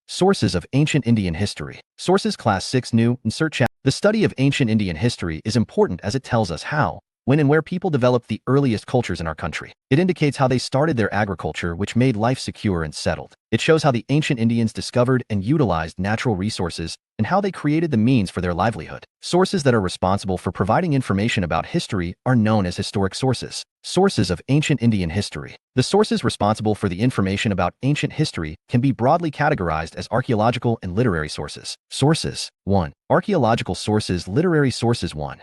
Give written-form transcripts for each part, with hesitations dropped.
Sources of Ancient Indian History. Sources Class 6 New Insert Chapter. The study of ancient Indian history is important as it tells us how, when and where people developed the earliest cultures in our country. It indicates how they started their agriculture, which made life secure and settled. It shows how the ancient Indians discovered and utilized natural resources and how they created the means for their livelihood. Sources that are responsible for providing information about history are known as historic sources. Sources of Ancient Indian History. The sources responsible for the information about ancient history can be broadly categorized as archaeological and literary sources. Sources. 1. Archaeological sources. Literary sources. 1.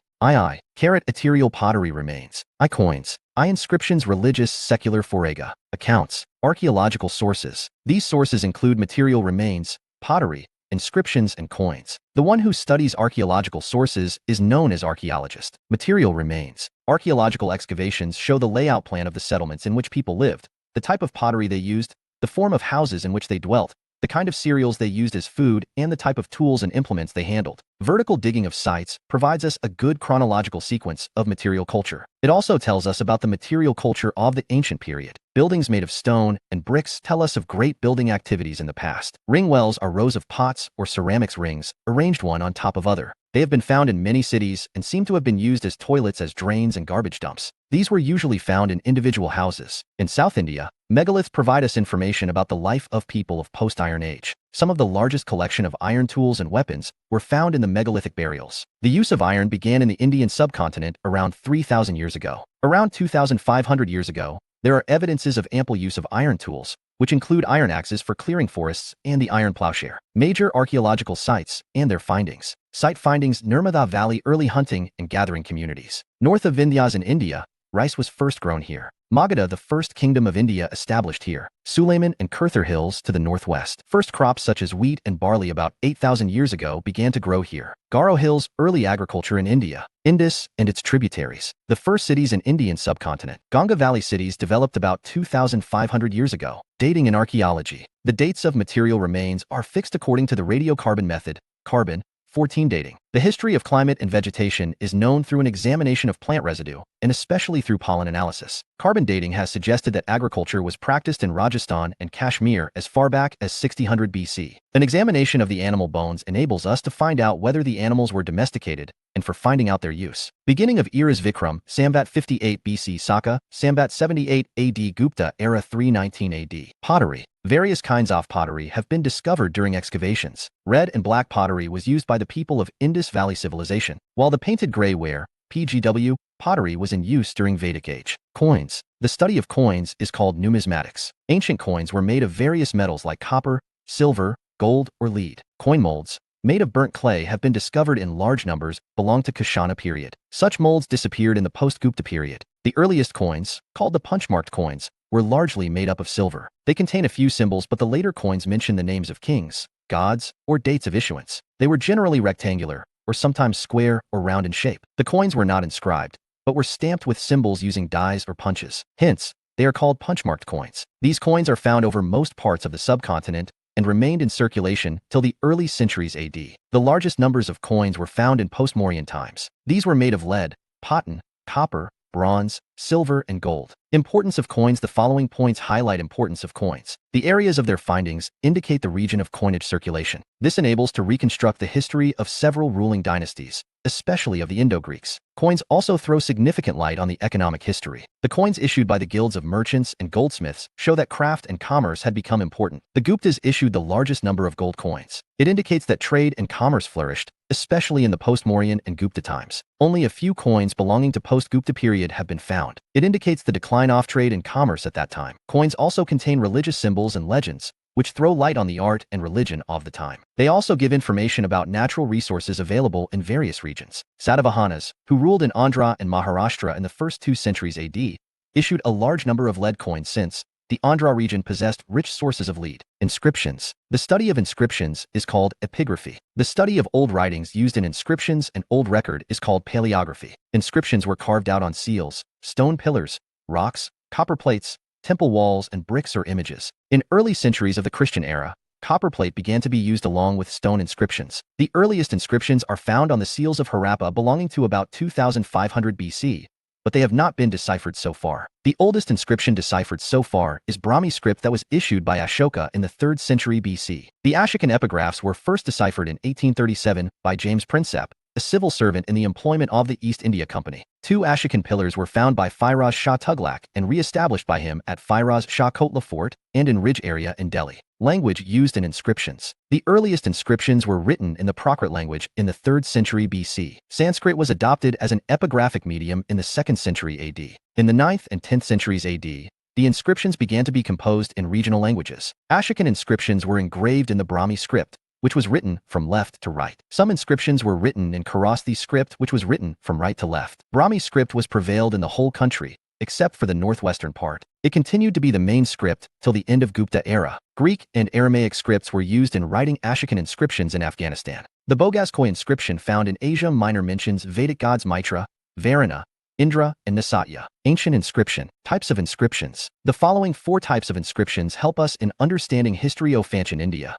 Ethereal pottery remains. Coins. Inscriptions. Religious, secular forega. Accounts. Archaeological sources. These sources include material remains, pottery, inscriptions, and coins. The one who studies archaeological sources is known as archaeologist. Material remains. Archaeological excavations show the layout plan of the settlements in which people lived, the type of pottery they used, the form of houses in which they dwelt, the kind of cereals they used as food, and the type of tools and implements they handled. Vertical digging of sites provides us a good chronological sequence of material culture. It also tells us about the material culture of the ancient period. Buildings made of stone and bricks tell us of great building activities in the past. Ring wells are rows of pots or ceramics rings, arranged one on top of other. They have been found in many cities and seem to have been used as toilets, as drains, and garbage dumps. These were usually found in individual houses. In South India, megaliths provide us information about the life of people of post-Iron Age. Some of the largest collection of iron tools and weapons were found in the megalithic burials. The use of iron began in the Indian subcontinent around 3,000 years ago. Around 2,500 years ago, there are evidences of ample use of iron tools, which include iron axes for clearing forests and the iron plowshare. Major archaeological sites and their findings. Site findings: Nirmada Valley, early hunting and gathering communities. North of Vindhyas in India, rice was first grown here. Magadha, the first kingdom of India, established here. Sulayman and Kurthar hills to the northwest. First crops such as wheat and barley about 8,000 years ago began to grow here. Garo hills, early agriculture in India. Indus and its tributaries. The first cities in Indian subcontinent. Ganga Valley cities developed about 2,500 years ago. Dating in archaeology. The dates of material remains are fixed according to the radiocarbon method, carbon 14 dating. The history of climate and vegetation is known through an examination of plant residue, and especially through pollen analysis. Carbon dating has suggested that agriculture was practiced in Rajasthan and Kashmir as far back as 6000 BC. An examination of the animal bones enables us to find out whether the animals were domesticated, and for finding out their use. Beginning of eras: Vikram, Samvat 58 BC, Saka, Samvat 78 AD, Gupta era 319 AD. Pottery. Various kinds of pottery have been discovered during excavations. Red and black pottery was used by the people of Indus Valley Civilization, while the painted gray ware, PGW, pottery was in use during Vedic Age. Coins. The study of coins is called numismatics. Ancient coins were made of various metals like copper, silver, gold, or lead. Coin molds, made of burnt clay, have been discovered in large numbers, belong to Kushana period. Such molds disappeared in the post-Gupta period. The earliest coins, called the punch-marked coins, were largely made up of silver. They contain a few symbols, but the later coins mention the names of kings, gods, or dates of issuance. They were generally rectangular, or sometimes square or round in shape. The coins were not inscribed, but were stamped with symbols using dies or punches. Hence, they are called punch-marked coins. These coins are found over most parts of the subcontinent and remained in circulation till the early centuries AD. The largest numbers of coins were found in post-Mauryan times. These were made of lead, cotton, copper, bronze, silver, and gold. Importance of coins. The following points highlight importance of coins. The areas of their findings indicate the region of coinage circulation. This enables to reconstruct the history of several ruling dynasties, especially of the Indo-Greeks. Coins also throw significant light on the economic history. The coins issued by the guilds of merchants and goldsmiths show that craft and commerce had become important. The Guptas issued the largest number of gold coins. It indicates that trade and commerce flourished, especially in the post-Mauryan and Gupta times. Only a few coins belonging to post-Gupta period have been found. It indicates the decline of trade and commerce at that time. Coins also contain religious symbols and legends, which throw light on the art and religion of the time. They also give information about natural resources available in various regions. Satavahanas, who ruled in Andhra and Maharashtra in the first 2 centuries AD, issued a large number of lead coins since the Andhra region possessed rich sources of lead. Inscriptions. The study of inscriptions is called epigraphy. The study of old writings used in inscriptions and old record is called paleography. Inscriptions were carved out on seals, stone pillars, rocks, copper plates, temple walls, and bricks or images. In early centuries of the Christian era, copperplate began to be used along with stone inscriptions. The earliest inscriptions are found on the seals of Harappa belonging to about 2500 BC, but they have not been deciphered so far. The oldest inscription deciphered so far is Brahmi script that was issued by Ashoka in the 3rd century BC. The Ashokan epigraphs were first deciphered in 1837 by James Prinsep, a civil servant in the employment of the East India Company. 2 Ashokan pillars were found by Firoz Shah Tughlaq and re-established by him at Firoz Shah Kotla Fort and in Ridge area in Delhi. Language used in inscriptions. The earliest inscriptions were written in the Prakrit language in the 3rd century BC. Sanskrit was adopted as an epigraphic medium in the 2nd century AD. In the 9th and 10th centuries AD, the inscriptions began to be composed in regional languages. Ashokan inscriptions were engraved in the Brahmi script, which was written from left to right. Some inscriptions were written in Kharosthi script, which was written from right to left. Brahmi script was prevailed in the whole country, except for the northwestern part. It continued to be the main script till the end of Gupta era. Greek and Aramaic scripts were used in writing Ashokan inscriptions in Afghanistan. The Bogaskoi inscription found in Asia Minor mentions Vedic gods Mitra, Varuna, Indra, and Nisatya. Ancient inscription. Types of inscriptions. The following 4 types of inscriptions help us in understanding history of ancient India.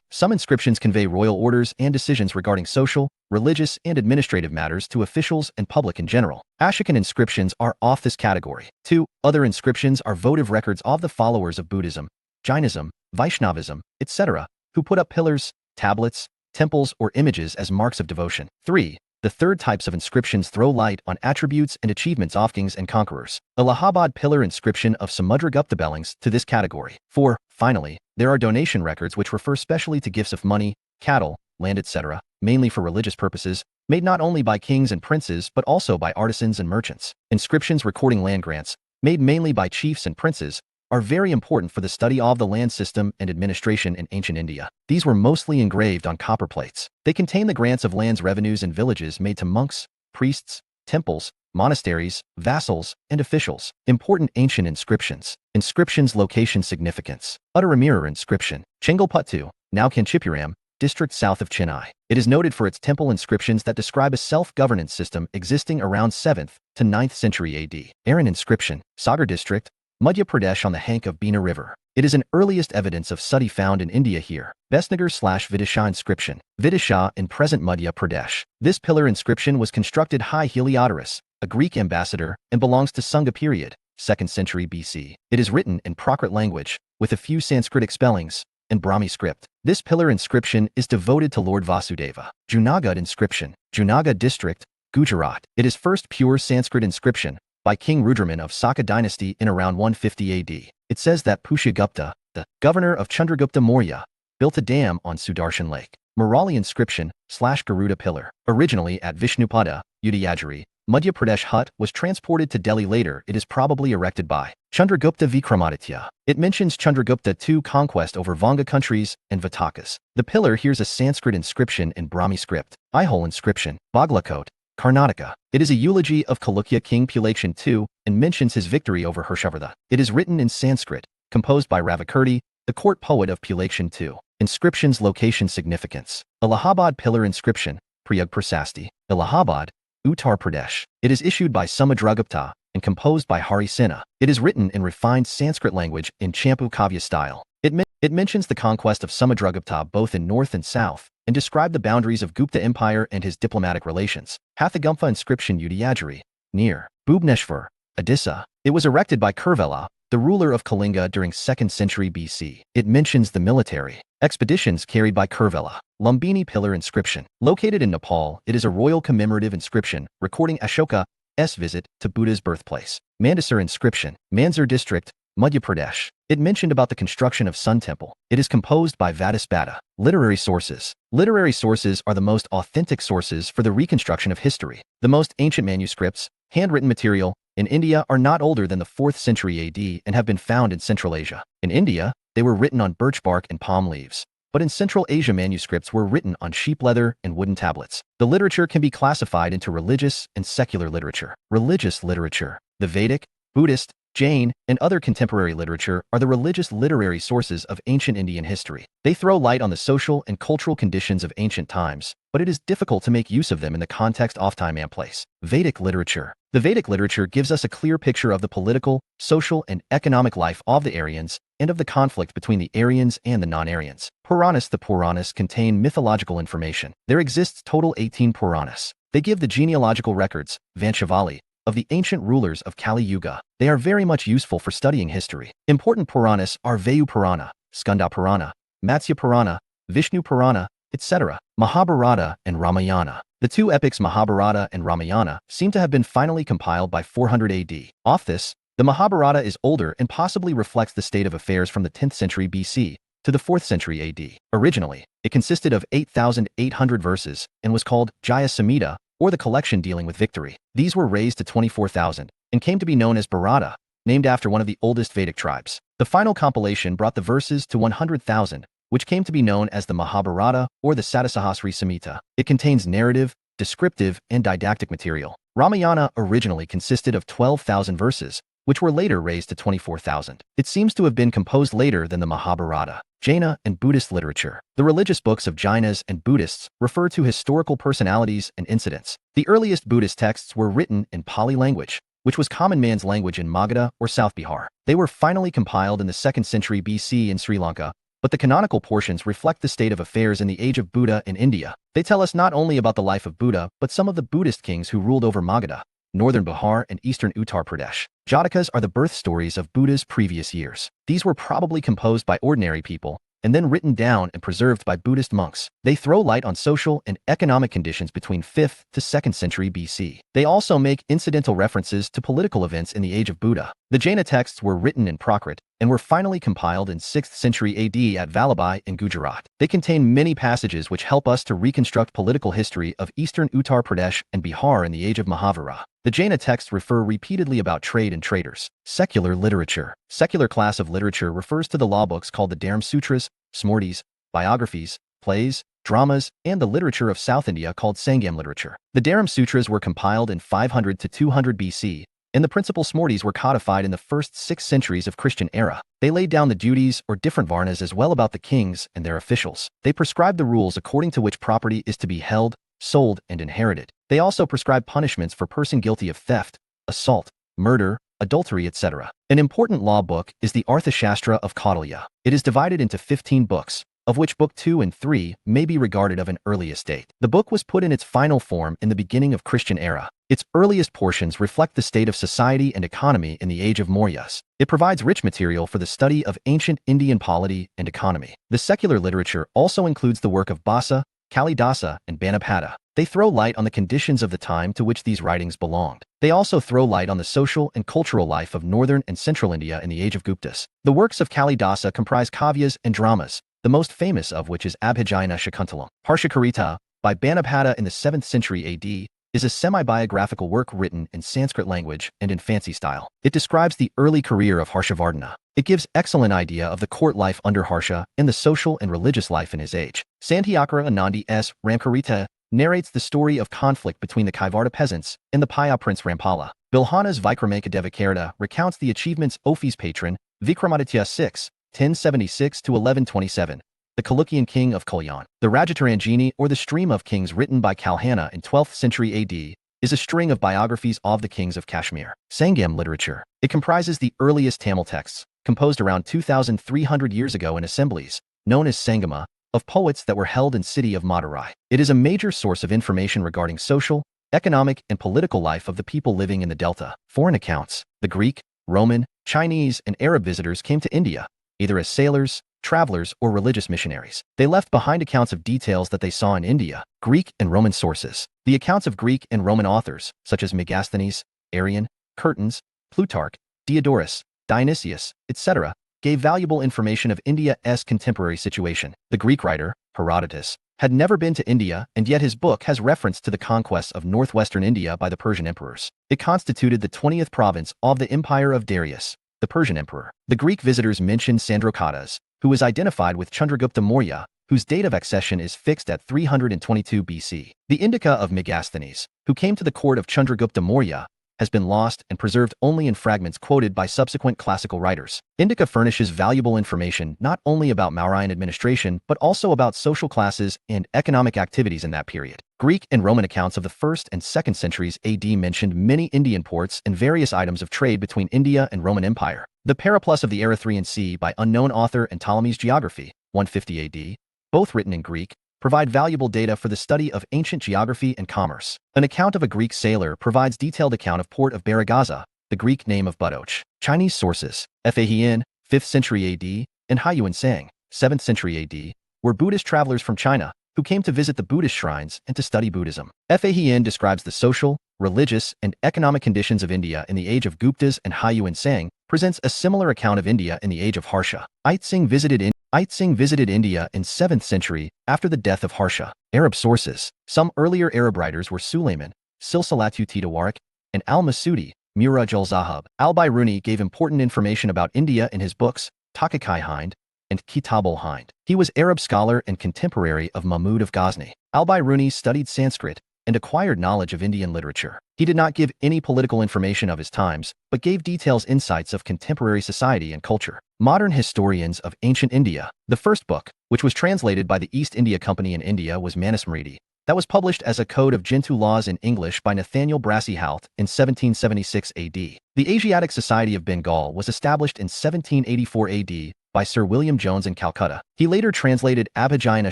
Some inscriptions convey royal orders and decisions regarding social, religious, and administrative matters to officials and public in general. Ashokan inscriptions are off this category. 2. Other inscriptions are votive records of the followers of Buddhism, Jainism, Vaishnavism, etc., who put up pillars, tablets, temples, or images as marks of devotion. 3. The third types of inscriptions throw light on attributes and achievements of kings and conquerors. Allahabad pillar inscription of Samudragupta belongs to this category. 4. Finally, there are donation records which refer specially to gifts of money, cattle, land, etc., mainly for religious purposes, made not only by kings and princes but also by artisans and merchants. Inscriptions recording land grants, made mainly by chiefs and princes, are very important for the study of the land system and administration in ancient India. These were mostly engraved on copper plates. They contain the grants of lands, revenues, and villages made to monks, priests, temples, monasteries, vassals, and officials. Important ancient inscriptions. Inscriptions location significance. Uttaramira inscription. Chengalpattu, now Kanchipuram, district south of Chennai. It is noted for its temple inscriptions that describe a self-governance system existing around 7th to 9th century AD. Aran inscription. Sagar district, Madhya Pradesh on the Hank of Beena River. It is an earliest evidence of Sati found in India here. Besnagar/Vidisha inscription. Vidisha in present Madhya Pradesh. This pillar inscription was constructed by Heliodorus, a Greek ambassador, and belongs to Sunga period, 2nd century BC. It is written in Prakrit language, with a few Sanskritic spellings, and Brahmi script. This pillar inscription is devoted to Lord Vasudeva. Junagadh inscription. Junagadh district, Gujarat. It is first pure Sanskrit inscription, by King Rudraman of Saka dynasty in around 150 AD. It says that Pushyagupta, the governor of Chandragupta Maurya, built a dam on Sudarshan Lake. Murali inscription/Garuda pillar. Originally at Vishnupada, Udayagiri, Madhya Pradesh hut was transported to Delhi later. It is probably erected by Chandragupta Vikramaditya. It mentions Chandragupta II conquest over Vanga countries and Vatakas. The pillar hears a Sanskrit inscription in Brahmi script. Ihole inscription. Baglakot, Karnataka. It is a eulogy of Chalukya king Pulakshan II and mentions his victory over Harshavardhana. It is written in Sanskrit, composed by Ravikirti, the court poet of Pulakshan II. Inscriptions location significance. Allahabad pillar inscription, Prayag Prasasti, Allahabad, Uttar Pradesh. It is issued by Samudragupta and composed by Hari Sinha. It is written in refined Sanskrit language in Champu Kavya style. It mentions the conquest of Samudragupta both in north and south, and described the boundaries of Gupta Empire and his diplomatic relations. Hathigumpha inscription Udayagiri, near Bhubneshwar, Odisha. It was erected by Kurvela, the ruler of Kalinga during 2nd century BC. It mentions the military expeditions carried by Kurvela. Lumbini pillar inscription. Located in Nepal, it is a royal commemorative inscription recording Ashoka's visit to Buddha's birthplace. Mandasar inscription. Mansur district, Madhya Pradesh. It mentioned about the construction of Sun Temple. It is composed by Vadispada. Literary sources. Literary sources are the most authentic sources for the reconstruction of history. The most ancient manuscripts, handwritten material, in India are not older than the 4th century AD and have been found in Central Asia. In India, they were written on birch bark and palm leaves. But in Central Asia, manuscripts were written on sheep leather and wooden tablets. The literature can be classified into religious and secular literature. Religious literature. The Vedic, Buddhist, Jain, and other contemporary literature are the religious literary sources of ancient Indian history. They throw light on the social and cultural conditions of ancient times, but it is difficult to make use of them in the context of time and place. Vedic literature. The Vedic literature gives us a clear picture of the political, social, and economic life of the Aryans and of the conflict between the Aryans and the non-Aryans. Puranas. The Puranas contain mythological information. There exists total 18 Puranas. They give the genealogical records, Vanshavali, of the ancient rulers of Kali Yuga. They are very much useful for studying history. Important Puranas are Vayu Purana, Skanda Purana, Matsya Purana, Vishnu Purana, etc., Mahabharata and Ramayana. The two epics Mahabharata and Ramayana seem to have been finally compiled by 400 AD. Off this, the Mahabharata is older and possibly reflects the state of affairs from the 10th century BC to the 4th century AD. Originally, it consisted of 8,800 verses and was called Jaya Samhita, or the collection dealing with victory. These were raised to 24,000 and came to be known as Bharata, named after one of the oldest Vedic tribes. The final compilation brought the verses to 100,000, which came to be known as the Mahabharata or the Satasahasri Samhita. It contains narrative, descriptive, and didactic material. Ramayana originally consisted of 12,000 verses, which were later raised to 24,000. It seems to have been composed later than the Mahabharata. Jaina and Buddhist literature. The religious books of Jainas and Buddhists refer to historical personalities and incidents. The earliest Buddhist texts were written in Pali language, which was common man's language in Magadha or South Bihar. They were finally compiled in the 2nd century BC in Sri Lanka, but the canonical portions reflect the state of affairs in the age of Buddha in India. They tell us not only about the life of Buddha, but some of the Buddhist kings who ruled over Magadha, northern Bihar, and eastern Uttar Pradesh. Jatakas are the birth stories of Buddha's previous years. These were probably composed by ordinary people, and then written down and preserved by Buddhist monks. They throw light on social and economic conditions between 5th to 2nd century BC. They also make incidental references to political events in the age of Buddha. The Jaina texts were written in Prakrit and were finally compiled in 6th century AD at Vallabhai in Gujarat. They contain many passages which help us to reconstruct political history of eastern Uttar Pradesh and Bihar in the age of Mahavira. The Jaina texts refer repeatedly about trade and traders. Secular literature. Secular class of literature refers to the law books called the Dharma Sutras, Smritis, biographies, plays, dramas, and the literature of South India called Sangam literature. The Dharma Sutras were compiled in 500 to 200 BC, and the principal Smritis were codified in the first 6 centuries of Christian era. They laid down the duties or different varnas as well about the kings and their officials. They prescribed the rules according to which property is to be held, sold, and inherited. They also prescribe punishments for person guilty of theft, assault, murder, adultery, etc. An important law book is the Arthashastra of Kautilya. It is divided into 15 books, of which Book 2 and 3 may be regarded of an earliest date. The book was put in its final form in the beginning of Christian era. Its earliest portions reflect the state of society and economy in the age of Mauryas. It provides rich material for the study of ancient Indian polity and economy. The secular literature also includes the work of Basa, Kalidasa, and Banapada. They throw light on the conditions of the time to which these writings belonged. They also throw light on the social and cultural life of northern and central India in the age of Guptas. The works of Kalidasa comprise kavyas and dramas, the most famous of which is Abhijayana Shakuntalam. Harshakarita, by Banapada in the 7th century AD, is a semi-biographical work written in Sanskrit language and in fancy style. It describes the early career of Harshavardhana. It gives excellent idea of the court life under Harsha and the social and religious life in his age. Sandhyakara Anandi S. Ramkarita narrates the story of conflict between the Kaivarta peasants and the Paya prince Rampala. Bilhana's Vikramaka Devakarita recounts the achievements Ophi's patron, Vikramaditya VI, 1076 to 1127, the Chalukyan king of Kalyan. The Rajataranjini, or the stream of kings written by Kalhana in 12th century AD, is a string of biographies of the kings of Kashmir. Sangam literature. It comprises the earliest Tamil texts, composed around 2,300 years ago in assemblies, known as Sangama, of poets that were held in city of Madurai. It is a major source of information regarding social, economic, and political life of the people living in the Delta. Foreign accounts. The Greek, Roman, Chinese, and Arab visitors came to India, either as sailors, travelers, or religious missionaries. They left behind accounts of details that they saw in India. Greek and Roman sources. The accounts of Greek and Roman authors, such as Megasthenes, Arrian, Curtens, Plutarch, Diodorus, Dionysius, etc., gave valuable information of India's contemporary situation. The Greek writer, Herodotus, had never been to India, and yet his book has reference to the conquests of northwestern India by the Persian emperors. It constituted the 20th province of the empire of Darius, the Persian emperor. The Greek visitors mentioned Sandrokatas, who was identified with Chandragupta Maurya, whose date of accession is fixed at 322 BC. The Indica of Megasthenes, who came to the court of Chandragupta Maurya, has been lost and preserved only in fragments quoted by subsequent classical writers. Indica furnishes valuable information not only about Mauryan administration, but also about social classes and economic activities in that period. Greek and Roman accounts of the 1st and 2nd centuries AD mentioned many Indian ports and various items of trade between India and Roman Empire. The Periplus of the Erythraean Sea by unknown author and Ptolemy's Geography, 150 AD, both written in Greek, provide valuable data for the study of ancient geography and commerce. An account of a Greek sailor provides detailed account of port of Baragaza, the Greek name of Budoch. Chinese sources, Fahian, 5th century AD, and Haiyuan Sang, 7th century AD, were Buddhist travelers from China who came to visit the Buddhist shrines and to study Buddhism. Fahian describes the social, religious, and economic conditions of India in the age of Guptas, and Haiyuan Sang presents a similar account of India in the age of Harsha. Singh visited India in 7th century after the death of Harsha. Arab sources. Some earlier Arab writers were Sulayman, Silsilatu Tidawarik, and al-Masudi, Muraj al-Zahab. Al-Biruni gave important information about India in his books, Taqi-Hind and Kitab al-Hind. He was Arab scholar and contemporary of Mahmud of Ghazni. Al-Biruni studied Sanskrit and acquired knowledge of Indian literature. He did not give any political information of his times, but gave details insights of contemporary society and culture. Modern historians of ancient India. The first book, which was translated by the East India Company in India, was Manusmriti, that was published as a code of Gentoo laws in English by Nathaniel Brassey Houth in 1776 AD. The Asiatic Society of Bengal was established in 1784 AD by Sir William Jones in Calcutta. He later translated Abhijayana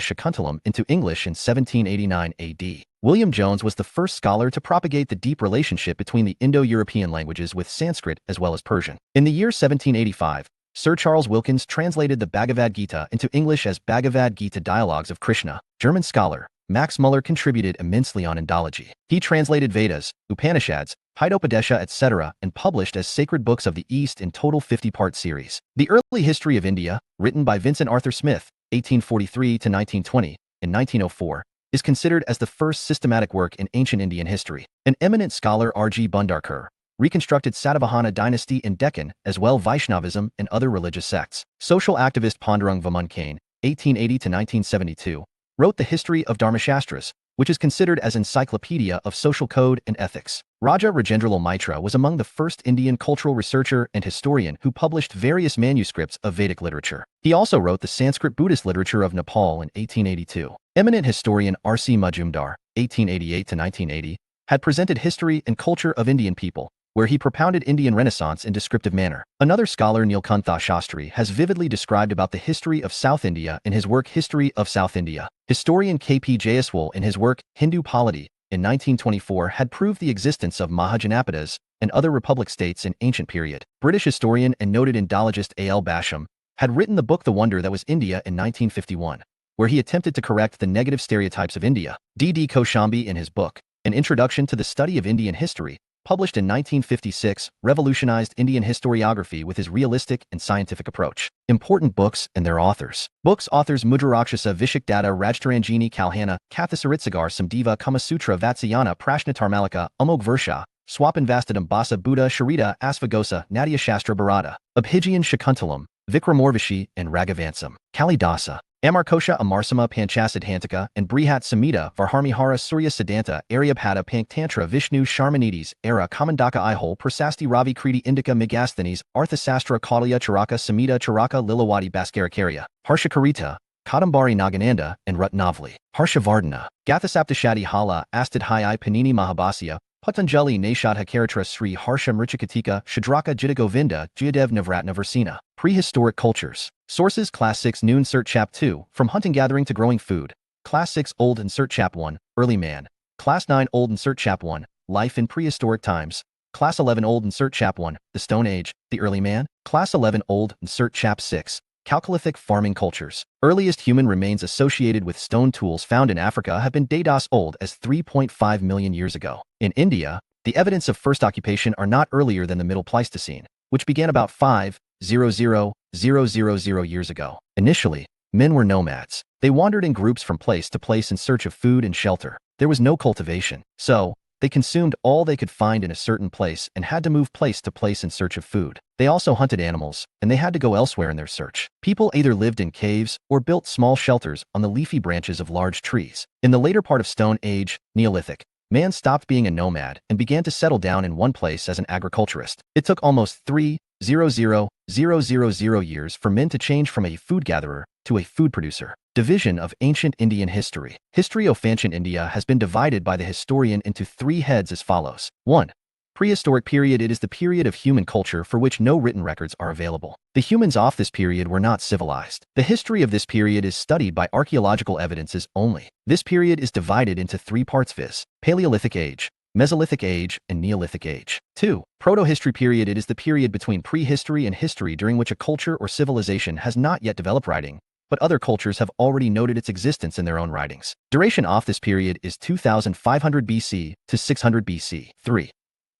Shakuntalam into English in 1789 AD. William Jones was the first scholar to propagate the deep relationship between the Indo-European languages with Sanskrit as well as Persian. In the year 1785, Sir Charles Wilkins translated the Bhagavad Gita into English as Bhagavad Gita Dialogues of Krishna. German scholar Max Muller contributed immensely on Indology. He translated Vedas, Upanishads, Hitopadesha, etc., and published as Sacred Books of the East in total 50-part series. The Early History of India, written by Vincent Arthur Smith, 1843 to 1920, in 1904, is considered as the first systematic work in ancient Indian history. An eminent scholar, R.G. Bundarkar, reconstructed Satavahana dynasty in Deccan, as well Vaishnavism and other religious sects. Social activist Pandurung Vaman-Kane, 1880 to 1972, wrote the History of Dharmashastras, which is considered as encyclopedia of social code and ethics. Raja Rajendralal Mitra was among the first Indian cultural researcher and historian who published various manuscripts of Vedic literature. He also wrote the Sanskrit Buddhist literature of Nepal in 1882. Eminent historian R.C. Majumdar, 1888 to 1980, had presented History and Culture of Indian People, where he propounded Indian Renaissance in descriptive manner. Another scholar, Nilkantha Shastri, has vividly described about the history of South India in his work History of South India. Historian K.P. Jaiswal in his work Hindu Polity in 1924 had proved the existence of Mahajanapadas and other republic states in ancient period. British historian and noted Indologist A.L. Basham had written the book The Wonder That Was India in 1951, where he attempted to correct the negative stereotypes of India. D.D. Koshambi in his book An Introduction to the Study of Indian History, published in 1956, revolutionized Indian historiography with his realistic and scientific approach. Important books and their authors. Books authors Mudrarakshasa Vishikdatta Rajtaranjini Kalhana, Kathasaritsagar Samdeva Kamasutra Vatsayana Prashnatarmalika Amog Versha, Swapanvastadam Basa Buddha Sharita Asvagosa Nadia Shastra Bharata, Abhijayan Shakuntalam, Vikramorvashi, and Raghuvansam. Kalidasa, Amarkosha Amarsama Panchasidhantika and Brihat Samhita Varharmihara Surya Siddhanta Aryabhata Panktantra Vishnu Sharmanides Era Kamandaka Ihol Prasasti Ravi Kriti Indika Megasthenes Arthasastra Kautilya Charaka Samhita Charaka Lilawadi Bhaskarakarya, Harshakarita, Kadambari Nagananda, and Ratnavali. Harshavardhana, Gathasaptashadi Hala Astadhyai Panini Mahabhasya, Patanjali Naishadhakaritra Sri Harsha Mrichakatika Shadraka Jitagovinda Jayadev Navratna Versina. Prehistoric cultures. Sources Class 6 New Insert Chap 2, From Hunting-Gathering to Growing Food. Class 6 Old Insert Chap 1, Early Man. Class 9 Old Insert Chap 1, Life in Prehistoric Times. Class 11 Old Insert Chap 1, The Stone Age, The Early Man. Class 11 Old Insert Chap 6, Chalcolithic Farming Cultures. Earliest human remains associated with stone tools found in Africa have been dated as old as 3.5 million years ago. In India, the evidence of first occupation are not earlier than the Middle Pleistocene, which began about 5,000,000 years ago. Initially, men were nomads. They wandered in groups from place to place in search of food and shelter. There was no cultivation, so they consumed all they could find in a certain place and had to move place to place in search of food. They also hunted animals, and they had to go elsewhere in their search. People either lived in caves or built small shelters on the leafy branches of large trees. In the later part of Stone Age, Neolithic, man stopped being a nomad and began to settle down in one place as an agriculturist. It took almost 3,000,000 years for men to change from a food gatherer to a food producer. Division of ancient Indian history. History of ancient India has been divided by the historian into three heads as follows. 1. Prehistoric period. It is the period of human culture for which no written records are available. The humans of this period were not civilized. The history of this period is studied by archaeological evidences only. This period is divided into three parts, viz. Paleolithic age, Mesolithic age, and Neolithic age. 2. Proto-history period. It is the period between prehistory and history during which a culture or civilization has not yet developed writing, but other cultures have already noted its existence in their own writings. Duration of this period is 2500 BC to 600 BC. 3.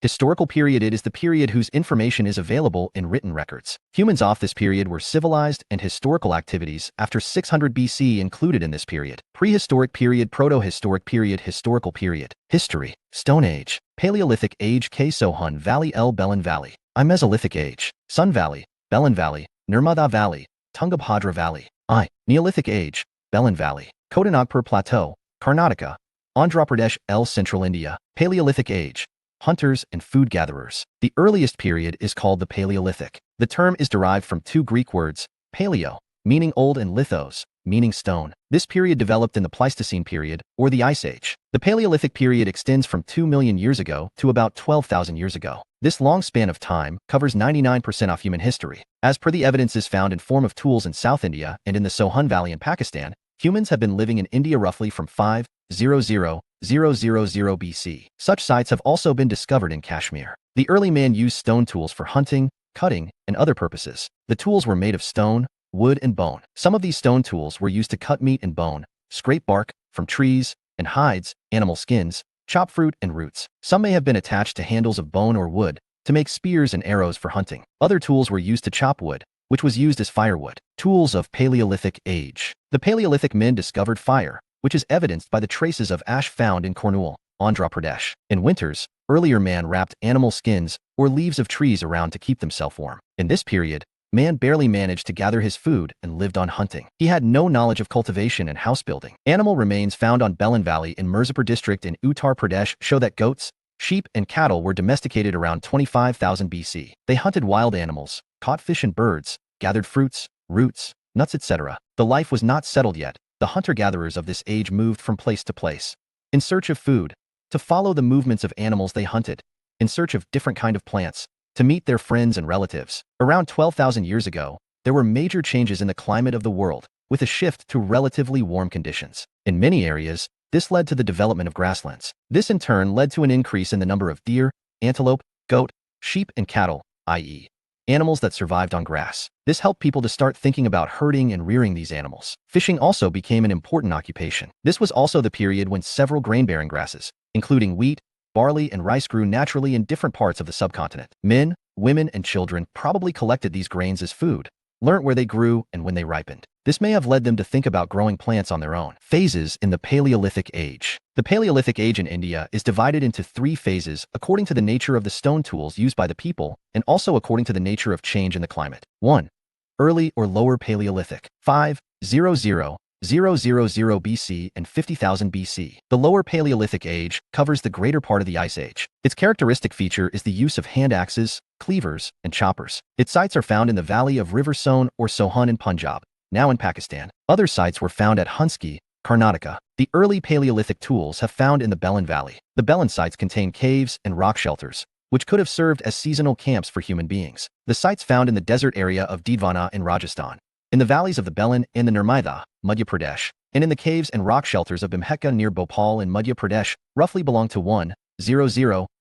Historical period. It is the period whose information is available in written records. Humans of this period were civilized, and historical activities after 600 BC included in this period. Prehistoric period, proto-historic period, historical period. History. Stone Age, Paleolithic Age, K. Sohun Valley, L. Belan Valley. I. Mesolithic Age, Sun Valley, Belan Valley, Nirmada Valley, Tungabhadra Valley. I. Neolithic Age, Belan Valley, Kodanagpur Plateau, Karnataka, Andhra Pradesh, L. Central India. Paleolithic Age, hunters and food gatherers. The earliest period is called the Paleolithic. The term is derived from two Greek words, paleo, meaning old, and lithos, meaning stone. This period developed in the Pleistocene period, or the Ice Age. The Paleolithic period extends from 2 million years ago to about 12,000 years ago. This long span of time covers 99% of human history. As per the evidences found in form of tools in South India and in the Sohun Valley in Pakistan, humans have been living in India roughly from 5,000 BC. Such sites have also been discovered in Kashmir. The early man used stone tools for hunting, cutting, and other purposes. The tools were made of stone, wood, and bone. Some of these stone tools were used to cut meat and bone, scrape bark from trees and hides, animal skins, chop fruit and roots. Some may have been attached to handles of bone or wood to make spears and arrows for hunting. Other tools were used to chop wood, which was used as firewood. Tools of Paleolithic Age. The Paleolithic men discovered fire, which is evidenced by the traces of ash found in Kurnool, Andhra Pradesh. In winters, earlier man wrapped animal skins or leaves of trees around to keep themselves warm. In this period, man barely managed to gather his food and lived on hunting. He had no knowledge of cultivation and house building. Animal remains found on Belan Valley in Mirzapur district in Uttar Pradesh show that goats, sheep, and cattle were domesticated around 25,000 BC. They hunted wild animals, caught fish and birds, gathered fruits, roots, nuts, etc. The life was not settled yet. The hunter-gatherers of this age moved from place to place in search of food, to follow the movements of animals they hunted, in search of different kind of plants, to meet their friends and relatives. Around 12,000 years ago, there were major changes in the climate of the world, with a shift to relatively warm conditions. In many areas, this led to the development of grasslands. This in turn led to an increase in the number of deer, antelope, goat, sheep, and cattle, i.e., animals that survived on grass. This helped people to start thinking about herding and rearing these animals. Fishing also became an important occupation. This was also the period when several grain-bearing grasses, including wheat, barley, and rice, grew naturally in different parts of the subcontinent. Men, women, and children probably collected these grains as food, learnt where they grew and when they ripened. This may have led them to think about growing plants on their own. Phases in the Paleolithic Age. The Paleolithic Age in India is divided into 3 phases according to the nature of the stone tools used by the people and also according to the nature of change in the climate. 1. Early or Lower Paleolithic, 5,000 BC and 50,000 BC. The Lower Paleolithic Age covers the greater part of the Ice Age. Its characteristic feature is the use of hand axes, cleavers, and choppers. Its sites are found in the valley of River Son or Sohun in Punjab, now in Pakistan. Other sites were found at Hunski, Karnataka. The early Paleolithic tools have found in the Belan Valley. The Belan sites contain caves and rock shelters, which could have served as seasonal camps for human beings. The sites found in the desert area of Didwana in Rajasthan, in the valleys of the Belan and the Nirmada, Madhya Pradesh, and in the caves and rock shelters of Bhimheka near Bhopal in Madhya Pradesh, roughly belong to 1,000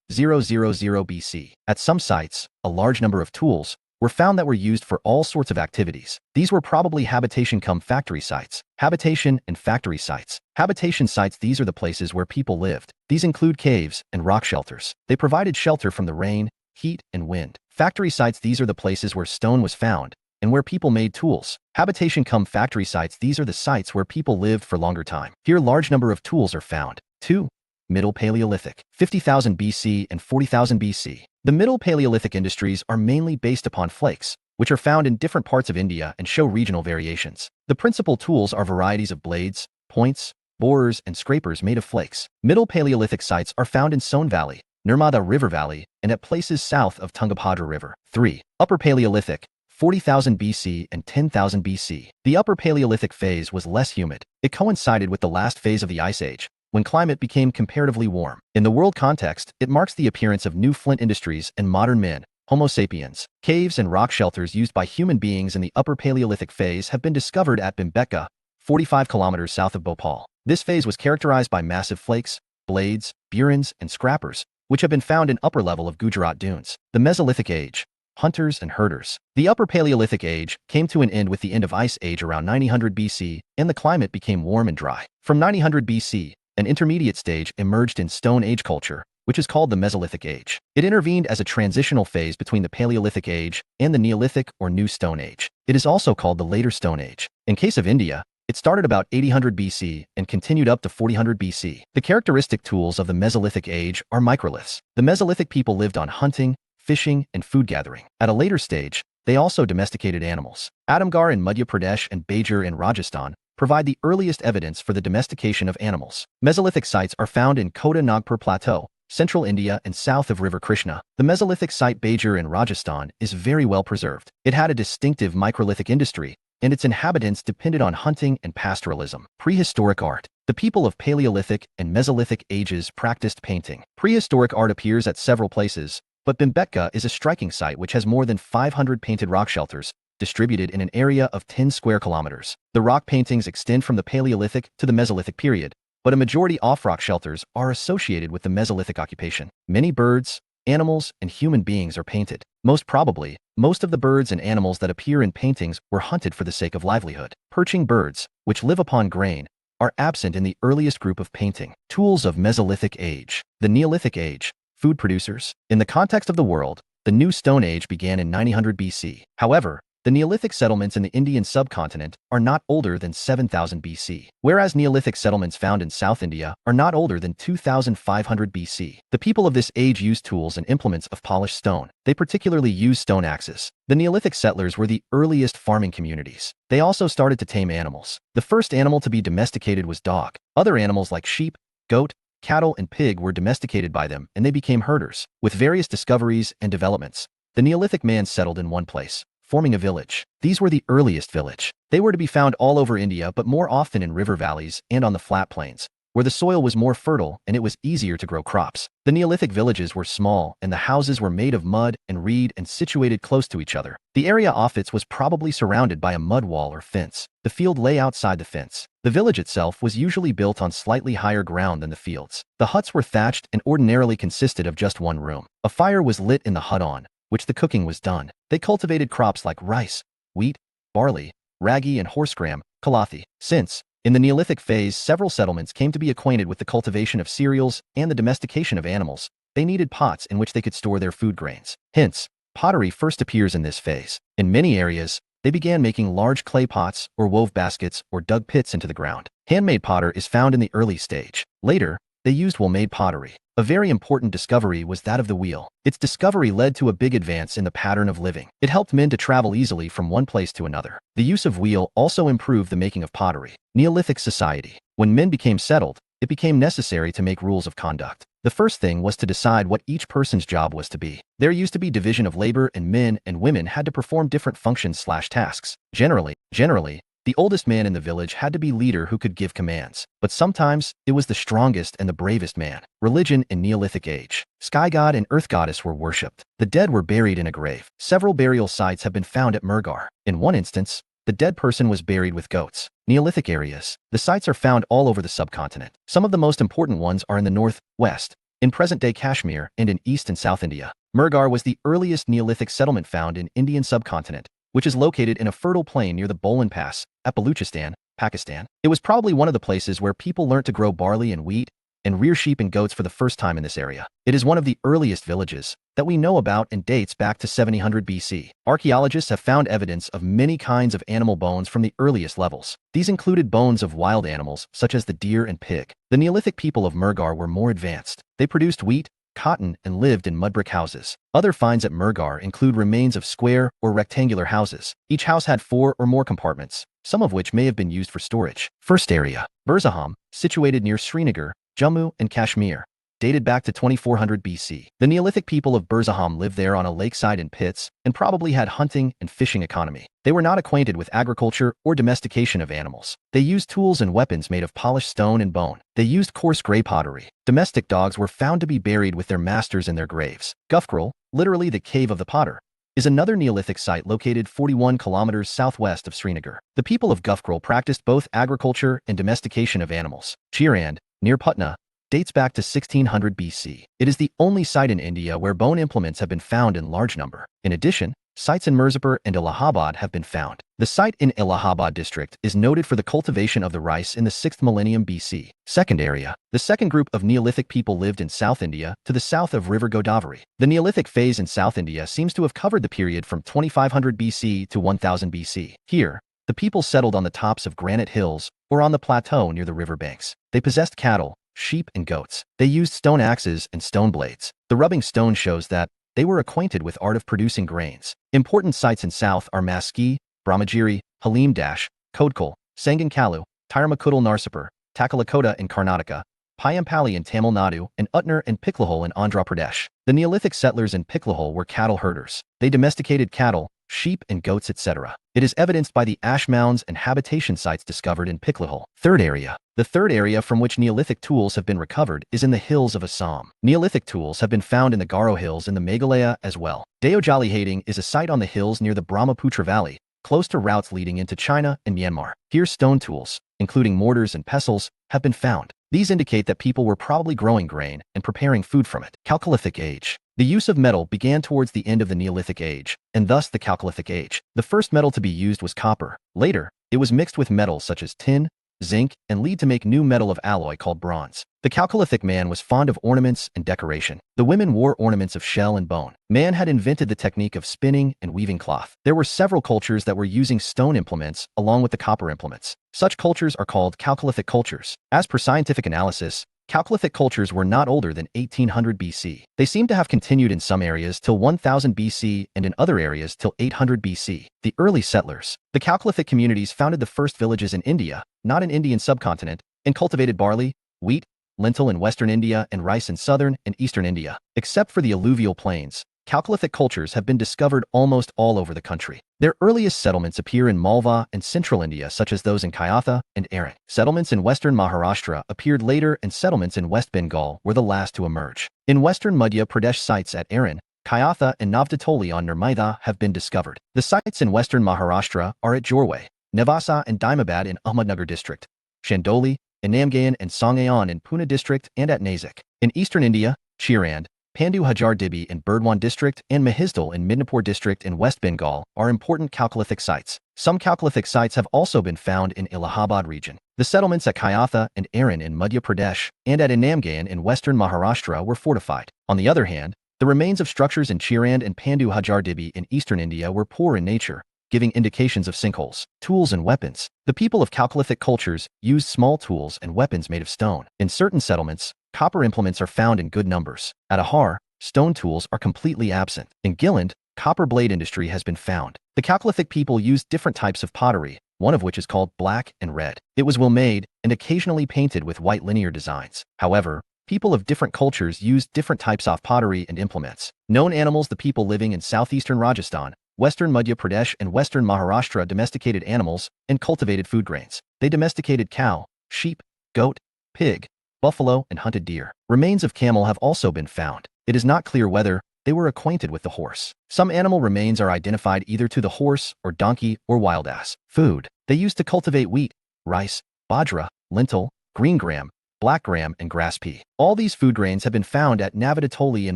BC. At some sites, a large number of tools were found that were used for all sorts of activities. These were probably habitation-cum-factory sites. Habitation and factory sites. Habitation sites, these are the places where people lived. These include caves and rock shelters. They provided shelter from the rain, heat, and wind. Factory sites, these are the places where stone was found and where people made tools. Habitation-cum-factory sites, these are the sites where people lived for longer time. Here, large number of tools are found. 2. Middle Paleolithic, 50,000 BC and 40,000 BC. The Middle Paleolithic industries are mainly based upon flakes, which are found in different parts of India and show regional variations. The principal tools are varieties of blades, points, borers, and scrapers made of flakes. Middle Paleolithic sites are found in Son Valley, Nirmada River Valley, and at places south of Tungabhadra River. 3. Upper Paleolithic, 40,000 BC and 10,000 BC. The Upper Paleolithic phase was less humid. It coincided with the last phase of the Ice Age, when climate became comparatively warm. In the world context, it marks the appearance of new flint industries and modern men, Homo sapiens. Caves and rock shelters used by human beings in the Upper Paleolithic phase have been discovered at Bhimbetka, 45 kilometers south of Bhopal. This phase was characterized by massive flakes, blades, burins, and scrappers, which have been found in upper level of Gujarat dunes. The Mesolithic Age. Hunters and herders. The Upper Paleolithic Age came to an end with the end of Ice Age around 900 BC, and the climate became warm and dry. From 900 BC, an intermediate stage emerged in Stone Age culture, which is called the Mesolithic Age. It intervened as a transitional phase between the Paleolithic Age and the Neolithic or New Stone Age. It is also called the Later Stone Age. In case of India, it started about 800 BC and continued up to 400 BC. The characteristic tools of the Mesolithic Age are microliths. The Mesolithic people lived on hunting, fishing, and food gathering. At a later stage, they also domesticated animals. Adamgarh in Madhya Pradesh and Bajor in Rajasthan provide the earliest evidence for the domestication of animals. Mesolithic sites are found in Kota Nagpur Plateau, central India and south of River Krishna. The Mesolithic site Bajor in Rajasthan is very well preserved. It had a distinctive microlithic industry, and its inhabitants depended on hunting and pastoralism. Prehistoric art. The people of Paleolithic and Mesolithic ages practiced painting. Prehistoric art appears at several places, but Bhimbetka is a striking site which has more than 500 painted rock shelters, distributed in an area of 10 square kilometers. The rock paintings extend from the Paleolithic to the Mesolithic period, but a majority of rock shelters are associated with the Mesolithic occupation. Many birds, animals, and human beings are painted. Most probably, most of the birds and animals that appear in paintings were hunted for the sake of livelihood. Perching birds, which live upon grain, are absent in the earliest group of painting. Tools of Mesolithic Age. The Neolithic Age. Food producers. In the context of the world, the New Stone Age began in 900 BC. However, the Neolithic settlements in the Indian subcontinent are not older than 7000 BC, whereas Neolithic settlements found in South India are not older than 2500 BC. The people of this age used tools and implements of polished stone. They particularly used stone axes. The Neolithic settlers were the earliest farming communities. They also started to tame animals. The first animal to be domesticated was dog. Other animals like sheep, goat, cattle, and pig were domesticated by them, and they became herders. With various discoveries and developments, the Neolithic man settled in one place, forming a village. These were the earliest village. They were to be found all over India, but more often in river valleys and on the flat plains, where the soil was more fertile and it was easier to grow crops. The Neolithic villages were small, and the houses were made of mud and reed and situated close to each other. The area off it was probably surrounded by a mud wall or fence. The field lay outside the fence. The village itself was usually built on slightly higher ground than the fields. The huts were thatched and ordinarily consisted of just one room. A fire was lit in the hut on which the cooking was done. They cultivated crops like rice, wheat, barley, ragi, and horse gram, kalathi. Since, in the Neolithic phase, several settlements came to be acquainted with the cultivation of cereals and the domestication of animals, they needed pots in which they could store their food grains. Hence, pottery first appears in this phase. In many areas, they began making large clay pots or wove baskets or dug pits into the ground. Handmade potter is found in the early stage. Later, they used well-made pottery. A very important discovery was that of the wheel. Its discovery led to a big advance in the pattern of living. It helped men to travel easily from one place to another. The use of wheel also improved the making of pottery. Neolithic society. When men became settled, it became necessary to make rules of conduct. The first thing was to decide what each person's job was to be. There used to be division of labor, and men and women had to perform different functions/tasks. Generally, the oldest man in the village had to be leader who could give commands, but sometimes it was the strongest and the bravest man. Religion in Neolithic Age. Sky god and earth goddess were worshipped. The dead were buried in a grave. Several burial sites have been found at Mughal. In one instance, the dead person was buried with goats. Neolithic areas. The sites are found all over the subcontinent. Some of the most important ones are in the north, west, in present-day Kashmir, and in East and South India. Mughal was the earliest Neolithic settlement found in Indian subcontinent, which is located in a fertile plain near the Bolan Pass, at Baluchistan, Pakistan. It was probably one of the places where people learnt to grow barley and wheat and rear sheep and goats for the first time in this area. It is one of the earliest villages that we know about and dates back to 700 BC. Archaeologists have found evidence of many kinds of animal bones from the earliest levels. These included bones of wild animals, such as the deer and pig. The Neolithic people of Mughal were more advanced. They produced wheat, cotton, and lived in mud brick houses. Other finds at Mughal include remains of square or rectangular houses. Each house had 4 or more compartments, some of which may have been used for storage. First area. Burzaham, situated near Srinagar, Jammu and Kashmir. dated back to 2400 BC. The Neolithic people of Burzaham lived there on a lakeside in pits and probably had hunting and fishing economy. They were not acquainted with agriculture or domestication of animals. They used tools and weapons made of polished stone and bone. They used coarse gray pottery. Domestic dogs were found to be buried with their masters in their graves. Gufkrul, literally the cave of the potter, is another Neolithic site located 41 kilometers southwest of Srinagar. The people of Gufkrul practiced both agriculture and domestication of animals. Chirand, near Putna, dates back to 1600 BC. It is the only site in India where bone implements have been found in large number. In addition, sites in Mirzapur and Allahabad have been found. The site in Allahabad district is noted for the cultivation of the rice in the 6th millennium BC. Second area. The second group of Neolithic people lived in South India to the south of River Godavari. The Neolithic phase in South India seems to have covered the period from 2500 BC to 1000 BC. Here, the people settled on the tops of granite hills or on the plateau near the river banks. They possessed cattle, sheep, and goats. They used stone axes and stone blades. The rubbing stone shows that they were acquainted with art of producing grains. Important sites in south are Maski, Brahmagiri, Halim Dash, Kodkal, Sangankalu, Tiramakkudal Narsapur, Takalakota in Karnataka, Payampally in Tamil Nadu, and Utnar and Piklahol in Andhra Pradesh. The Neolithic settlers in Piklahol were cattle herders. They domesticated cattle, sheep, and goats, etc. It is evidenced by the ash mounds and habitation sites discovered in Piklahol. Third area. The third area from which Neolithic tools have been recovered is in the hills of Assam. Neolithic tools have been found in the Garo Hills in the Meghalaya as well. Deojali Hading is a site on the hills near the Brahmaputra Valley, close to routes leading into China and Myanmar. Here stone tools, including mortars and pestles, have been found. These indicate that people were probably growing grain and preparing food from it. Chalcolithic Age. The use of metal began towards the end of the Neolithic Age, and thus the Chalcolithic Age. The first metal to be used was copper. Later, it was mixed with metals such as tin, zinc, and lead to make new metal of alloy called bronze. The Chalcolithic man was fond of ornaments and decoration. The women wore ornaments of shell and bone. Man had invented the technique of spinning and weaving cloth. There were several cultures that were using stone implements along with the copper implements. Such cultures are called Chalcolithic cultures. As per scientific analysis, Chalcolithic cultures were not older than 1800 BC. They seem to have continued in some areas till 1000 BC and in other areas till 800 BC. The early settlers. The Chalcolithic communities founded the first villages in India, not an Indian subcontinent, and cultivated barley, wheat, lentil in western India and rice in southern and eastern India. Except for the alluvial plains, Chalcolithic cultures have been discovered almost all over the country. Their earliest settlements appear in Malwa and central India, such as those in Kayatha and Aran. Settlements in western Maharashtra appeared later, and settlements in West Bengal were the last to emerge. In western Madhya Pradesh, sites at Aran, Kayatha, and Navdatoli on Nirmaida have been discovered. The sites in western Maharashtra are at Jorway, Nevasa, and Dimabad in Ahmednagar district, Chandoli, Inamgaon and Songaon in Pune district, and at Nasik. In eastern India, Chirand, Pandu Hajar Dibi in Burdwan district, and Mahisdal in Midnapur district in West Bengal are important Chalcolithic sites. Some Chalcolithic sites have also been found in Allahabad region. The settlements at Kayatha and Aran in Madhya Pradesh and at Inamgaon in western Maharashtra were fortified. On the other hand, the remains of structures in Chirand and Pandu Hajar Dibi in eastern India were poor in nature, giving indications of sinkholes. Tools and weapons. The people of Chalcolithic cultures used small tools and weapons made of stone. In certain settlements, copper implements are found in good numbers. At Ahar, stone tools are completely absent. In Gilland, copper blade industry has been found. The Chalcolithic people used different types of pottery, one of which is called black and red. It was well made and occasionally painted with white linear designs. However, people of different cultures used different types of pottery and implements. Known animals. The people living in southeastern Rajasthan, western Madhya Pradesh, and western Maharashtra domesticated animals and cultivated food grains. They domesticated cow, sheep, goat, pig, buffalo, and hunted deer. Remains of camel have also been found. It is not clear whether they were acquainted with the horse. Some animal remains are identified either to the horse or donkey or wild ass. Food. They used to cultivate wheat, rice, bajra, lentil, green gram, black gram, and grass pea. All these food grains have been found at Navdatoli in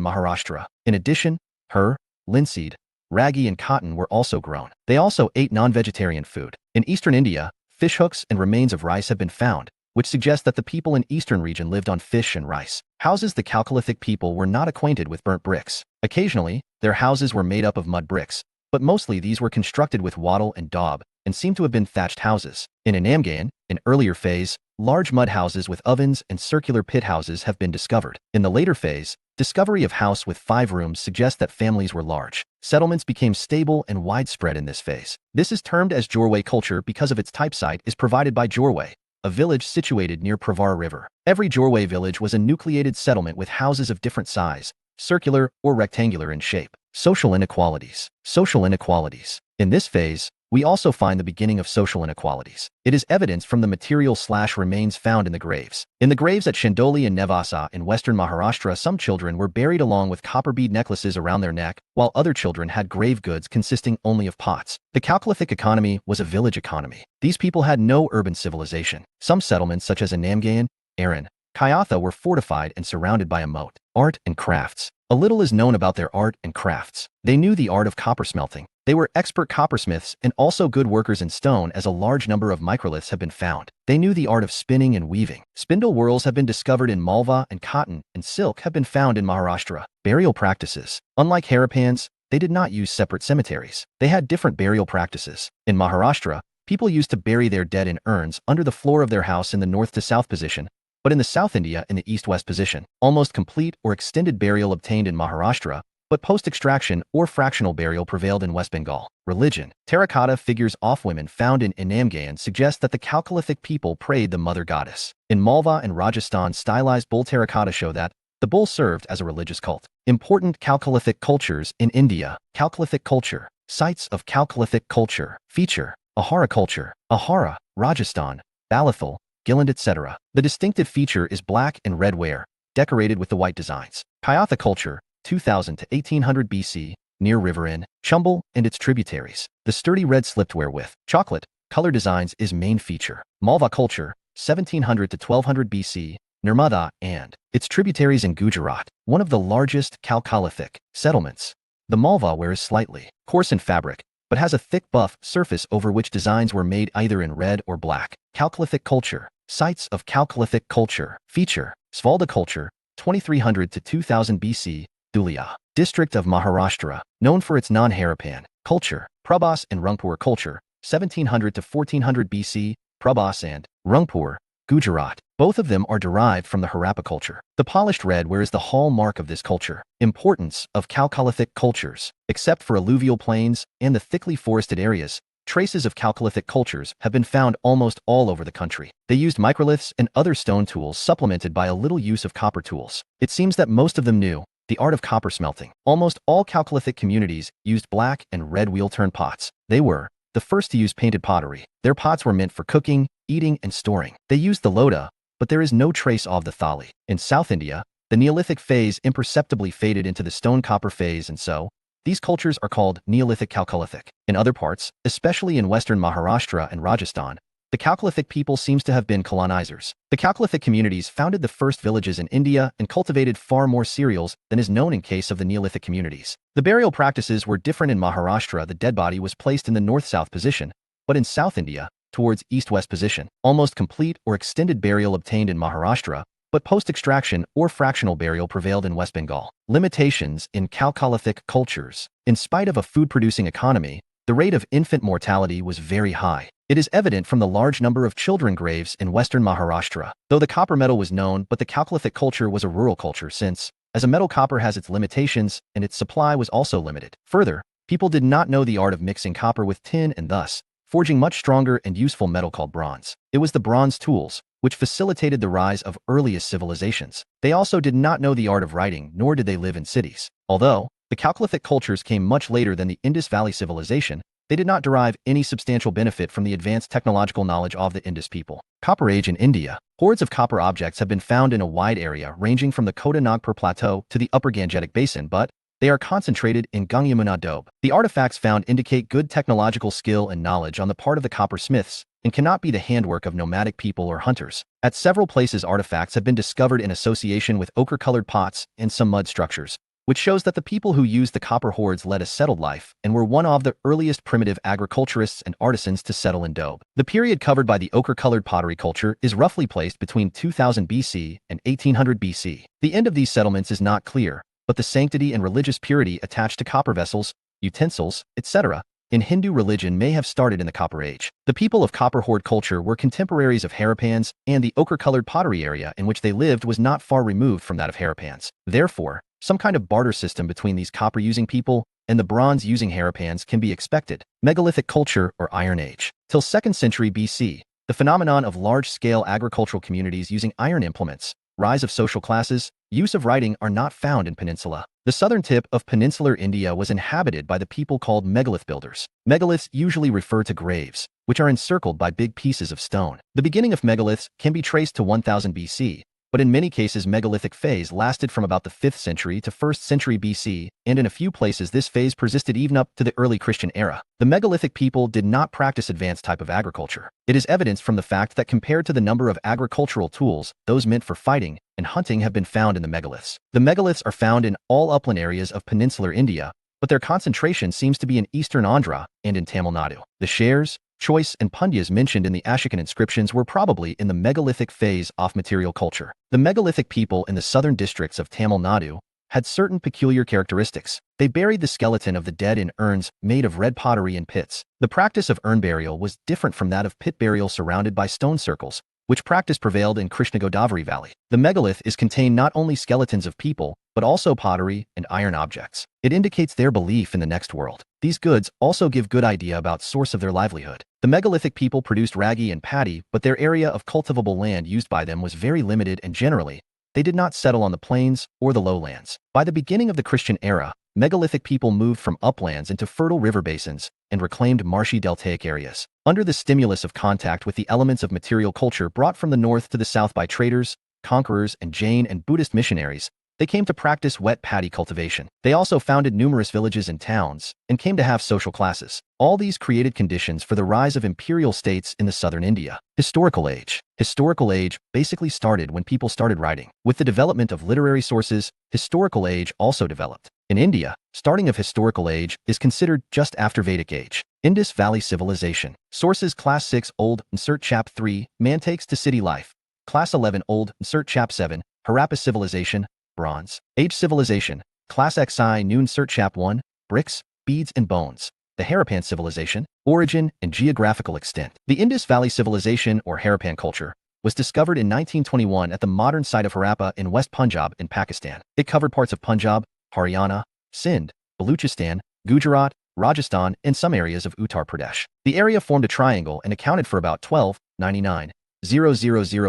Maharashtra. In addition, linseed, ragi, and cotton were also grown. They also ate non-vegetarian food. In eastern India, fish hooks and remains of rice have been found, which suggests that the people in eastern region lived on fish and rice. Houses. The Chalcolithic people were not acquainted with burnt bricks. Occasionally, their houses were made up of mud bricks, but mostly these were constructed with wattle and daub and seem to have been thatched houses. In Inamgaon, an earlier phase, large mud houses with ovens and circular pit houses have been discovered. In the later phase, discovery of house with 5 rooms suggests that families were large. Settlements became stable and widespread in this phase. This is termed as Jorway culture because of its type site is provided by Jorway, a village situated near Pravar River. Every Jorwe village was a nucleated settlement with houses of different size, circular or rectangular in shape. Social inequalities. Social inequalities. In this phase, we also find the beginning of social inequalities. It is evidenced from the material/remains found in the graves. In the graves at Chandoli and Nevasa in western Maharashtra, some children were buried along with copper bead necklaces around their neck, while other children had grave goods consisting only of pots. The Chalcolithic economy was a village economy. These people had no urban civilization. Some settlements, such as Anamgaon, Aran, Kayatha, were fortified and surrounded by a moat. Art and crafts. A little is known about their art and crafts. They knew the art of copper smelting. They were expert coppersmiths and also good workers in stone, as a large number of microliths have been found. They knew the art of spinning and weaving. Spindle whorls have been discovered in Malwa, and cotton and silk have been found in Maharashtra. Burial practices. Unlike Harappans, they did not use separate cemeteries. They had different burial practices. In Maharashtra, people used to bury their dead in urns under the floor of their house in the north to south position, but in the South India in the east-west position. Almost complete or extended burial obtained in Maharashtra, but post-extraction or fractional burial prevailed in West Bengal. Religion. Terracotta figures of women found in Anamgaon suggest that the Chalcolithic people prayed the mother goddess. In Malwa and Rajasthan, stylized bull terracotta show that the bull served as a religious cult. Important Chalcolithic cultures in India. Chalcolithic culture. Sites of Chalcolithic culture. Feature. Ahara culture. Ahara, Rajasthan, Balathal, Gilland, etc. The distinctive feature is black and red ware, decorated with the white designs. Kayatha culture, 2000 to 1800 BC, near River in Chumbel and its tributaries. The sturdy red slipware with chocolate color designs is main feature. Malwa culture, 1700 to 1200 BC, Nirmada and its tributaries in Gujarat, one of the largest Chalcolithic settlements. The Malwa ware is slightly coarse in fabric, but has a thick buff surface over which designs were made either in red or black. Chalcolithic culture. Sites of Chalcolithic culture. Feature. Svalda culture, 2300 to 2000 BC, Dhulia, district of Maharashtra, known for its non-Harappan culture. Prabhas and Rangpur culture, 1700 to 1400 BC, Prabhas and Rangpur, Gujarat. Both of them are derived from the Harappa culture. The polished red ware is the hallmark of this culture. Importance of Chalcolithic cultures. Except for alluvial plains and the thickly forested areas, traces of Chalcolithic cultures have been found almost all over the country. They used microliths and other stone tools supplemented by a little use of copper tools. It seems that most of them knew the art of copper smelting. Almost all Chalcolithic communities used black and red wheel-turn pots. They were the first to use painted pottery. Their pots were meant for cooking, eating, and storing. They used the lota, but there is no trace of the thali. In South India, the Neolithic phase imperceptibly faded into the stone-copper phase, and so these cultures are called Neolithic Chalcolithic. In other parts, especially in western Maharashtra and Rajasthan, the Chalcolithic people seems to have been colonizers. The Chalcolithic communities founded the first villages in India and cultivated far more cereals than is known in case of the Neolithic communities. The burial practices were different. In Maharashtra, the dead body was placed in the north-south position, but in South India, towards east-west position. Almost complete or extended burial obtained in Maharashtra, but post-extraction or fractional burial prevailed in West Bengal. Limitations in Chalcolithic cultures. In spite of a food-producing economy, the rate of infant mortality was very high. It is evident from the large number of children graves in western Maharashtra. Though the copper metal was known, but the Chalcolithic culture was a rural culture since, as a metal, copper has its limitations and its supply was also limited. Further, people did not know the art of mixing copper with tin and thus forging much stronger and useful metal called bronze. It was the bronze tools which facilitated the rise of earliest civilizations. They also did not know the art of writing, nor did they live in cities. Although the Chalcolithic cultures came much later than the Indus Valley civilization, they did not derive any substantial benefit from the advanced technological knowledge of the Indus people. Copper Age in India. Hoards of copper objects have been found in a wide area ranging from the Kota Nagpur Plateau to the Upper Gangetic Basin, but they are concentrated in Gangyamuna Doab. The artifacts found indicate good technological skill and knowledge on the part of the coppersmiths and cannot be the handwork of nomadic people or hunters. At several places, artifacts have been discovered in association with ochre-colored pots and some mud structures, which shows that the people who used the copper hoards led a settled life and were one of the earliest primitive agriculturists and artisans to settle in Doab. The period covered by the ochre-colored pottery culture is roughly placed between 2000 BC and 1800 BC. The end of these settlements is not clear, but the sanctity and religious purity attached to copper vessels, utensils, etc., in Hindu religion may have started in the Copper Age. The people of copper hoard culture were contemporaries of Harappans, and the ochre-colored pottery area in which they lived was not far removed from that of Harappans. Therefore, some kind of barter system between these copper-using people and the bronze-using Harappans can be expected. Megalithic culture or Iron Age. Till 2nd century BC, The phenomenon of large-scale agricultural communities using iron implements, rise of social classes, use of writing are not found in Peninsula. The southern tip of peninsular India was inhabited by the people called megalith builders. Megaliths usually refer to graves, which are encircled by big pieces of stone. The beginning of megaliths can be traced to 1000 BC, but in many cases megalithic phase lasted from about the 5th century to 1st century BC, and in a few places this phase persisted even up to the early Christian era. The megalithic people did not practice advanced type of agriculture. It is evidenced from the fact that compared to the number of agricultural tools, those meant for fighting and hunting have been found in the megaliths. The megaliths are found in all upland areas of peninsular India, but their concentration seems to be in eastern Andhra and in Tamil Nadu. The shares, choice, and pundyas mentioned in the Ashokan inscriptions were probably in the megalithic phase of material culture. The megalithic people in the southern districts of Tamil Nadu had certain peculiar characteristics. They buried the skeleton of the dead in urns made of red pottery and pits. The practice of urn burial was different from that of pit burial surrounded by stone circles, which practice prevailed in Krishna Godavari Valley. The megalith is contained not only skeletons of people, but also pottery and iron objects. It indicates their belief in the next world. These goods also give good idea about source of their livelihood. The megalithic people produced ragi and paddy, but their area of cultivable land used by them was very limited and generally, they did not settle on the plains or the lowlands. By the beginning of the Christian era, megalithic people moved from uplands into fertile river basins and reclaimed marshy deltaic areas. Under the stimulus of contact with the elements of material culture brought from the north to the south by traders, conquerors, and Jain and Buddhist missionaries, they came to practice wet paddy cultivation. They also founded numerous villages and towns, and came to have social classes. All these created conditions for the rise of imperial states in the southern India. Historical age. Historical age basically started when people started writing. With the development of literary sources, historical age also developed. In India, starting of historical age is considered just after Vedic age. Indus Valley Civilization. Sources: Class 6 Old, insert Chap 3, Man Takes to City Life. Class 11 Old, insert Chap 7, Harappa Civilization, Bronze Age Civilization. Class XI New, insert Chap 1, Bricks, Beads and Bones. The Harappan Civilization. Origin and geographical extent. The Indus Valley Civilization, or Harappan culture, was discovered in 1921 at the modern site of Harappa in West Punjab in Pakistan. It covered parts of Punjab, Haryana, Sindh, Baluchistan, Gujarat, Rajasthan, and some areas of Uttar Pradesh. The area formed a triangle and accounted for about 12,99,000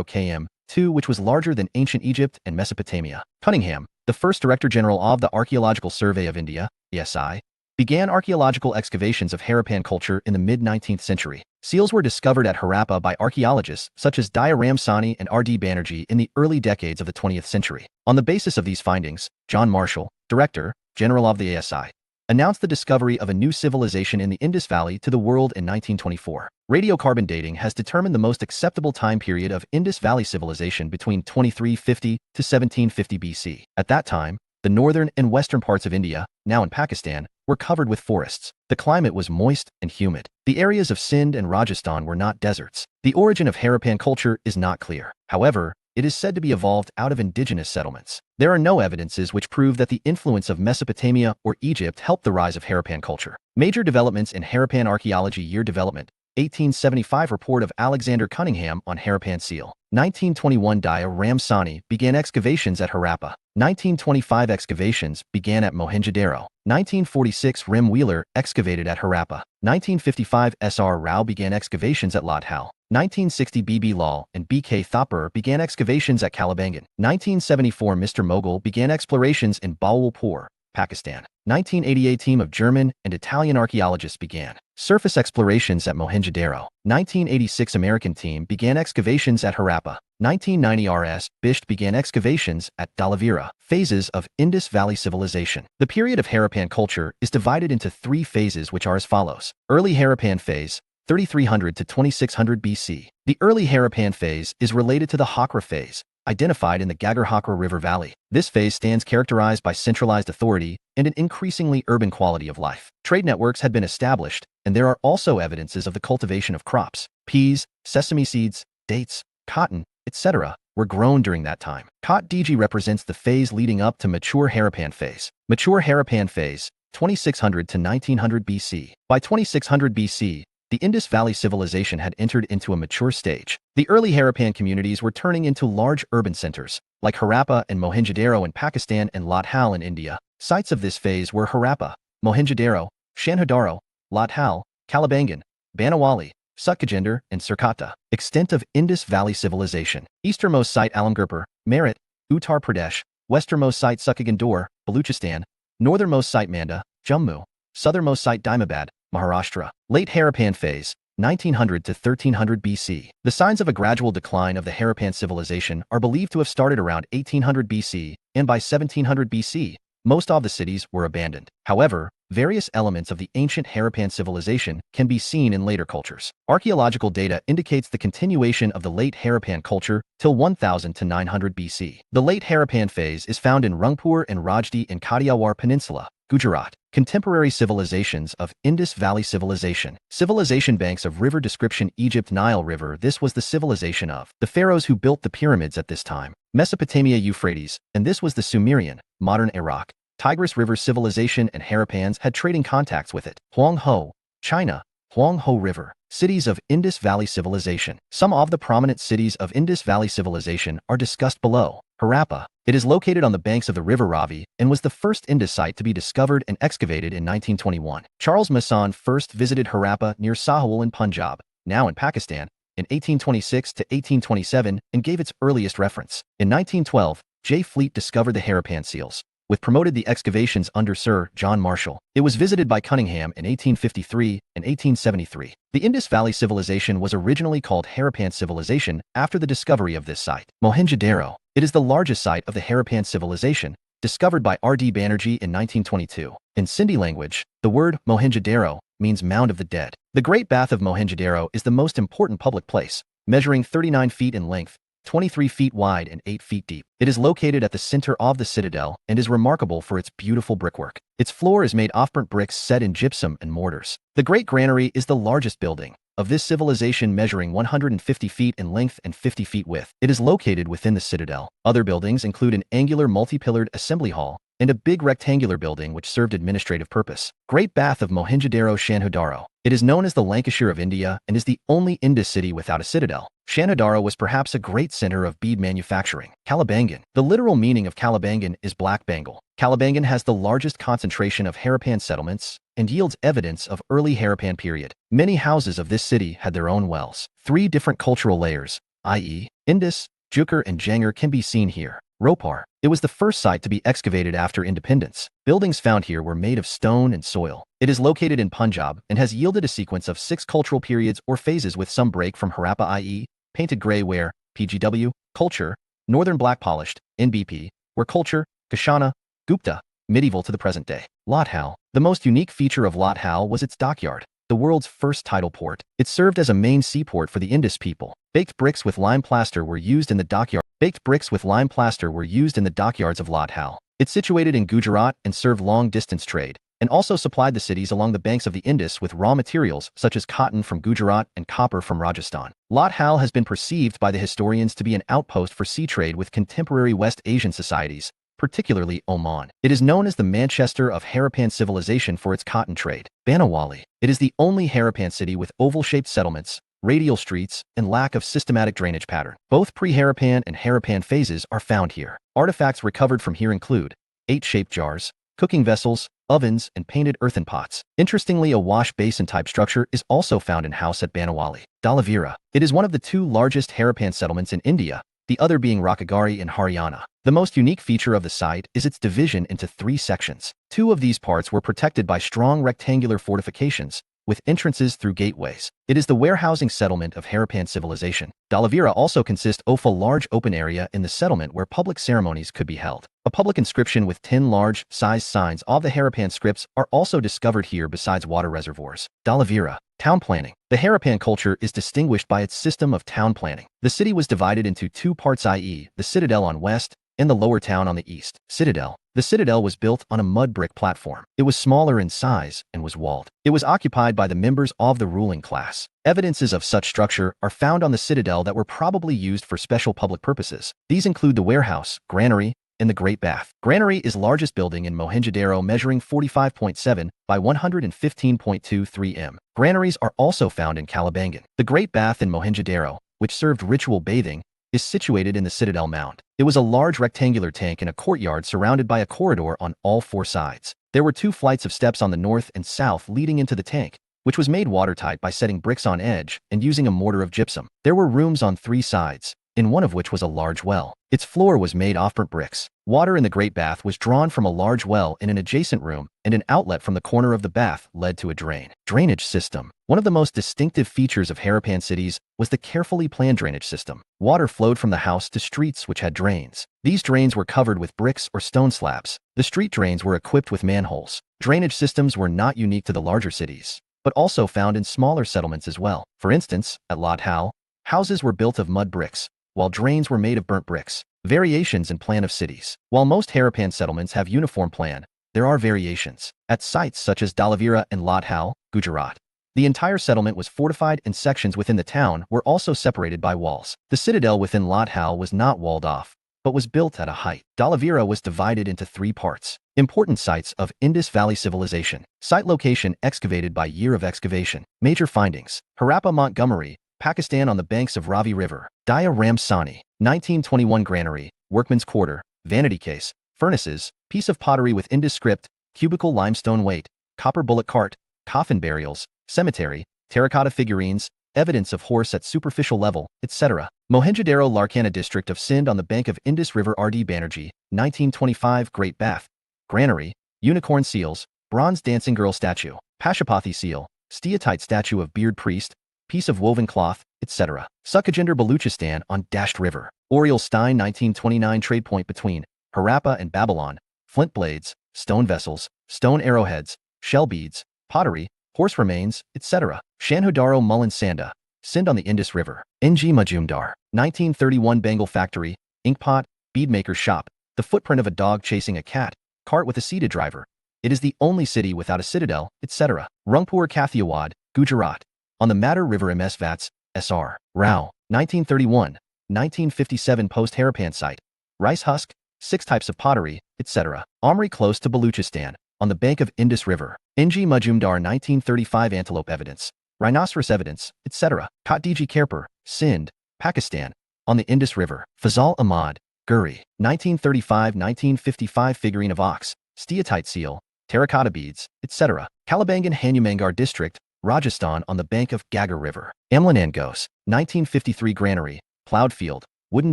km, which was larger than ancient Egypt and Mesopotamia. Cunningham, the first Director General of the Archaeological Survey of India, ASI, began archaeological excavations of Harappan culture in the mid-19th century. Seals were discovered at Harappa by archaeologists such as Daya Ramsani and R.D. Banerjee in the early decades of the 20th century. On the basis of these findings, John Marshall, Director General of the ASI, announced the discovery of a new civilization in the Indus Valley to the world in 1924. Radiocarbon dating has determined the most acceptable time period of Indus Valley civilization between 2350 to 1750 BC. At that time, the northern and western parts of India, now in Pakistan, were covered with forests. The climate was moist and humid. The areas of Sindh and Rajasthan were not deserts. The origin of Harappan culture is not clear. However, it is said to be evolved out of indigenous settlements. There are no evidences which prove that the influence of Mesopotamia or Egypt helped the rise of Harappan culture. Major developments in Harappan archaeology. Year development: 1875 report of Alexander Cunningham on Harappan seal. 1921 Daya Ramsani began excavations at Harappa. 1925 excavations began at Mohenjo-daro. 1946 Rem Wheeler excavated at Harappa. 1955 S.R. Rao began excavations at Lathal. 1960 B.B. Lal and B.K. Thapar began excavations at Kalibangan. 1974 Mr. Mughal began explorations in Bawalpur, Pakistan. 1988 team of German and Italian archaeologists began surface explorations at Mohenjo-daro. 1986 American team began excavations at Harappa. 1990 R.S. Bisht began excavations at Dhalavira. Phases of Indus Valley Civilization. The period of Harappan culture is divided into 3 phases which are as follows. Early Harappan phase, 3300 to 2600 BC. The early Harappan phase is related to the Hakra phase, identified in the Ghaggar-Hakra River Valley. This phase stands characterized by centralized authority and an increasingly urban quality of life. Trade networks had been established, and there are also evidences of the cultivation of crops. Peas, sesame seeds, dates, cotton, etc. were grown during that time. Kot DG represents the phase leading up to mature Harappan phase. Mature Harappan phase, 2600 to 1900 BC. By 2600 BC, the Indus Valley civilization had entered into a mature stage. The early Harappan communities were turning into large urban centers, like Harappa and Mohenjo-daro in Pakistan and Lathal in India. Sites of this phase were Harappa, Mohenjo-daro, Shanhadaro, Lathal, Kalibangan, Banawali, Sukhajender, and Surkata. Extent of Indus Valley Civilization. Easternmost site Alamgirpur, Meerut, Uttar Pradesh. Westernmost site Sukhagandor, Baluchistan. Northernmost site Manda, Jammu. Southernmost site Daimabad, Maharashtra. Late Harappan phase, 1900 to 1300 BC. The signs of a gradual decline of the Harappan civilization are believed to have started around 1800 BC, and by 1700 BC, most of the cities were abandoned. However, various elements of the ancient Harappan civilization can be seen in later cultures. Archaeological data indicates the continuation of the late Harappan culture till 1000 to 900 BC. The late Harappan phase is found in Rangpur and Rajdi in Kathiawar Peninsula, Gujarat. Contemporary civilizations of Indus Valley Civilization. Civilization banks of river description Egypt Nile River. This was the civilization of the pharaohs who built the pyramids at this time. Mesopotamia Euphrates, and this was the Sumerian, modern Iraq. Tigris River civilization and Harappans had trading contacts with it. Huang Ho, China. Huang Ho River. Cities of Indus Valley Civilization. Some of the prominent cities of Indus Valley Civilization are discussed below. Harappa. It is located on the banks of the river Ravi and was the first Indus site to be discovered and excavated in 1921. Charles Masson first visited Harappa near Sahawal in Punjab, now in Pakistan, in 1826 to 1827 and gave its earliest reference. In 1912, J. Fleet discovered the Harappan seals, which promoted the excavations under Sir John Marshall. It was visited by Cunningham in 1853 and 1873. The Indus Valley Civilization was originally called Harappan Civilization after the discovery of this site. Mohenjo-daro. It is the largest site of the Harappan Civilization, discovered by R.D. Banerjee in 1922. In Sindhi language, the word Mohenjo-daro means Mound of the Dead. The Great Bath of Mohenjo-daro is the most important public place, measuring 39 feet in length, 23 feet wide and 8 feet deep. It is located at the center of the citadel and is remarkable for its beautiful brickwork. Its floor is made of burnt bricks set in gypsum and mortars. The Great Granary is the largest building of this civilization, measuring 150 feet in length and 50 feet width. It is located within the citadel. Other buildings include an angular multi-pillared assembly hall and a big rectangular building which served administrative purpose. Great Bath of Mohenjo-daro Shanhodaro. It is known as the Lancashire of India and is the only Indus city without a citadel. Shanhodaro was perhaps a great center of bead manufacturing. Kalibangan. The literal meaning of Kalibangan is Black Bengal. Kalibangan has the largest concentration of Harappan settlements and yields evidence of early Harappan period. Many houses of this city had their own wells. 3 different cultural layers, i.e., Indus, Jukar and Jangar, can be seen here. Ropar. It was the first site to be excavated after independence. Buildings found here were made of stone and soil. It is located in Punjab and has yielded a sequence of 6 cultural periods or phases, with some break from Harappa, i.e., painted gray ware, PGW, culture, northern black polished, NBP, where culture, Kushana, Gupta, medieval to the present day. Lothal. The most unique feature of Lothal was its dockyard, the world's first tidal port. It served as a main seaport for the Indus people. Baked bricks with lime plaster were used in the dockyard. Baked bricks with lime plaster were used in the dockyards of Lothal. It's situated in Gujarat and served long-distance trade, and also supplied the cities along the banks of the Indus with raw materials such as cotton from Gujarat and copper from Rajasthan. Lothal has been perceived by the historians to be an outpost for sea trade with contemporary West Asian societies, particularly Oman. It is known as the Manchester of Harappan civilization for its cotton trade. Banawali. It is the only Harappan city with oval-shaped settlements, radial streets, and lack of systematic drainage pattern. Both pre-Harappan and Harappan phases are found here. Artifacts recovered from here include 8-shaped jars, cooking vessels, ovens, and painted earthen pots. Interestingly, a wash basin type structure is also found in house at Banawali. Dhalavira. It is one of the 2 largest Harappan settlements in India, the other being Rakagari in Haryana. The most unique feature of the site is its division into 3 sections. 2 of these parts were protected by strong rectangular fortifications, with entrances through gateways. It is the warehousing settlement of Harappan civilization. Dhalavira also consists of a large open area in the settlement where public ceremonies could be held. A public inscription with 10 large-sized signs of the Harappan scripts are also discovered here besides water reservoirs. Dhalavira. Town planning. The Harappan culture is distinguished by its system of town planning. The city was divided into 2 parts, i.e., the citadel on west and the lower town on the east. Citadel. The citadel was built on a mud brick platform. It was smaller in size and was walled. It was occupied by the members of the ruling class. Evidences of such structure are found on the citadel that were probably used for special public purposes. These include the warehouse, granary, and the Great Bath. Granary is largest building in Mohenjo-daro, measuring 45.7 by 115.23 m. Granaries are also found in Kalibangan. The Great Bath in Mohenjo-daro, which served ritual bathing, is situated in the citadel mound. It was a large rectangular tank in a courtyard surrounded by a corridor on all 4 sides. There were 2 flights of steps on the north and south leading into the tank, which was made watertight by setting bricks on edge and using a mortar of gypsum. There were rooms on 3 sides, in one of which was a large well. Its floor was made off burnt bricks. Water in the great bath was drawn from a large well in an adjacent room, and an outlet from the corner of the bath led to a drainage system. One of the most distinctive features of Harappan cities was the carefully planned drainage system. Water flowed from the house to streets which had drains. These drains were covered with bricks or stone slabs. The street drains were equipped with manholes. Drainage systems were not unique to the larger cities, but also found in smaller settlements as well. For instance, at Lat Hal, houses were built of mud bricks, while drains were made of burnt bricks. Variations in plan of cities. While most Harappan settlements have uniform plan, there are variations. At sites such as Dhalavira and Lat Hal, Gujarat, the entire settlement was fortified and sections within the town were also separated by walls. The citadel within Lat Hal was not walled off, but was built at a height. Dhalavira was divided into 3 parts. Important sites of Indus Valley Civilization. Site location excavated by year of excavation. Major findings. Harappa, Montgomery, Pakistan on the banks of Ravi River. Daya Ram Sani, 1921 granary, workman's quarter, vanity case, furnaces, piece of pottery with Indus script, cubical limestone weight, copper bullock cart, coffin burials, cemetery, terracotta figurines, evidence of horse at superficial level, etc. Mohenjo-daro Larkana district of Sindh on the bank of Indus River. R.D. Banerjee, 1925 Great Bath, granary, unicorn seals, bronze dancing girl statue, Pashupati seal, steatite statue of beard priest, piece of woven cloth, etc. Sukhajender Baluchistan on Dasht River. Oriel Stein 1929 trade point between Harappa and Babylon, flint blades, stone vessels, stone arrowheads, shell beads, pottery, horse remains, etc. Shanhudaro Mullen Sanda, Sindh on the Indus River. N.G. Majumdar, 1931 Bengal factory, inkpot, beadmaker's shop, the footprint of a dog chasing a cat, cart with a seated driver. It is the only city without a citadel, etc. Rungpur Kathiawad, Gujarat, on the Madar River. MS Vats, S.R. Rao, 1931, 1957 post-Harappan site. Rice husk, 6 types of pottery, etc. Amri close to Baluchistan, on the bank of Indus River. N.G. Majumdar 1935 antelope evidence, rhinoceros evidence, etc. Khatdiji Kherpur, Sindh, Pakistan, on the Indus River. Fazal Ahmad, Guri, 1935-1955 figurine of ox, steatite seal, terracotta beads, etc. Kalibangan Hanumangarh district, Rajasthan on the bank of Gagar River. Amlan Angos, 1953 granary, plowed field, wooden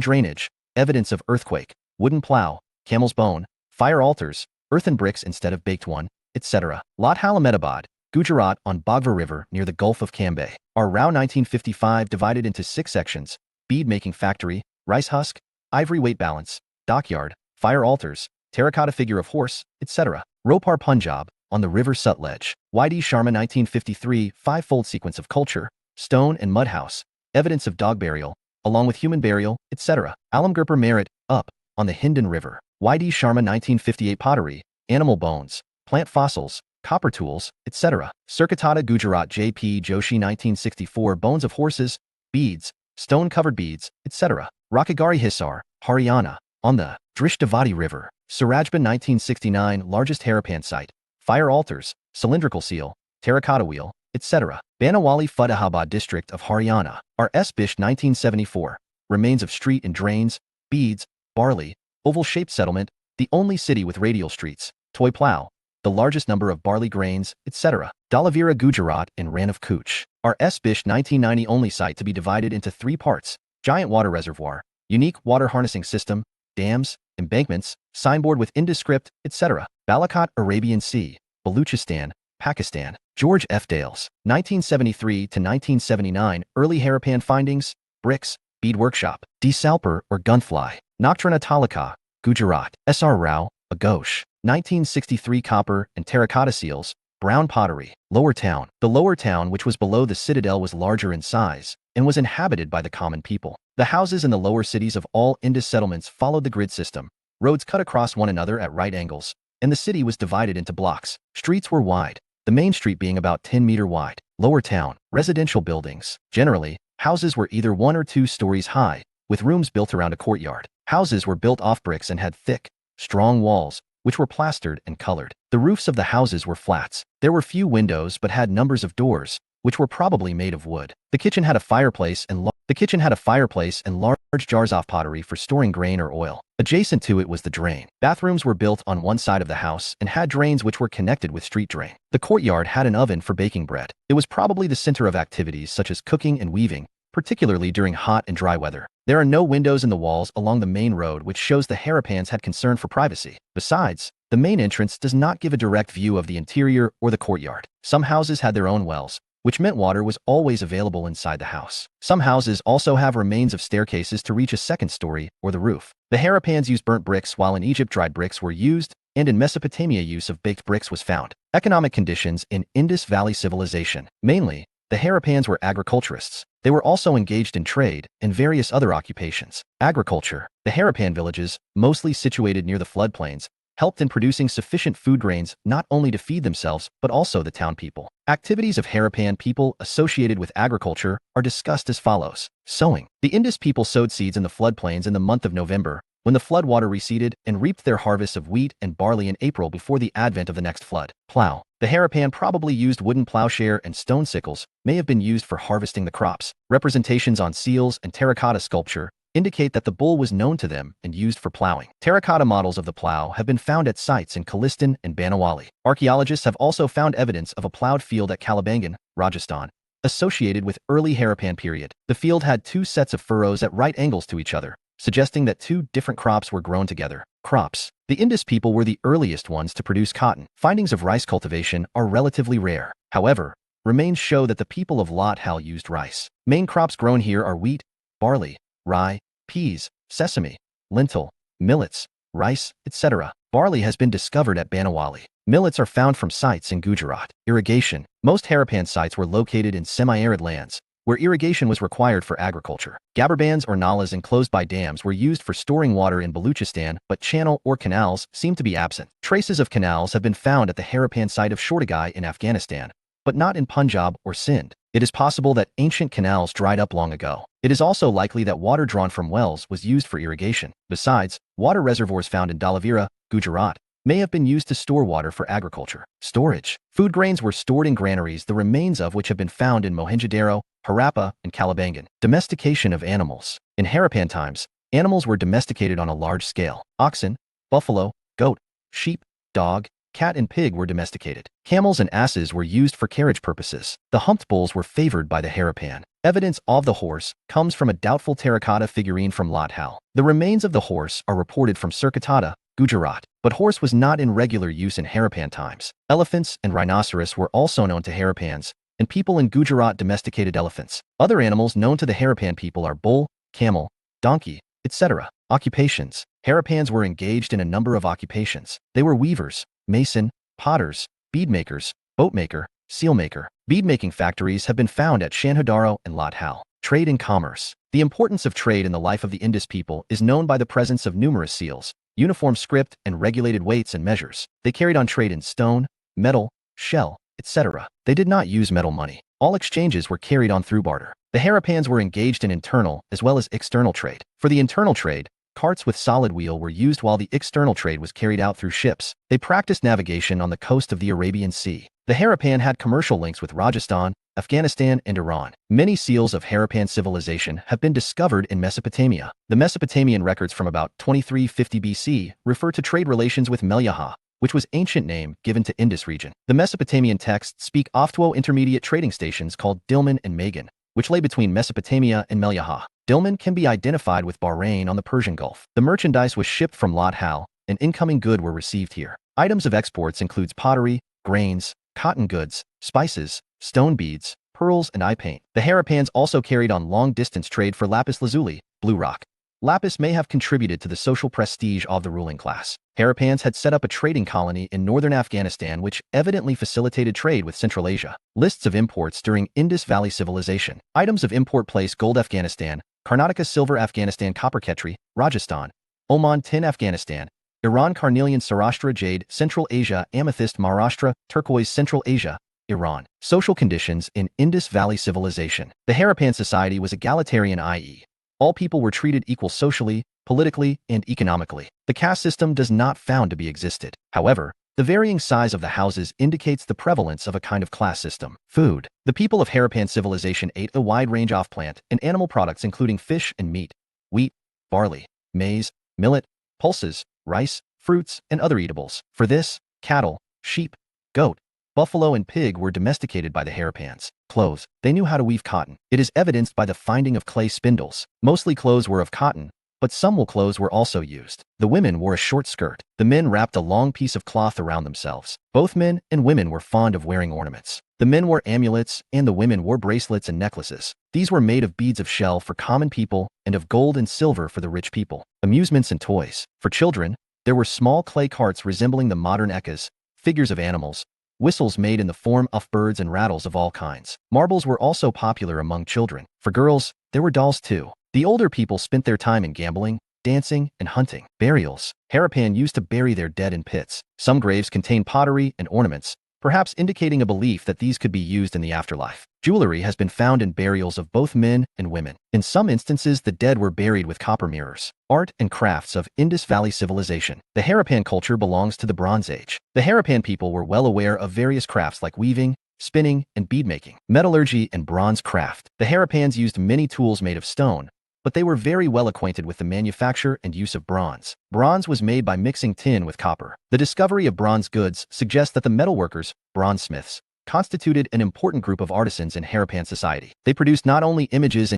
drainage, evidence of earthquake, wooden plow, camel's bone, fire altars, earthen bricks instead of baked one, etc. Lat Hal Ahmedabad, Gujarat on Bhagwa River near the Gulf of Cambay. R. Rao 1955 divided into 6 sections, bead making factory, rice husk, ivory weight balance, dockyard, fire altars, terracotta figure of horse, etc. Ropar Punjab, on the river Sutlej. Y.D. Sharma 1953 5-fold sequence of culture, stone and mud house, evidence of dog burial, along with human burial, etc. Alamgurpur Merit, up, on the Hindon River. Y.D. Sharma 1958 pottery, animal bones, plant fossils, copper tools, etc. Surkatata Gujarat. J.P. Joshi 1964 bones of horses, beads, stone-covered beads, etc. Rakagari Hisar, Haryana, on the Drishtavati River. Surajban 1969 largest Harappan site, fire altars, cylindrical seal, terracotta wheel, etc. Banawali Fatahabad district of Haryana. R.S. Bish 1974 remains of street and drains, beads, barley, oval-shaped settlement, the only city with radial streets, toy plow, the largest number of barley grains, etc. Dhalavira Gujarat and Ran of Kutch. R.S. Bish 1990 only site to be divided into 3 parts, giant water reservoir, unique water harnessing system, dams, embankments, signboard with Indus script, etc. Balakot Arabian Sea, Baluchistan, Pakistan. George F. Dales, 1973 to 1979 early Harappan findings, bricks, bead workshop. D. Salper or gunfly, Nocturna Talika, Gujarat. S.R. Rao, Aghosh, 1963 copper and terracotta seals, brown pottery. Lower Town. The Lower Town, which was below the citadel, was larger in size and was inhabited by the common people. The houses in the lower cities of all Indus settlements followed the grid system. Roads cut across one another at right angles, and the city was divided into blocks. Streets were wide, the main street being about 10 meters wide. Lower Town. Residential buildings. Generally, houses were either 1 or 2 stories high, with rooms built around a courtyard. Houses were built off bricks and had thick, strong walls, which were plastered and colored. The roofs of the houses were flats. There were few windows but had numbers of doors, which were probably made of wood. The kitchen had a fireplace and The kitchen had a fireplace and large jars of pottery for storing grain or oil. Adjacent to it was the drain. Bathrooms were built on one side of the house and had drains which were connected with street drain. The courtyard had an oven for baking bread. It was probably the center of activities such as cooking and weaving, particularly during hot and dry weather. There are no windows in the walls along the main road, which shows the Harappans had concern for privacy. Besides, the main entrance does not give a direct view of the interior or the courtyard. Some houses had their own wells, which meant water was always available inside the house. Some houses also have remains of staircases to reach a second story or the roof. The Harappans used burnt bricks, while in Egypt dried bricks were used, and in Mesopotamia use of baked bricks was found. Economic conditions in Indus Valley civilization. Mainly, the Harappans were agriculturists. They were also engaged in trade and various other occupations. Agriculture. The Harappan villages, mostly situated near the floodplains, helped in producing sufficient food grains not only to feed themselves but also the town people. Activities of Harappan people associated with agriculture are discussed as follows. Sowing. The Indus people sowed seeds in the floodplains in the month of November, when the floodwater receded, and reaped their harvests of wheat and barley in April before the advent of the next flood. Plow. The Harappan probably used wooden plowshare, and stone sickles may have been used for harvesting the crops. Representations on seals and terracotta sculpture indicate that the bull was known to them and used for plowing. Terracotta models of the plow have been found at sites in Khalistan and Banawali. Archaeologists have also found evidence of a plowed field at Kalibangan, Rajasthan, associated with early Harappan period. The field had two sets of furrows at right angles to each other, suggesting that two different crops were grown together. Crops. The Indus people were the earliest ones to produce cotton. Findings of rice cultivation are relatively rare. However, remains show that the people of Lat Hal used rice. Main crops grown here are wheat, barley, rye, peas, sesame, lentil, millets, rice, etc. Barley has been discovered at Banawali. Millets are found from sites in Gujarat. Irrigation. Most Harappan sites were located in semi-arid lands, where irrigation was required for agriculture. Gabarbans or nalas enclosed by dams were used for storing water in Baluchistan, but channel or canals seem to be absent. Traces of canals have been found at the Harappan site of Shortagai in Afghanistan, but not in Punjab or Sindh. It is possible that ancient canals dried up long ago. It is also likely that water drawn from wells was used for irrigation. Besides, water reservoirs found in Dhalavira, Gujarat, may have been used to store water for agriculture. Storage. Food grains were stored in granaries, the remains of which have been found in Mohenjo-daro, Harappa, and Kalibangan. Domestication of animals. In Harappan times, animals were domesticated on a large scale. Oxen, buffalo, goat, sheep, dog, cat, and pig were domesticated. Camels and asses were used for carriage purposes. The humped bulls were favored by the Harappan. Evidence of the horse comes from a doubtful terracotta figurine from Lat Hal. The remains of the horse are reported from Surkotata, Gujarat, but horse was not in regular use in Harappan times. Elephants and rhinoceros were also known to Harappans, and people in Gujarat domesticated elephants. Other animals known to the Harappan people are bull, camel, donkey, etc. Occupations. Harappans were engaged in a number of occupations. They were weavers, mason, potters, beadmakers, boatmaker, sealmaker. Beadmaking factories have been found at Shanhodaro and Lat Hal. Trade and commerce. The importance of trade in the life of the Indus people is known by the presence of numerous seals, uniform script, and regulated weights and measures. They carried on trade in stone, metal, shell, etc. They did not use metal money. All exchanges were carried on through barter. The Harappans were engaged in internal as well as external trade. For the internal trade, carts with solid wheel were used, while the external trade was carried out through ships. They practiced navigation on the coast of the Arabian Sea. The Harappan had commercial links with Rajasthan, Afghanistan, and Iran. Many seals of Harappan civilization have been discovered in Mesopotamia. The Mesopotamian records from about 2350 BC refer to trade relations with Melyaha, which was ancient name given to Indus region. The Mesopotamian texts speak of two intermediate trading stations called Dilmun and Magan, which lay between Mesopotamia and Melyaha. Dilmun can be identified with Bahrain on the Persian Gulf. The merchandise was shipped from Lat Hal, and incoming good were received here. Items of exports includes pottery, grains, cotton goods, spices, stone beads, pearls, and eye paint. The Harappans also carried on long-distance trade for lapis lazuli, blue rock. Lapis may have contributed to the social prestige of the ruling class. Harappans had set up a trading colony in northern Afghanistan, which evidently facilitated trade with Central Asia. Lists of imports during Indus Valley civilization. Items of import place: gold Afghanistan, Karnataka silver Afghanistan, copper Khetri, Rajasthan, Oman tin Afghanistan, Iran carnelian Saurashtra jade, Central Asia amethyst Maharashtra, turquoise Central Asia, Iran. Social conditions in Indus Valley civilization. The Harappan society was egalitarian, i.e., all people were treated equal socially, politically, and economically. The caste system does not found to be existed. However, The varying size of the houses indicates the prevalence of a kind of class system. Food. The people of Harappan civilization ate a wide range of plant and animal products including fish and meat, wheat, barley, maize, millet, pulses, rice, fruits, and other eatables. For this, cattle, sheep, goat, buffalo, and pig were domesticated by the Harappans. Clothes. They knew how to weave cotton. It is evidenced by the finding of clay spindles. Mostly clothes were of cotton, but some wool clothes were also used. The women wore a short skirt. The men wrapped a long piece of cloth around themselves. Both men and women were fond of wearing ornaments. The men wore amulets, and the women wore bracelets and necklaces. These were made of beads of shell for common people and of gold and silver for the rich people. Amusements and toys. For children, there were small clay carts resembling the modern ekas, figures of animals, whistles made in the form of birds, and rattles of all kinds. Marbles were also popular among children. For girls, there were dolls too. The older people spent their time in gambling, dancing, and hunting. Burials. Harappan used to bury their dead in pits. Some graves contain pottery and ornaments, perhaps indicating a belief that these could be used in the afterlife. Jewelry has been found in burials of both men and women. In some instances, the dead were buried with copper mirrors. Art and crafts of Indus Valley civilization. The Harappan culture belongs to the Bronze Age. The Harappan people were well aware of various crafts like weaving, spinning, and beadmaking. Metallurgy and bronze craft. The Harappans used many tools made of stone, but they were very well acquainted with the manufacture and use of bronze. Bronze was made by mixing tin with copper. The discovery of bronze goods suggests that the metalworkers, bronzesmiths, constituted an important group of artisans in Harappan society. They produced not only images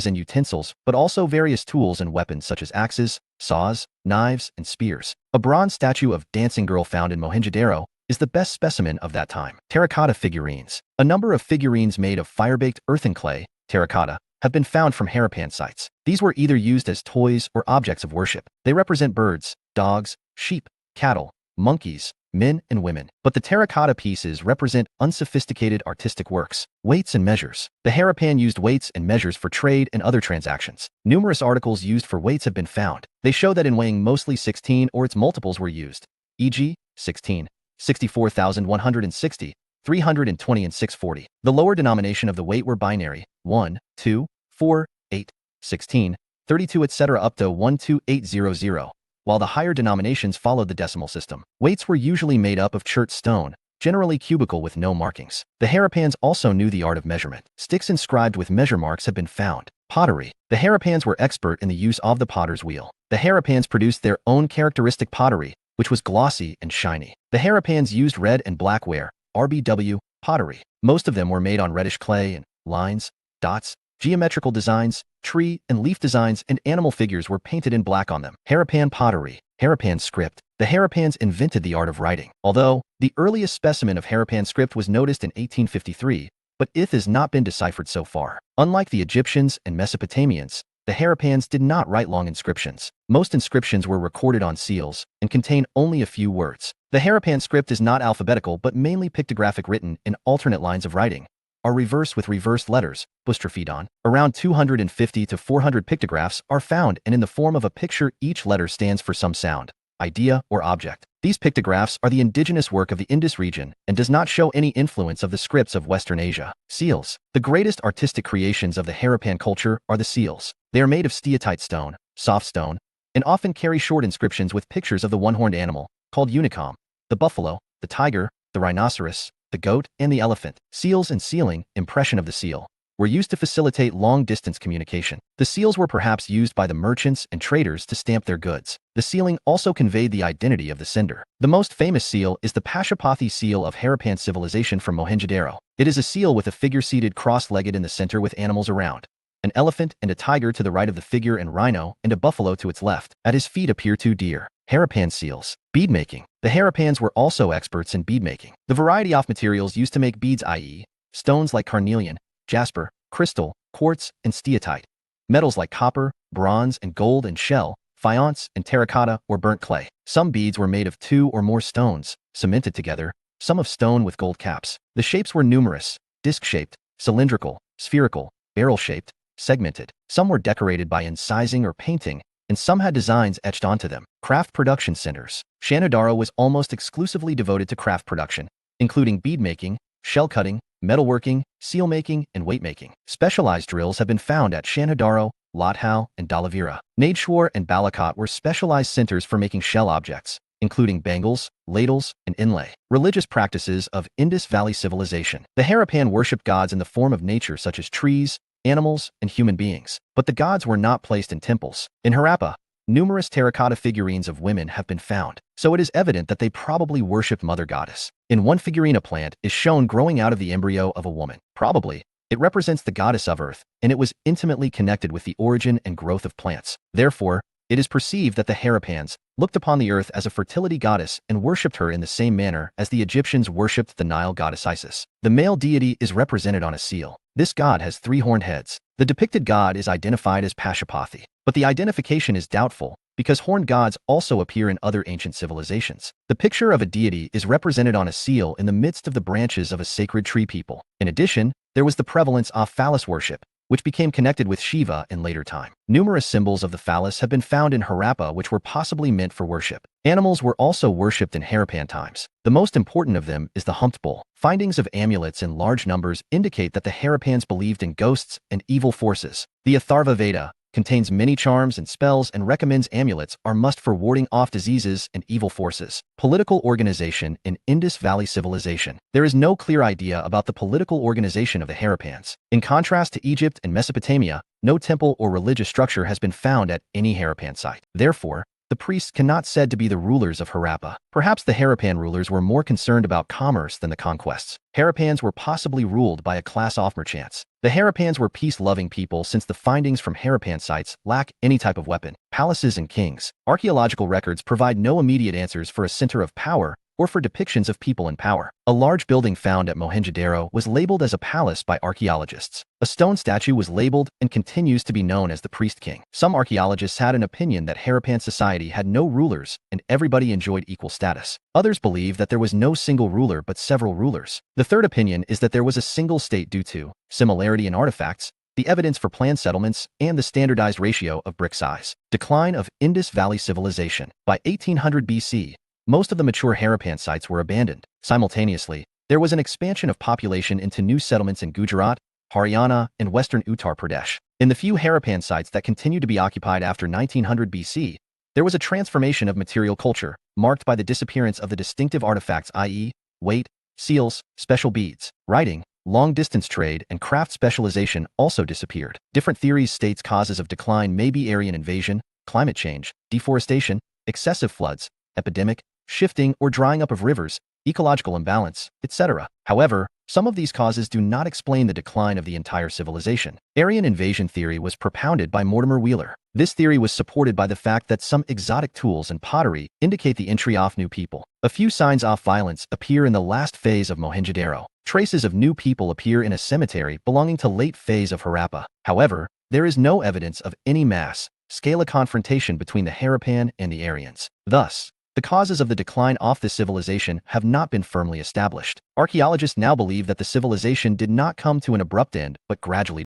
and utensils, but also various tools and weapons such as axes, saws, knives, and spears. A bronze statue of Dancing Girl found in Mohenjo-daro is the best specimen of that time. Terracotta figurines. A number of figurines made of fire-baked earthen clay, terracotta, have been found from Harappan sites. These were either used as toys or objects of worship. They represent birds, dogs, sheep, cattle, monkeys, men, and women. But the terracotta pieces represent unsophisticated artistic works. Weights and measures. The Harappan used weights and measures for trade and other transactions. Numerous articles used for weights have been found. They show that in weighing mostly 16 or its multiples were used, e.g., 16, 64,160, 320, and 640. The lower denomination of the weight were binary, 1, 2, 4, 8, 16, 32, etc. up to 12800, while the higher denominations followed the decimal system. Weights were usually made up of chert stone, generally cubical with no markings. The Harappans also knew the art of measurement. Sticks inscribed with measure marks have been found. Pottery. The Harappans were expert in the use of the potter's wheel. The Harappans produced their own characteristic pottery, which was glossy and shiny. The Harappans used red and black ware, RBW, pottery. Most of them were made on reddish clay, and lines, dots, geometrical designs, tree and leaf designs, and animal figures were painted in black on them. Harappan pottery. Harappan script. The Harappans invented the art of writing. Although the earliest specimen of Harappan script was noticed in 1853, but it has not been deciphered so far. Unlike the Egyptians and Mesopotamians, the Harappans did not write long inscriptions. Most inscriptions were recorded on seals and contain only a few words. The Harappan script is not alphabetical but mainly pictographic, written in alternate lines of writing, are reversed with reversed letters, boustrophedon. Around 250 to 400 pictographs are found, and in the form of a picture each letter stands for some sound, idea, or object. These pictographs are the indigenous work of the Indus region and does not show any influence of the scripts of Western Asia. Seals. The greatest artistic creations of the Harappan culture are the seals. They are made of steatite stone, soft stone, and often carry short inscriptions with pictures of the one-horned animal, called unicom, the buffalo, the tiger, the rhinoceros, the goat, and the elephant. Seals and sealing, impression of the seal, were used to facilitate long-distance communication. The seals were perhaps used by the merchants and traders to stamp their goods. The sealing also conveyed the identity of the sender. The most famous seal is the Pashupati seal of Harappan civilization from Mohenjo-daro. It is a seal with a figure seated cross-legged in the center with animals around. An elephant and a tiger to the right of the figure, and rhino and a buffalo to its left. At his feet appear two deer. Harappan seals. Beadmaking. The Harappans were also experts in beadmaking. The variety of materials used to make beads, i.e., stones like carnelian, jasper, crystal, quartz, and steatite, metals like copper, bronze, and gold, and shell, faience, and terracotta or burnt clay. Some beads were made of two or more stones, cemented together, some of stone with gold caps. The shapes were numerous: disc-shaped, cylindrical, spherical, barrel-shaped, segmented. Some were decorated by incising or painting, and some had designs etched onto them. Craft production centers. Mohenjo-daro was almost exclusively devoted to craft production, including beadmaking, shell cutting, metalworking, seal making, and weight making. Specialized drills have been found at Mohenjo-daro, Lathau, and Dhalavira. Nadeshwar and Balakot were specialized centers for making shell objects. including bangles, ladles, and inlay. Religious practices of Indus Valley Civilization. The Harappan worshipped gods in the form of nature such as trees, animals, and human beings. But the gods were not placed in temples. In Harappa, numerous terracotta figurines of women have been found, so it is evident that they probably worshipped Mother Goddess. In one figurine, a plant is shown growing out of the embryo of a woman. Probably, it represents the goddess of earth, and it was intimately connected with the origin and growth of plants. Therefore, it is perceived that the Harappans looked upon the earth as a fertility goddess and worshipped her in the same manner as the Egyptians worshipped the Nile goddess Isis. The male deity is represented on a seal. This god has 3 horned heads. The depicted god is identified as Pashupati, but the identification is doubtful because horned gods also appear in other ancient civilizations. The picture of a deity is represented on a seal in the midst of the branches of a sacred tree people. In addition, there was the prevalence of phallus worship, which became connected with Shiva in later time. Numerous symbols of the phallus have been found in Harappa which were possibly meant for worship. Animals were also worshipped in Harappan times. The most important of them is the humped bull. Findings of amulets in large numbers indicate that the Harappans believed in ghosts and evil forces. The Atharva Veda contains many charms and spells and recommends amulets are must for warding off diseases and evil forces. Political organization in Indus Valley Civilization. There is no clear idea about the political organization of the Harappans. In contrast to Egypt and Mesopotamia, no temple or religious structure has been found at any Harappan site. Therefore, the priests cannot said to be the rulers of Harappa. Perhaps the Harappan rulers were more concerned about commerce than the conquests. Harappans were possibly ruled by a class of merchants. The Harappans were peace-loving people since the findings from Harappan sites lack any type of weapon, palaces, and kings. Archaeological records provide no immediate answers for a center of power or for depictions of people in power. A large building found at Mohenjo-daro was labeled as a palace by archaeologists. A stone statue was labeled and continues to be known as the Priest King. Some archaeologists had an opinion that Harappan society had no rulers and everybody enjoyed equal status. Others believe that there was no single ruler but several rulers. The third opinion is that there was a single state due to similarity in artifacts, the evidence for planned settlements, and the standardized ratio of brick size. Decline of Indus Valley Civilization. By 1800 BC, most of the mature Harappan sites were abandoned. Simultaneously, there was an expansion of population into new settlements in Gujarat, Haryana, and western Uttar Pradesh. In the few Harappan sites that continued to be occupied after 1900 BC, there was a transformation of material culture, marked by the disappearance of the distinctive artifacts, i.e., weight, seals, special beads, writing, long-distance trade, and craft specialization also disappeared. Different theories states causes of decline may be Aryan invasion, climate change, deforestation, excessive floods, epidemic, shifting or drying up of rivers, ecological imbalance, etc. However, some of these causes do not explain the decline of the entire civilization. Aryan invasion theory was propounded by Mortimer Wheeler. This theory was supported by the fact that some exotic tools and pottery indicate the entry of new people. A few signs of violence appear in the last phase of Mohenjo-daro. Traces of new people appear in a cemetery belonging to late phase of Harappa. However, there is no evidence of any mass-scale confrontation between the Harappan and the Aryans. Thus, the causes of the decline of this civilization have not been firmly established. Archaeologists now believe that the civilization did not come to an abrupt end, but gradually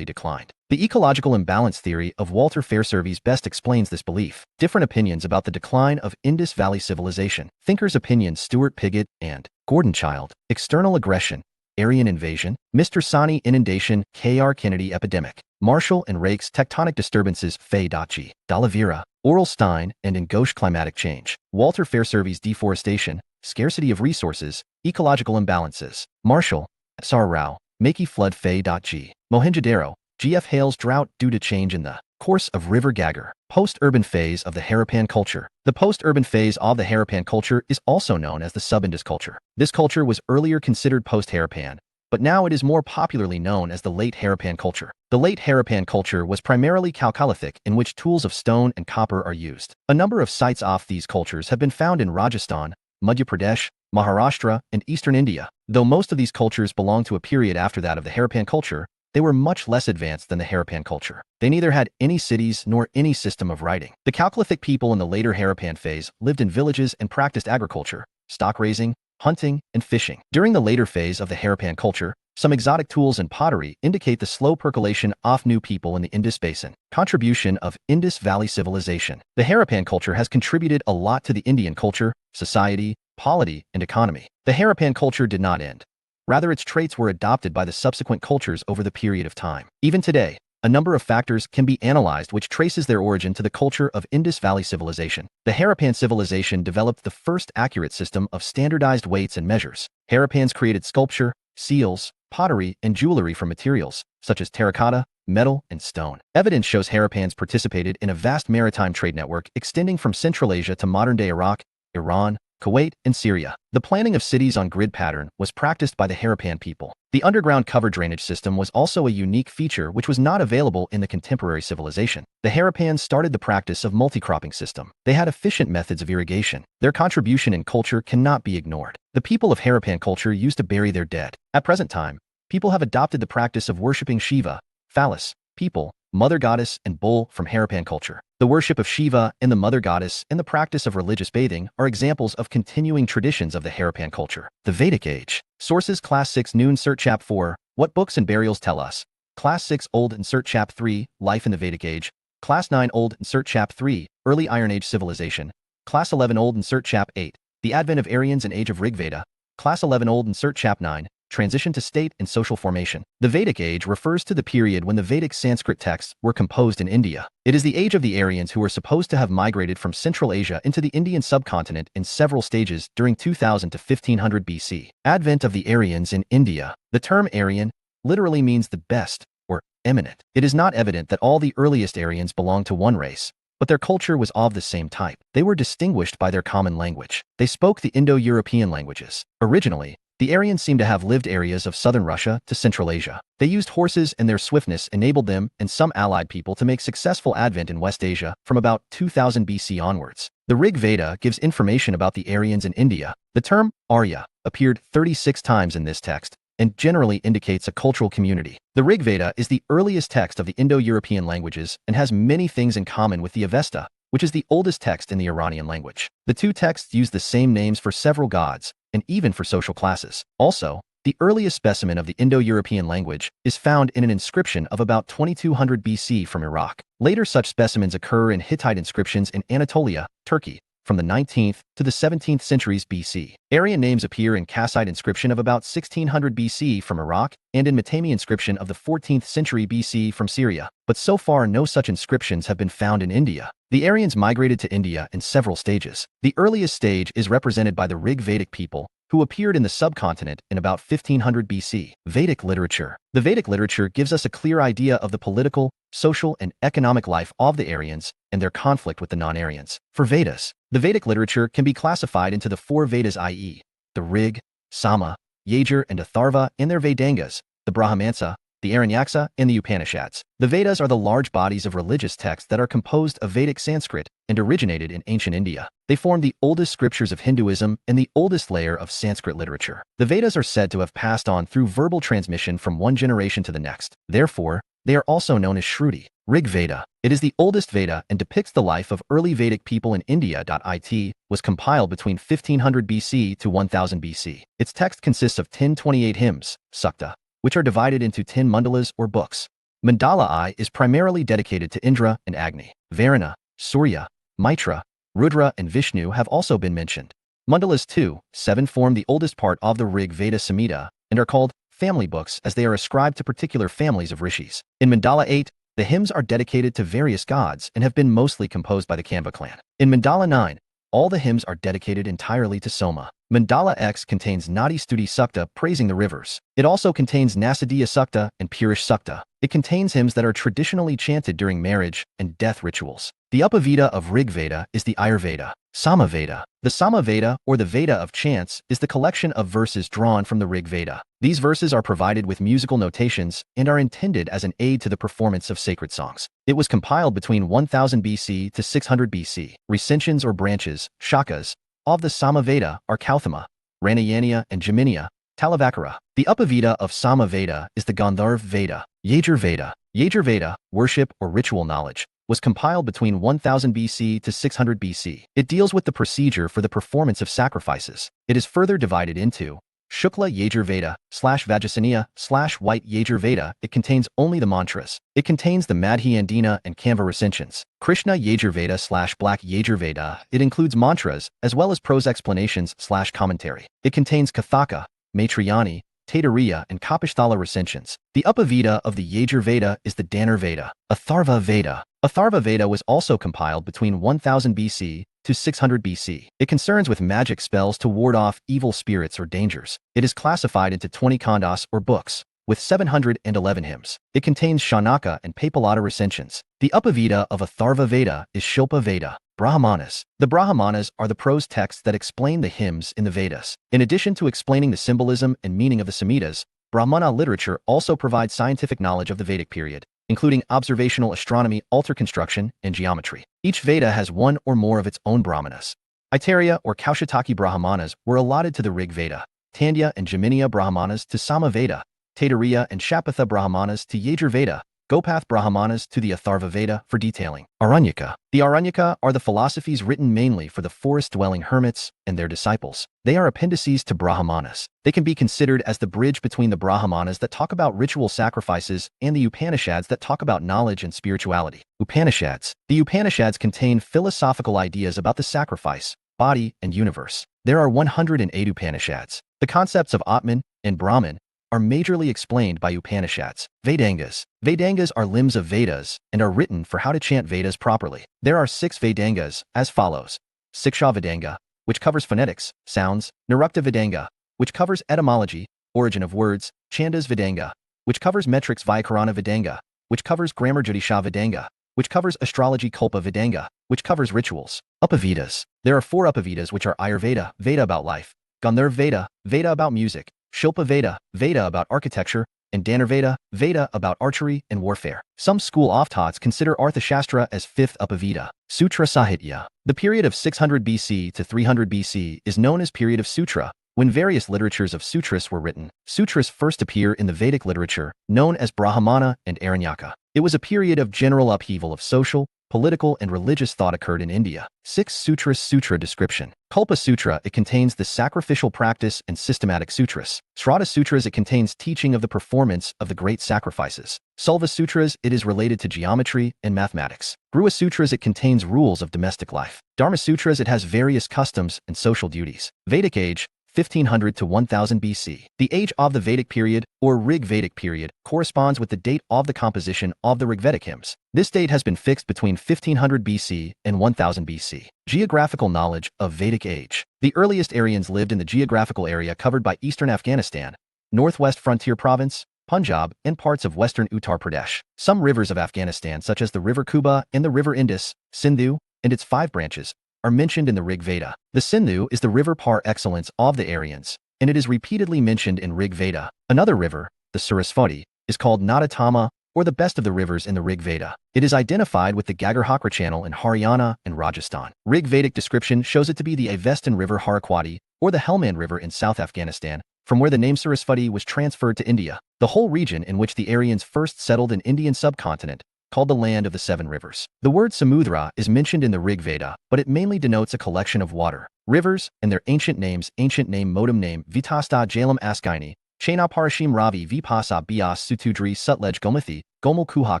declined. The ecological imbalance theory of Walter Fairservice best explains this belief. Different opinions about the decline of Indus Valley Civilization. Thinkers' opinions Stuart Piggott and Gordon Child. External aggression, Aryan invasion, Mr. Sani inundation, K.R. Kennedy epidemic, Marshall and Rake's tectonic disturbances, Fay-Dachi, D'Oliveira, Oral Stein, and Ngosha climatic change, Walter Fairservice deforestation, scarcity of resources, ecological imbalances, Marshall, S.R. Rao, Maki flood, Fay-Dachi, Mohenjo-daro, G.F. Hale's drought due to change in the course of River Gagger. Post-urban phase of the Harappan culture. The post-urban phase of the Harappan culture is also known as the sub-Indus culture. This culture was earlier considered post-Harappan, but now it is more popularly known as the late Harappan culture. The late Harappan culture was primarily Chalcolithic, in which tools of stone and copper are used. A number of sites of these cultures have been found in Rajasthan, Madhya Pradesh, Maharashtra, and eastern India. Though most of these cultures belong to a period after that of the Harappan culture, they were much less advanced than the Harappan culture. They neither had any cities nor any system of writing. The Chalcolithic people in the later Harappan phase lived in villages and practiced agriculture, stock raising, hunting, and fishing. During the later phase of the Harappan culture, some exotic tools and pottery indicate the slow percolation of new people in the Indus Basin. Contribution of Indus Valley Civilization. The Harappan culture has contributed a lot to the Indian culture, society, polity, and economy. The Harappan culture did not end. Rather, its traits were adopted by the subsequent cultures over the period of time. Even today, a number of factors can be analyzed which traces their origin to the culture of Indus Valley civilization. The Harappan civilization developed the first accurate system of standardized weights and measures. Harappans created sculpture, seals, pottery, and jewelry from materials such as terracotta, metal, and stone. Evidence shows Harappans participated in a vast maritime trade network extending from Central Asia to modern-day Iraq, Iran, Kuwait, and Syria. The planning of cities on grid pattern was practiced by the Harappan people. The underground cover drainage system was also a unique feature which was not available in the contemporary civilization. The Harappans started the practice of multi-cropping system. They had efficient methods of irrigation. Their contribution in culture cannot be ignored. The people of Harappan culture used to bury their dead. At present time, people have adopted the practice of worshipping Shiva, phallus, people, mother goddess, and bull from Harappan culture. The worship of Shiva and the mother goddess and the practice of religious bathing are examples of continuing traditions of the Harappan culture. The Vedic Age. Sources: Class 6 New NCERT Chap 4, What Books and Burials Tell Us. Class 6 Old NCERT Chap 3, Life in the Vedic Age. Class 9 Old NCERT Chap 3, Early Iron Age Civilization. Class 11 Old NCERT Chap 8, The Advent of Aryans and Age of Rig Veda. Class 11 Old NCERT Chap 9, Transition to State and Social Formation. The Vedic Age refers to the period when the Vedic Sanskrit texts were composed in India. It is the age of the Aryans who are supposed to have migrated from Central Asia into the Indian subcontinent in several stages during 2000 to 1500 BC. Advent of the Aryans in India. The term Aryan literally means the best or eminent. It is not evident that all the earliest Aryans belonged to one race, but their culture was of the same type. They were distinguished by their common language. They spoke the Indo-European languages. Originally, the Aryans seem to have lived areas of southern Russia to Central Asia. They used horses, and their swiftness enabled them and some allied people to make successful advent in West Asia from about 2000 BC onwards. The Rig Veda gives information about the Aryans in India. The term Arya appeared 36 times in this text and generally indicates a cultural community. The Rig Veda is the earliest text of the Indo-European languages and has many things in common with the Avesta, which is the oldest text in the Iranian language. The two texts use the same names for several gods, and even for social classes. Also, the earliest specimen of the Indo-European language is found in an inscription of about 2200 BC from Iraq. Later such specimens occur in Hittite inscriptions in Anatolia, Turkey, from the 19th to the 17th centuries BC. Aryan names appear in Kassite inscription of about 1600 BC from Iraq and in Matami inscription of the 14th century BC from Syria, but so far no such inscriptions have been found in India. The Aryans migrated to India in several stages. The earliest stage is represented by the Rig Vedic people, who appeared in the subcontinent in about 1500 BC. Vedic literature. The Vedic literature gives us a clear idea of the political, social, and economic life of the Aryans and their conflict with the non-Aryans. For Vedas, the Vedic literature can be classified into the four Vedas, i.e., the Rig, Sama, Yajur, and Atharva, and their Vedangas, the Brahmansa, the Aranyaksa, and the Upanishads. The Vedas are the large bodies of religious texts that are composed of Vedic Sanskrit and originated in ancient India. They form the oldest scriptures of Hinduism and the oldest layer of Sanskrit literature. The Vedas are said to have passed on through verbal transmission from one generation to the next. Therefore, they are also known as Shruti. Rig Veda. It is the oldest Veda and depicts the life of early Vedic people in India. It was compiled between 1500 BC to 1000 BC. Its text consists of 1028 hymns, sukta, which are divided into 10 mandalas or books. Mandala I is primarily dedicated to Indra and Agni. Varuna, Surya, Mitra, Rudra, and Vishnu have also been mentioned. Mandalas 2, 7 form the oldest part of the Rig Veda Samhita and are called family books as they are ascribed to particular families of rishis. In Mandala 8, the hymns are dedicated to various gods and have been mostly composed by the Kanva clan. In Mandala 9, all the hymns are dedicated entirely to Soma. Mandala X contains Nadi Stuti Sukta praising the rivers. It also contains Nasadiya Sukta and Purish Sukta. It contains hymns that are traditionally chanted during marriage and death rituals. The Upaveda of Rig Veda is the Ayurveda. Samaveda. The Samaveda, or the Veda of chants, is the collection of verses drawn from the Rig Veda. These verses are provided with musical notations and are intended as an aid to the performance of sacred songs. It was compiled between 1000 BC to 600 BC. Recensions or branches, shakas, of the Samaveda are Kauthama, Ranayaniya, and Jaminia, Talavakara. The Upaveda of Samaveda is the Gandharv Veda. Yajur Veda. Yajur Veda, worship or ritual knowledge, was compiled between 1000 BC to 600 BC. It deals with the procedure for the performance of sacrifices. It is further divided into Shukla Yajur Veda / White Yajur Veda. It contains only the mantras. It contains the Madhyandina and Kanva recensions. Krishna Yajur Veda / Black Yajur Veda. It includes mantras as well as prose explanations / commentary. It contains Kathaka, Maitrayani, Taittiriya, and Kapisthala recensions. The Upaveda of the Yajur Veda is the Danur Veda. Atharva Veda. Atharva Veda was also compiled between 1000 BC to 600 BC. It concerns with magic spells to ward off evil spirits or dangers. It is classified into 20 khandas or books, with 711 hymns. It contains Shanaka and Papalata recensions. The Upaveda of Atharva Veda is Shilpa Veda. Brahmanas. The Brahmanas are the prose texts that explain the hymns in the Vedas. In addition to explaining the symbolism and meaning of the Samhitas, Brahmana literature also provides scientific knowledge of the Vedic period, including observational astronomy, altar construction, and geometry. Each Veda has one or more of its own Brahmanas. Aitareya or Kaushitaki Brahmanas were allotted to the Rig Veda, Tandya and Jaminia Brahmanas to Sama Veda, Taittiriya and Shapatha Brahmanas to Yajur Veda, Gopath Brahmanas to the Atharva Veda for detailing. Aranyaka. The Aranyaka are the philosophies written mainly for the forest-dwelling hermits and their disciples. They are appendices to Brahmanas. They can be considered as the bridge between the Brahmanas that talk about ritual sacrifices and the Upanishads that talk about knowledge and spirituality. Upanishads. The Upanishads contain philosophical ideas about the sacrifice, body, and universe. There are 108 Upanishads. The concepts of Atman and Brahman are majorly explained by Upanishads. Vedangas. Vedangas are limbs of Vedas and are written for how to chant Vedas properly. There are 6 Vedangas as follows. Siksha Vedanga, which covers phonetics, sounds. Nirukta Vedanga, which covers etymology, origin of words. Chandas Vedanga, which covers metrics. Vyakarana Vedanga, which covers grammar. Jyotisha Vedanga, which covers astrology. Kalpa Vedanga, which covers rituals. Upavedas. There are 4 Upavedas, which are Ayurveda, Veda about life, Gandharva Veda, Veda about music, Shilpa Veda, Veda about architecture, and Danur Veda, Veda about archery and warfare. Some school of-thoughts consider Arthashastra as 5th Upaveda. Sutra Sahitya. The period of 600 BC to 300 BC is known as period of Sutra, when various literatures of sutras were written. Sutras first appear in the Vedic literature, known as Brahmana and Aranyaka. It was a period of general upheaval of social, political, and religious thought occurred in India. 6 Sutras. Sutra description. Kalpa Sutra. It contains the sacrificial practice and systematic sutras. Shrada Sutras. It contains teaching of the performance of the great sacrifices. Sulva Sutras. It is related to geometry and mathematics. Grua Sutras. It contains rules of domestic life. Dharma Sutras. It has various customs and social duties. Vedic age. 1500 to 1000 BC. The age of the Vedic period, or Rig Vedic period, corresponds with the date of the composition of the Rigvedic hymns. This date has been fixed between 1500 BC and 1000 BC. Geographical knowledge of Vedic age. The earliest Aryans lived in the geographical area covered by eastern Afghanistan, northwest frontier province, Punjab, and parts of western Uttar Pradesh. Some rivers of Afghanistan, such as the river Kuba and the river Indus, Sindhu, and its 5 branches, are mentioned in the Rig Veda. The Sindhu is the river par excellence of the Aryans, and it is repeatedly mentioned in Rig Veda. Another river, the Sarasvati, is called Nadatama, or the best of the rivers in the Rig Veda. It is identified with the Gagar-Hakra channel in Haryana and Rajasthan. Rig Vedic description shows it to be the Avestan River Harakwadi, or the Helmand River in South Afghanistan, from where the name Sarasvati was transferred to India. The whole region in which the Aryans first settled in Indian subcontinent, called the Land of the 7 Rivers. The word Samudra is mentioned in the Rig Veda, but it mainly denotes a collection of water. Rivers and their ancient names. Ancient name modem name Vitasta Jalam Askaini, Chaina Parashim Ravi Vipasa Bias Sutudri Sutlej Gomathi, Gomul Kuha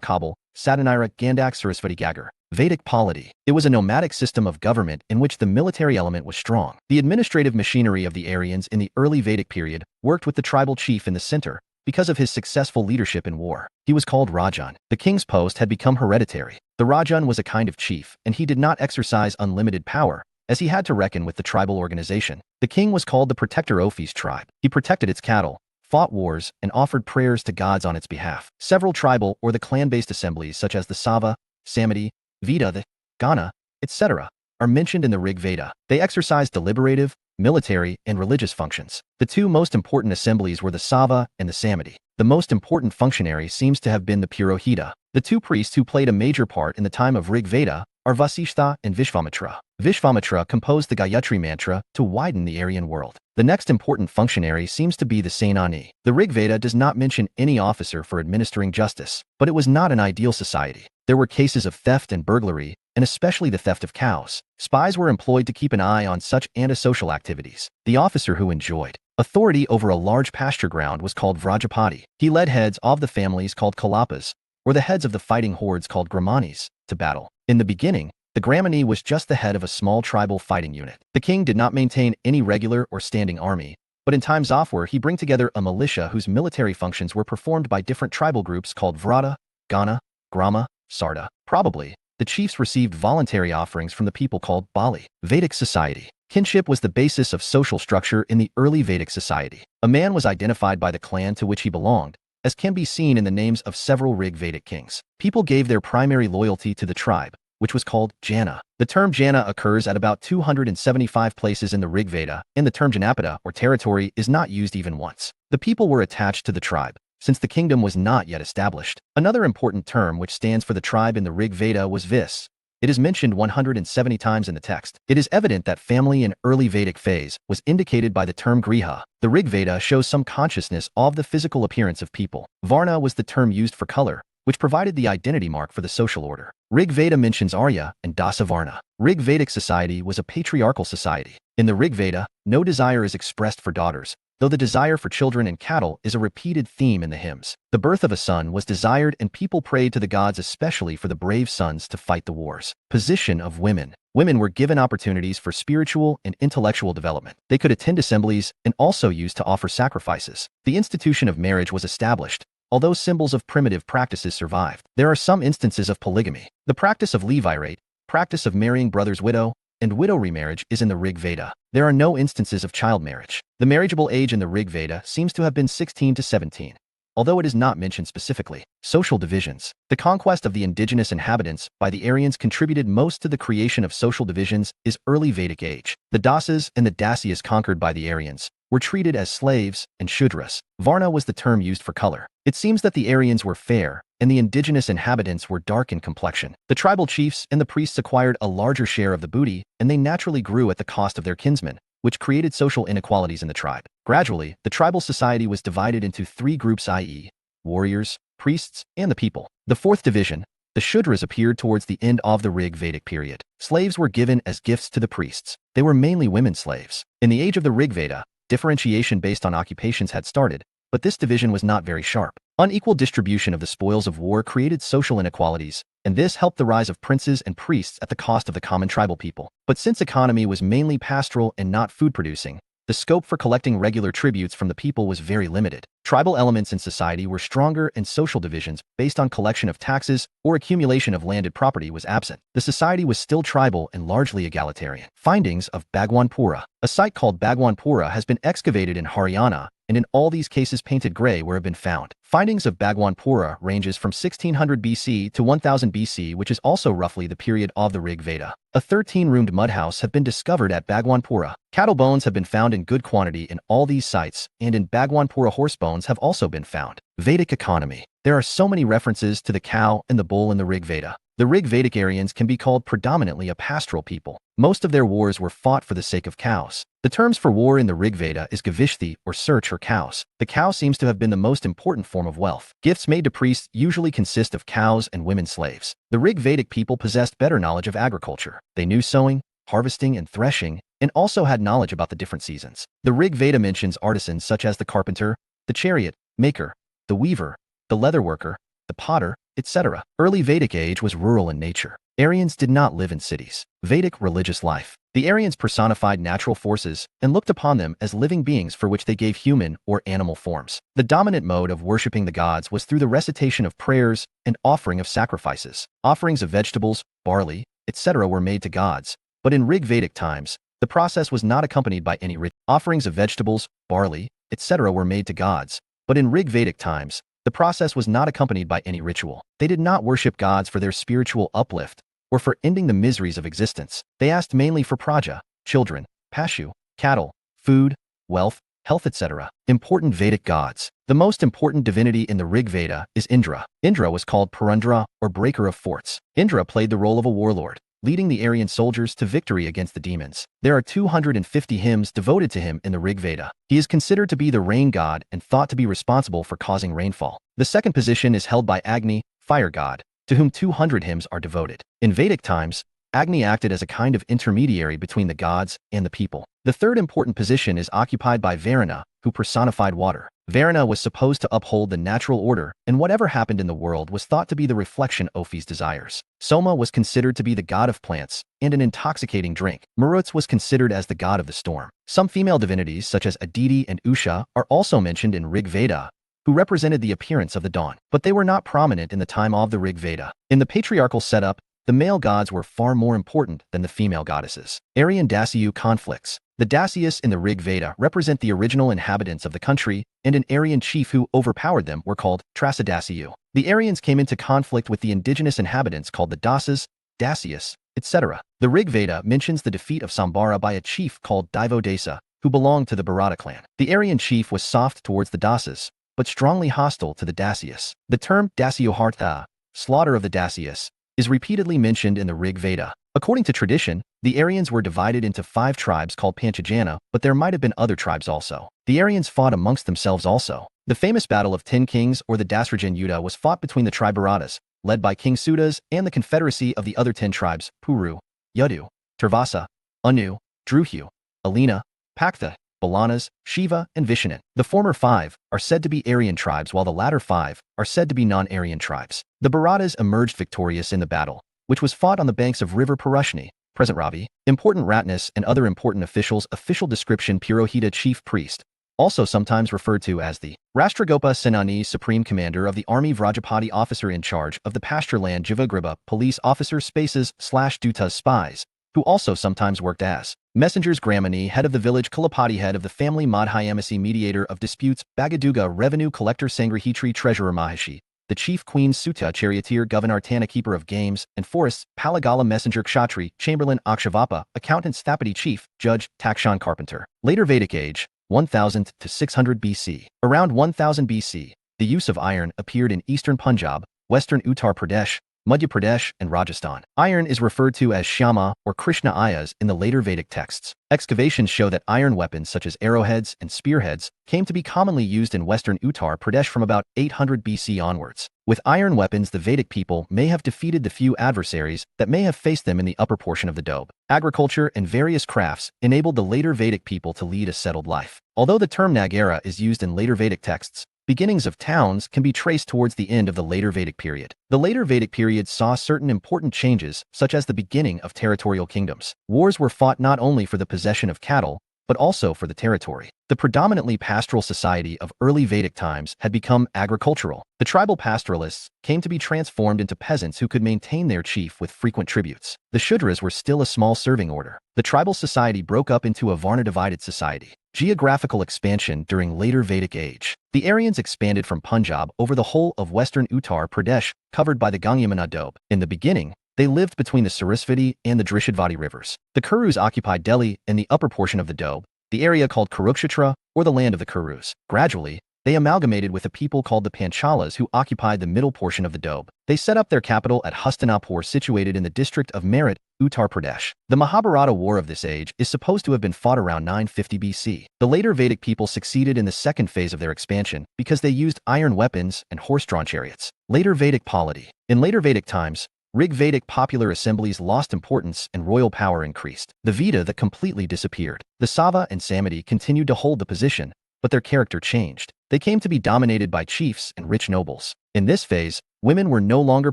Kabul, Sadanira Gandak Sarasvati Gagar. Vedic polity. It was a nomadic system of government in which the military element was strong. The administrative machinery of the Aryans in the early Vedic period worked with the tribal chief in the center, because of his successful leadership in war. He was called Rajan. The king's post had become hereditary. The Rajan was a kind of chief, and he did not exercise unlimited power, as he had to reckon with the tribal organization. The king was called the protector of his tribe. He protected its cattle, fought wars, and offered prayers to gods on its behalf. Several tribal or the clan-based assemblies such as the Sava, Samiti, Veda, the Gana, etc., are mentioned in the Rig Veda. They exercised deliberative, military, and religious functions. The 2 most important assemblies were the Sava and the Samiti. The most important functionary seems to have been the Purohita. The 2 priests who played a major part in the time of Rig Veda are Vasishtha and Vishvamitra. Vishvamitra composed the Gayatri mantra to widen the Aryan world. The next important functionary seems to be the Sainani. The Rig Veda does not mention any officer for administering justice, but it was not an ideal society. There were cases of theft and burglary, and especially the theft of cows. Spies were employed to keep an eye on such antisocial activities. The officer who enjoyed authority over a large pasture ground was called Vrajapati. He led heads of the families called Kalapas, or the heads of the fighting hordes called Gramanis, to battle. In the beginning, the Gramani was just the head of a small tribal fighting unit. The king did not maintain any regular or standing army, but in times off where he bring together a militia whose military functions were performed by different tribal groups called Vrata, Gana, Grama, Sarda. Probably, the chiefs received voluntary offerings from the people called Bali. Vedic society. Kinship was the basis of social structure in the early Vedic society. A man was identified by the clan to which he belonged, as can be seen in the names of several Rig Vedic kings. People gave their primary loyalty to the tribe, which was called Jana. The term Jana occurs at about 275 places in the Rig Veda, and the term Janapada, or territory, is not used even once. The people were attached to the tribe, since the kingdom was not yet established. Another important term which stands for the tribe in the Rig Veda was Vis. It is mentioned 170 times in the text. It is evident that family in early Vedic phase was indicated by the term Griha. The Rig Veda shows some consciousness of the physical appearance of people. Varna was the term used for color, which provided the identity mark for the social order. Rig Veda mentions Arya and Dasa Varna. Rig Vedic society was a patriarchal society. In the Rig Veda, no desire is expressed for daughters, though the desire for children and cattle is a repeated theme in the hymns. The birth of a son was desired and people prayed to the gods especially for the brave sons to fight the wars. Position of women. Women were given opportunities for spiritual and intellectual development. They could attend assemblies and also used to offer sacrifices. The institution of marriage was established, although symbols of primitive practices survived. There are some instances of polygamy. The practice of levirate, practice of marrying brother's widow, and widow remarriage is in the Rig Veda. There are no instances of child marriage. The marriageable age in the Rig Veda seems to have been 16 to 17, although it is not mentioned specifically. Social divisions. The conquest of the indigenous inhabitants by the Aryans contributed most to the creation of social divisions is early Vedic age. The Dasas and the Dasyas conquered by the Aryans were treated as slaves, and Shudras. Varna was the term used for color. It seems that the Aryans were fair, and the indigenous inhabitants were dark in complexion. The tribal chiefs and the priests acquired a larger share of the booty, and they naturally grew at the cost of their kinsmen, which created social inequalities in the tribe. Gradually, the tribal society was divided into three groups, i.e., warriors, priests, and the people. The fourth division, the Shudras, appeared towards the end of the Rig Vedic period. Slaves were given as gifts to the priests. They were mainly women slaves. In the age of the Rig Veda, differentiation based on occupations had started, but this division was not very sharp. Unequal distribution of the spoils of war created social inequalities, and this helped the rise of princes and priests at the cost of the common tribal people. But since economy was mainly pastoral and not food-producing, the scope for collecting regular tributes from the people was very limited. Tribal elements in society were stronger, and social divisions based on collection of taxes or accumulation of landed property was absent. The society was still tribal and largely egalitarian. Findings of Bhagwanpura. A site called Bhagwanpura has been excavated in Haryana, and in all these cases painted gray where have been found. Findings of Bhagwanpura ranges from 1600 BC to 1000 BC, which is also roughly the period of the Rig Veda. A 13-roomed mud house have been discovered at Bhagwanpura. Cattle bones have been found in good quantity in all these sites, and in Bhagwanpura horse bones have also been found. Vedic economy. There are so many references to the cow and the bull in the Rig Veda. The Rig Vedic Aryans can be called predominantly a pastoral people. Most of their wars were fought for the sake of cows. The terms for war in the Rig Veda is Gavishthi, or search or cows. The cow seems to have been the most important form of wealth. Gifts made to priests usually consist of cows and women slaves. The Rig Vedic people possessed better knowledge of agriculture. They knew sowing, harvesting, and threshing, and also had knowledge about the different seasons. The Rig Veda mentions artisans such as the carpenter, the chariot maker, the weaver, the leather worker, the potter, etc. Early Vedic age was rural in nature. Aryans did not live in cities. Vedic religious life. The Aryans personified natural forces and looked upon them as living beings for which they gave human or animal forms. The dominant mode of worshipping the gods was through the recitation of prayers and offering of sacrifices. Offerings of vegetables, barley, etc. were made to gods, but in Rig Vedic times, the process was not accompanied by any ritual. Offerings of vegetables, barley, etc. were made to gods, but in Rig Vedic times, the process was not accompanied by any ritual. They did not worship gods for their spiritual uplift or for ending the miseries of existence. They asked mainly for praja, children, pashu, cattle, food, wealth, health, etc. Important Vedic gods. The most important divinity in the Rig Veda is Indra. Indra was called Purandra, or breaker of forts. Indra played the role of a warlord, leading the Aryan soldiers to victory against the demons. There are 250 hymns devoted to him in the Rig Veda. He is considered to be the rain god and thought to be responsible for causing rainfall. The second position is held by Agni, fire god, to whom 200 hymns are devoted. In Vedic times, Agni acted as a kind of intermediary between the gods and the people. The third important position is occupied by Varuna, who personified water. Varuna was supposed to uphold the natural order, and whatever happened in the world was thought to be the reflection of Ophi's desires. Soma was considered to be the god of plants and an intoxicating drink. Maruts was considered as the god of the storm. Some female divinities, such as Aditi and Usha, are also mentioned in Rig Veda, who represented the appearance of the dawn, but they were not prominent in the time of the Rig Veda. In the patriarchal setup, the male gods were far more important than the female goddesses. Aryan-Dacian conflicts. The Dacians in the Rig Veda represent the original inhabitants of the country, and an Aryan chief who overpowered them were called Trasadacian. The Aryans came into conflict with the indigenous inhabitants called the Dasas, Dacius, etc. The Rig Veda mentions the defeat of Sambara by a chief called Divodasa, who belonged to the Bharata clan. The Aryan chief was soft towards the Dasas, but strongly hostile to the Dacius. The term Dasyohartha, slaughter of the Dacius, is repeatedly mentioned in the Rig Veda. According to tradition, the Aryans were divided into 5 tribes called Panchajana, but there might have been other tribes also. The Aryans fought amongst themselves also. The famous Battle of 10 Kings or the Dasrajan Yuddha was fought between the tribe Bharatas, led by King Sudas, and the confederacy of the other 10 tribes, Puru, Yadu, Turvasa, Anu, Druhu, Alina, Paktha, Balanas, Shiva, and Vishanan. The former 5 are said to be Aryan tribes while the latter 5 are said to be non-Aryan tribes. The Bharatas emerged victorious in the battle, which was fought on the banks of river Purushni, present Ravi. Important Ratnas and other important officials. Official description: Purohita, chief priest, also sometimes referred to as the Rashtragopa Senani, supreme commander of the army, Vrajapati, officer in charge of the pasture land, Jivagriba, police officer, spaces / Dutas, spies, who also sometimes worked as messengers, Gramani, head of the village, Kulapati, head of the family, Madhyamasi, mediator of disputes, Bagaduga, revenue collector, Sangrahitri, treasurer, Mahishi, the chief, queen, Sutta, charioteer, governor, Tana, keeper of games and forests, Palagala, messenger, Kshatri, chamberlain, Akshavapa, accountant, Sthapati, chief, judge, Takshan, carpenter. Later Vedic age, 1000 to 600 BC. Around 1000 BC, the use of iron appeared in eastern Punjab, western Uttar Pradesh, Madhya Pradesh, and Rajasthan. Iron is referred to as Shyama or Krishna Ayas in the later Vedic texts. Excavations show that iron weapons such as arrowheads and spearheads came to be commonly used in western Uttar Pradesh from about 800 BC onwards. With iron weapons, the Vedic people may have defeated the few adversaries that may have faced them in the upper portion of the Doab. Agriculture and various crafts enabled the later Vedic people to lead a settled life. Although the term Nagara is used in later Vedic texts, beginnings of towns can be traced towards the end of the later Vedic period. The later Vedic period saw certain important changes, such as the beginning of territorial kingdoms. Wars were fought not only for the possession of cattle, but also for the territory. The predominantly pastoral society of early Vedic times had become agricultural. The tribal pastoralists came to be transformed into peasants who could maintain their chief with frequent tributes. The Shudras were still a small serving order. The tribal society broke up into a Varna-divided society. Geographical expansion during later Vedic age. The Aryans expanded from Punjab over the whole of western Uttar Pradesh, covered by the Gangyamuna Doab. In the beginning, they lived between the Sarasvati and the Drishadvati rivers. The Kurus occupied Delhi and the upper portion of the Doab, the area called Kurukshetra, or the land of the Kurus. Gradually, they amalgamated with a people called the Panchalas who occupied the middle portion of the Doab. They set up their capital at Hastinapur, situated in the district of Meerut, Uttar Pradesh. The Mahabharata war of this age is supposed to have been fought around 950 BC. The later Vedic people succeeded in the second phase of their expansion because they used iron weapons and horse-drawn chariots. Later Vedic polity. In later Vedic times, Rig Vedic popular assemblies lost importance and royal power increased. The Veda that completely disappeared. The Sava and Samiti continued to hold the position, but their character changed. They came to be dominated by chiefs and rich nobles. In this phase, women were no longer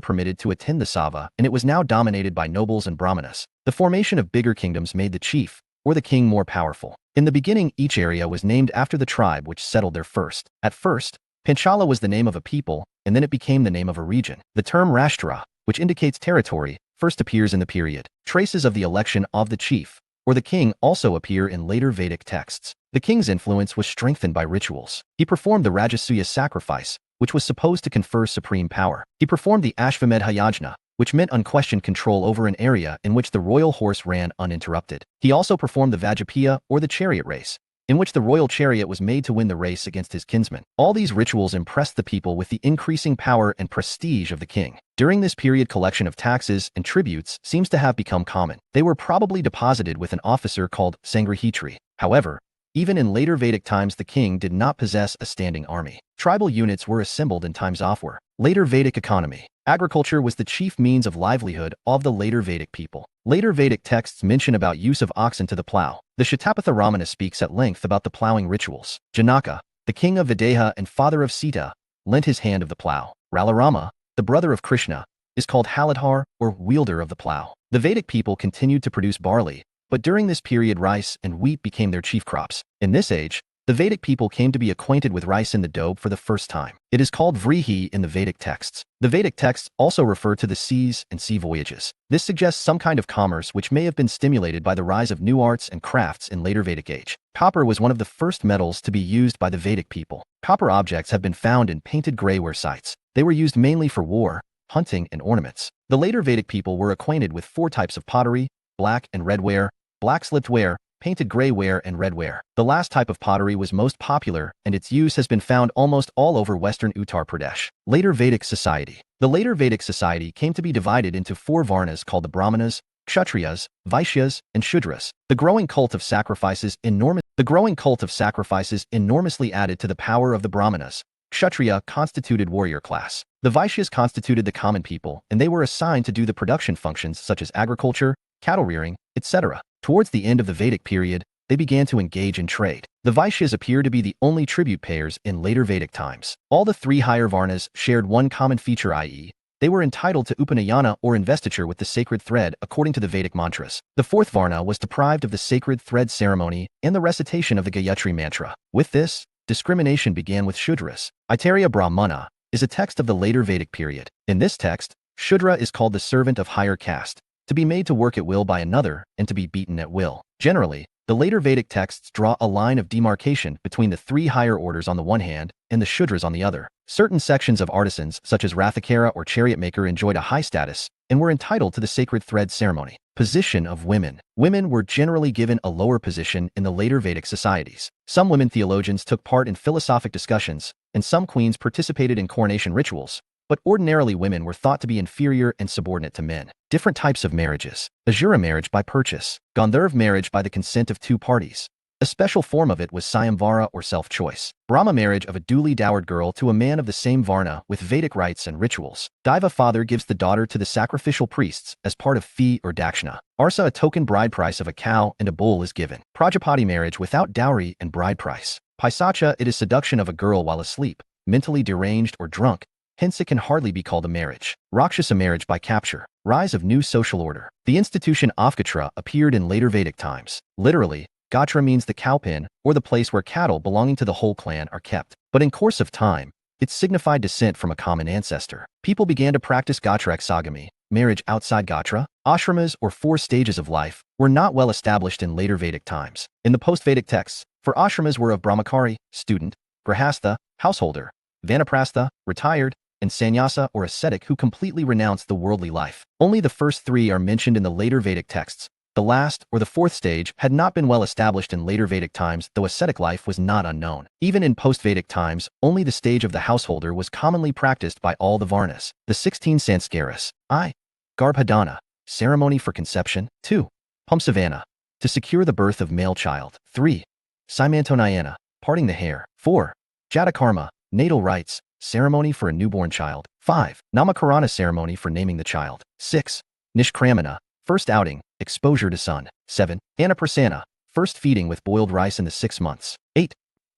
permitted to attend the Sava, and it was now dominated by nobles and brahmanas. The formation of bigger kingdoms made the chief, or the king, more powerful. In the beginning, each area was named after the tribe which settled there first. At first, Panchala was the name of a people, and then it became the name of a region. The term Rashtra, which indicates territory, first appears in the period. Traces of the election of the chief, or the king, also appear in later Vedic texts. The king's influence was strengthened by rituals. He performed the Rajasuya sacrifice, which was supposed to confer supreme power. He performed the Ashvamedha Yajna, which meant unquestioned control over an area in which the royal horse ran uninterrupted. He also performed the Vajapaya, or the chariot race, in which the royal chariot was made to win the race against his kinsman. All these rituals impressed the people with the increasing power and prestige of the king. During this period, collection of taxes and tributes seems to have become common. They were probably deposited with an officer called Sangrahitri. However, even in later Vedic times, the king did not possess a standing army. Tribal units were assembled in times of war. Later Vedic economy. Agriculture was the chief means of livelihood of the later Vedic people. Later Vedic texts mention about use of oxen to the plow. The Shatapatha Ramana speaks at length about the plowing rituals. Janaka, the king of Videha and father of Sita, lent his hand of the plow. Ralarama, the brother of Krishna, is called Haladhar, or wielder of the plow. The Vedic people continued to produce barley, but during this period rice and wheat became their chief crops. In this age, the Vedic people came to be acquainted with rice in the dough for the first time. It is called vrihi in the Vedic texts. The Vedic texts also refer to the seas and sea voyages. This suggests some kind of commerce which may have been stimulated by the rise of new arts and crafts in later Vedic age. Copper was one of the first metals to be used by the Vedic people. Copper objects have been found in painted grayware sites. They were used mainly for war, hunting, and ornaments. The later Vedic people were acquainted with 4 types of pottery: black and red ware, black slipped ware, painted gray ware, and red ware. The last type of pottery was most popular, and its use has been found almost all over western Uttar Pradesh. Later Vedic society. The later Vedic society came to be divided into 4 varnas called the Brahmanas, Kshatriyas, Vaishyas, and Shudras. The growing cult of sacrifices enormously added to the power of the Brahmanas. Kshatriya constituted warrior class. The Vaishyas constituted the common people, and they were assigned to do the production functions such as agriculture, cattle rearing, etc. Towards the end of the Vedic period, they began to engage in trade. The Vaishyas appear to be the only tribute payers in later Vedic times. All the 3 higher varnas shared one common feature, i.e., they were entitled to upanayana or investiture with the sacred thread according to the Vedic mantras. The 4th varna was deprived of the sacred thread ceremony and the recitation of the Gayatri mantra. With this, discrimination began with Shudras. Aitareya Brahmana is a text of the later Vedic period. In this text, Shudra is called the servant of higher caste, to be made to work at will by another and to be beaten at will. Generally, the later Vedic texts draw a line of demarcation between the 3 higher orders on the one hand and the Shudras on the other. Certain sections of artisans, such as Rathakara or chariot maker, enjoyed a high status and were entitled to the sacred thread ceremony. Position of women. Women were generally given a lower position in the later Vedic societies. Some women theologians took part in philosophic discussions, and some queens participated in coronation rituals, but ordinarily women were thought to be inferior and subordinate to men. Different types of marriages. Asura marriage by purchase. Gandharv marriage by the consent of 2 parties. A special form of it was Sayamvara or self-choice. Brahma marriage of a duly dowered girl to a man of the same varna with Vedic rites and rituals. Daiva father gives the daughter to the sacrificial priests as part of fee or dakshina. Arsa, a token bride price of a cow and a bull, is given. Prajapati marriage without dowry and bride price. Paisacha, it is seduction of a girl while asleep, mentally deranged or drunk, hence it can hardly be called a marriage. Rakshasa marriage by capture. Rise of new social order. The institution Avgatra appeared in later Vedic times. Literally, Gatra means the cowpen, or the place where cattle belonging to the whole clan are kept. But in course of time, it signified descent from a common ancestor. People began to practice Gatra exogamy, marriage outside Gatra. Ashramas, or 4 stages of life, were not well established in later Vedic times. In the post-Vedic texts, 4 ashramas were of Brahmachari, student; Grahastha, householder; Vanaprastha, retired; and sannyasa or ascetic, who completely renounced the worldly life. Only the first 3 are mentioned in the later Vedic texts. The last, or the 4th stage, had not been well established in later Vedic times, though ascetic life was not unknown. Even in post-Vedic times, only the stage of the householder was commonly practiced by all the varnas. The 16 sanskaras. I. Garbhadana, ceremony for conception. 2. Pumsavana, to secure the birth of male child. 3. Simantonayana, parting the hair. 4. Jatakarma, natal rites, ceremony for a newborn child. 5. Namakarana, ceremony for naming the child. 6. Nishkramana, first outing, exposure to sun. 7. Anaprasana, first feeding with boiled rice in the 6 months. 8.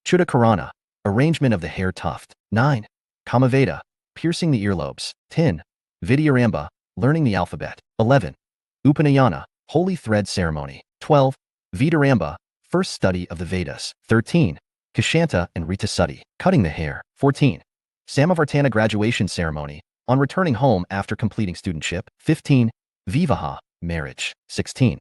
Chudakarana, arrangement of the hair tuft. 9. Kamaveda, piercing the earlobes. 10. Vidyaramba, learning the alphabet. 11. Upanayana, holy thread ceremony. 12. Vedaramba, first study of the Vedas. 13. Kashanta and Ritasati, cutting the hair. 14. Samavartana, graduation ceremony, on returning home after completing studentship. 15. Vivaha, marriage. 16.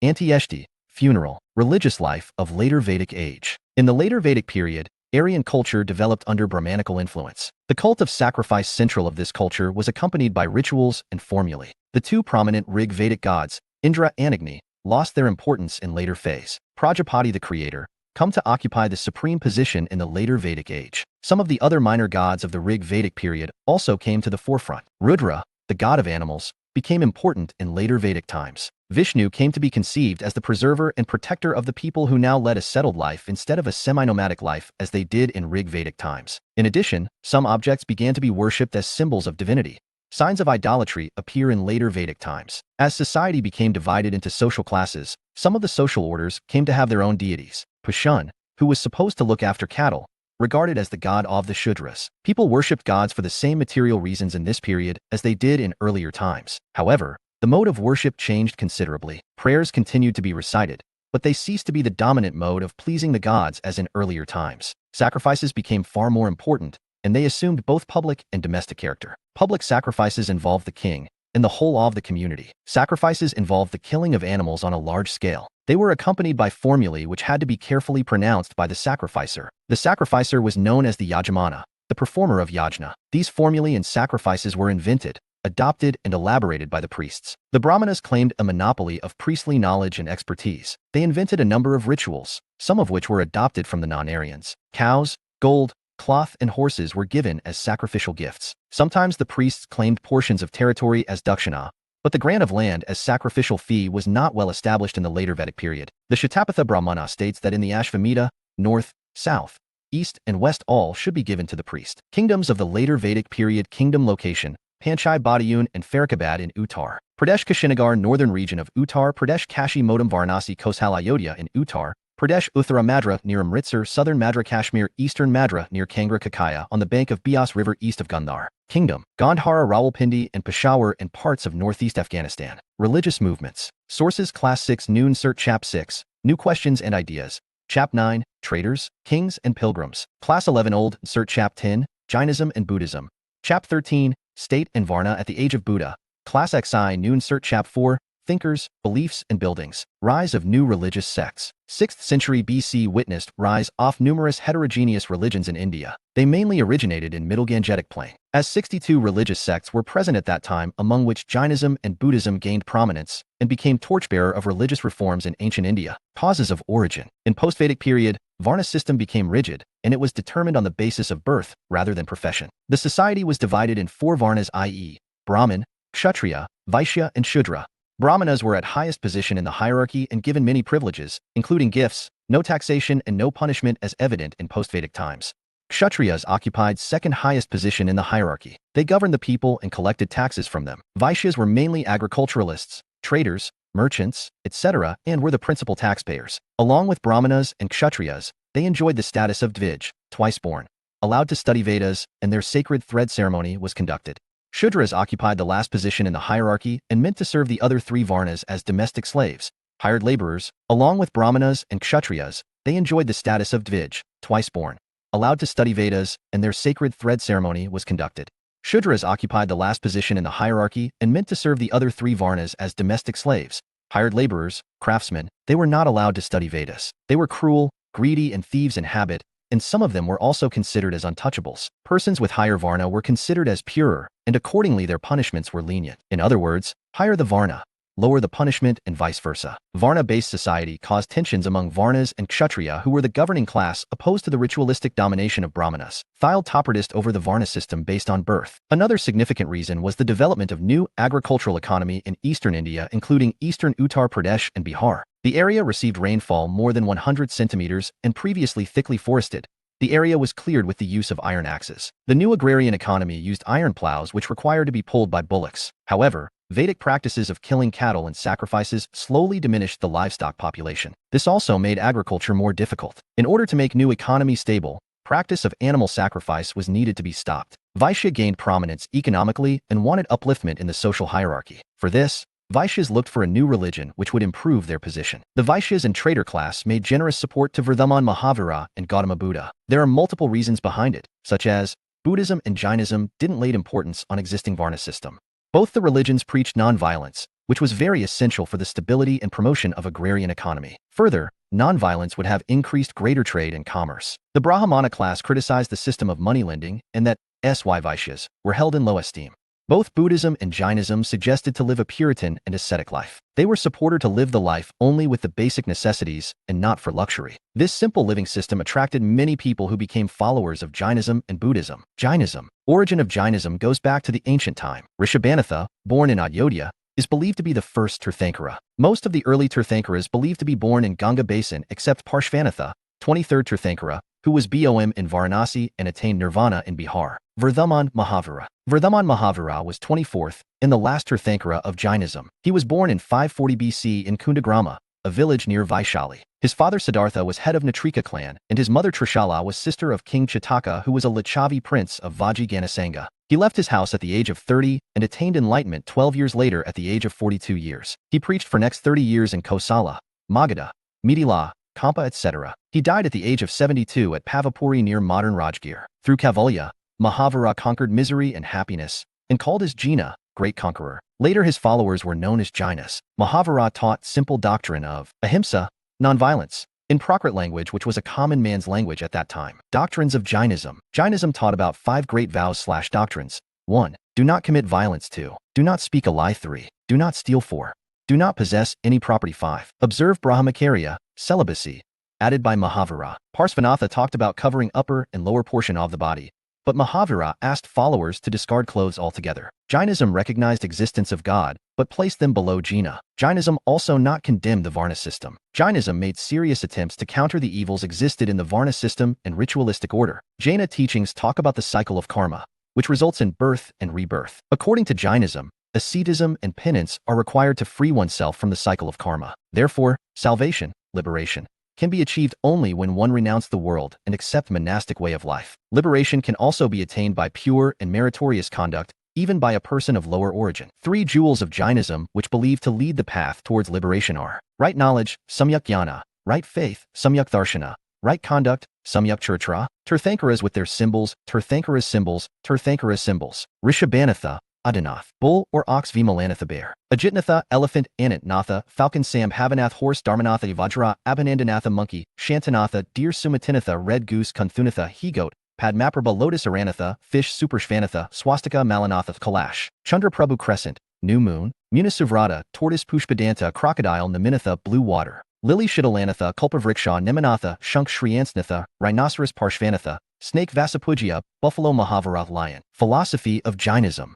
Antyeshti, funeral, religious life of later Vedic age. In the later Vedic period, Aryan culture developed under Brahmanical influence. The cult of sacrifice central of this culture was accompanied by rituals and formulae. The 2 prominent Rig Vedic gods, Indra and Agni, lost their importance in later phase. Prajapati, the creator, come to occupy the supreme position in the later Vedic age. Some of the other minor gods of the Rig Vedic period also came to the forefront. Rudra, the god of animals, became important in later Vedic times. Vishnu came to be conceived as the preserver and protector of the people who now led a settled life instead of a semi-nomadic life as they did in Rig Vedic times. In addition, some objects began to be worshipped as symbols of divinity. Signs of idolatry appear in later Vedic times. As society became divided into social classes, some of the social orders came to have their own deities. Pushun, who was supposed to look after cattle, regarded as the god of the Shudras. People worshipped gods for the same material reasons in this period as they did in earlier times. However, the mode of worship changed considerably. Prayers continued to be recited, but they ceased to be the dominant mode of pleasing the gods as in earlier times. Sacrifices became far more important, and they assumed both public and domestic character. Public sacrifices involved the king and the whole of the community. Sacrifices involved the killing of animals on a large scale. They were accompanied by formulae which had to be carefully pronounced by the sacrificer. The sacrificer was known as the yajamana, the performer of yajna. These formulae and sacrifices were invented, adopted, and elaborated by the priests. The Brahmanas claimed a monopoly of priestly knowledge and expertise. They invented a number of rituals, some of which were adopted from the non-Aryans. Cows, gold, cloth, and horses were given as sacrificial gifts. Sometimes the priests claimed portions of territory as dakshina, but the grant of land as sacrificial fee was not well established in the later Vedic period. The Shatapatha Brahmana states that in the Ashvamedha, north, south, east, and west all should be given to the priest. Kingdoms of the later Vedic period. Kingdom location: Panchai Badayun and Farrukhabad in Uttar Pradesh, Kushinagar northern region of Uttar Pradesh, Kashi Modam Varanasi, Kosal Ayodhya in Uttar Pradesh, Uttara Madra near Amritsar, southern Madra Kashmir, eastern Madra near Kangra Kakaya on the bank of Beas River east of Gandhar Kingdom, Gandhara, Rawalpindi, and Peshawar and parts of northeast Afghanistan. Religious movements. Sources: Class 6 New NCERT Chap 6, New Questions and Ideas. Chap 9, Traders, Kings, and Pilgrims. Class 11 Old NCERT Chap 10, Jainism and Buddhism. Chap 13, State and Varna at the Age of Buddha. Class XI New NCERT Chap 4, Thinkers, Beliefs, and Buildings. Rise of new religious sects. 6th century BC witnessed rise of numerous heterogeneous religions in India. They mainly originated in Middle Gangetic Plain, as 62 religious sects were present at that time, among which Jainism and Buddhism gained prominence and became torchbearer of religious reforms in ancient India. Causes of origin. In post-Vedic period, Varna system became rigid, and it was determined on the basis of birth rather than profession. The society was divided in 4 Varnas, i.e., Brahmin, Kshatriya, Vaishya, and Shudra. Brahmanas were at highest position in the hierarchy and given many privileges, including gifts, no taxation, and no punishment as evident in post-Vedic times. Kshatriyas occupied second highest position in the hierarchy. They governed the people and collected taxes from them. Vaishyas were mainly agriculturalists, traders, merchants, etc., and were the principal taxpayers. Along with Brahmanas and Kshatriyas, they enjoyed the status of Dvij, twice born, allowed to study Vedas, and their sacred thread ceremony was conducted. Shudras occupied the last position in the hierarchy and meant to serve the other 3 Varnas as domestic slaves, hired laborers. Along with Brahmanas and Kshatriyas, they enjoyed the status of Dvij, twice born, allowed to study Vedas, and their sacred thread ceremony was conducted. Shudras occupied the last position in the hierarchy and meant to serve the other 3 Varnas as domestic slaves, hired laborers, craftsmen. They were not allowed to study Vedas. They were cruel, greedy, and thieves in habit, and some of them were also considered as untouchables. Persons with higher Varna were considered as purer, and accordingly their punishments were lenient. In other words, higher the Varna, lower the punishment, and vice versa. Varna-based society caused tensions among Varnas and Kshatriya, who were the governing class, opposed to the ritualistic domination of Brahmanas. Thile Topardist over the Varna system based on birth. Another significant reason was the development of new agricultural economy in eastern India, including eastern Uttar Pradesh and Bihar. The area received rainfall more than 100 centimeters and previously thickly forested. The area was cleared with the use of iron axes. The new agrarian economy used iron plows which required to be pulled by bullocks. However, Vedic practices of killing cattle and sacrifices slowly diminished the livestock population. This also made agriculture more difficult. In order to make new economy stable, practice of animal sacrifice was needed to be stopped. Vaishya gained prominence economically and wanted upliftment in the social hierarchy. For this, Vaishyas looked for a new religion which would improve their position. The Vaishyas and trader class made generous support to Vardhaman Mahavira and Gautama Buddha. There are multiple reasons behind it, such as Buddhism and Jainism didn't lay importance on existing Varna system. Both the religions preached non-violence, which was very essential for the stability and promotion of agrarian economy. Further, non-violence would have increased greater trade and commerce. The Brahmana class criticized the system of money lending and that SY Vaishyas were held in low esteem. Both Buddhism and Jainism suggested to live a Puritan and ascetic life. They were supported to live the life only with the basic necessities and not for luxury. This simple living system attracted many people who became followers of Jainism and Buddhism. Jainism. Origin of Jainism goes back to the ancient time. Rishabhanatha, born in Ayodhya, is believed to be the first Tirthankara. Most of the early Tirthankaras believed to be born in Ganga basin except Parshvanatha, 23rd Tirthankara, who was BOM in Varanasi and attained nirvana in Bihar. Vardhaman Mahavira. Vardhaman Mahavira was 24th and the last Tirthankara of Jainism. He was born in 540 BC in Kundagrama, a village near Vaishali. His father Siddhartha was head of Natrika clan, and his mother Trishala was sister of King Chataka, who was a Lichavi prince of Vajraganasanga. He left his house at the age of 30 and attained enlightenment 12 years later at the age of 42 years. He preached for next 30 years in Kosala, Magadha, Mithila, Kampa, etc. He died at the age of 72 at Pavapuri near modern Rajgir. Through Kavalya, Mahavira conquered misery and happiness, and called as Jina, great conqueror. Later his followers were known as Jainas. Mahavira taught simple doctrine of ahimsa, nonviolence, in Prakrit language, which was a common man's language at that time. Doctrines of Jainism. Jainism taught about 5 great vows/doctrines. 1. Do not commit violence. 2. Do not speak a lie. 3. Do not steal. 4. Do not possess any property. 5. Observe Brahmacharya, celibacy, added by Mahavira. Parsvanatha talked about covering upper and lower portion of the body, but Mahavira asked followers to discard clothes altogether. Jainism recognized existence of God, but placed them below Jina. Jainism also not condemned the Varna system. Jainism made serious attempts to counter the evils existed in the Varna system and ritualistic order. Jaina teachings talk about the cycle of karma, which results in birth and rebirth. According to Jainism, asceticism and penance are required to free oneself from the cycle of karma. Therefore, salvation, liberation, can be achieved only when one renounces the world and accepts monastic way of life. Liberation can also be attained by pure and meritorious conduct, even by a person of lower origin. 3 jewels of Jainism which believe to lead the path towards liberation are right knowledge, samyak jnana, right faith, samyak darshana, right conduct, samyak charitra, Tirthankaras with their symbols, Tirthankaras symbols, Tirthankaras symbols, Rishabhanatha, Adinath, bull or ox Vimalanatha bear, Ajitnatha, elephant, Anantnatha, falcon Sam Havanath, horse Dharmanatha, Vajra, Abhinandanatha, monkey, Shantanatha, deer Sumatinatha, red goose Kunthunatha, he-goat, Padmaprabha, lotus Aranatha, fish Supershvanatha, swastika Malanatha, Kalash, Chandraprabhu crescent, new moon, Munisuvrata, tortoise Pushpadanta, crocodile Naminatha, blue water, lily Shidalanatha, Kulpavriksha, Nemanatha, shunk Shriyansnatha, rhinoceros Parshvanatha, snake Vasapujya, buffalo Mahavirath, lion. Philosophy of Jainism.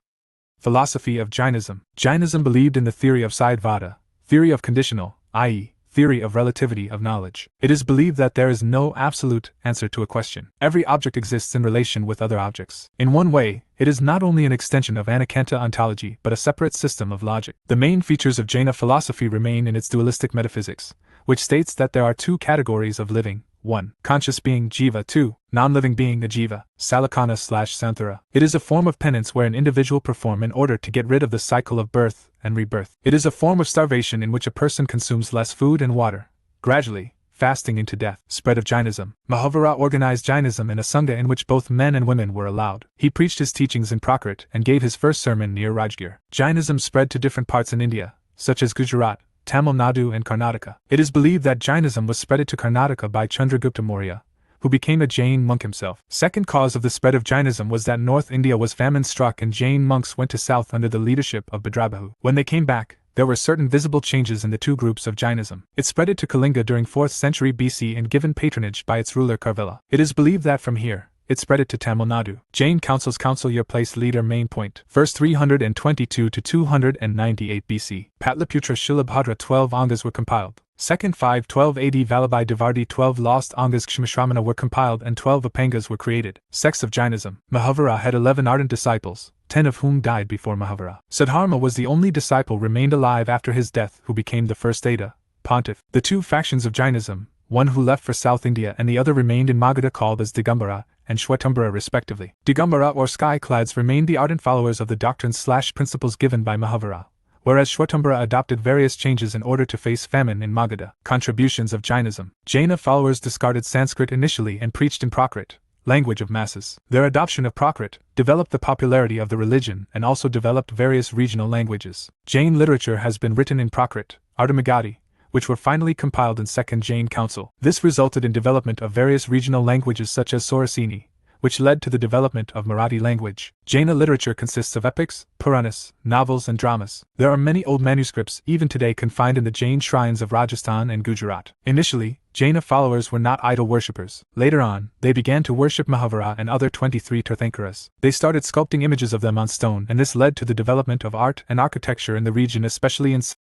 Philosophy of Jainism. Jainism believed in the theory of Saidvada, theory of conditional, i.e., theory of relativity of knowledge. It is believed that there is no absolute answer to a question. Every object exists in relation with other objects. In one way, it is not only an extension of Anekanta ontology but a separate system of logic. The main features of Jaina philosophy remain in its dualistic metaphysics, which states that there are 2 categories of living. 1. Conscious being Jiva. 2. Non-living being Ajiva, Salakana/Santhara. It is a form of penance where an individual perform in order to get rid of the cycle of birth and rebirth. It is a form of starvation in which a person consumes less food and water, gradually fasting into death. Spread of Jainism. Mahavira organized Jainism in a sangha in which both men and women were allowed. He preached his teachings in Prakrit and gave his first sermon near Rajgir. Jainism spread to different parts in India, such as Gujarat, Tamil Nadu and Karnataka. It is believed that Jainism was spread to Karnataka by Chandragupta Maurya, who became a Jain monk himself. Second cause of the spread of Jainism was that North India was famine-struck and Jain monks went to south under the leadership of Bhadrabahu. When they came back, there were certain visible changes in the 2 groups of Jainism. It spread to Kalinga during 4th century BC and given patronage by its ruler Karvela. It is believed that from here, it spread it to Tamil Nadu. Jain councils council year place leader main point. First 322 to 298 BC. Patliputra Shilabhadra 12 Angas were compiled. Second 512 AD Vallabhai Devardi 12 lost Angas Kshmashramana were compiled and 12 Apangas were created. Sects of Jainism. Mahavira had 11 ardent disciples, 10 of whom died before Mahavira. Siddharma was the only disciple remained alive after his death who became the first Ada, pontiff. The 2 factions of Jainism, one who left for South India and the other remained in Magadha called as Digambara and Shwetambara respectively. Digambara or sky-clads remained the ardent followers of the doctrines/principles given by Mahavira, whereas Shwetambara adopted various changes in order to face famine in Magadha. Contributions of Jainism. Jaina followers discarded Sanskrit initially and preached in Prakrit, language of masses. Their adoption of Prakrit developed the popularity of the religion and also developed various regional languages. Jain literature has been written in Prakrit, Ardhamagadi, which were finally compiled in Second Jain Council. This resulted in development of various regional languages such as Saurasini, which led to the development of Marathi language. Jaina literature consists of epics, Puranas, novels and dramas. There are many old manuscripts even today confined in the Jain shrines of Rajasthan and Gujarat. Initially, Jaina followers were not idol worshippers. Later on, they began to worship Mahavira and other 23 Tirthankaras. They started sculpting images of them on stone and this led to the development of art and architecture in the region especially in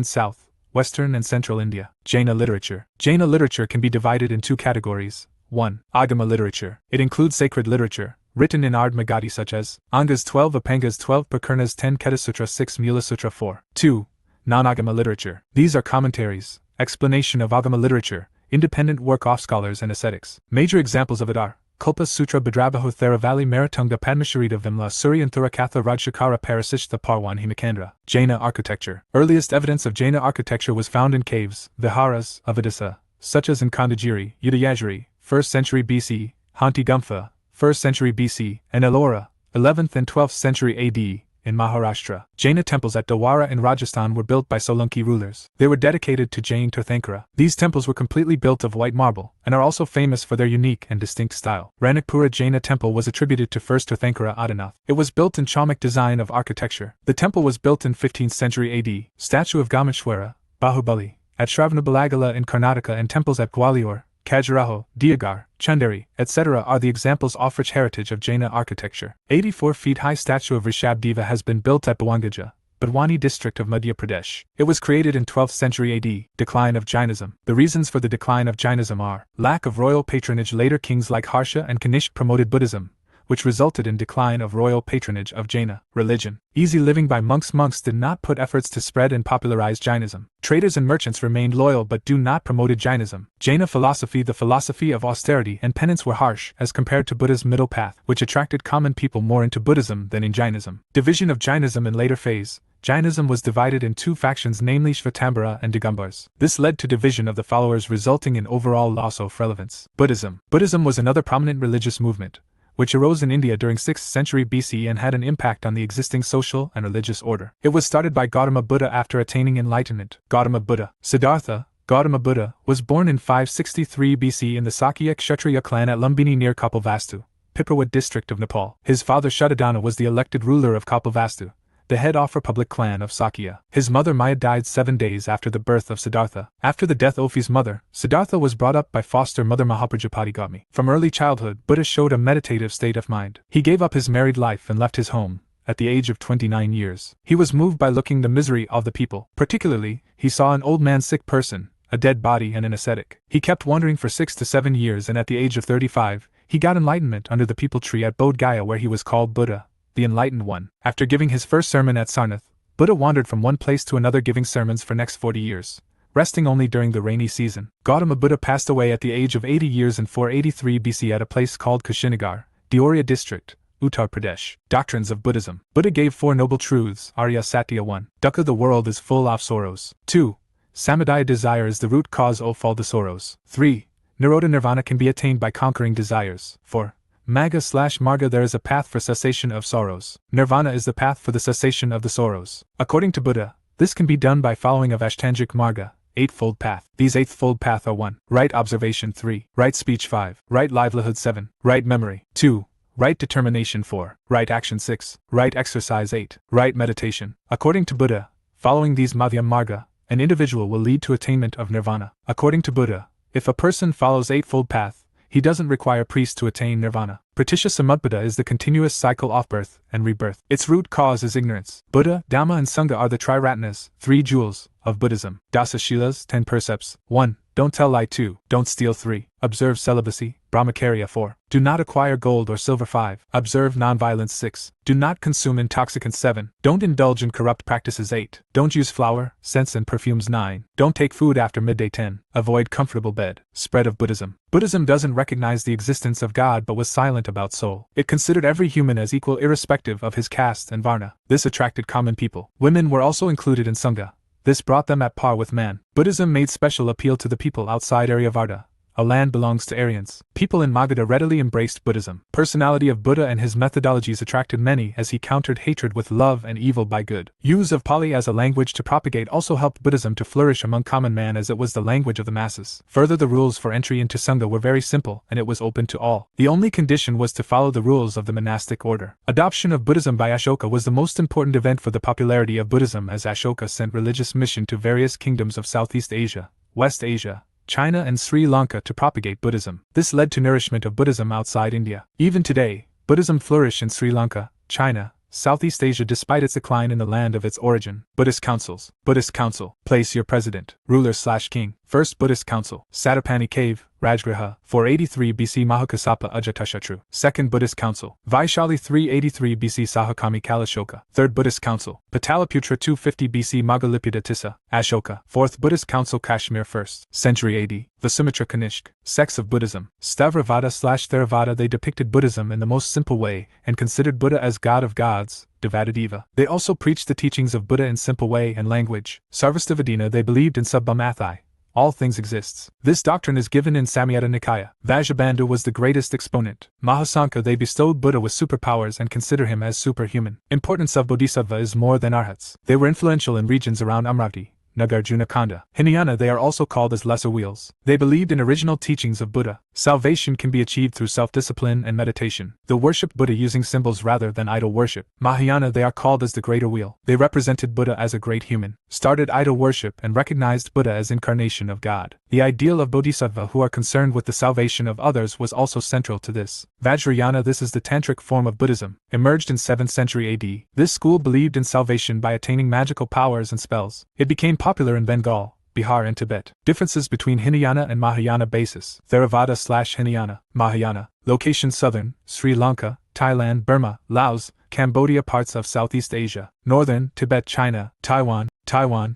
South, Western and Central India. Jaina literature. Jaina literature can be divided in 2 categories. 1. Agama literature. It includes sacred literature, written in Ard Magadhi such as Angas 12 Apangas 12 Purkurnas 10 Ketasutra 6 Mula Sutra 4. 2. Non-Agama literature. These are commentaries, explanation of Agama literature, independent work of scholars and ascetics. Major examples of it are Kulpa Sutra Bhadrabaho Theravali Maratunga Padmasharita Vimla Suri and Thurakatha Rajshakara Parasishta Parwan Himakandra. Jaina architecture. Earliest evidence of Jaina architecture was found in caves, viharas, of Odisha, such as in Kandagiri, Udayagiri, 1st century BC, Hanti Gumpha, 1st century BC, and Ellora, 11th and 12th century AD, in Maharashtra. Jaina temples at Dwara in Rajasthan were built by Solanki rulers. They were dedicated to Jain Tirthankara. These temples were completely built of white marble, and are also famous for their unique and distinct style. Ranakpura Jaina temple was attributed to 1st Tirthankara Adinath. It was built in Chamuk design of architecture. The temple was built in 15th century AD. Statue of Gameshwara, Bahubali, at Shravanabalagala in Karnataka and temples at Gwalior, Khajuraho, Diagar, Chanderi, etc. are the examples of rich heritage of Jaina architecture. 84 feet high statue of Rishabdeva has been built at Bhawangaja, Badwani district of Madhya Pradesh. It was created in 12th century AD. Decline of Jainism. The reasons for the decline of Jainism are lack of royal patronage. Later kings like Harsha and Kanishk promoted Buddhism, which resulted in decline of royal patronage of Jaina religion. Easy living by monks. Monks did not put efforts to spread and popularize Jainism. Traders and merchants remained loyal but do not promoted Jainism. Jaina philosophy. The philosophy of austerity and penance were harsh as compared to Buddha's middle path, which attracted common people more into Buddhism than in Jainism. Division of Jainism in later phase. Jainism was divided in two factions, namely Shvetambara and Digambars. This led to division of the followers, resulting in overall loss of relevance. Buddhism. Buddhism was another prominent religious movement, which arose in India during 6th century BC and had an impact on the existing social and religious order. It was started by Gautama Buddha after attaining enlightenment. Gautama Buddha. Siddhartha, Gautama Buddha, was born in 563 BC in the Sakya Kshatriya clan at Lumbini near Kapilvastu, Piparwad district of Nepal. His father Shuddadana was the elected ruler of Kapilvastu, the head of Republic clan of Sakya. His mother Maya died 7 days after the birth of Siddhartha. After the death of his mother, Siddhartha was brought up by foster mother Mahaprajapati Gautami. From early childhood, Buddha showed a meditative state of mind. He gave up his married life and left his home at the age of 29 years. He was moved by looking the misery of the people. Particularly, he saw an old man, sick person, a dead body and an ascetic. He kept wandering for 6 to 7 years, and at the age of 35, he got enlightenment under the peepal tree at Bodh Gaya, where he was called Buddha, the Enlightened One. After giving his first sermon at Sarnath, Buddha wandered from one place to another giving sermons for next 40 years, resting only during the rainy season. Gautama Buddha passed away at the age of 80 years in 483 BC at a place called Kushinagar, Deoria district, Uttar Pradesh. Doctrines of Buddhism. Buddha gave 4 noble truths. Arya Satya 1. Dukkha, the world is full of sorrows. 2. Samadaya, desire is the root cause of all the sorrows. 3. Nirodha, nirvana can be attained by conquering desires. 4. Magga/Marga, there is a path for cessation of sorrows. Nirvana is the path for the cessation of the sorrows. According to Buddha, this can be done by following of Ashtangic Marga, eightfold path. These eightfold path are 1. Right observation 3. Right speech 5. Right livelihood 7. Right memory 2. Right determination 4. Right action 6. Right exercise 8. Right meditation. According to Buddha, following these Madhyam Marga, an individual will lead to attainment of nirvana. According to Buddha, if a person follows eightfold path, he doesn't require priests to attain nirvana. Pratisha Samudpada is the continuous cycle of birth and rebirth. Its root cause is ignorance. Buddha, Dhamma and Sangha are the triratnas, 3 jewels, of Buddhism. Dasashilas, 10 precepts. 1. Don't tell lie. 2. Don't steal. 3. Observe celibacy. Brahmacharya. 4. Do not acquire gold or silver. 5. Observe nonviolence. 6. Do not consume intoxicants. 7. Don't indulge in corrupt practices. 8. Don't use flour, scents and perfumes. 9. Don't take food after midday. 10. Avoid comfortable bed. Spread of Buddhism. Buddhism doesn't recognize the existence of God but was silent about soul. It considered every human as equal irrespective of his caste and varna. This attracted common people. Women were also included in Sangha. This brought them at par with man. Buddhism made special appeal to the people outside Aryavarta. A land belongs to Aryans. People in Magadha readily embraced Buddhism. Personality of Buddha and his methodologies attracted many as he countered hatred with love and evil by good. Use of Pali as a language to propagate also helped Buddhism to flourish among common man as it was the language of the masses. Further, the rules for entry into Sangha were very simple and it was open to all. The only condition was to follow the rules of the monastic order. Adoption of Buddhism by Ashoka was the most important event for the popularity of Buddhism, as Ashoka sent religious mission to various kingdoms of Southeast Asia, West Asia, China and Sri Lanka to propagate Buddhism. This led to nourishment of Buddhism outside India. Even today, Buddhism flourishes in Sri Lanka, China, Southeast Asia despite its decline in the land of its origin. Buddhist councils. Buddhist council. Place your president, ruler/king. First Buddhist Council, Satapani Cave, Rajgriha, 483 BC Mahakasapa Ajatashatru. Second Buddhist Council, Vaishali 383 BC Sahakami Kalashoka. Third Buddhist Council, Pataliputra 250 BC Maghalipida Tissa, Ashoka. Fourth Buddhist Council, Kashmir 1st century AD, Vasumitra Kanishk. Sects of Buddhism, Stavravada/Theravada. They depicted Buddhism in the most simple way and considered Buddha as God of gods, Devadadeva. They also preached the teachings of Buddha in simple way and language. Sarvastivadina. They believed in Sabbamathai. All things exists. This doctrine is given in Samyutta Nikaya. Vajrabandhu was the greatest exponent. Mahasanka. They bestowed Buddha with superpowers and consider him as superhuman. Importance of Bodhisattva is more than arhats. They were influential in regions around Amravati, Nagarjuna Khanda. Hinayana. They are also called as lesser wheels. They believed in original teachings of Buddha. Salvation can be achieved through self-discipline and meditation. They worshipped Buddha using symbols rather than idol worship. Mahayana. They are called as the greater wheel. They represented Buddha as a great human, started idol worship and recognized Buddha as incarnation of God. The ideal of Bodhisattva who are concerned with the salvation of others was also central to this. Vajrayana. This is the tantric form of Buddhism, emerged in 7th century AD. This school believed in salvation by attaining magical powers and spells. It became popular in Bengal, Bihar and Tibet. Differences between Hinayana and Mahayana basis. Theravada/Hinayana. Mahayana. Location southern, Sri Lanka, Thailand, Burma, Laos, Cambodia, parts of Southeast Asia. Northern, Tibet, China, Taiwan,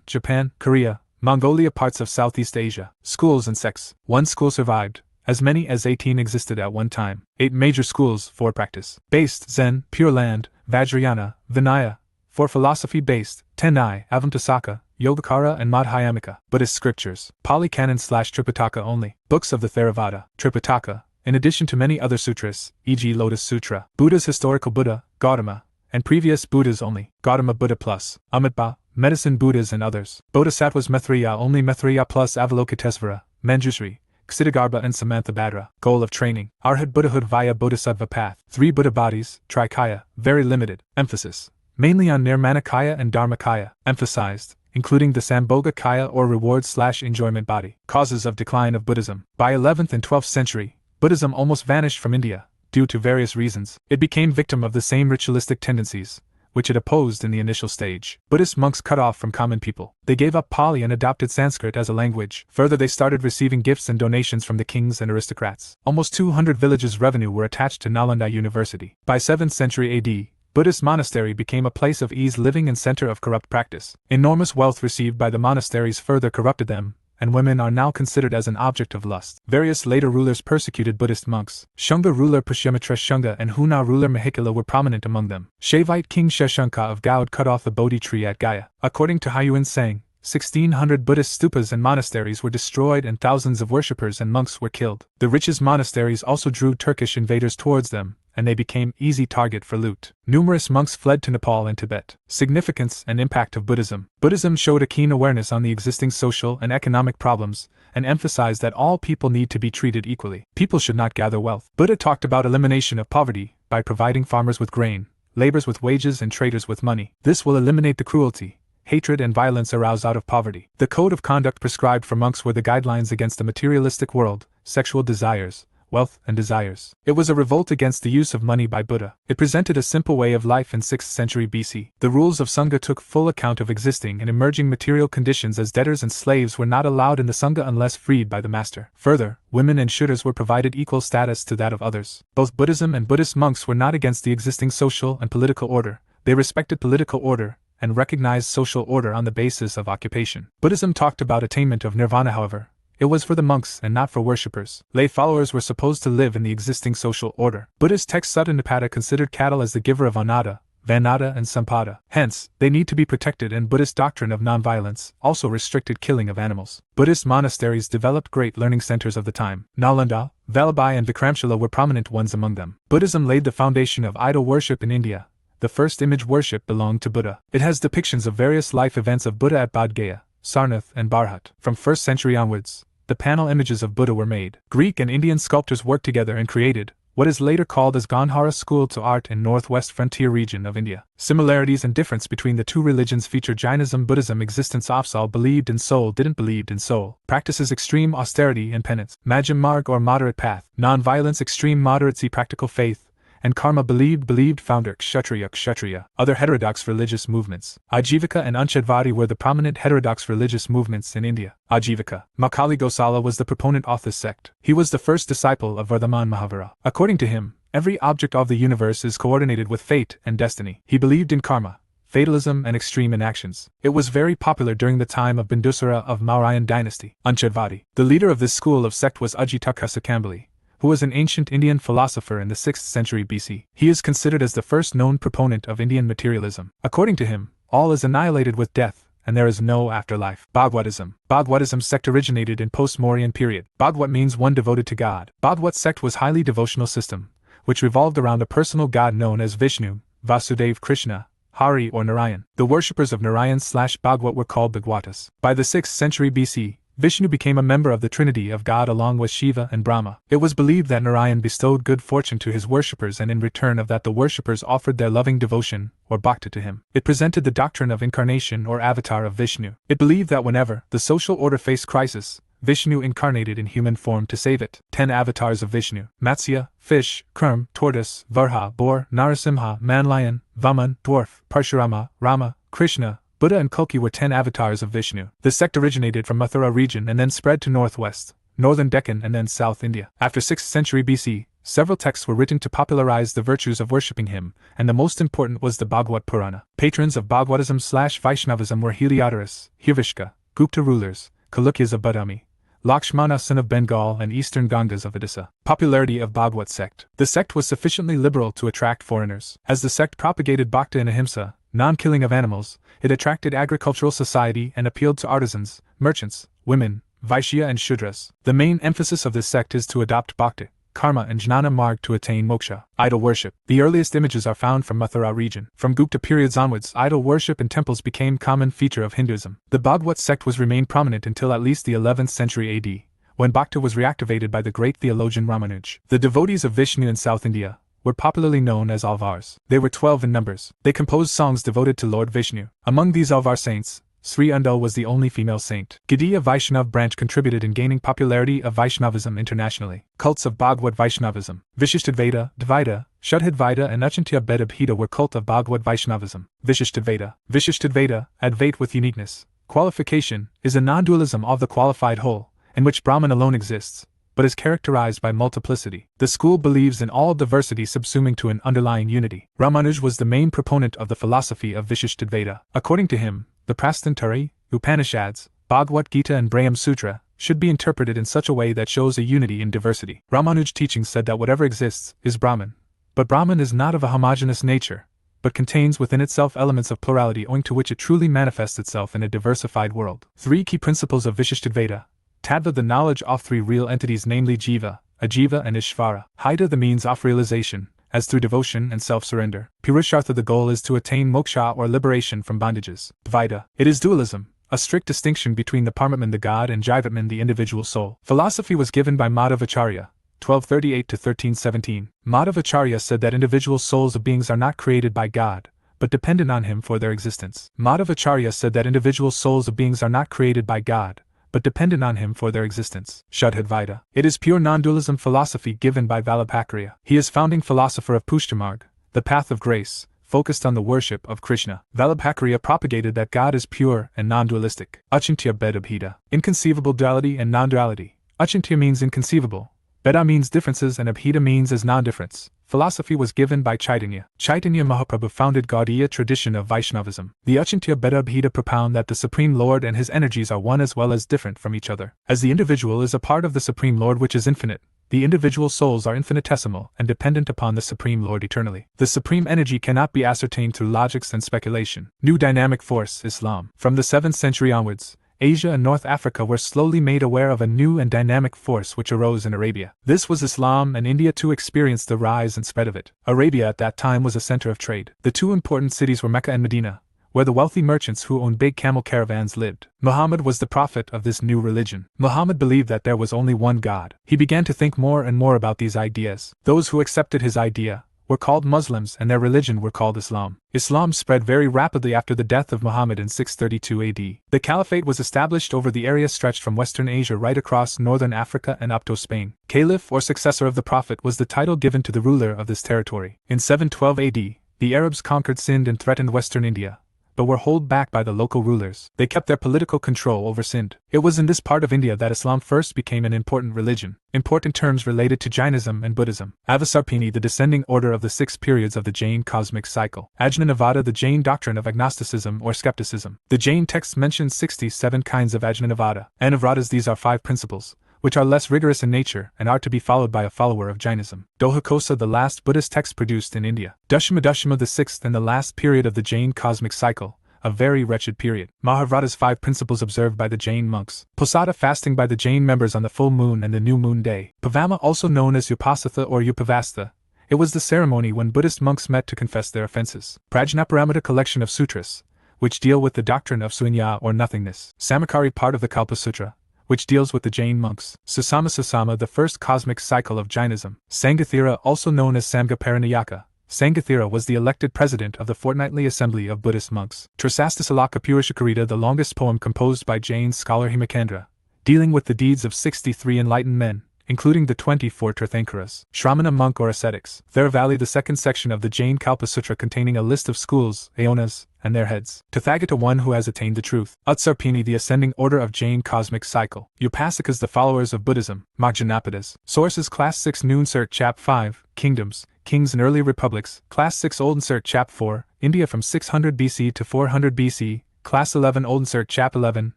Japan, Korea, Mongolia, parts of Southeast Asia. Schools and sects. One school survived. As many as 18 existed at one time. 8 major schools for practice. Based, Zen, Pure Land, Vajrayana, Vinaya. For philosophy-based, Tenai, Avantasaka, Yogacara and Madhyamika. Buddhist scriptures, Pali Canon/Tripitaka only. Books of the Theravada, Tripitaka, in addition to many other sutras, e.g. Lotus Sutra. Buddha's historical Buddha, Gautama, and previous Buddhas only, Gautama Buddha plus, Amitabha, medicine Buddhas and others. Bodhisattvas Maitreya only, Maitreya plus Avalokitesvara, Manjushri, Ksitigarbha and Samantabhadra. Goal of training, Arhat Buddhahood via Bodhisattva path. 3 Buddha bodies, Trikaya, very limited, emphasis, mainly on Nirmanakaya and Dharmakaya, emphasized, including the Sambhogakaya or reward/enjoyment body. Causes of decline of Buddhism. By 11th and 12th century, Buddhism almost vanished from India, due to various reasons. It became victim of the same ritualistic tendencies, which it opposed in the initial stage. Buddhist monks cut off from common people. They gave up Pali and adopted Sanskrit as a language. Further, they started receiving gifts and donations from the kings and aristocrats. Almost 200 villages' revenue were attached to Nalanda University. By 7th century AD, Buddhist monastery became a place of ease living and center of corrupt practice. Enormous wealth received by the monasteries further corrupted them, and women are now considered as an object of lust. Various later rulers persecuted Buddhist monks. Shunga ruler Pushyamitra Shunga and Huna ruler Mahikala were prominent among them. Shaivite king Shashanka of Gaud cut off the Bodhi tree at Gaya. According to Huyuan Sang, 1,600 Buddhist stupas and monasteries were destroyed and thousands of worshippers and monks were killed. The richest monasteries also drew Turkish invaders towards them, and they became easy target for loot. Numerous monks fled to Nepal and Tibet. Significance and impact of Buddhism. Buddhism showed a keen awareness on the existing social and economic problems, and emphasized that all people need to be treated equally. People should not gather wealth. Buddha talked about elimination of poverty by providing farmers with grain, laborers with wages and traders with money. This will eliminate the cruelty, hatred and violence aroused out of poverty. The code of conduct prescribed for monks were the guidelines against the materialistic world, sexual desires, wealth and desires. It was a revolt against the use of money by Buddha. It presented a simple way of life in 6th century BC. The rules of Sangha took full account of existing and emerging material conditions, as debtors and slaves were not allowed in the Sangha unless freed by the master. Further, women and Shuddhas were provided equal status to that of others. Both Buddhism and Buddhist monks were not against the existing social and political order. They respected political order and recognized social order on the basis of occupation. Buddhism talked about attainment of nirvana, however. It was for the monks and not for worshippers. Lay followers were supposed to live in the existing social order. Buddhist text Sutta Nipata considered cattle as the giver of anada, vanada and sampada. Hence, they need to be protected, and Buddhist doctrine of nonviolence also restricted killing of animals. Buddhist monasteries developed great learning centers of the time. Nalanda, Vallabhai and Vikramshila were prominent ones among them. Buddhism laid the foundation of idol worship in India. The first image worship belonged to Buddha. It has depictions of various life events of Buddha at Bodh Gaya, Sarnath and Bharhut. From 1st century onwards, the panel images of Buddha were made. Greek and Indian sculptors worked together and created what is later called as Gandhara School to art in northwest frontier region of India. Similarities and difference between the two religions feature Jainism, Buddhism. Existence Afsal believed in soul, didn't believed in soul. Practices extreme austerity and penance. Majjhim Marg or moderate path. Non-violence, extreme moderacy, practical faith, and karma believed founder Kshatriya. Other heterodox religious movements. Ajivika and Anshadvari were the prominent heterodox religious movements in India. Ajivika. Makali Gosala was the proponent of this sect. He was the first disciple of Vardhaman Mahavira. According to him, every object of the universe is coordinated with fate and destiny. He believed in karma, fatalism, and extreme inactions. It was very popular during the time of Bindusara of Mauryan dynasty. Anshadvari. The leader of this school of sect was Ajitaka Kambali, who was an ancient Indian philosopher in the 6th century BC. He is considered as the first known proponent of Indian materialism. According to him, all is annihilated with death, and there is no afterlife. Bhagwatism. Bhagwatism sect originated in post-Mauryan period. Bhagwat means one devoted to God. Bhagwat sect was highly devotional system, which revolved around a personal god known as Vishnu, Vasudev Krishna, Hari or Narayan. The worshippers of Narayan/Bhagwat were called Bhagwatas. By the 6th century BC, Vishnu became a member of the Trinity of God along with Shiva and Brahma. It was believed that Narayan bestowed good fortune to his worshippers, and in return of that the worshippers offered their loving devotion, or bhakti, to him. It presented the doctrine of incarnation or avatar of Vishnu. It believed that whenever the social order faced crisis, Vishnu incarnated in human form to save it. 10 avatars of Vishnu: Matsya, fish; Kurm, tortoise; Varha, boar; Narasimha, man-lion; Vaman, dwarf; Parshurama, Rama, Krishna, Buddha, and Kalki were 10 avatars of Vishnu. The sect originated from Mathura region and then spread to northwest, northern Deccan, and then South India. After 6th century BC, several texts were written to popularize the virtues of worshipping him, and the most important was the Bhagavad Purana. Patrons of Bhagwatism/Vaishnavism were Heliodorus, Huvishka, Gupta rulers, Chalukyas of Badami, Lakshmana son of Bengal, and Eastern Gangas of Odisha. Popularity of Bhagwat sect. The sect was sufficiently liberal to attract foreigners. As the sect propagated bhakti and ahimsa, non-killing of animals, it attracted agricultural society and appealed to artisans, merchants, women, Vaishya and Shudras. The main emphasis of this sect is to adopt bhakti, karma and jnana marg to attain moksha. Idol worship. The earliest images are found from Mathura region. From Gupta periods onwards, idol worship in temples became common feature of Hinduism. The Bhagwat sect was remained prominent until at least the 11th century AD, when bhakti was reactivated by the great theologian Ramanuj. The devotees of Vishnu in South India were popularly known as Alvars. They were 12 in numbers. They composed songs devoted to Lord Vishnu. Among these Alvar saints, Sri Undal was the only female saint. Gaudiya Vaishnav branch contributed in gaining popularity of Vaishnavism internationally. Cults of Bhagwat Vaishnavism. Vishishtadvaita, Dvaita, Shuddhadvaita, and Achintya Bedabhita were cult of Bhagwat Vaishnavism. Vishishtadvaita. Vishishtadvaita, Advait with uniqueness, qualification, is a non-dualism of the qualified whole, in which Brahman alone exists, but is characterized by multiplicity. The school believes in all diversity subsuming to an underlying unity. Ramanuj was the main proponent of the philosophy of Vishishtadvaita. According to him, the Prastantari, Upanishads, Bhagavad Gita, and Brahma Sutra should be interpreted in such a way that shows a unity in diversity. Ramanuj teachings said that whatever exists is Brahman, but Brahman is not of a homogeneous nature, but contains within itself elements of plurality owing to which it truly manifests itself in a diversified world. 3 key principles of Vishishtadvaita. Tattva, the knowledge of 3 real entities, namely Jiva, Ajiva, and Ishvara. Haida, the means of realization, as through devotion and self-surrender. Purushartha, the goal is to attain moksha or liberation from bondages. Dvaita, it is dualism, a strict distinction between the Paramatman, the God, and Jivatman, the individual soul. Philosophy was given by Madhavacharya, 1238 to 1317. Madhavacharya said that individual souls of beings are not created by God, but dependent on him for their existence. Madhavacharya said that individual souls of beings are not created by God, but dependent on him for their existence. Shuddhadvaita. It is pure non-dualism philosophy given by Vallabhacharya. He is founding philosopher of Pushtamarg, the path of grace, focused on the worship of Krishna. Vallabhacharya propagated that God is pure and non-dualistic. Achintya Bedabhita. Inconceivable duality and non-duality. Achintya means inconceivable, Beda means differences, and Abhita means as non-difference. Philosophy was given by Chaitanya. Chaitanya Mahaprabhu founded Gaudiya tradition of Vaishnavism. The Achintya Beda Abhita propound that the Supreme Lord and his energies are one as well as different from each other. As the individual is a part of the Supreme Lord which is infinite, the individual souls are infinitesimal and dependent upon the Supreme Lord eternally. The Supreme Energy cannot be ascertained through logics and speculation. New dynamic force, Islam. From the 7th century onwards, Asia and North Africa were slowly made aware of a new and dynamic force which arose in Arabia. This was Islam, and India too experienced the rise and spread of it. Arabia at that time was a center of trade. The 2 important cities were Mecca and Medina, where the wealthy merchants who owned big camel caravans lived. Muhammad was the prophet of this new religion. Muhammad believed that there was only one God. He began to think more and more about these ideas. Those who accepted his idea were called Muslims and their religion were called Islam. Islam spread very rapidly after the death of Muhammad in 632 AD. The caliphate was established over the area stretched from Western Asia right across northern Africa and up to Spain. Caliph or successor of the Prophet was the title given to the ruler of this territory. In 712 AD, the Arabs conquered Sind and threatened Western India, but were held back by the local rulers. They kept their political control over Sind. It was in this part of India that Islam first became an important religion. Important terms related to Jainism and Buddhism. Avasarpini, the descending order of the 6 periods of the Jain cosmic cycle. Ajnanavada, the Jain doctrine of agnosticism or skepticism. The Jain text mentions 67 kinds of Ajnanavada. Anavratas, these are 5 principles, which are less rigorous in nature and are to be followed by a follower of Jainism. Dohakosa, the last Buddhist text produced in India. Dashama, the 6th and the last period of the Jain cosmic cycle, a very wretched period. Mahavrata's 5 principles observed by the Jain monks. Posada, fasting by the Jain members on the full moon and the new moon day. Pavama, also known as Upasatha or Upavastha. It was the ceremony when Buddhist monks met to confess their offenses. Prajnaparamita, collection of sutras, which deal with the doctrine of sunya or nothingness. Samakari, part of the Kalpa Sutra, which deals with the Jain monks. Susama, the first cosmic cycle of Jainism. Sangathira, also known as Samga Paranayaka. Sangathira was the elected president of the fortnightly assembly of Buddhist monks. Trisastasalaka Purushakarita, the longest poem composed by Jain scholar Himakandra, dealing with the deeds of 63 enlightened men, including the 24 Tirthankaras. Shramana, monk or ascetics. Theravali, the second section of the Jain Kalpa Sutra containing a list of schools, ayonas, and their heads. Tathagata, one who has attained the truth. Utsarpini, the ascending order of Jain cosmic cycle. Upasakas, the followers of Buddhism. Mahajanapadas. Sources: Class 6 New Insert Chap 5, Kingdoms, Kings and Early Republics. Class 6 Old Insert Chap 4, India from 600 BC to 400 BC. Class 11 Old Insert Chap 11,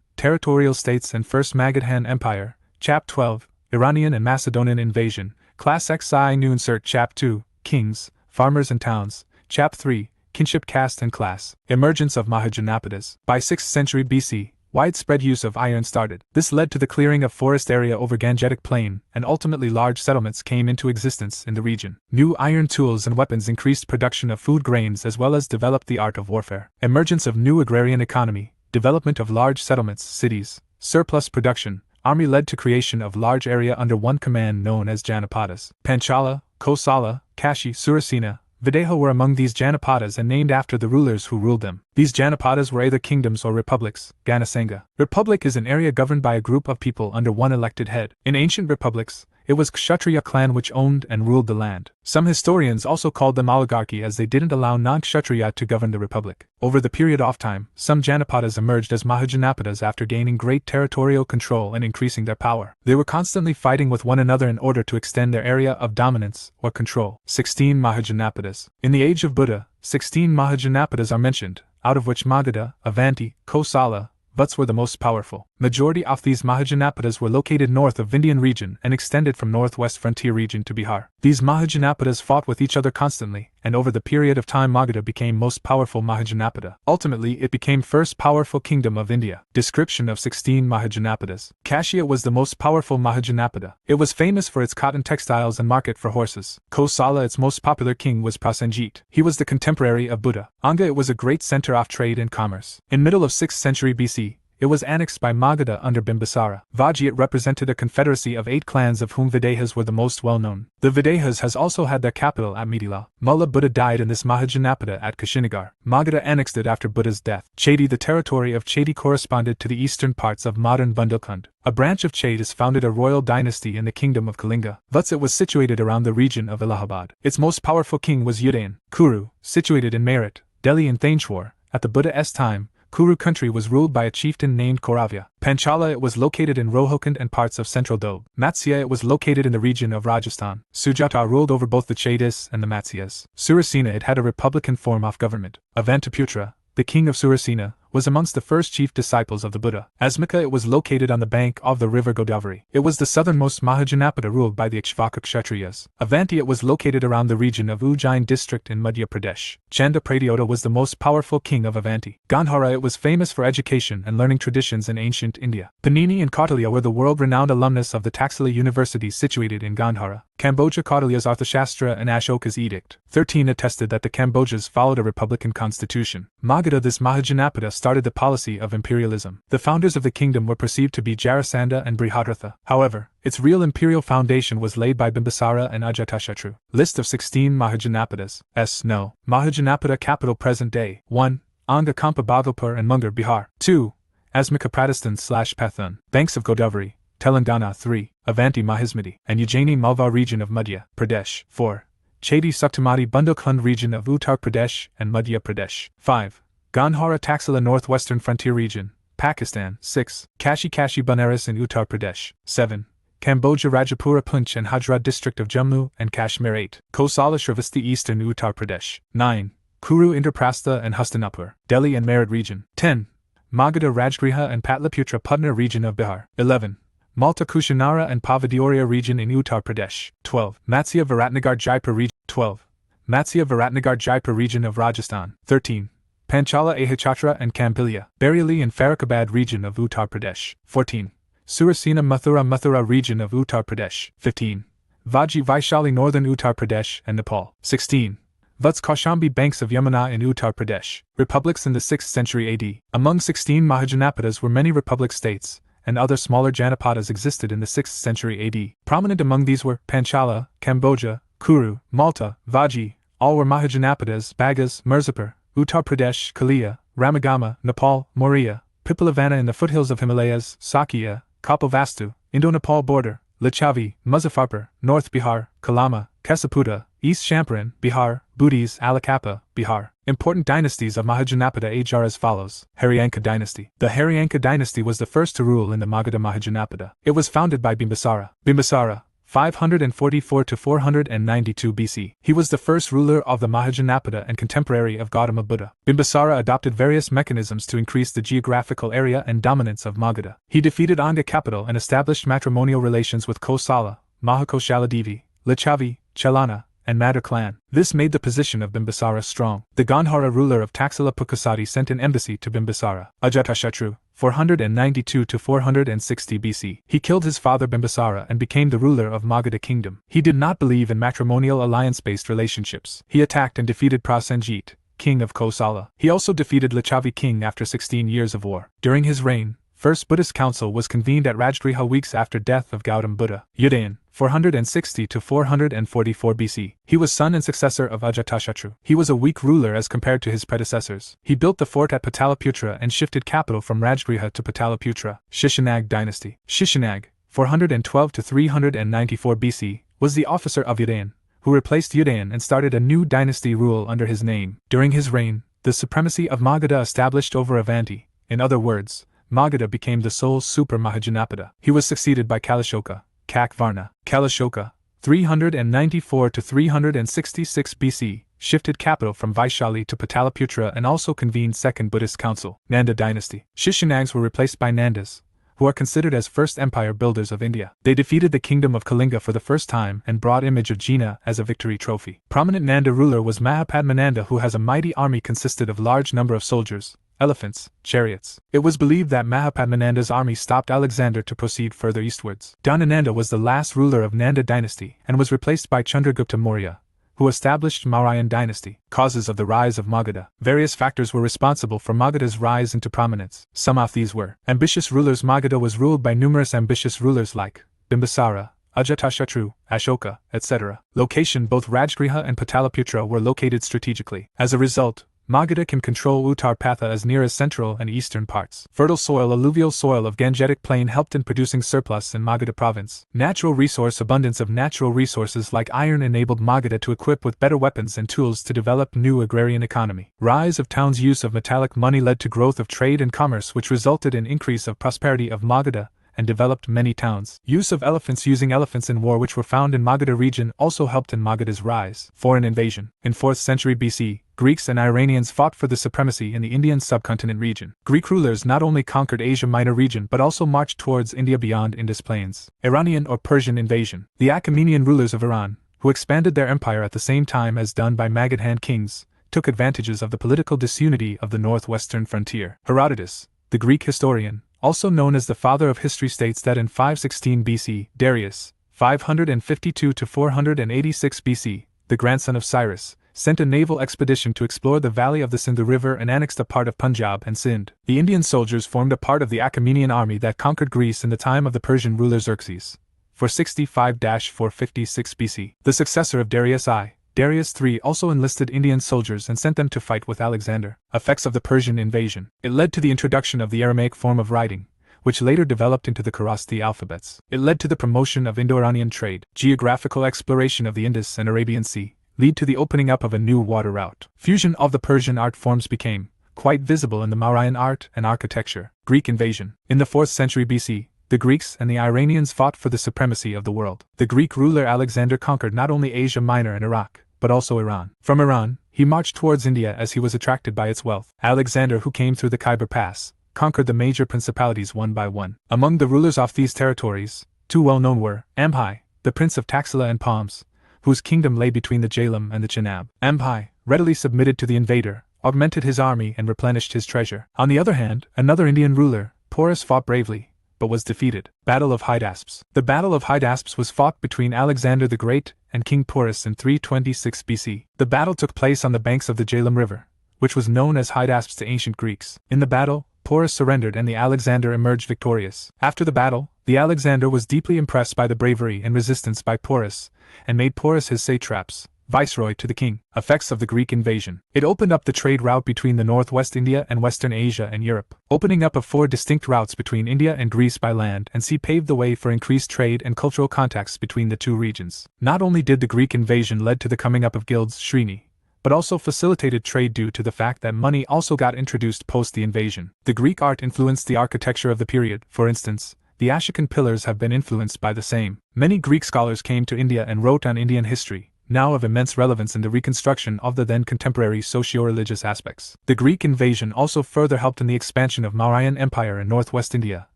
Territorial States and First Magadhan Empire. Chap 12, Iranian and Macedonian invasion. Class XI New Insert Chap 2, Kings, Farmers and Towns. Chap 3, Kinship, Caste and Class. Emergence of Mahajanapadas. By 6th century BC, widespread use of iron started. This led to the clearing of forest area over Gangetic Plain, and ultimately large settlements came into existence in the region. New iron tools and weapons increased production of food grains as well as developed the art of warfare. Emergence of new agrarian economy, development of large settlements, cities, surplus production, army led to creation of large area under one command known as Janapadas. Panchala, Kosala, Kashi, Surasena, Videha were among these Janapadas and named after the rulers who ruled them. These Janapadas were either kingdoms or republics. Ganasanga. Republic is an area governed by a group of people under one elected head. In ancient republics, it was Kshatriya clan which owned and ruled the land. Some historians also called them oligarchy as they didn't allow non-Kshatriya to govern the republic. Over the period of time, some Janapadas emerged as Mahajanapadas after gaining great territorial control and increasing their power. They were constantly fighting with one another in order to extend their area of dominance or control. 16 Mahajanapadas. In the age of Buddha, 16 Mahajanapadas are mentioned, out of which Magadha, Avanti, Kosala, Vuts were the most powerful. Majority of these Mahajanapadas were located north of Vindhyan region and extended from northwest frontier region to Bihar. These Mahajanapadas fought with each other constantly, and over the period of time Magadha became most powerful Mahajanapada. Ultimately, it became first powerful kingdom of India. Description of 16 Mahajanapadas. Kashya was the most powerful Mahajanapada. It was famous for its cotton textiles and market for horses. Kosala, its most popular king, was Prasenjit. He was the contemporary of Buddha. Anga, it was a great center of trade and commerce. In middle of 6th century BC, it was annexed by Magadha under Bimbisara. Vaji, it represented a confederacy of 8 clans of whom Videhas were the most well known. The Videhas has also had their capital at Mithila. Mulla Buddha died in this Mahajanapada at Kushinagar. Magadha annexed it after Buddha's death. Chedi, the territory of Chedi corresponded to the eastern parts of modern Bundelkhand. A branch of Chedis founded a royal dynasty in the kingdom of Kalinga. Thus it was situated around the region of Allahabad. Its most powerful king was Udayan. Kuru, situated in Meerut, Delhi and Thanjore. At the Buddha's time, Kuru country was ruled by a chieftain named Kauravya. Panchala, it was located in Rohilkhand and parts of central Doab. Matsya, it was located in the region of Rajasthan. Sujata ruled over both the Chedis and the Matsyas. Surasena, it had a republican form of government. Avantaputra, the king of Surasena, was amongst the first chief disciples of the Buddha. Asmika, it was located on the bank of the river Godavari. It was the southernmost Mahajanapada ruled by the Ikshvaka Kshatriyas. Avanti, it was located around the region of Ujjain district in Madhya Pradesh. Chanda Pradyota was the most powerful king of Avanti. Gandhara, it was famous for education and learning traditions in ancient India. Panini and Kautilya were the world-renowned alumnus of the Taxila University situated in Gandhara. Cambodia, Kautilya's Arthashastra and Ashoka's edict. 13 attested that the Cambodians followed a republican constitution. Magadha, this Mahajanapada started the policy of imperialism. The founders of the kingdom were perceived to be Jarasandha and Brihadrata. However, its real imperial foundation was laid by Bimbisara and Ajatashatru. List of 16 Mahajanapadas. No. Mahajanapada capital present day. 1. Anga Kampa Bhagalpur and Munger, Bihar. 2. Asmika Pradestan/Pathun. Banks of Godavari, Telangana. 3. Avanti Mahismati and Ujjaini Malwa region of Madhya Pradesh. 4. Chedi Suktamati Bundelkhand region of Uttar Pradesh and Madhya Pradesh. 5. Gandhara Taxila northwestern frontier region, Pakistan. 6. Kashi Banaras in Uttar Pradesh. 7. Cambodia Rajapura Punch and Hajra district of Jammu and Kashmir. 8. Kosala Shravasti eastern Uttar Pradesh. 9. Kuru Indraprastha and Hastinapur, Delhi and Meerut region. 10. Magadha Rajgriha and Patliputra Putna region of Bihar. 11. Malta Kushanara and Pavadioria region in Uttar Pradesh. 12. Matsya Viratnagar Jaipur region. 12. Matsya Viratnagar Jaipur region of Rajasthan. 13. Panchala Ahachatra and Kampilia, Bareilly and Farrukhabad region of Uttar Pradesh. 14. Surasena Mathura region of Uttar Pradesh. 15. Vaji Vaishali northern Uttar Pradesh and Nepal. 16. Vats Kaushambi banks of Yamuna in Uttar Pradesh. Republics in the 6th century AD. Among 16 Mahajanapadas were many republic states, and other smaller Janapadas existed in the 6th century AD. Prominent among these were Panchala, Cambodia, Kuru, Malta, Vaji. All were Mahajanapadas: Bagas, Mirzapur, Uttar Pradesh, Kalia, Ramagama, Nepal, Maurya, Pipilavana in the foothills of Himalayas, Sakya, Kapilvastu, Indo-Nepal border, Lichavi, Muzaffarpur, North Bihar, Kalama, Kesaputa, East Champaran, Bihar, Budis, Alakapa, Bihar. Important dynasties of Mahajanapada age are as follows. Haryanka dynasty. The Haryanka dynasty was the first to rule in the Magadha Mahajanapada. It was founded by Bimbisara. 544 to 492 BC. He was the first ruler of the Mahajanapada and contemporary of Gautama Buddha. Bimbisara adopted various mechanisms to increase the geographical area and dominance of Magadha. He defeated Anga capital and established matrimonial relations with Kosala, Mahakoshala Lichavi, Chalana, and Madar clan. This made the position of Bimbisara strong. The Gandhara ruler of Taxila Pukasati sent an embassy to Bimbisara. Ajatashatru, 492 to 460 BC. He killed his father Bimbisara and became the ruler of Magadha kingdom. He did not believe in matrimonial alliance-based relationships. He attacked and defeated Prasenjit, king of Kosala. He also defeated Lichavi king after 16 years of war. During his reign, First Buddhist Council was convened at Rajgriha weeks after death of Gautam Buddha. Udayan, 460 to 444 BC. He was son and successor of Ajatashatru. He was a weak ruler as compared to his predecessors. He built the fort at Pataliputra and shifted capital from Rajgriha to Pataliputra. Shishanag dynasty. Shishanag, 412 to 394 BC, was the officer of Udayan, who replaced Udayan and started a new dynasty rule under his name. During his reign, the supremacy of Magadha established over Avanti. In other words, Magadha became the sole super Mahajanapada. He was succeeded by Kalashoka, Kakvarna. Kalashoka, 394 to 366 BC, shifted capital from Vaishali to Pataliputra and also convened Second Buddhist Council. Nanda dynasty. Shishanags were replaced by Nandas, who are considered as first empire builders of India. They defeated the kingdom of Kalinga for the first time and brought image of Jina as a victory trophy. Prominent Nanda ruler was Mahapadmananda, who has a mighty army consisted of large number of soldiers, elephants, chariots. It was believed that Mahapadmananda's army stopped Alexander to proceed further eastwards. Dhanananda was the last ruler of Nanda dynasty and was replaced by Chandragupta Maurya, who established Mauryan dynasty. Causes of the rise of Magadha. Various factors were responsible for Magadha's rise into prominence. Some of these were: ambitious rulers. Magadha was ruled by numerous ambitious rulers like Bimbisara, Ajatashatru, Ashoka, etc. Location. Both Rajgriha and Pataliputra were located strategically. As a result, Magadha can control Uttar Patha as near as central and eastern parts. Fertile soil. Alluvial soil of Gangetic plain helped in producing surplus in Magadha province. Natural resource. Abundance of natural resources like iron enabled Magadha to equip with better weapons and tools to develop new agrarian economy. Rise of towns. Use of metallic money led to growth of trade and commerce, which resulted in increase of prosperity of Magadha and developed many towns. Use of elephants. Using elephants in war, which were found in Magadha region, also helped in Magadha's rise. Foreign invasion. In 4th century BC, Greeks and Iranians fought for the supremacy in the Indian subcontinent region. Greek rulers not only conquered Asia Minor region but also marched towards India beyond Indus plains. Iranian or Persian invasion. The Achaemenian rulers of Iran, who expanded their empire at the same time as done by Magadhan kings, took advantages of the political disunity of the northwestern frontier. Herodotus, the Greek historian, also known as the father of history, states that in 516 BC, Darius, 552 to 486 BC, the grandson of Cyrus, sent a naval expedition to explore the valley of the Sindhu River and annexed a part of Punjab and Sindh. The Indian soldiers formed a part of the Achaemenian army that conquered Greece in the time of the Persian ruler Xerxes, 465–456 BC. The successor of Darius I, Darius III, also enlisted Indian soldiers and sent them to fight with Alexander. Effects of the Persian invasion. It led to the introduction of the Aramaic form of writing, which later developed into the Kharosthi alphabets. It led to the promotion of Indo-Iranian trade. Geographical exploration of the Indus and Arabian Sea led to the opening up of a new water route. Fusion of the Persian art forms became quite visible in the Mauryan art and architecture. Greek invasion. In the 4th century BC, the Greeks and the Iranians fought for the supremacy of the world. The Greek ruler Alexander conquered not only Asia Minor and Iraq, but also Iran. From Iran, he marched towards India as he was attracted by its wealth. Alexander, who came through the Khyber Pass, conquered the major principalities one by one. Among the rulers of these territories, two well-known were Amhai, the prince of Taxila and Palms, whose kingdom lay between the Jhelum and the Chenab. Amhai readily submitted to the invader, augmented his army and replenished his treasure. On the other hand, another Indian ruler, Porus, fought bravely, but was defeated. Battle of Hydaspes. The Battle of Hydaspes was fought between Alexander the Great and King Porus in 326 BC. The battle took place on the banks of the Jhelum River, which was known as Hydaspes to ancient Greeks. In the battle, Porus surrendered and the Alexander emerged victorious. After the battle, the Alexander was deeply impressed by the bravery and resistance by Porus, and made Porus his satraps, viceroy to the king. Effects of the Greek invasion. It opened up the trade route between the northwest India and western Asia and Europe. Opening up of 4 distinct routes between India and Greece by land and sea paved the way for increased trade and cultural contacts between the two regions. Not only did the Greek invasion lead to the coming up of guilds, Srini, but also facilitated trade due to the fact that money also got introduced post the invasion. The Greek art influenced the architecture of the period. For instance, the Ashokan pillars have been influenced by the same. Many Greek scholars came to India and wrote on Indian history, now of immense relevance in the reconstruction of the then contemporary socio-religious aspects. The Greek invasion also further helped in the expansion of Mauryan Empire in northwest India,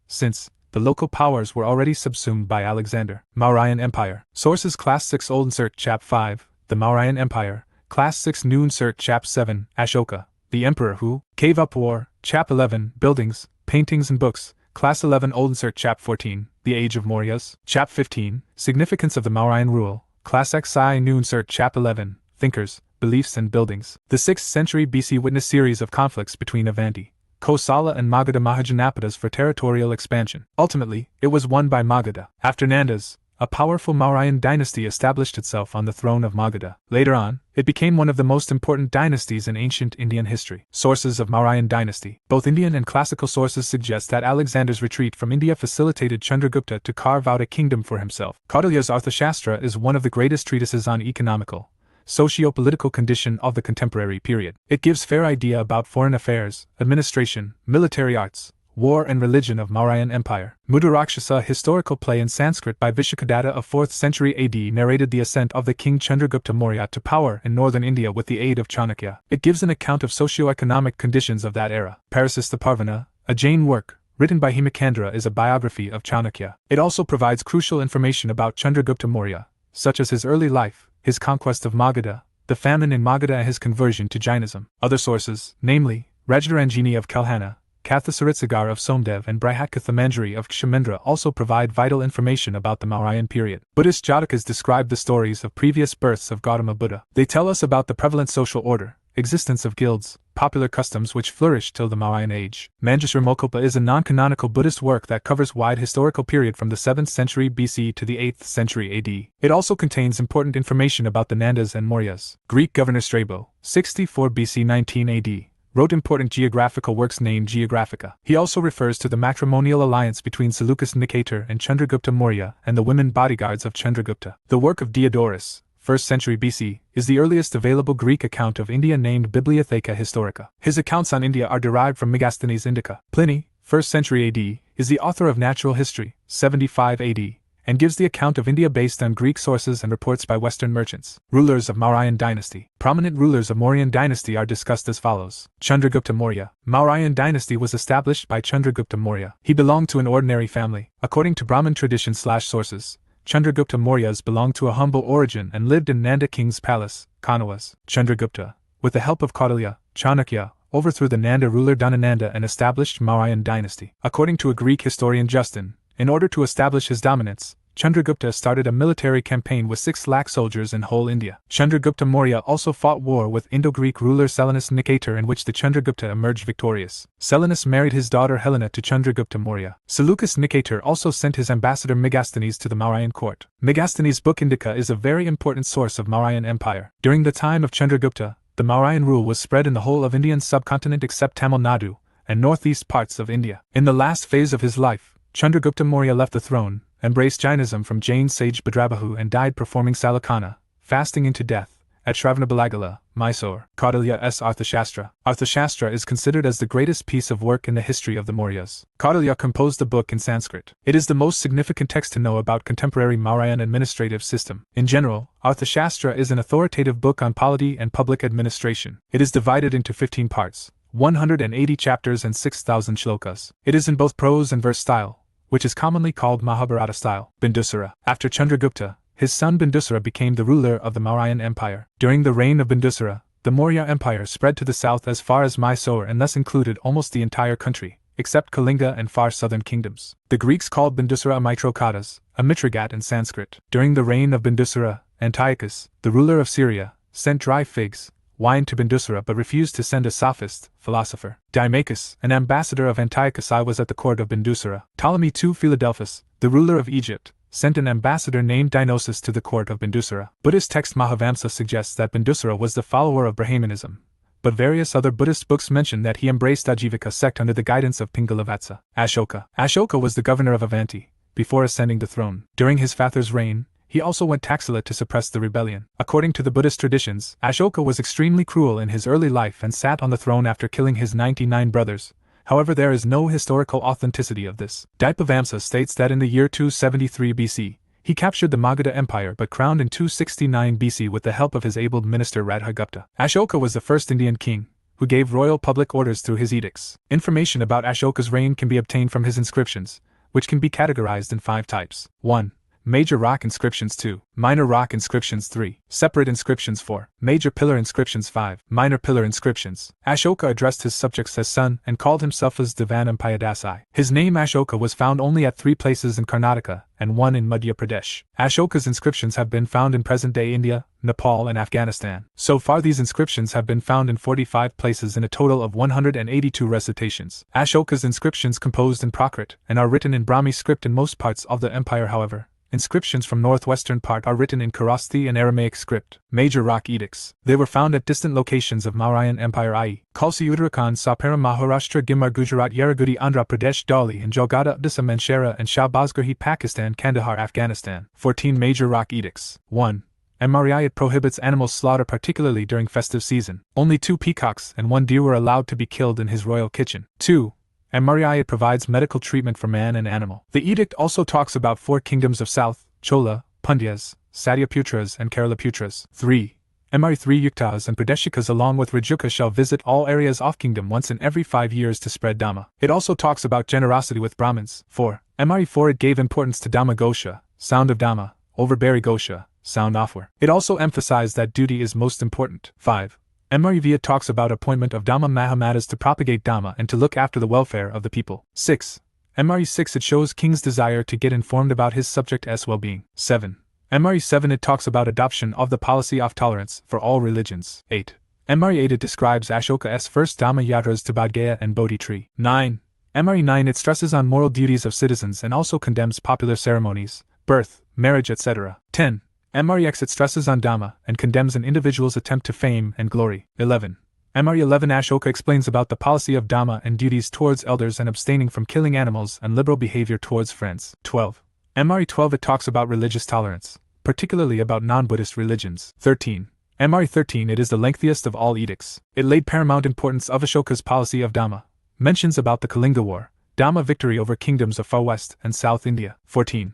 since the local powers were already subsumed by Alexander. Mauryan Empire. Sources: Class 6 Old Insert Chap 5, The Mauryan Empire. Class 6 New Insert Chap 7, Ashoka, the Emperor who gave up war. Chap 11, Buildings, Paintings and Books. Class 11 Old Insert Chap 14, The Age of Mauryas. Chap 15, Significance of the Mauryan Rule. Class XI New Insert Chap 11, Thinkers, Beliefs and Buildings. The 6th century BC witnessed series of conflicts between Avanti, Kosala and Magadha Mahajanapadas for territorial expansion. Ultimately, it was won by Magadha. After Nandas, a powerful Mauryan dynasty established itself on the throne of Magadha. Later on, it became one of the most important dynasties in ancient Indian history. Sources of Mauryan dynasty. Both Indian and classical sources suggest that Alexander's retreat from India facilitated Chandragupta to carve out a kingdom for himself. Kaudilya's Arthashastra is one of the greatest treatises on economical, socio-political condition of the contemporary period. It gives fair idea about foreign affairs, administration, military arts, war and religion of Mauryan Empire. Mudarakshasa, a historical play in Sanskrit by Vishakadatta of 4th century AD, narrated the ascent of the king Chandragupta Maurya to power in northern India with the aid of Chanakya. It gives an account of socio-economic conditions of that era. Parasistha Parvana, a Jain work, written by Hemachandra, is a biography of Chanakya. It also provides crucial information about Chandragupta Maurya, such as his early life, his conquest of Magadha, the famine in Magadha and his conversion to Jainism. Other sources, namely, Rajnaranjini of Kalhana, Kathasaritsagar of Somdev and Brihatkathamanjari of Kshamendra, also provide vital information about the Mauryan period. Buddhist Jatakas describe the stories of previous births of Gautama Buddha. They tell us about the prevalent social order, existence of guilds, popular customs which flourished till the Mauryan age. Manjusri Mokopa is a non-canonical Buddhist work that covers wide historical period from the 7th century BC to the 8th century AD. It also contains important information about the Nandas and Mauryas. Greek governor Strabo, 64 BC 19 AD, wrote important geographical works named Geographica. He also refers to the matrimonial alliance between Seleucus Nicator and Chandragupta Maurya and the women bodyguards of Chandragupta. The work of Diodorus, 1st century BC, is the earliest available Greek account of India named Bibliotheca Historica. His accounts on India are derived from Megasthenes Indica. Pliny, 1st century AD, is the author of Natural History, 75 AD, and gives the account of India based on Greek sources and reports by Western merchants. Rulers of Mauryan dynasty. Prominent rulers of Mauryan dynasty are discussed as follows. Chandragupta Maurya. Mauryan dynasty was established by Chandragupta Maurya. He belonged to an ordinary family. According to Brahmin tradition/sources, Chandragupta Mauryas belonged to a humble origin and lived in Nanda king's palace, Kanawas. Chandragupta, with the help of Kaudilya, Chanakya, overthrew the Nanda ruler Dhanananda and established Mauryan dynasty. According to a Greek historian Justin, in order to establish his dominance, Chandragupta started a military campaign with 6 lakh soldiers in whole India. Chandragupta Maurya also fought war with Indo-Greek ruler Seleucus Nicator, in which the Chandragupta emerged victorious. Seleucus married his daughter Helena to Chandragupta Maurya. Seleucus Nicator also sent his ambassador Megasthenes to the Mauryan court. Megasthenes' book Indica is a very important source of Mauryan Empire. During the time of Chandragupta, the Mauryan rule was spread in the whole of Indian subcontinent except Tamil Nadu and northeast parts of India. In the last phase of his life, Chandragupta Maurya left the throne, embraced Jainism from Jain sage Bhadrabahu, and died performing Salakana, fasting into death, at Shravanabelagala, Mysore. Kautilya's Arthashastra. Arthashastra is considered as the greatest piece of work in the history of the Mauryas. Kautilya composed the book in Sanskrit. It is the most significant text to know about contemporary Mauryan administrative system. In general, Arthashastra is an authoritative book on polity and public administration. It is divided into 15 parts, 180 chapters and 6,000 shlokas. It is in both prose and verse style, which is commonly called Mahabharata style. Bindusara. After Chandragupta, his son Bindusara became the ruler of the Mauryan Empire. During the reign of Bindusara, the Maurya Empire spread to the south as far as Mysore and thus included almost the entire country, except Kalinga and far southern kingdoms. The Greeks called Bindusara Mitrokatas, a Mitrigat in Sanskrit. During the reign of Bindusara, Antiochus, the ruler of Syria, sent dry figs, wine to Bindusara but refused to send a sophist, philosopher. Dimachus, an ambassador of Antiochus I, was at the court of Bindusara. Ptolemy II Philadelphus, the ruler of Egypt, sent an ambassador named Dionysus to the court of Bindusara. Buddhist text Mahavamsa suggests that Bindusara was the follower of Brahmanism, but various other Buddhist books mention that he embraced Ajivika sect under the guidance of Pingalavatsa. Ashoka. Ashoka was the governor of Avanti, before ascending the throne. During his father's reign, he also went Taxila to suppress the rebellion. According to the Buddhist traditions, Ashoka was extremely cruel in his early life and sat on the throne after killing his 99 brothers. However, there is no historical authenticity of this. Dipavamsa states that in the year 273 BC, he captured the Magadha Empire but crowned in 269 BC with the help of his abled minister Radhagupta. Ashoka was the first Indian king who gave royal public orders through his edicts. Information about Ashoka's reign can be obtained from his inscriptions, which can be categorized in 5 types. 1. Major rock inscriptions. 2. Minor rock inscriptions. 3. Separate inscriptions. 4. Major pillar inscriptions. 5. Minor pillar inscriptions. Ashoka addressed his subjects as son and called himself as Devanam Payadasai. His name Ashoka was found only at 3 places in Karnataka and 1 in Madhya Pradesh. Ashoka's inscriptions have been found in present-day India, Nepal and Afghanistan. So far these inscriptions have been found in 45 places in a total of 182 recitations. Ashoka's inscriptions composed in Prakrit and are written in Brahmi script in most parts of the empire. However, inscriptions from northwestern part are written in Kharosthi and Aramaic script. Major rock edicts. They were found at distant locations of Mauryan Empire, i.e., Kalsi Uttarakhand, Sapara, Maharashtra, Gimar, Gujarat, Yaragudi, Andhra Pradesh, Dali and Jalgada, Odisha, Manshera and Shahbazgarhi, Pakistan, Kandahar, Afghanistan. 14 major rock edicts. 1. It prohibits animal slaughter, particularly during festive season. Only 2 peacocks and 1 deer were allowed to be killed in his royal kitchen. 2. It provides medical treatment for man and animal. The edict also talks about 4 kingdoms of South, Chola, Pandyas, Satyaputras and Keralaputras. 3. 3 Yuktas and Pradeshikas along with Rajuka shall visit all areas of kingdom once in every 5 years to spread Dhamma. It also talks about generosity with Brahmins. 4. 4 It gave importance to Dhamma Gosha, sound of Dhamma, over Bari Gosha, sound offer. It also emphasized that duty is most important. 5. Via talks about appointment of Dhamma Mahamatas to propagate Dhamma and to look after the welfare of the people. 6. 6 It shows king's desire to get informed about his subjects' well-being. 7. 7 It talks about adoption of the policy of tolerance for all religions. 8. 8 It describes Ashoka's first Dhamma yatras to Bodh Gaya and Bodhi tree. 9. 9 It stresses on moral duties of citizens and also condemns popular ceremonies, birth, marriage, etc. 10. It stresses on Dhamma and condemns an individual's attempt to fame and glory. 11. 11 Ashoka explains about the policy of Dhamma and duties towards elders and abstaining from killing animals and liberal behavior towards friends. 12. 12 It talks about religious tolerance, particularly about non-Buddhist religions. 13. 13 It is the lengthiest of all edicts. It laid paramount importance of Ashoka's policy of Dhamma, mentions about the Kalinga War, Dhamma victory over kingdoms of far west and south India. 14.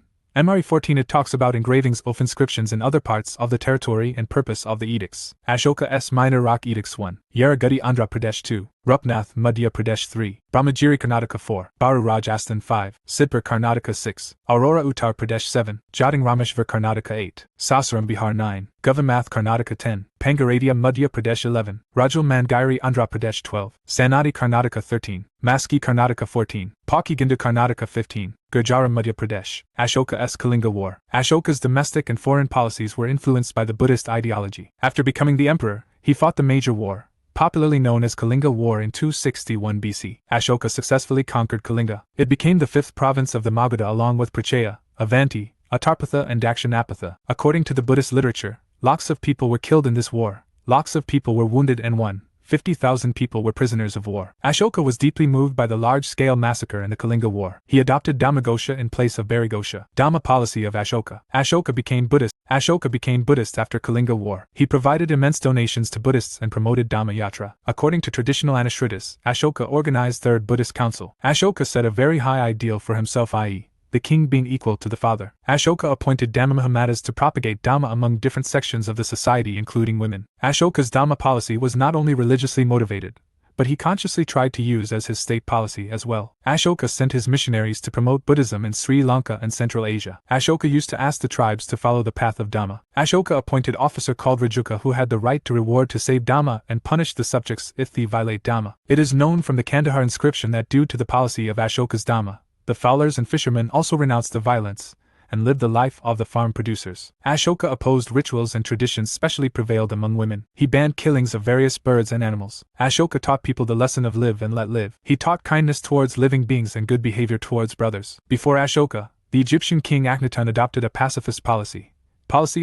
14 It talks about engravings of inscriptions in other parts of the territory and purpose of the edicts. Ashoka's minor rock edicts. 1. Yaragudi Andhra Pradesh. 2. Rupnath Madhya Pradesh 3, Brahmagiri Karnataka 4, Baru Rajasthan 5, Sidpur Karnataka 6, Aurora Uttar Pradesh 7, Jodhing Rameshwar Karnataka 8, Sasaram Bihar 9, Govamath Karnataka 10, Pangaradia Madhya Pradesh 11, Rajul Mangairi Andhra Pradesh 12, Sanadi Karnataka 13, Maski Karnataka 14, Pakiginda Karnataka 15, Gurjara Madhya Pradesh. Ashoka's Kalinga War. Ashoka's domestic and foreign policies were influenced by the Buddhist ideology. After becoming the emperor, he fought the major war, popularly known as Kalinga War in 261 BC. Ashoka successfully conquered Kalinga. It became the fifth province of the Magadha along with Prachaya, Avanti, Atarpatha and Dakshinapatha. According to the Buddhist literature, lakhs of people were killed in this war, lakhs of people were wounded and 50,000 people were prisoners of war. Ashoka was deeply moved by the large-scale massacre in the Kalinga War. He adopted Dhammagosha in place of Barigosha. Dhamma policy of Ashoka. Ashoka became Buddhist after Kalinga War. He provided immense donations to Buddhists and promoted Dhamma Yatra. According to traditional Anushrutis, Ashoka organized Third Buddhist Council. Ashoka set a very high ideal for himself, i.e., the king being equal to the father. Ashoka appointed Dhamma-Mahammadas to propagate Dhamma among different sections of the society including women. Ashoka's Dhamma policy was not only religiously motivated, but he consciously tried to use as his state policy as well. Ashoka sent his missionaries to promote Buddhism in Sri Lanka and Central Asia. Ashoka used to ask the tribes to follow the path of Dhamma. Ashoka appointed officer called Rajuka who had the right to reward to save Dhamma and punish the subjects if they violate Dhamma. It is known from the Kandahar inscription that due to the policy of Ashoka's Dhamma, the fowlers and fishermen also renounced the violence and lived the life of the farm producers. Ashoka opposed rituals and traditions specially prevailed among women. He banned killings of various birds and animals. Ashoka taught people the lesson of live and let live. He taught kindness towards living beings and good behavior towards brothers. Before Ashoka, the Egyptian king Akhenaten adopted a pacifist policy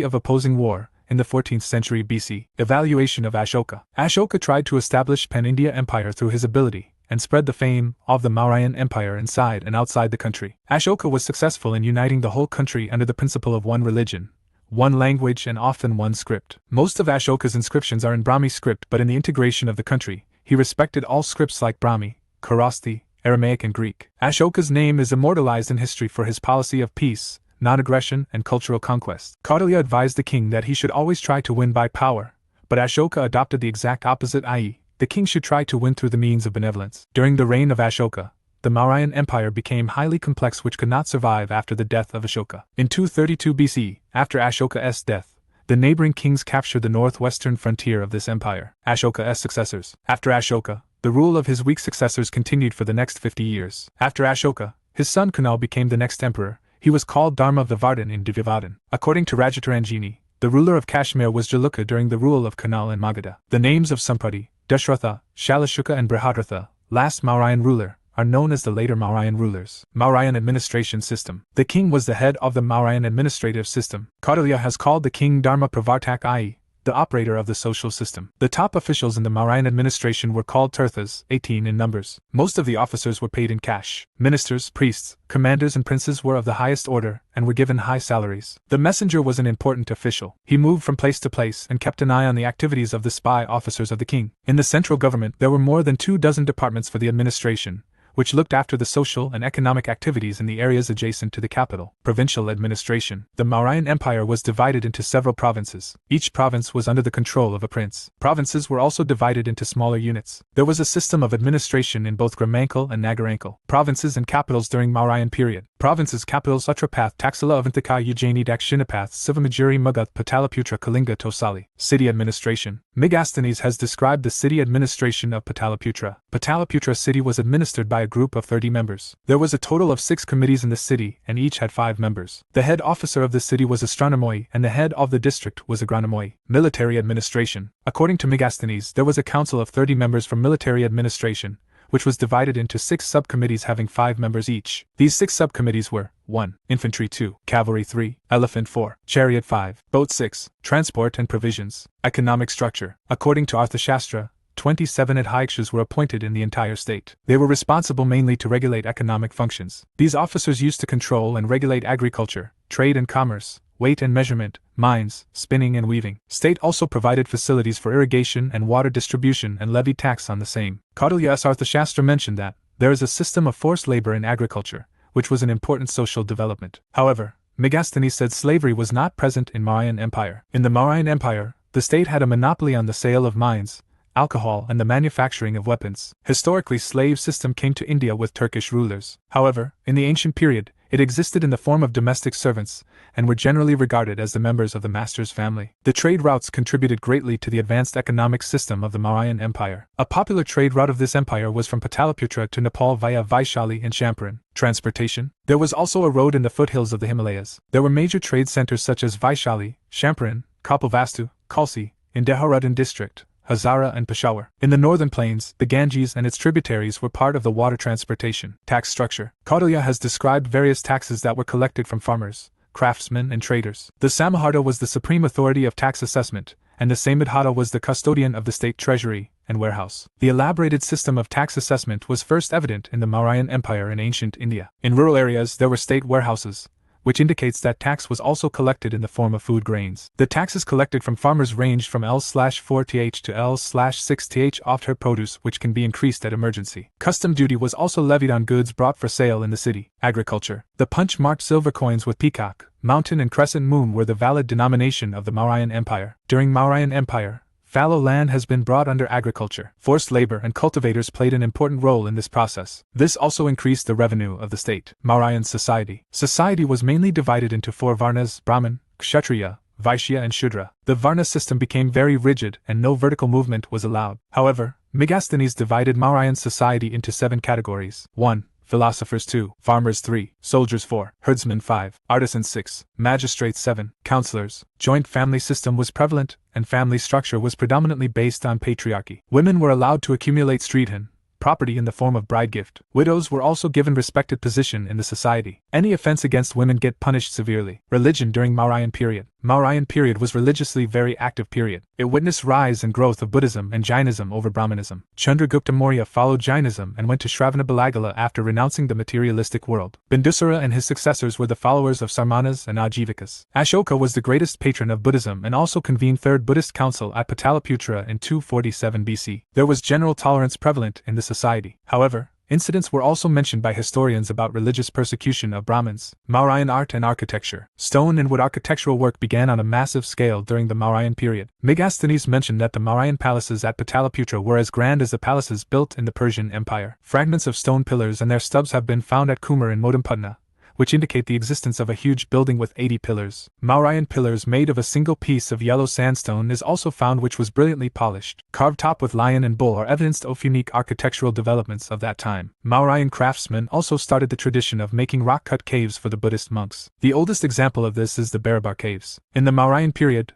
of opposing war. In the 14th century BC, evaluation of Ashoka. Ashoka tried to establish Pan-India Empire through his ability and spread the fame of the Mauryan Empire inside and outside the country. Ashoka was successful in uniting the whole country under the principle of one religion, one language and often one script. Most of Ashoka's inscriptions are in Brahmi script, but in the integration of the country, he respected all scripts like Brahmi, Kharosthi, Aramaic and Greek. Ashoka's name is immortalized in history for his policy of peace, non-aggression and cultural conquest. Kautilya advised the king that he should always try to win by power, but Ashoka adopted the exact opposite, i.e., the king should try to win through the means of benevolence. During the reign of Ashoka, the Mauryan Empire became highly complex which could not survive after the death of Ashoka. In 232 BC, after Ashoka's death, the neighboring kings captured the northwestern frontier of this empire. Ashoka's successors. After Ashoka, the rule of his weak successors continued for the next 50 years. After Ashoka, his son Kunal became the next emperor. He was called Dharma Vivardhan in Divyavardhan. According to Rajataranjini, the ruler of Kashmir was Jalukha during the rule of Kunal and Magadha. The names of Samprati, Dashratha, Shalashuka and Brihadartha, last Mauryan ruler, are known as the later Mauryan rulers. Mauryan administration system. The king was the head of the Mauryan administrative system. Kautilya has called the king Dharma Pravartak, i.e., the operator of the social system. The top officials in the Mauryan administration were called Tirthas, 18 in numbers. Most of the officers were paid in cash. Ministers, priests, commanders and princes were of the highest order and were given high salaries. The messenger was an important official. He moved from place to place and kept an eye on the activities of the spy officers of the king. In the central government there were more than 24 departments for the administration, which looked after the social and economic activities in the areas adjacent to the capital. Provincial administration. The Mauryan Empire was divided into several provinces. Each province was under the control of a prince. Provinces were also divided into smaller units. There was a system of administration in both Gramankal and Nagarankal. Provinces and capitals during Mauryan period. Provinces capitals Uttarpath, Taxila, Avantika, Ujjaini, Dakshinapath, Sivamagiri, Mughal, Pataliputra, Kalinga, Tosali. City administration. Megasthenes has described the city administration of Pataliputra. Pataliputra city was administered by a group of 30 members. There was a total of 6 committees in the city and each had 5 members. The head officer of the city was astronomoi and the head of the district was agronomoi. Military administration. According to Megasthenes, there was a council of 30 members for military administration, which was divided into 6 subcommittees having 5 members each. These 6 subcommittees were 1. Infantry 2. Cavalry 3. Elephant 4. Chariot 5. Boat 6. Transport and provisions. Economic structure. According to Arthashastra, 27 adhyakshas were appointed in the entire state. They were responsible mainly to regulate economic functions. These officers used to control and regulate agriculture, trade and commerce, weight and measurement, mines, spinning and weaving. State also provided facilities for irrigation and water distribution and levied tax on the same. Kautilya's Arthashastra mentioned that there is a system of forced labor in agriculture, which was an important social development. However, Megasthenes said slavery was not present in Mauryan Empire. In the Mauryan Empire, the state had a monopoly on the sale of mines, alcohol, and the manufacturing of weapons. Historically, slave system came to India with Turkish rulers. However, in the ancient period, it existed in the form of domestic servants, and were generally regarded as the members of the master's family. The trade routes contributed greatly to the advanced economic system of the Mauryan Empire. A popular trade route of this empire was from Pataliputra to Nepal via Vaishali and Champaran. Transportation. There was also a road in the foothills of the Himalayas. There were major trade centers such as Vaishali, Champaran, Kapilvastu, Kalsi, in Dehradun district, Hazara and Peshawar. In the northern plains, the Ganges and its tributaries were part of the water transportation. Tax structure. Kautilya has described various taxes that were collected from farmers, craftsmen, and traders. The Samahata was the supreme authority of tax assessment, and the Samidhata was the custodian of the state treasury and warehouse. The elaborated system of tax assessment was first evident in the Mauryan Empire in ancient India. In rural areas, there were state warehouses, which indicates that tax was also collected in the form of food grains. The taxes collected from farmers ranged from L/4th to L/6th oft her produce, which can be increased at emergency. Custom duty was also levied on goods brought for sale in the city. Agriculture. The punch-marked silver coins with peacock, mountain and crescent moon were the valid denomination of the Mauryan Empire. During Mauryan Empire, fallow land has been brought under agriculture. Forced labor and cultivators played an important role in this process. This also increased the revenue of the state. Mauryan society. Society was mainly divided into four varnas: Brahmin, Kshatriya, Vaishya and Shudra. The varna system became very rigid and no vertical movement was allowed. However, Megasthenes divided Mauryan society into 7 categories. 1. Philosophers 2, farmers 3, soldiers 4, herdsmen 5, artisans 6, magistrates 7, counselors. Joint family system was prevalent, and family structure was predominantly based on patriarchy. Women were allowed to accumulate sridhan, property in the form of bride gift. Widows were also given respected position in the society. Any offense against women get punished severely. Religion during Mauryan period. Mauryan period was religiously very active period. It witnessed rise and growth of Buddhism and Jainism over Brahmanism. Chandragupta Maurya followed Jainism and went to Shravanabelagala after renouncing the materialistic world. Bindusara and his successors were the followers of Sarmanas and Ajivikas. Ashoka was the greatest patron of Buddhism and also convened Third Buddhist Council at Pataliputra in 247 BC. There was general tolerance prevalent in the society. However, incidents were also mentioned by historians about religious persecution of Brahmins. Mauryan art and architecture. Stone and wood architectural work began on a massive scale during the Mauryan period. Megasthenes mentioned that the Mauryan palaces at Pataliputra were as grand as the palaces built in the Persian Empire. Fragments of stone pillars and their stubs have been found at Kumar in Modamputna, which indicate the existence of a huge building with 80 pillars. Mauryan pillars made of a single piece of yellow sandstone is also found, which was brilliantly polished. Carved top with lion and bull are evidenced of unique architectural developments of that time. Mauryan craftsmen also started the tradition of making rock-cut caves for the Buddhist monks. The oldest example of this is the Barabar caves. In the Mauryan period,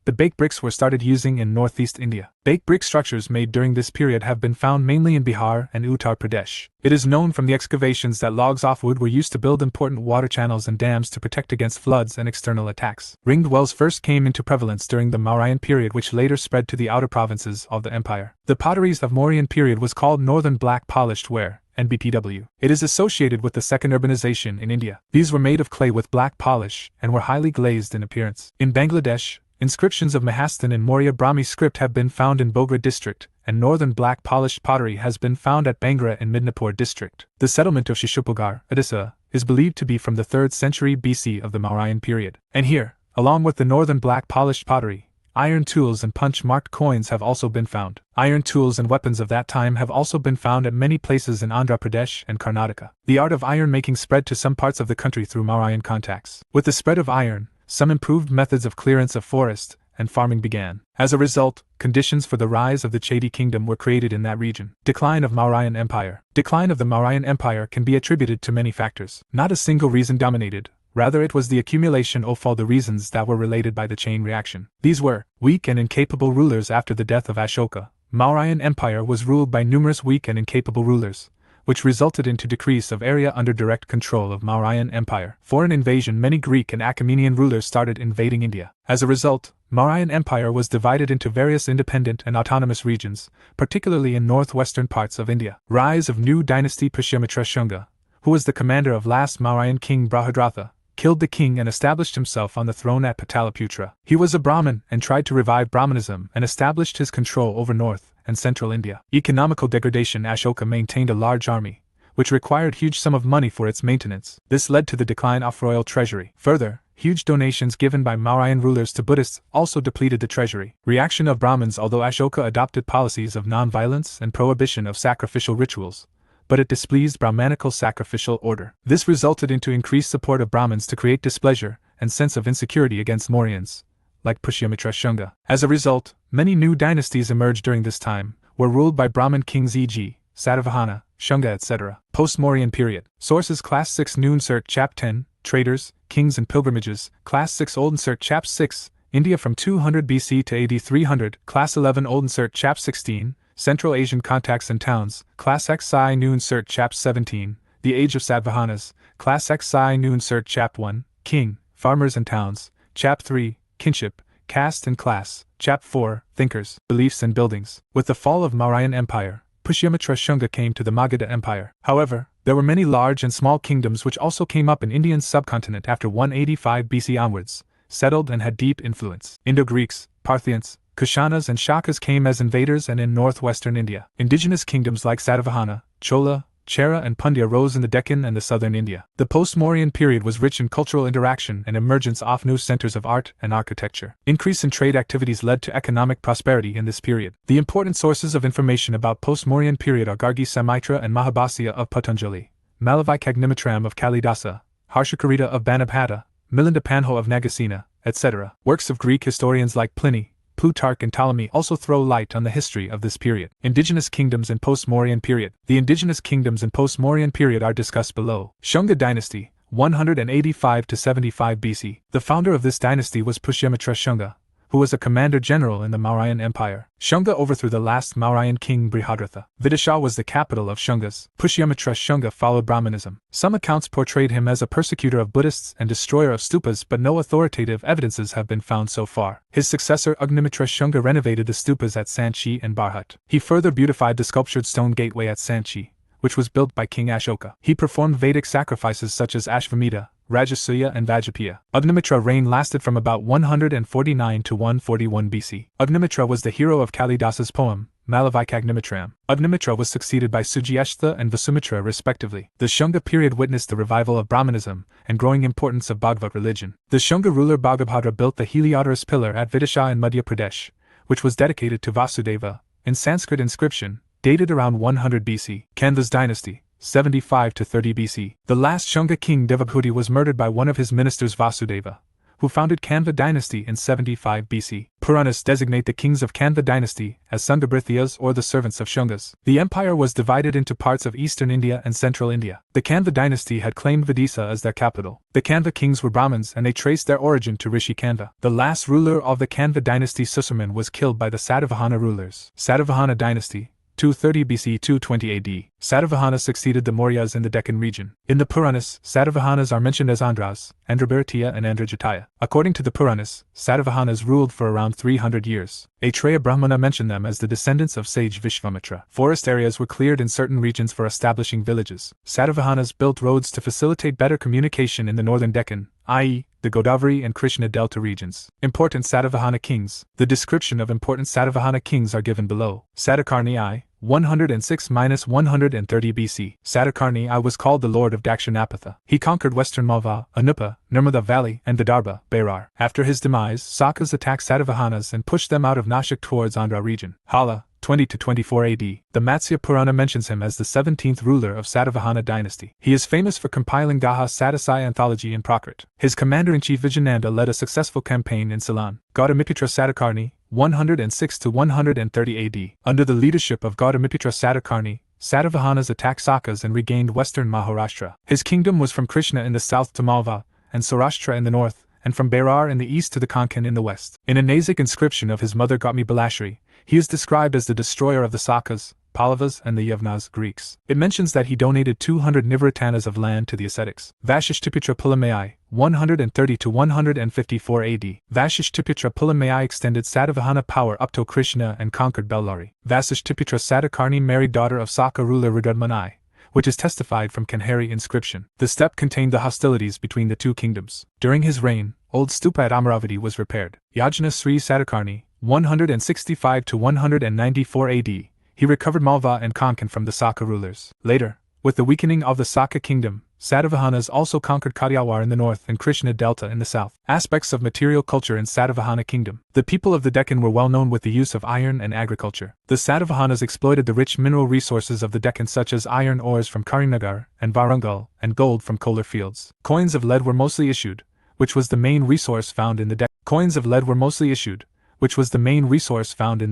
the baked bricks were started using in northeast India. Baked brick structures made during this period have been found mainly in Bihar and Uttar Pradesh. It is known from the excavations that logs off wood were used to build important water channels and dams to protect against floods and external attacks. Ringed wells first came into prevalence during the Mauryan period, which later spread to the outer provinces of the empire. The potteries of Mauryan period was called Northern Black Polished Ware, NBPW. It is associated with the second urbanization in India. These were made of clay with black polish and were highly glazed in appearance. In Bangladesh, inscriptions of Mahastan and Maurya Brahmi script have been found in Bogra district, and northern black polished pottery has been found at Bangra in Midnapur district. The settlement of Shishupalgarh, Odisha, is believed to be from the 3rd century BC of the Mauryan period. And here, along with the northern black polished pottery, iron tools and punch-marked coins have also been found. Iron tools and weapons of that time have also been found at many places in Andhra Pradesh and Karnataka. The art of iron making spread to some parts of the country through Mauryan contacts. With the spread of iron, some improved methods of clearance of forest and farming began. As a result, conditions for the rise of the Chedi kingdom were created in that region. Decline of Mauryan Empire. Decline of the Mauryan Empire can be attributed to many factors. Not a single reason dominated, rather it was the accumulation of all the reasons that were related by the chain reaction. These were weak and incapable rulers. After the death of Ashoka, Mauryan Empire was ruled by numerous weak and incapable rulers, which resulted into decrease of area under direct control of Mauryan Empire. Foreign invasion. Many Greek and Achaemenian rulers started invading India. As a result, Mauryan Empire was divided into various independent and autonomous regions, particularly in northwestern parts of India. Rise of new dynasty. Pushyamitra Shunga, who was the commander of last Mauryan king Brahadratha, killed the king and established himself on the throne at Pataliputra. He was a Brahmin and tried to revive Brahmanism and established his control over north and central India. Economical degradation. Ashoka maintained a large army, which required huge sum of money for its maintenance. This led to the decline of royal treasury. Further, Huge donations given by Mauryan rulers to Buddhists also depleted the treasury. Reaction of Brahmins. Although Ashoka adopted policies of non-violence and prohibition of sacrificial rituals, but it displeased Brahmanical sacrificial order. This resulted into increased support of Brahmins to create displeasure and sense of insecurity against Mauryans, like Pushyamitra Shunga. As a result, many new dynasties emerged during this time, were ruled by Brahmin kings e.g., Satavahana, Shunga, etc. Post-Mauryan period. Sources: Class 6 New Insert Chap 10, Traders, Kings and Pilgrimages, Class 6 Old Insert Chap 6, India from 200 BC to AD 300, Class 11 Old Insert Chap 16, Central Asian Contacts and Towns, Class XI New Insert Chap 17, The Age of Satavahanas, Class XI New Insert Chap 1, King, Farmers and Towns, Chap 3, Kinship, Caste and Class, Chap 4, Thinkers, Beliefs and Buildings. With the fall of Mauryan Empire, Pushyamitra Shunga came to the Magadha Empire. However, there were many large and small kingdoms which also came up in Indian subcontinent after 185 BC onwards, settled and had deep influence. Indo-Greeks, Parthians, Kushanas and Shakas came as invaders and in northwestern India. Indigenous kingdoms like Satavahana, Chola, Chera and Pandya rose in the Deccan and the southern India. The post-Mauryan period was rich in cultural interaction and emergence of new centers of art and architecture. Increase in trade activities led to economic prosperity in this period. The important sources of information about post-Mauryan period are Gargi Samitra and Mahabhasya of Patanjali, Malavikagnimithram of Kalidasa, Harshakarita of Banabhata, Milinda Panho of Nagasena, etc. Works of Greek historians like Pliny, Plutarch and Ptolemy also throw light on the history of this period. Indigenous kingdoms in post-Mauryan period. The indigenous kingdoms in post-Mauryan period are discussed below. Shunga dynasty, 185 to 75 BC. The founder of this dynasty was Pushyamitra Shunga, who was a commander-general in the Mauryan Empire. Shunga overthrew the last Mauryan king Brihadratha. Vidisha was the capital of Shungas. Pushyamitra Shunga followed Brahmanism. Some accounts portrayed him as a persecutor of Buddhists and destroyer of stupas, but no authoritative evidences have been found so far. His successor Agnimitra Shunga renovated the stupas at Sanchi and Bharhut. He further beautified the sculptured stone gateway at Sanchi, which was built by King Ashoka. He performed Vedic sacrifices such as Ashvamedha, Rajasuya and Vajapaya. Agnimitra reign lasted from about 149 to 141 BC. Agnimitra was the hero of Kalidasa's poem, Malavikagnimithram. Agnimitra was succeeded by Sugyashtha and Vasumitra respectively. The Shunga period witnessed the revival of Brahmanism and growing importance of Bhagavad religion. The Shunga ruler Bhagabhadra built the Heliodorus pillar at Vidisha in Madhya Pradesh, which was dedicated to Vasudeva, in Sanskrit inscription, dated around 100 BC. Kanva's dynasty, 75 to 30 BC. The last Shunga king Devabhuti was murdered by one of his ministers Vasudeva, who founded Kanva dynasty in 75 BC. Puranas designate the kings of Kanva dynasty as Sangabrithyas or the servants of Shungas. The empire was divided into parts of eastern India and central India. The Kanva dynasty had claimed Vidisa as their capital. The Kanva kings were Brahmins and they traced their origin to Rishi Kanva. The last ruler of the Kanva dynasty, Susaman, was killed by the Satavahana rulers. Satavahana dynasty, 230 BC 220 AD. Satavahana succeeded the Mauryas in the Deccan region. In the Puranas, Satavahanas are mentioned as Andhras, Andrabharatiya and Andrajataya. According to the Puranas, Satavahanas ruled for around 300 years. Aitreya Brahmana mentioned them as the descendants of sage Vishvamitra. Forest areas were cleared in certain regions for establishing villages. Satavahanas built roads to facilitate better communication in the northern Deccan, i.e., the Godavari and Krishna Delta regions. Important Satavahana kings. The description of important Satavahana kings are given below. Satakarni I, 106-130 BC. Satakarni I was called the lord of Dakshinapatha. He conquered western Malva, Anupa, Nirmada Valley, and Vidarbha, Berar. After his demise, Sakas attacked Satavahanas and pushed them out of Nashik towards Andhra region. Hala, 20-24 AD. The Matsya Purana mentions him as the 17th ruler of Satavahana dynasty. He is famous for compiling Gaha Satasai anthology in Prakrit. His commander-in-chief Vijayananda led a successful campaign in Ceylon. Gautamipitra Satakarni, 106-130 AD. Under the leadership of Gautamipitra Satakarni, Satavahanas attacked Sakas and regained western Maharashtra. His kingdom was from Krishna in the south to Malva, and Saurashtra in the north, and from Berar in the east to the Konkan in the west. In a Nasic inscription of his mother Gautami Balashri, he is described as the destroyer of the Sakas, Pallavas and the Yavnas Greeks. It mentions that he donated 200 Nivratanas of land to the ascetics. Vasishtipitra Pulamayai, 130-154 AD. Vasishtipitra Pulamayai extended Satavahana power up to Krishna and conquered Bellari. Vasishtipitra Satakarni married daughter of Saka ruler Rudradmanai, which is testified from Kanheri inscription. The steppe contained the hostilities between the two kingdoms. During his reign, old stupa at Amaravati was repaired. Yajna Sri Satakarni, 165-194 AD, he recovered Malva and Konkan from the Saka rulers. Later, with the weakening of the Saka kingdom, Satavahanas also conquered Kathiawar in the north and Krishna Delta in the south. Aspects of material culture in Satavahana Kingdom. The people of the Deccan were well known with the use of iron and agriculture. The Satavahanas exploited the rich mineral resources of the Deccan such as iron ores from Karimnagar and Warangal and gold from Kolar fields. Coins of lead were mostly issued, which was the main resource found in the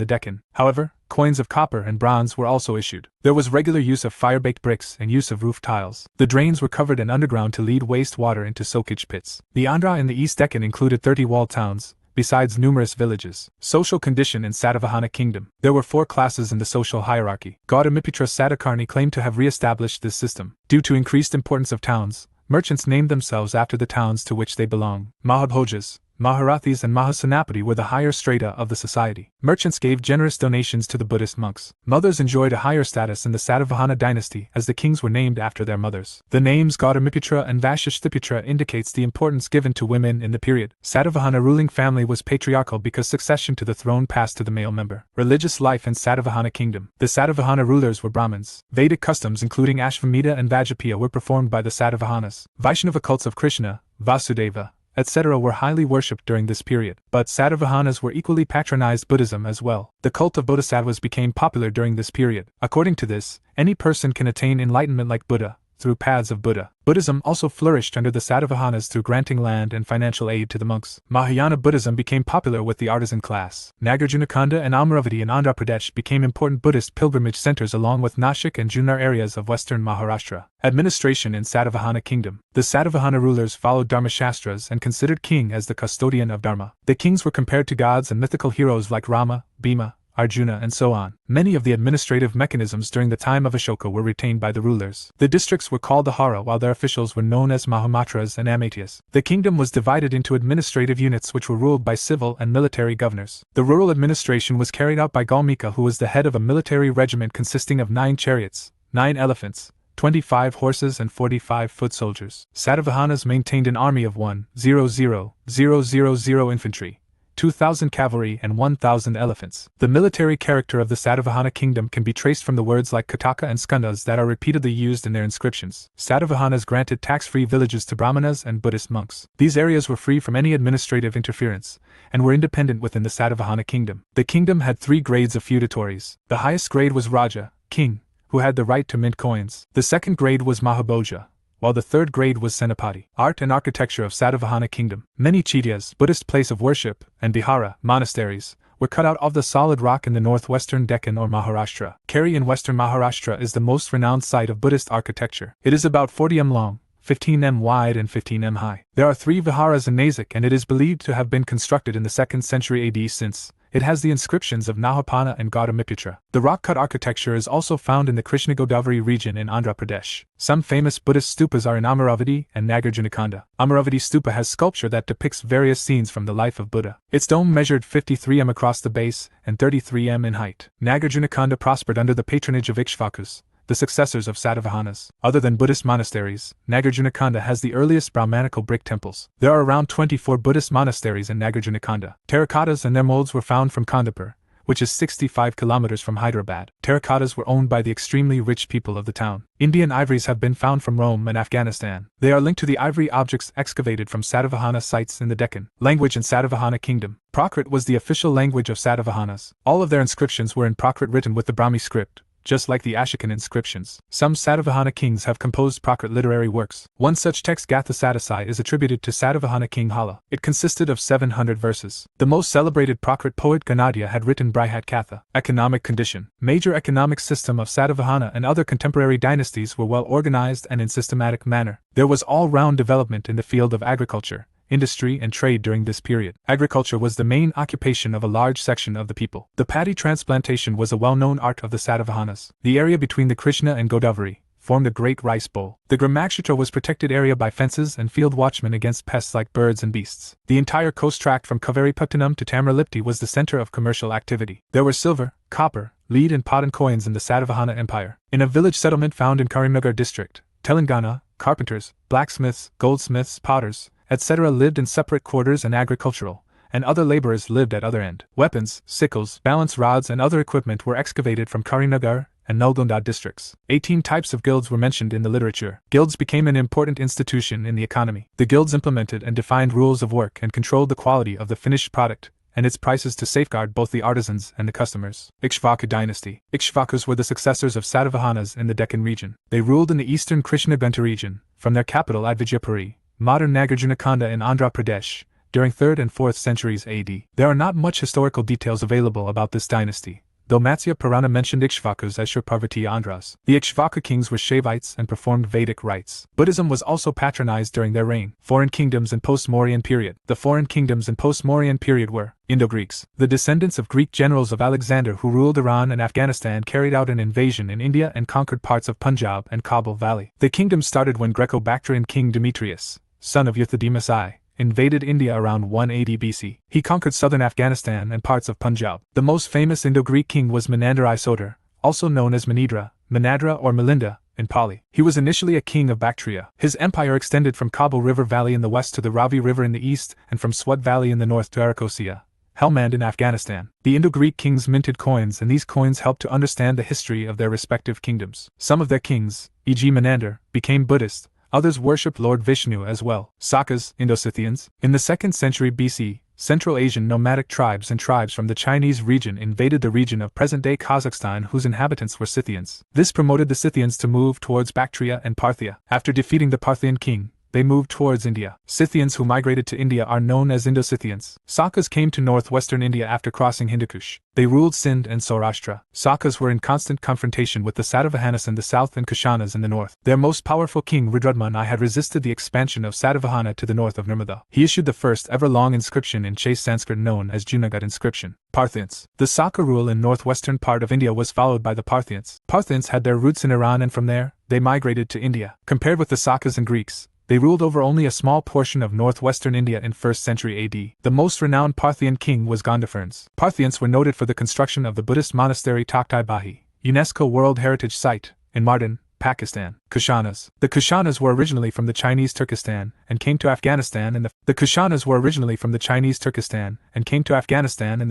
Deccan. However, coins of copper and bronze were also issued. There was regular use of fire-baked bricks and use of roof tiles. The drains were covered and underground to lead waste water into soakage pits. The Andhra in the East Deccan included 30 walled towns, besides numerous villages. Social condition in Satavahana Kingdom. There were 4 classes in the social hierarchy. Gautamipitra Satakarni claimed to have re-established this system. Due to increased importance of towns, merchants named themselves after the towns to which they belong. Mahabhojas, Maharathis and Mahasenapati were the higher strata of the society. Merchants gave generous donations to the Buddhist monks. Mothers enjoyed a higher status in the Satavahana dynasty as the kings were named after their mothers. The names Gautamipitra and Vasishtapitra indicates the importance given to women in the period. Satavahana ruling family was patriarchal because succession to the throne passed to the male member. Religious life in Satavahana Kingdom. The Satavahana rulers were Brahmins. Vedic customs including Ashvamedha and Vajapaya were performed by the Satavahanas. Vaishnava cults of Krishna, Vasudeva, etc. were highly worshipped during this period, but Satavahanas were equally patronized Buddhism as well. The cult of bodhisattvas became popular during this period. According to this, any person can attain enlightenment like Buddha, through paths of Buddha. Buddhism also flourished under the Satavahanas through granting land and financial aid to the monks. Mahayana Buddhism became popular with the artisan class. Nagarjunakonda and Amaravati in Andhra Pradesh became important Buddhist pilgrimage centers along with Nashik and Junnar areas of western Maharashtra. Administration in Satavahana Kingdom. The Satavahana rulers followed Dharmashastras and considered king as the custodian of Dharma. The kings were compared to gods and mythical heroes like Rama, Bhima, Arjuna and so on. Many of the administrative mechanisms during the time of Ashoka were retained by the rulers. The districts were called the Hara while their officials were known as Mahamatras and Amatyas. The kingdom was divided into administrative units which were ruled by civil and military governors. The rural administration was carried out by Galmika, who was the head of a military regiment consisting of 9 chariots, 9 elephants, 25 horses and 45 foot soldiers. Satavahanas maintained an army of 1,000,000 infantry, 2,000 cavalry and 1,000 elephants. The military character of the Satavahana kingdom can be traced from the words like Kataka and Skandas that are repeatedly used in their inscriptions. Satavahanas granted tax-free villages to Brahmanas and Buddhist monks. These areas were free from any administrative interference, and were independent within the Satavahana kingdom. The kingdom had 3 grades of feudatories. The highest grade was Raja, king, who had the right to mint coins. The second grade was Mahabhoja, while the third grade was Senapati. Art and architecture of Satavahana kingdom. Many chaityas, Buddhist place of worship, and vihara, monasteries, were cut out of the solid rock in the northwestern Deccan or Maharashtra. Kari in western Maharashtra is the most renowned site of Buddhist architecture. It is about 40 m long, 15 m wide and 15 m high. There are 3 viharas in Nasik and it is believed to have been constructed in the 2nd century AD since it has the inscriptions of Nahapana and Gautamipitra. The rock-cut architecture is also found in the Krishna Godavari region in Andhra Pradesh. Some famous Buddhist stupas are in Amaravati and Nagarjunakonda. Amaravati stupa has sculpture that depicts various scenes from the life of Buddha. Its dome measured 53 m across the base and 33 m in height. Nagarjunakonda prospered under the patronage of Ikshvakus, the successors of Satavahanas. Other than Buddhist monasteries, Nagarjunakonda has the earliest Brahmanical brick temples. There are around 24 Buddhist monasteries in Nagarjunakonda. Terracottas and their molds were found from Kandapur, which is 65 kilometers from Hyderabad. Terracottas were owned by the extremely rich people of the town. Indian ivories have been found from Rome and Afghanistan. They are linked to the ivory objects excavated from Satavahana sites in the Deccan. Language in Satavahana Kingdom. Prakrit was the official language of Satavahanas. All of their inscriptions were in Prakrit written with the Brahmi script, just like the Ashokan inscriptions. Some Satavahana kings have composed Prakrit literary works. One such text, Gatha Satasai, is attributed to Satavahana king Hala. It consisted of 700 verses. The most celebrated Prakrit poet Ganadhya had written Brihat Katha. Economic condition. Major economic system of Satavahana and other contemporary dynasties were well organized and in systematic manner. There was all-round development in the field of agriculture, industry and trade during this period. Agriculture was the main occupation of a large section of the people. The paddy transplantation was a well-known art of the Satavahanas. The area between the Krishna and Godavari formed a great rice bowl. The Gramakshatra was protected area by fences and field watchmen against pests like birds and beasts. The entire coast tract from Kavaripattinam to Tamaralipti was the center of commercial activity. There were silver, copper, lead and potton coins in the Satavahana Empire. In a village settlement found in Karimnagar district, Telangana, carpenters, blacksmiths, goldsmiths, potters, etc. lived in separate quarters and agricultural, and other laborers lived at other end. Weapons, sickles, balance rods and other equipment were excavated from Karimnagar, and Nalgonda districts. 18 types of guilds were mentioned in the literature. Guilds became an important institution in the economy. The guilds implemented and defined rules of work and controlled the quality of the finished product and its prices to safeguard both the artisans and the customers. Ikshvaku dynasty. Ikshvakus were the successors of Satavahanas in the Deccan region. They ruled in the eastern Krishnabenta region, from their capital at Vijayapuri, modern Nagarjunakonda in Andhra Pradesh, during 3rd and 4th centuries AD. There are not much historical details available about this dynasty, though Matsya Purana mentioned Ikshvakus as Shurparvatiya Andhras. The Ikshvaku kings were Shaivites and performed Vedic rites. Buddhism was also patronized during their reign. Foreign kingdoms in post-Mauryan period. The foreign kingdoms in post-Mauryan period were Indo-Greeks. The descendants of Greek generals of Alexander who ruled Iran and Afghanistan carried out an invasion in India and conquered parts of Punjab and Kabul Valley. The kingdom started when Greco-Bactrian king Demetrius, son of Euthydemus I, invaded India around 180 BC. He conquered southern Afghanistan and parts of Punjab. The most famous Indo-Greek king was Menander I Soter, also known as Manidra, Manadra or Melinda, in Pali. He was initially a king of Bactria. His empire extended from Kabul River Valley in the west to the Ravi River in the east and from Swat Valley in the north to Arakosia, Helmand in Afghanistan. The Indo-Greek kings minted coins, and these coins helped to understand the history of their respective kingdoms. Some of their kings, e.g. Menander, became Buddhist. Others worshipped Lord Vishnu as well. Sakas, Indo-Scythians. In the 2nd century BC, Central Asian nomadic tribes and tribes from the Chinese region invaded the region of present-day Kazakhstan whose inhabitants were Scythians. This promoted the Scythians to move towards Bactria and Parthia. After defeating the Parthian king, they moved towards India. Scythians who migrated to India are known as Indo-Scythians. Sakas came to northwestern India after crossing Hindu Kush. They ruled Sindh and Saurashtra. Sakas were in constant confrontation with the Satavahanas in the south and Kushanas in the north. Their most powerful king Rudradman I had resisted the expansion of Satavahana to the north of Nirmada. He issued the first ever long inscription in Chase Sanskrit known as Junagadh inscription. Parthians. The Saka rule in northwestern part of India was followed by the Parthians. Parthians had their roots in Iran, and from there, they migrated to India. Compared with the Sakas and Greeks, they ruled over only a small portion of northwestern India in 1st century AD. The most renowned Parthian king was Gondophares. Parthians were noted for the construction of the Buddhist monastery Takhtai Bahi, UNESCO World Heritage Site, in Mardin, Pakistan. Kushanas. The Kushanas were originally from the Chinese Turkestan and came to Afghanistan in the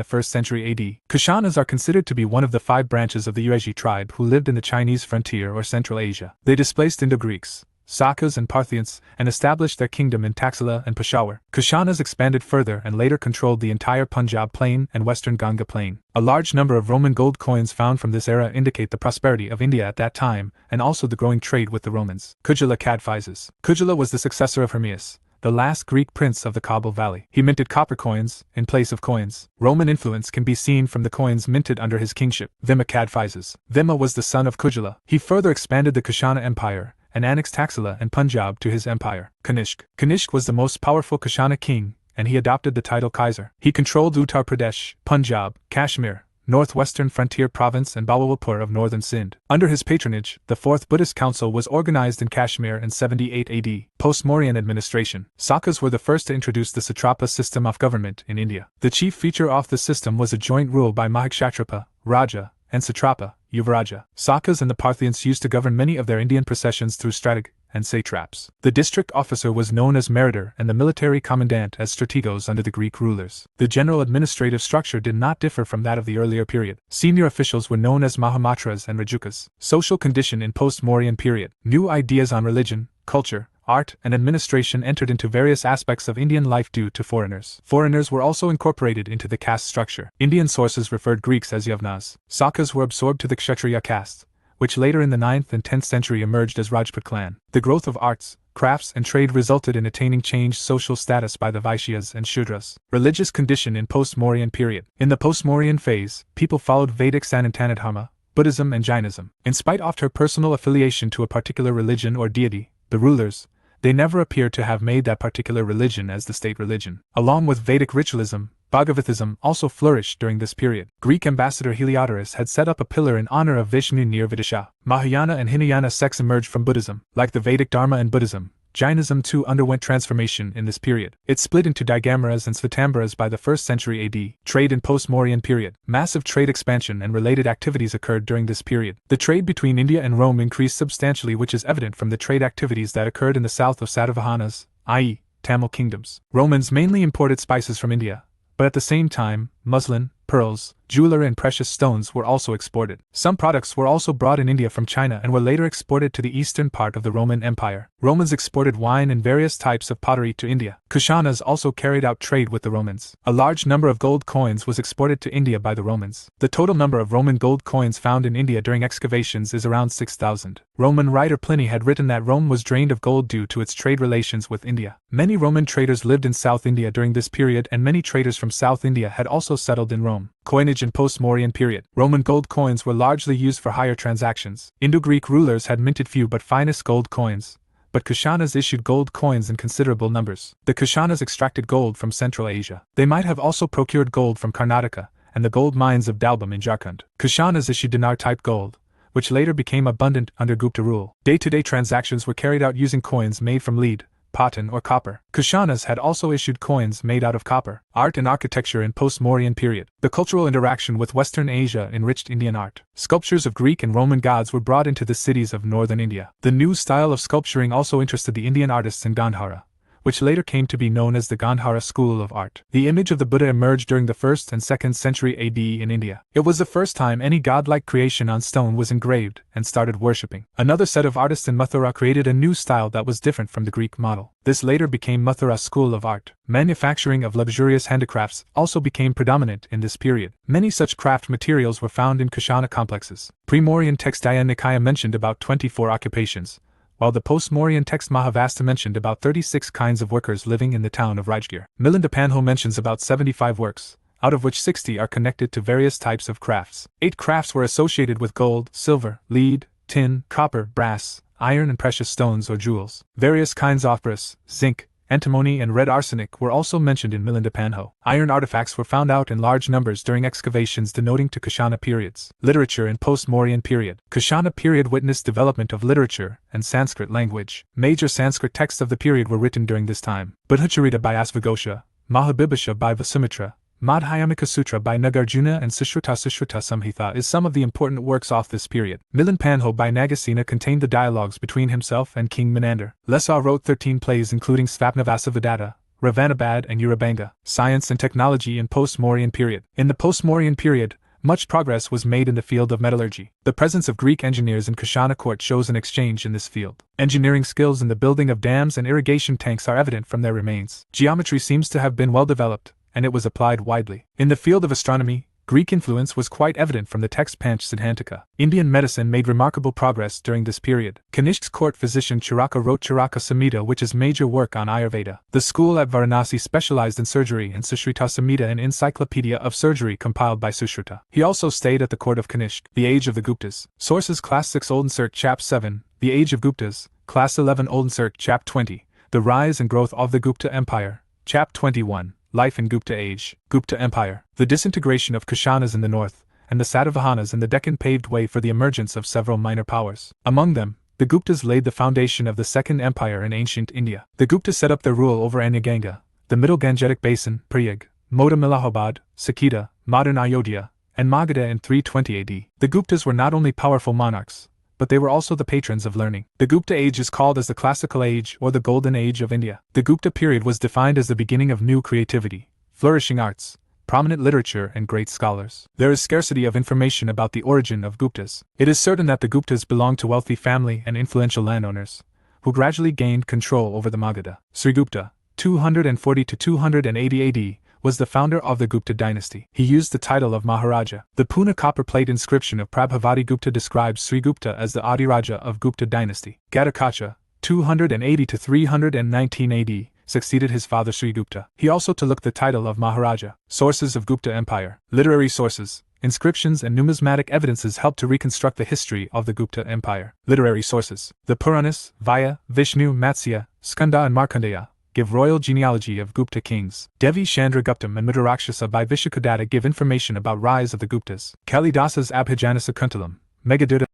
1st century AD. Kushanas are considered to be one of the 5 branches of the Yuezhi tribe who lived in the Chinese frontier or Central Asia. They displaced Indo-Greeks, Sakas and Parthians, and established their kingdom in Taxila and Peshawar. Kushanas expanded further and later controlled the entire Punjab plain and western Ganga plain. A large number of Roman gold coins found from this era indicate the prosperity of India at that time, and also the growing trade with the Romans. Kujala Cadphises. Kujala was the successor of Hermias, the last Greek prince of the Kabul Valley. He minted copper coins in place of coins. Roman influence can be seen from the coins minted under his kingship. Vima Cadphises. Vima was the son of Kujala. He further expanded the Kushana Empire and annexed Taxila and Punjab to his empire. Kanishk. Kanishk was the most powerful Kushana king, and he adopted the title Kaiser. He controlled Uttar Pradesh, Punjab, Kashmir, northwestern frontier province and Bawalpur of northern Sindh. Under his patronage, the 4th Buddhist Council was organized in Kashmir in 78 AD. Post-Mauryan administration. Sakas were the first to introduce the satrapa system of government in India. The chief feature of the system was a joint rule by Mahakshatrapa, Raja, and Satrapa, Yuvaraja. Sakas and the Parthians used to govern many of their Indian processions through strateg and satraps. The district officer was known as meritor and the military commandant as strategos under the Greek rulers. The general administrative structure did not differ from that of the earlier period. Senior officials were known as Mahamatras and Rajukas. Social condition in post-Mauryan period. New ideas on religion, culture, art, and administration entered into various aspects of Indian life due to foreigners. Foreigners were also incorporated into the caste structure. Indian sources referred Greeks as Yavnas. Sakas were absorbed to the Kshatriya caste, which later in the 9th and 10th century emerged as Rajput clan. The growth of arts, crafts, and trade resulted in attaining changed social status by the Vaishyas and Shudras. Religious condition in post-Mauryan period. In the post-Mauryan phase, people followed Vedic Sanatana Buddhism and Jainism. In spite of her personal affiliation to a particular religion or deity, the rulers, they never appear to have made that particular religion as the state religion. Along with Vedic ritualism, Bhagavatism also flourished during this period. Greek ambassador Heliodorus had set up a pillar in honor of Vishnu near Vidisha. Mahayana and Hinayana sects emerged from Buddhism. Like the Vedic Dharma and Buddhism, Jainism too underwent transformation in this period. It split into Digamaras and Svetambaras by the 1st century AD. Trade in post-Mauryan period. Massive trade expansion and related activities occurred during this period. The trade between India and Rome increased substantially, which is evident from the trade activities that occurred in the south of Satavahanas, i.e., Tamil kingdoms. Romans mainly imported spices from India, but at the same time, muslin, pearls, jewelry and precious stones were also exported. Some products were also brought in India from China and were later exported to the eastern part of the Roman Empire. Romans exported wine and various types of pottery to India. Kushanas also carried out trade with the Romans. A large number of gold coins was exported to India by the Romans. The total number of Roman gold coins found in India during excavations is around 6,000. Roman writer Pliny had written that Rome was drained of gold due to its trade relations with India. Many Roman traders lived in South India during this period, and many traders from South India had also settled in Rome. Coinage in post-Mauryan period. Roman gold coins were largely used for higher transactions. Indo-Greek rulers had minted few but finest gold coins, but Kushanas issued gold coins in considerable numbers. The Kushanas extracted gold from Central Asia. They might have also procured gold from Karnataka and the gold mines of Dalbam in Jharkhand. Kushanas issued dinar-type gold, which later became abundant under Gupta rule. Day-to-day transactions were carried out using coins made from lead, cotton, or copper. Kushanas had also issued coins made out of copper. Art and architecture in post-Mauryan period. The cultural interaction with Western Asia enriched Indian art. Sculptures of Greek and Roman gods were brought into the cities of northern India. The new style of sculpturing also interested the Indian artists in Gandhara, which later came to be known as the Gandhara school of art. The image of the Buddha emerged during the 1st and 2nd century AD in India. It was the first time any godlike creation on stone was engraved and started worshipping. Another set of artists in Mathura created a new style that was different from the Greek model. This later became Mathura school of art. Manufacturing of luxurious handicrafts also became predominant in this period. Many such craft materials were found in Kushana complexes. Pre-Mauryan text Ayya Nikaya mentioned about 24 occupations, while the post-Mauryan text Mahavasta mentioned about 36 kinds of workers living in the town of Rajgir. Milinda Panho mentions about 75 works, out of which 60 are connected to various types of crafts. 8 crafts were associated with gold, silver, lead, tin, copper, brass, iron and precious stones or jewels. Various kinds of phosphorus, zinc, antimony and red arsenic were also mentioned in Milinda Panho. Iron artifacts were found out in large numbers during excavations denoting to Kushana periods. Literature in post-Mauryan period. Kushana period witnessed development of literature and Sanskrit language. Major Sanskrit texts of the period were written during this time. Buddhacharita by Asvaghosha, Mahabibhasha by Vasumitra, Madhyamika Sutra by Nagarjuna and Sushruta Samhita is some of the important works of this period. Milan Panho by Nagasena contained the dialogues between himself and King Menander. Lesa wrote 13 plays including Svapnavasa Vedata, Ravanabad and Urabanga. Science and technology in post-Mauryan period. In the post-Mauryan period, much progress was made in the field of metallurgy. The presence of Greek engineers in Kushana court shows an exchange in this field. Engineering skills in the building of dams and irrigation tanks are evident from their remains. Geometry seems to have been well developed, and it was applied widely. In the field of astronomy, Greek influence was quite evident from the text Panch Siddhantika. Indian medicine made remarkable progress during this period. Kanishk's court physician Charaka wrote Charaka Samhita, which is major work on Ayurveda. The school at Varanasi specialized in surgery, and Sushruta Samhita, an encyclopedia of surgery compiled by Sushruta. He also stayed at the court of Kanishk. The Age of the Guptas. Sources Class 6 Old NCERT Chap 7, The Age of Guptas, Class 11 Old NCERT Chap 20, The Rise and Growth of the Gupta Empire, Chap 21. Life in Gupta Age, Gupta Empire. The disintegration of Kushanas in the north, and the Satavahanas in the Deccan paved way for the emergence of several minor powers. Among them, the Guptas laid the foundation of the Second Empire in ancient India. The Guptas set up their rule over Anaganga, the Middle Gangetic Basin, Prayag, Moda Allahabad, Saketa, modern Ayodhya, and Magadha in 320 AD. The Guptas were not only powerful monarchs, but they were also the patrons of learning. The Gupta age is called as the Classical Age or the Golden Age of India. The Gupta period was defined as the beginning of new creativity, flourishing arts, prominent literature and great scholars. There is scarcity of information about the origin of Guptas. It is certain that the Guptas belonged to wealthy family and influential landowners, who gradually gained control over the Magadha. Srigupta, 240 to 280 AD, was the founder of the Gupta dynasty. He used the title of Maharaja. The Pune copper plate inscription of Prabhavati Gupta describes Sri Gupta as the Adiraja of Gupta dynasty. Gatakacha, 280 to 319 AD, succeeded his father Sri Gupta. He also took the title of Maharaja. Sources of Gupta Empire. Literary sources. Inscriptions and numismatic evidences help to reconstruct the history of the Gupta Empire. Literary sources. The Puranas, Vaya, Vishnu, Matsya, Skanda and Markandeya give royal genealogy of Gupta kings. Devi Chandraguptam and Mudarakshasa by Vishakadatta give information about rise of the Guptas. Kalidasa's Abhijanasakuntalam, Megadutam,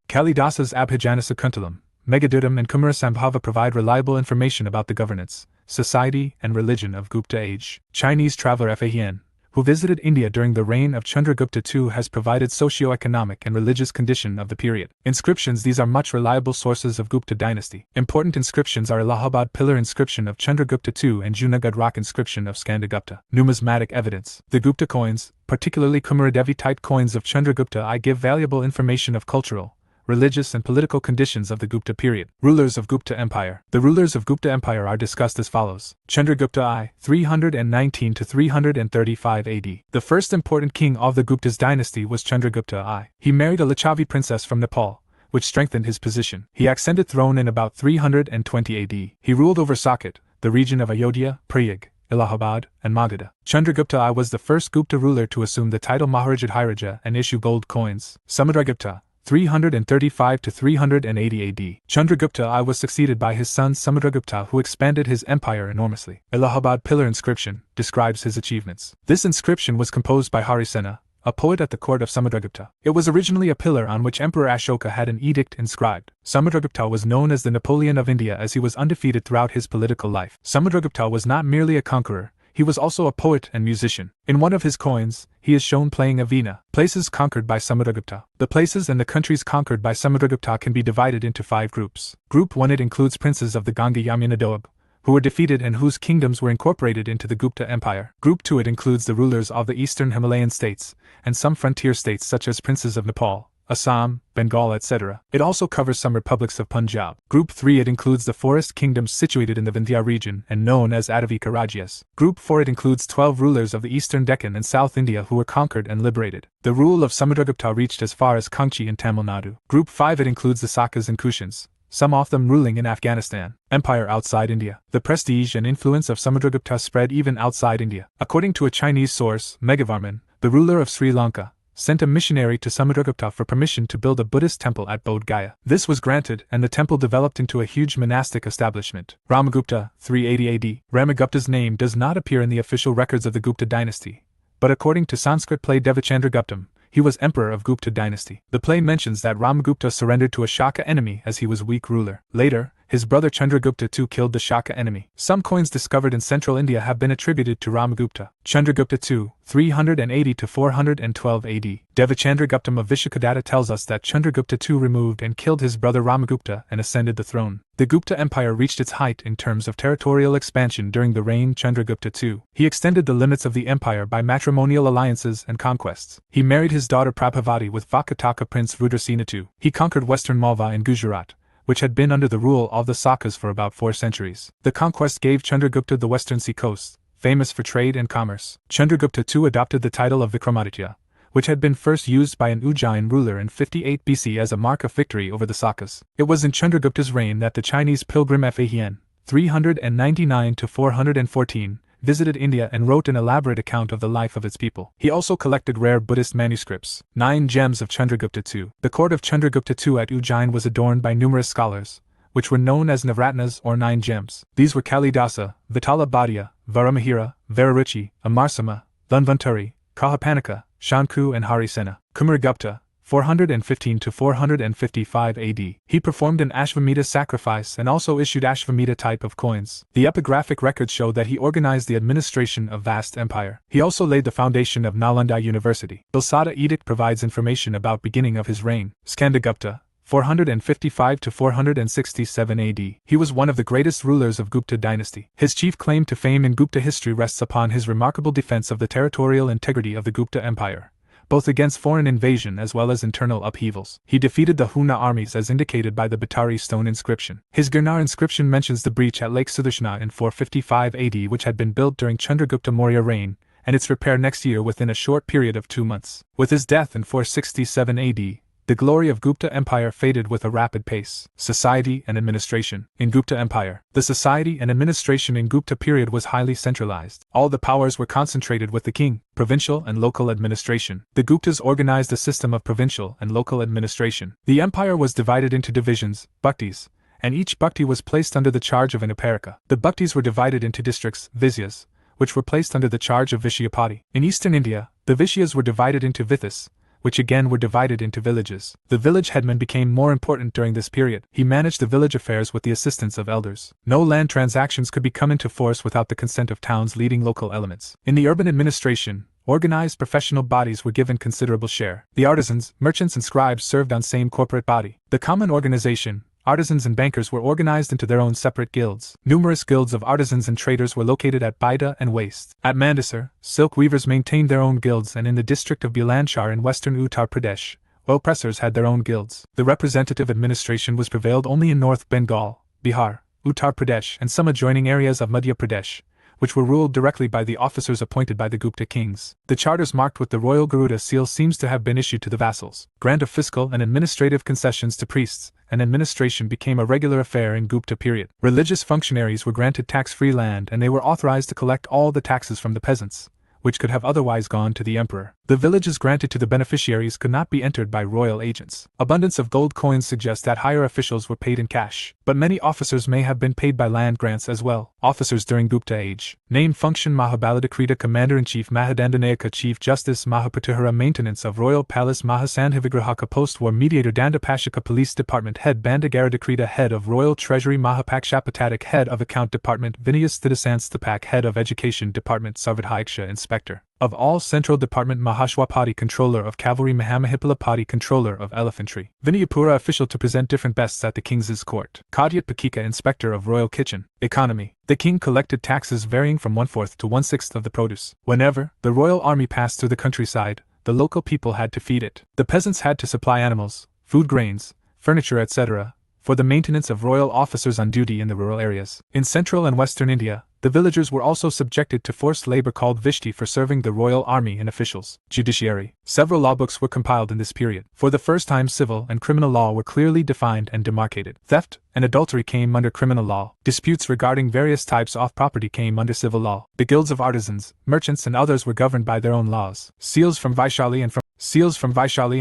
Megadutam and Kumarasambhava provide reliable information about the governance, society, and religion of Gupta age. Chinese traveler Fahian, who who visited India during the reign of Chandragupta II, has provided socio-economic and religious condition of the period. Inscriptions. These are much reliable sources of Gupta dynasty. Important inscriptions are Allahabad pillar inscription of Chandragupta II and Junagadh rock inscription of Skandagupta. Numismatic evidence. The Gupta coins, particularly Kumaradevi-type coins of Chandragupta I, give valuable information of cultural, religious and political conditions of the Gupta period. Rulers of Gupta Empire. The rulers of Gupta Empire are discussed as follows. Chandragupta I, 319 to 335 AD. The first important king of the Gupta's dynasty was Chandragupta I. He married a Lichavi princess from Nepal, which strengthened his position. He ascended throne in about 320 AD. He ruled over Saket, the region of Ayodhya, Prayag, Allahabad, and Magadha. Chandragupta I was the first Gupta ruler to assume the title Maharajadhiraja and issue gold coins. Samudragupta, 335 to 380 AD. Chandragupta I was succeeded by his son Samudragupta, who expanded his empire enormously. Allahabad pillar inscription describes his achievements. This inscription was composed by Harisena, a poet at the court of Samudragupta. It was originally a pillar on which Emperor Ashoka had an edict inscribed. Samudragupta was known as the Napoleon of India as he was undefeated throughout his political life. Samudragupta was not merely a conqueror, he was also a poet and musician. In one of his coins, he is shown playing a veena. Places conquered by Samudragupta. The places and the countries conquered by Samudragupta can be divided into 5 groups. Group 1, it includes princes of the Ganga Yamuna Doab, who were defeated and whose kingdoms were incorporated into the Gupta Empire. Group 2, it includes the rulers of the eastern Himalayan states, and some frontier states such as princes of Nepal, Assam, Bengal, etc. It also covers some republics of Punjab. Group 3, it includes the forest kingdoms situated in the Vindhya region and known as Adavika Rajyas. Group 4, it includes 12 rulers of the eastern Deccan and South India who were conquered and liberated. The rule of Samudragupta reached as far as Kangchi in Tamil Nadu. Group 5, it includes the Sakas and Kushans, some of them ruling in Afghanistan. Empire outside India. The prestige and influence of Samudragupta spread even outside India. According to a Chinese source, Meghavarman, the ruler of Sri Lanka, sent a missionary to Samudragupta for permission to build a Buddhist temple at Bodh Gaya. This was granted, and the temple developed into a huge monastic establishment. Ramagupta, 380 AD. Ramagupta's name does not appear in the official records of the Gupta dynasty, but according to Sanskrit play Devachandraguptam, he was emperor of Gupta dynasty. The play mentions that Ramagupta surrendered to a Shaka enemy as he was weak ruler. Later, his brother Chandragupta II killed the Shaka enemy. Some coins discovered in central India have been attributed to Ramagupta. Chandragupta II, 380 to 412 AD. Devachandraguptam of Vishakadatta tells us that Chandragupta II removed and killed his brother Ramagupta and ascended the throne. The Gupta Empire reached its height in terms of territorial expansion during the reign of Chandragupta II. He extended the limits of the empire by matrimonial alliances and conquests. He married his daughter Prabhavati with Vakataka Prince Rudrasena II. He conquered western Malva and Gujarat, which had been under the rule of the Sakas for about 4 centuries. The conquest gave Chandragupta the western sea coast, famous for trade and commerce. Chandragupta II adopted the title of Vikramaditya, which had been first used by an Ujjain ruler in 58 BC as a mark of victory over the Sakas. It was in Chandragupta's reign that the Chinese pilgrim Fahian, 399 to 414, visited India and wrote an elaborate account of the life of its people. He also collected rare Buddhist manuscripts. 9 gems of Chandragupta II. The court of Chandragupta II at Ujjain was adorned by numerous scholars, which were known as Navratnas or 9 gems. These were Kalidasa, Vitala Bhatia, Varamahira, Vararuchi, Amarsama, Dhanvantari, Kahapanaka, Shanku and Harisena. Kumaragupta, 415 to 455 AD. He performed an Ashvamedha sacrifice and also issued Ashvamedha type of coins. The epigraphic records show that he organized the administration of vast empire. He also laid the foundation of Nalanda University. Bilsada Edict provides information about beginning of his reign. Skandagupta, 455 to 467 AD. He was one of the greatest rulers of Gupta dynasty. His chief claim to fame in Gupta history rests upon his remarkable defense of the territorial integrity of the Gupta Empire, both against foreign invasion as well as internal upheavals. He defeated the Huna armies as indicated by the Batari stone inscription. His Girnar inscription mentions the breach at Lake Sudarshana in 455 AD which had been built during Chandragupta Maurya reign, and its repair next year within a short period of 2 months. With his death in 467 AD, the glory of Gupta Empire faded with a rapid pace. Society and administration. In Gupta Empire, the society and administration in Gupta period was highly centralized. All the powers were concentrated with the king. Provincial and local administration. The Guptas organized a system of provincial and local administration. The empire was divided into divisions, bhaktis, and each bhakti was placed under the charge of an uparika. The bhaktis were divided into districts, visyas, which were placed under the charge of Vishyapati. In eastern India, the Vishyas were divided into vithas, which again were divided into villages. The village headman became more important during this period. He managed the village affairs with the assistance of elders. No land transactions could be come into force without the consent of town's leading local elements. In the urban administration, organized professional bodies were given considerable share. The artisans, merchants and scribes served on same corporate body. The common organization, artisans and bankers were organized into their own separate guilds. Numerous guilds of artisans and traders were located at Baida and Waist. At Mandsaur, silk weavers maintained their own guilds, and in the district of Bulandshahr in western Uttar Pradesh, oil pressers had their own guilds. The representative administration was prevailed only in North Bengal, Bihar, Uttar Pradesh and some adjoining areas of Madhya Pradesh, which were ruled directly by the officers appointed by the Gupta kings. The charters marked with the royal Garuda seal seems to have been issued to the vassals. Grant of fiscal and administrative concessions to priests and administration became a regular affair in Gupta period. Religious functionaries were granted tax-free land, and they were authorized to collect all the taxes from the peasants, which could have otherwise gone to the emperor. The villages granted to the beneficiaries could not be entered by royal agents. Abundance of gold coins suggests that higher officials were paid in cash, but many officers may have been paid by land grants as well. Officers during Gupta age. Name, function: Mahabalidakrita, Commander-in-Chief; Mahadandanayaka, Chief Justice; Mahapatihara, Maintenance of Royal Palace; Mahasandhavigrahaka, Post-War Mediator; Dandapashika, Police Department Head; Bandagaradekrita, Head of Royal Treasury; Mahapakshapatatak, Head of Account Department; Vinayasthidasansthapak, Head of Education Department; Sarvadhyaksha, Inspector of all Central Department; Mahashwapati, Controller of Cavalry; Mahamahipalapati, Controller of Elephantry; Vinayapura, official to present different bests at the king's court; Kadyat Pakika, Inspector of Royal Kitchen. Economy. The king collected taxes varying from 1/4 to 1/6 of the produce. Whenever the royal army passed through the countryside, the local people had to feed it. The peasants had to supply animals, food, grains, furniture, etc., for the maintenance of royal officers on duty in the rural areas. In central and western India, the villagers were also subjected to forced labor called vishti for serving the royal army and officials. Judiciary. Several law books were compiled in this period. For the first time, civil and criminal law were clearly defined and demarcated. Theft and adultery came under criminal law. Disputes regarding various types of property came under civil law. The guilds of artisans, merchants and others were governed by their own laws. Seals from Vaishali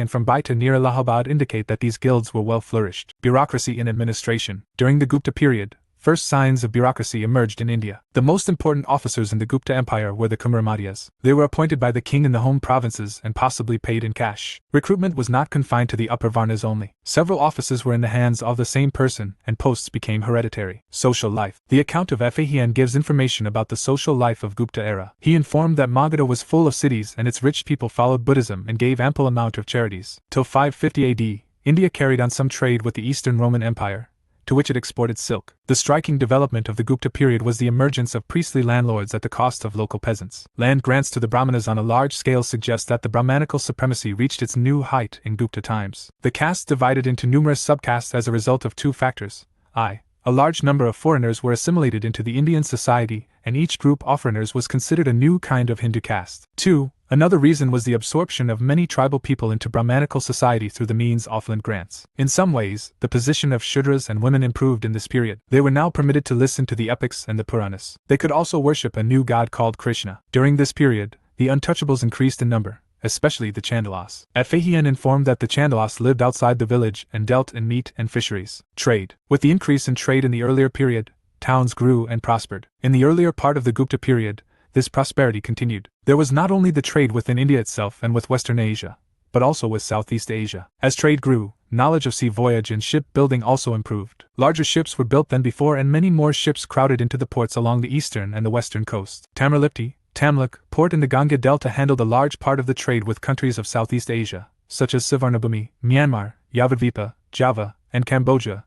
and from Baita near Allahabad indicate that these guilds were well flourished. Bureaucracy and administration. During the Gupta period, first signs of bureaucracy emerged in India. The most important officers in the Gupta Empire were the Kumaramadhyas. They were appointed by the king in the home provinces and possibly paid in cash. Recruitment was not confined to the upper varnas only. Several offices were in the hands of the same person, and posts became hereditary. Social life. The account of Fahian gives information about the social life of Gupta era. He informed that Magadha was full of cities and its rich people followed Buddhism and gave ample amount of charities. Till 550 AD, India carried on some trade with the Eastern Roman Empire, to which it exported silk. The striking development of the Gupta period was the emergence of priestly landlords at the cost of local peasants. Land grants to the Brahmanas on a large scale suggest that the Brahmanical supremacy reached its new height in Gupta times. The castes divided into numerous subcastes as a result of two factors. A large number of foreigners were assimilated into the Indian society, and each group of foreigners was considered a new kind of Hindu caste. 2. Another reason was the absorption of many tribal people into Brahmanical society through the means of land grants. In some ways, the position of Shudras and women improved in this period. They were now permitted to listen to the epics and the Puranas. They could also worship a new god called Krishna. During this period, the untouchables increased in number, especially the Chandalas. Fahian informed that the Chandalas lived outside the village and dealt in meat and fisheries. Trade. With the increase in trade in the earlier period, towns grew and prospered. In the earlier part of the Gupta period, this prosperity continued. There was not only the trade within India itself and with Western Asia, but also with Southeast Asia. As trade grew, knowledge of sea voyage and shipbuilding also improved. Larger ships were built than before and many more ships crowded into the ports along the eastern and the western coast. Tamluk port in the Ganga Delta handled a large part of the trade with countries of Southeast Asia, such as Suvarnabhumi, Myanmar, Yavadvipa, Java, and Cambodia.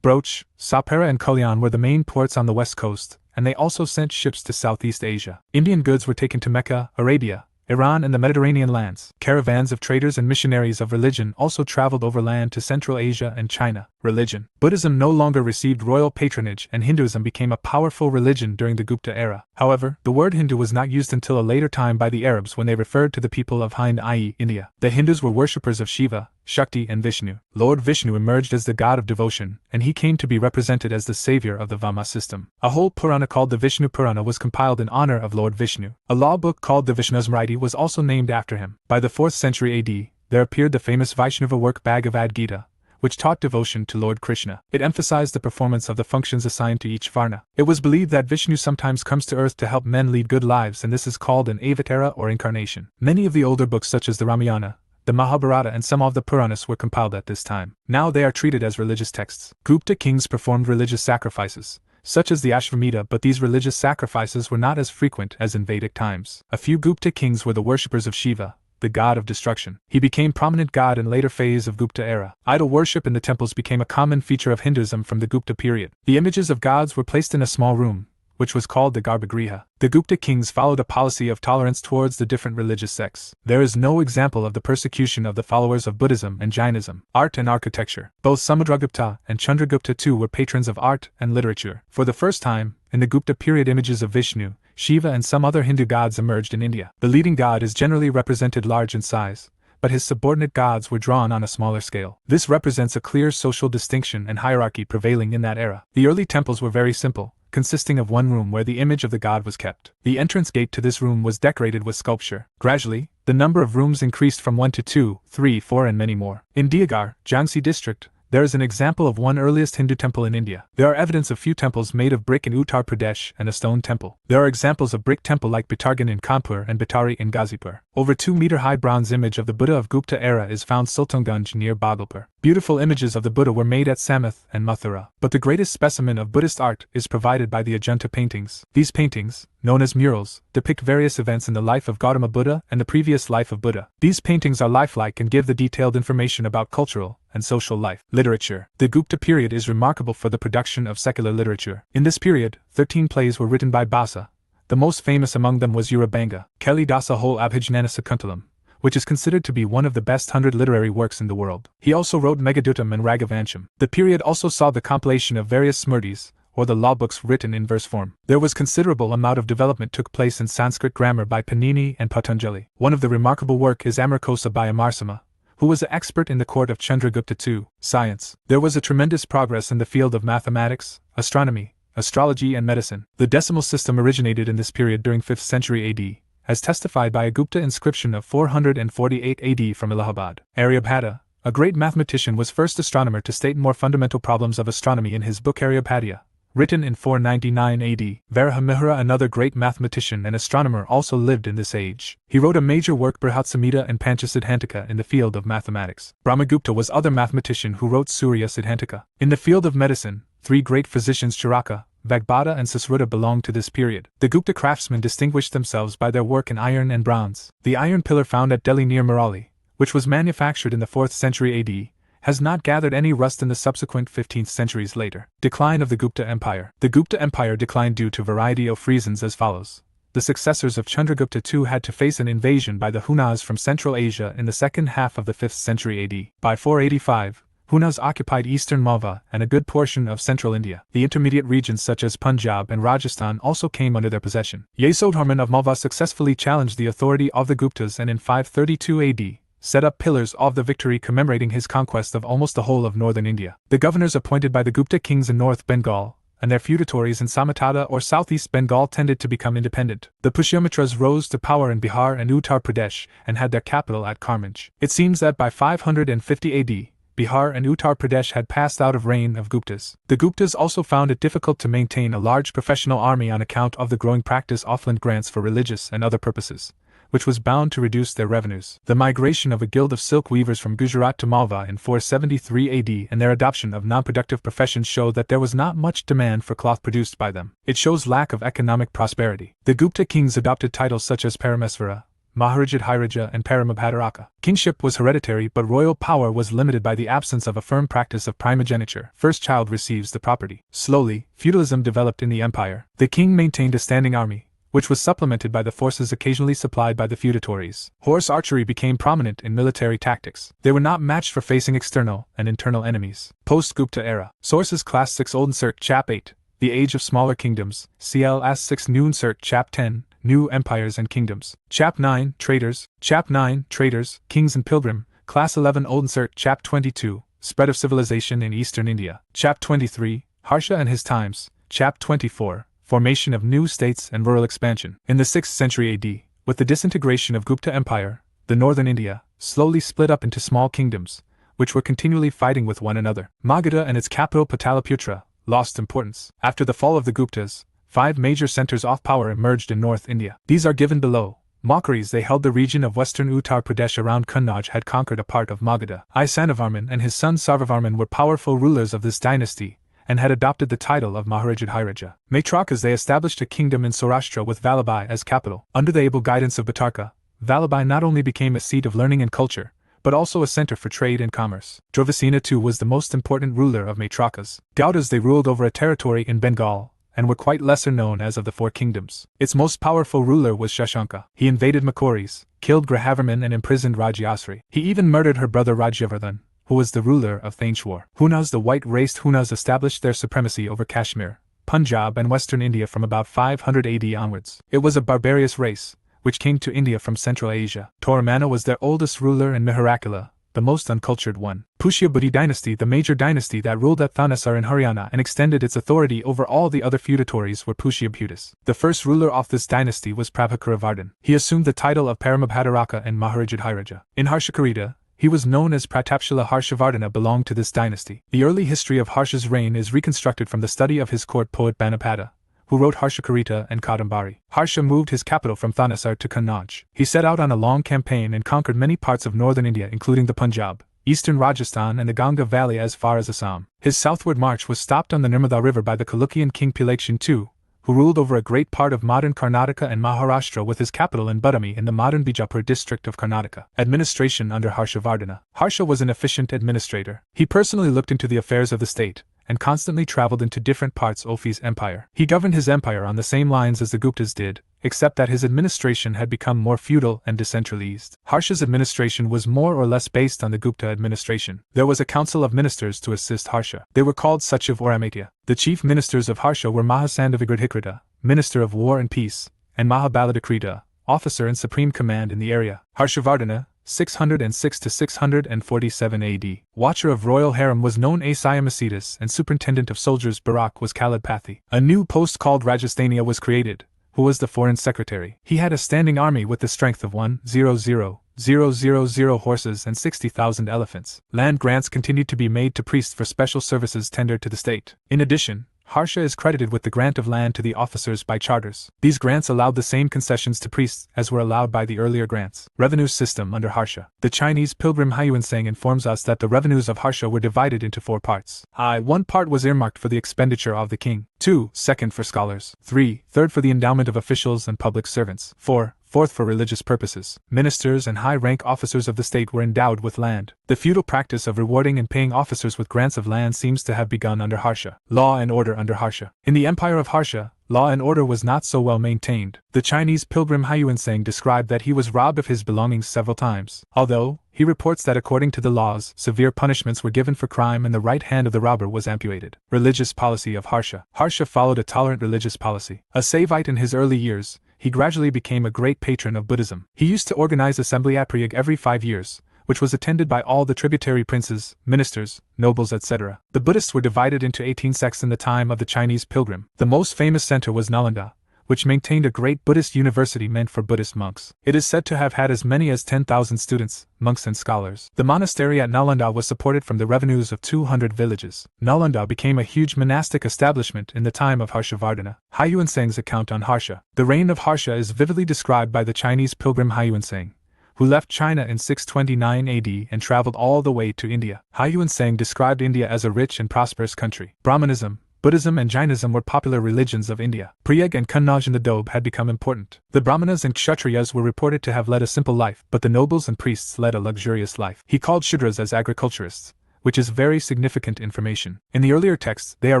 Broach, Sapara and Kalyan were the main ports on the west coast, and they also sent ships to Southeast Asia. Indian goods were taken to Mecca, Arabia, Iran and the Mediterranean lands. Caravans of traders and missionaries of religion also traveled overland to Central Asia and China. Religion. Buddhism no longer received royal patronage and Hinduism became a powerful religion during the Gupta era. However, the word Hindu was not used until a later time by the Arabs when they referred to the people of Hind, i.e., India. The Hindus were worshippers of Shiva, Shakti and Vishnu. Lord Vishnu emerged as the god of devotion, and he came to be represented as the savior of the Vama system. A whole Purana called the Vishnu Purana was compiled in honor of Lord Vishnu. A law book called the Vishnusmriti was also named after him. By the 4th century AD, there appeared the famous Vaishnava work Bhagavad Gita, which taught devotion to Lord Krishna. It emphasized the performance of the functions assigned to each varna. It was believed that Vishnu sometimes comes to earth to help men lead good lives, and this is called an avatara or incarnation. Many of the older books such as the Ramayana, the Mahabharata and some of the Puranas were compiled at this time. Now they are treated as religious texts. Gupta kings performed religious sacrifices, such as the Ashvamedha, but these religious sacrifices were not as frequent as in Vedic times. A few Gupta kings were the worshippers of Shiva, the god of destruction. He became prominent god in later phase of Gupta era. Idol worship in the temples became a common feature of Hinduism from the Gupta period. The images of gods were placed in a small room, which was called the Garbhagriha. The Gupta kings followed a policy of tolerance towards the different religious sects. There is no example of the persecution of the followers of Buddhism and Jainism. Art and architecture. Both Samudragupta and Chandragupta II were patrons of art and literature. For the first time, in the Gupta period, images of Vishnu, Shiva and some other Hindu gods emerged in India. The leading god is generally represented large in size, but his subordinate gods were drawn on a smaller scale. This represents a clear social distinction and hierarchy prevailing in that era. The early temples were very simple, consisting of one room where the image of the god was kept. The entrance gate to this room was decorated with sculpture. Gradually, the number of rooms increased from 1 to 2, 3, 4 and many more. In Diagar, Jhansi district, there is an example of one earliest Hindu temple in India. There are evidence of few temples made of brick in Uttar Pradesh and a stone temple. There are examples of brick temple like Bitargan in Kanpur and Bitari in Ghazipur. Over 2-meter-high bronze image of the Buddha of Gupta era is found Sultanganj near Bhagalpur. Beautiful images of the Buddha were made at Samath and Mathura. But the greatest specimen of Buddhist art is provided by the Ajanta paintings. These paintings, known as murals, depict various events in the life of Gautama Buddha and the previous life of Buddha. These paintings are lifelike and give the detailed information about cultural and social life. Literature. The Gupta period is remarkable for the production of secular literature. In this period, 13 plays were written by Basa. The most famous among them was Urabanga, Kalidasa Whole Abhijnana Sakuntalam, which is considered to be one of the best 100 literary works in the world. He also wrote Meghadutam and Raghavansham. The period also saw the compilation of various smritis, or the law books written in verse form. There was considerable amount of development took place in Sanskrit grammar by Panini and Patanjali. One of the remarkable work is Amarkosa by Amarsama, who was an expert in the court of Chandragupta II. Science. There was a tremendous progress in the field of mathematics, astronomy, astrology and medicine. The decimal system originated in this period during 5th century AD, as testified by a Gupta inscription of 448 AD from Allahabad. Aryabhata, a great mathematician, was first astronomer to state more fundamental problems of astronomy in his book Aryabhatiya, written in 499 AD. Varahamihra, another great mathematician and astronomer, also lived in this age. He wrote a major work Brihat-samhita and Pancha-siddhantika in the field of mathematics. Brahmagupta was other mathematician who wrote Surya-siddhantika. In the field of medicine, 3 great physicians Charaka, Vagbhata and Susruta belonged to this period. The Gupta craftsmen distinguished themselves by their work in iron and bronze. The iron pillar found at Delhi near Marali, which was manufactured in the 4th century AD, has not gathered any rust in the subsequent 15th centuries later. Decline of the Gupta Empire. The Gupta Empire declined due to variety of reasons as follows. The successors of Chandragupta II had to face an invasion by the Hunas from Central Asia in the second half of the 5th century AD. By 485, Hunas occupied eastern Malva and a good portion of central India. The intermediate regions such as Punjab and Rajasthan also came under their possession. Yasodharman of Malva successfully challenged the authority of the Guptas and in 532 AD, set up pillars of the victory commemorating his conquest of almost the whole of northern India. The governors appointed by the Gupta kings in North Bengal and their feudatories in Samatada or southeast Bengal tended to become independent. The Pushyamitras rose to power in Bihar and Uttar Pradesh and had their capital at Karmanj. It seems that by 550 AD, Bihar and Uttar Pradesh had passed out of reign of Guptas. The Guptas also found it difficult to maintain a large professional army on account of the growing practice of land grants for religious and other purposes, which was bound to reduce their revenues. The migration of a guild of silk weavers from Gujarat to Malva in 473 AD and their adoption of non-productive professions show that there was not much demand for cloth produced by them. It shows lack of economic prosperity. The Gupta kings adopted titles such as Paramesvara, Maharajadhiraja and Paramabhadaraka. Kingship was hereditary, but royal power was limited by the absence of a firm practice of primogeniture. First child receives the property. Slowly, feudalism developed in the empire. The king maintained a standing army, which was supplemented by the forces occasionally supplied by the feudatories. Horse archery became prominent in military tactics. They were not matched for facing external and internal enemies. Post-Gupta era. Sources Class 6 Old Insert Chap 8, The Age of Smaller Kingdoms, CL As 6 New Insert Chap 10, New Empires and Kingdoms. Chap 9, Traders, Chap 9, Traders, Kings and Pilgrim, Class 11 Old Insert Chap 22, Spread of Civilization in Eastern India. Chap 23, Harsha and His Times, Chap 24, Formation of New States and Rural Expansion. In the 6th century AD, with the disintegration of Gupta Empire, the northern India slowly split up into small kingdoms, which were continually fighting with one another. Magadha and its capital Pataliputra lost importance. After the fall of the Guptas, 5 major centers of power emerged in North India. These are given below. Maukhris, they held the region of western Uttar Pradesh around Kannauj, had conquered a part of Magadha. Isanavarman and his son Sarvavarman were powerful rulers of this dynasty, and had adopted the title of Maharaja. Maitrakas they established a kingdom in Saurashtra with Vallabhai as capital. Under the able guidance of Bhattarka, Vallabhai not only became a seat of learning and culture, but also a center for trade and commerce. Dravasena too was the most important ruler of Maitrakas. Gaudas they ruled over a territory in Bengal, and were quite lesser known as of the four kingdoms. Its most powerful ruler was Shashanka. He invaded Makuris, killed Grahavarman and imprisoned Rajyasri. He even murdered her brother Rajyavardhan, who was the ruler of Thaneshwar. Hunas the white-raced Hunas established their supremacy over Kashmir, Punjab and western India from about 500 AD onwards. It was a barbarous race, which came to India from Central Asia. Toramana was their oldest ruler and Mihirakula, the most uncultured one. Pushya Bhuti dynasty, the major dynasty that ruled at Thanesar in Haryana and extended its authority over all the other feudatories were Pushya Bhutis. The first ruler of this dynasty was Prabhakaravardhan. He assumed the title of Paramabhadaraka and Maharajadhiraja. In Harshakarita, he was known as Pratapshala. Harshavardhana belonged to this dynasty. The early history of Harsha's reign is reconstructed from the study of his court poet Banapada, who wrote Harshakarita and Kadambari. Harsha moved his capital from Thanesar to Kannauj. He set out on a long campaign and conquered many parts of northern India including the Punjab, eastern Rajasthan and the Ganga valley as far as Assam. His southward march was stopped on the Nirmada river by the Chalukyan king Pilakshin II, who ruled over a great part of modern Karnataka and Maharashtra with his capital in Badami in the modern Bijapur district of Karnataka. Administration under Harshavardhana. Harsha was an efficient administrator. He personally looked into the affairs of the state, and constantly traveled into different parts of his empire. He governed his empire on the same lines as the Guptas did, except that his administration had become more feudal and decentralized. Harsha's administration was more or less based on the Gupta administration. There was a council of ministers to assist Harsha. They were called Sachiv or Amatya. The chief ministers of Harsha were Mahasandavigrudhikrita, Minister of War and Peace, and Mahabaladakrita, officer in supreme command in the area. Harshavardhana, 606 to 647 AD. Watcher of royal harem was known Asaya Macedas and superintendent of soldiers Barak was Khalid Pathi. A new post called Rajasthania was created, who was the foreign secretary. He had a standing army with the strength of 1,000,000 horses and 60,000 elephants. Land grants continued to be made to priests for special services tendered to the state. In addition, Harsha is credited with the grant of land to the officers by charters. These grants allowed the same concessions to priests as were allowed by the earlier grants. Revenue system under Harsha. The Chinese pilgrim Huinsang informs us that the revenues of Harsha were divided into 4 parts. One part was earmarked for the expenditure of the king. 2. Second for scholars. 3. Third for the endowment of officials and public servants. 4. Fourth for religious purposes. Ministers and high-rank officers of the state were endowed with land. The feudal practice of rewarding and paying officers with grants of land seems to have begun under Harsha. Law and order under Harsha. In the empire of Harsha, law and order was not so well maintained. The Chinese pilgrim Huinsang described that he was robbed of his belongings several times. Although, he reports that according to the laws, severe punishments were given for crime and the right hand of the robber was amputated. Religious policy of Harsha. Harsha followed a tolerant religious policy. A Saivite in his early years, he gradually became a great patron of Buddhism. He used to organize assembly at Prayag every 5 years, which was attended by all the tributary princes, ministers, nobles, etc. The Buddhists were divided into 18 sects in the time of the Chinese pilgrim. The most famous center was Nalanda, which maintained a great Buddhist university meant for Buddhist monks. It is said to have had as many as 10,000 students, monks and scholars. The monastery at Nalanda was supported from the revenues of 200 villages. Nalanda became a huge monastic establishment in the time of Harshavardhana. Huinsang's account on Harsha. The reign of Harsha is vividly described by the Chinese pilgrim Huinsang, who left China in 629 AD and traveled all the way to India. Huinsang described India as a rich and prosperous country. Brahmanism, Buddhism and Jainism were popular religions of India. Prayag and Kannauj in the Doab had become important. The Brahmanas and Kshatriyas were reported to have led a simple life, but the nobles and priests led a luxurious life. He called Shudras as agriculturists, which is very significant information. In the earlier texts, they are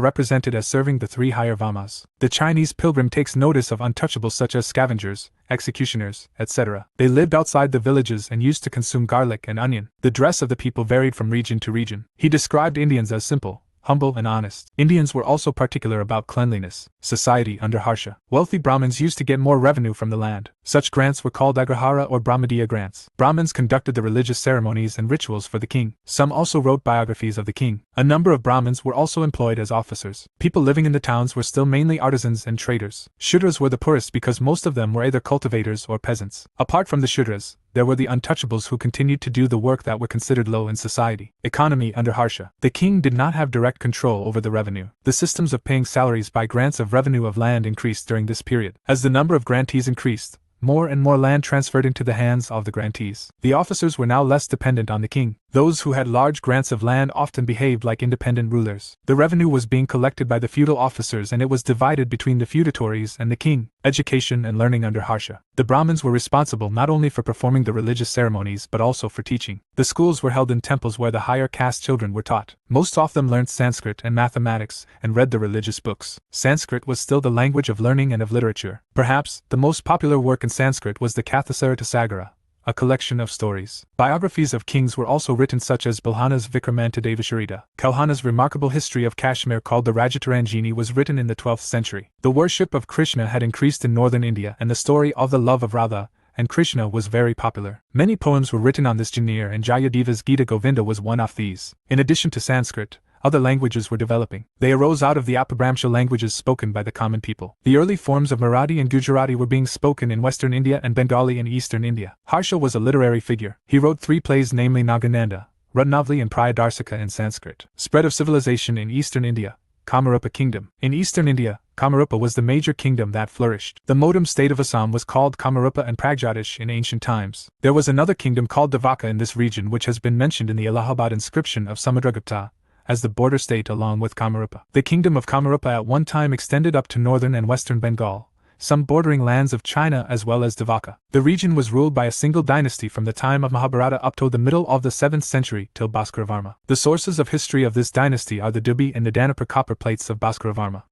represented as serving the 3 higher Vamas. The Chinese pilgrim takes notice of untouchables such as scavengers, executioners, etc. They lived outside the villages and used to consume garlic and onion. The dress of the people varied from region to region. He described Indians as simple, humble and honest. Indians were also particular about cleanliness. Society under Harsha. Wealthy Brahmins used to get more revenue from the land. Such grants were called Agrahara or Brahmadiya grants. Brahmins conducted the religious ceremonies and rituals for the king. Some also wrote biographies of the king. A number of Brahmins were also employed as officers. People living in the towns were still mainly artisans and traders. Shudras were the poorest because most of them were either cultivators or peasants. Apart from the Shudras, there were the untouchables who continued to do the work that were considered low in society. Economy under Harsha. The king did not have direct control over the revenue. The systems of paying salaries by grants of revenue of land increased during this period. As the number of grantees increased, more and more land transferred into the hands of the grantees. The officers were now less dependent on the king. Those who had large grants of land often behaved like independent rulers. The revenue was being collected by the feudal officers and it was divided between the feudatories and the king. Education and learning under Harsha. The Brahmins were responsible not only for performing the religious ceremonies but also for teaching. The schools were held in temples where the higher caste children were taught. Most of them learned Sanskrit and mathematics and read the religious books. Sanskrit was still the language of learning and of literature. Perhaps the most popular work in Sanskrit was the Kathasarattasagara, a collection of stories. Biographies of kings were also written, such as Bilhana's Vikramantadevacharita. Kalhana's remarkable history of Kashmir, called the Rajataranjini, was written in the 12th century. The worship of Krishna had increased in northern India, and the story of the love of Radha and Krishna was very popular. Many poems were written on this genre, and Jayadeva's Gita Govinda was one of these. In addition to Sanskrit, other languages were developing. They arose out of the Apabhramsha languages spoken by the common people. The early forms of Marathi and Gujarati were being spoken in western India and Bengali in eastern India. Harsha was a literary figure. He wrote 3 plays, namely Nagananda, Ratnavali and Prayadarsika in Sanskrit. Spread of civilization in eastern India. Kamarupa Kingdom. In eastern India, Kamarupa was the major kingdom that flourished. The modem state of Assam was called Kamarupa and Pragjatish in ancient times. There was another kingdom called Devaka in this region, which has been mentioned in the Allahabad inscription of Samudragupta as the border state along with Kamarupa. The kingdom of Kamarupa at one time extended up to northern and western Bengal, some bordering lands of China as well as Devaka. The region was ruled by a single dynasty from the time of Mahabharata up to the middle of the 7th century till Bhaskaravarma. The sources of history of this dynasty are the Dubi and Nidanapur copper plates of Bhaskaravarma.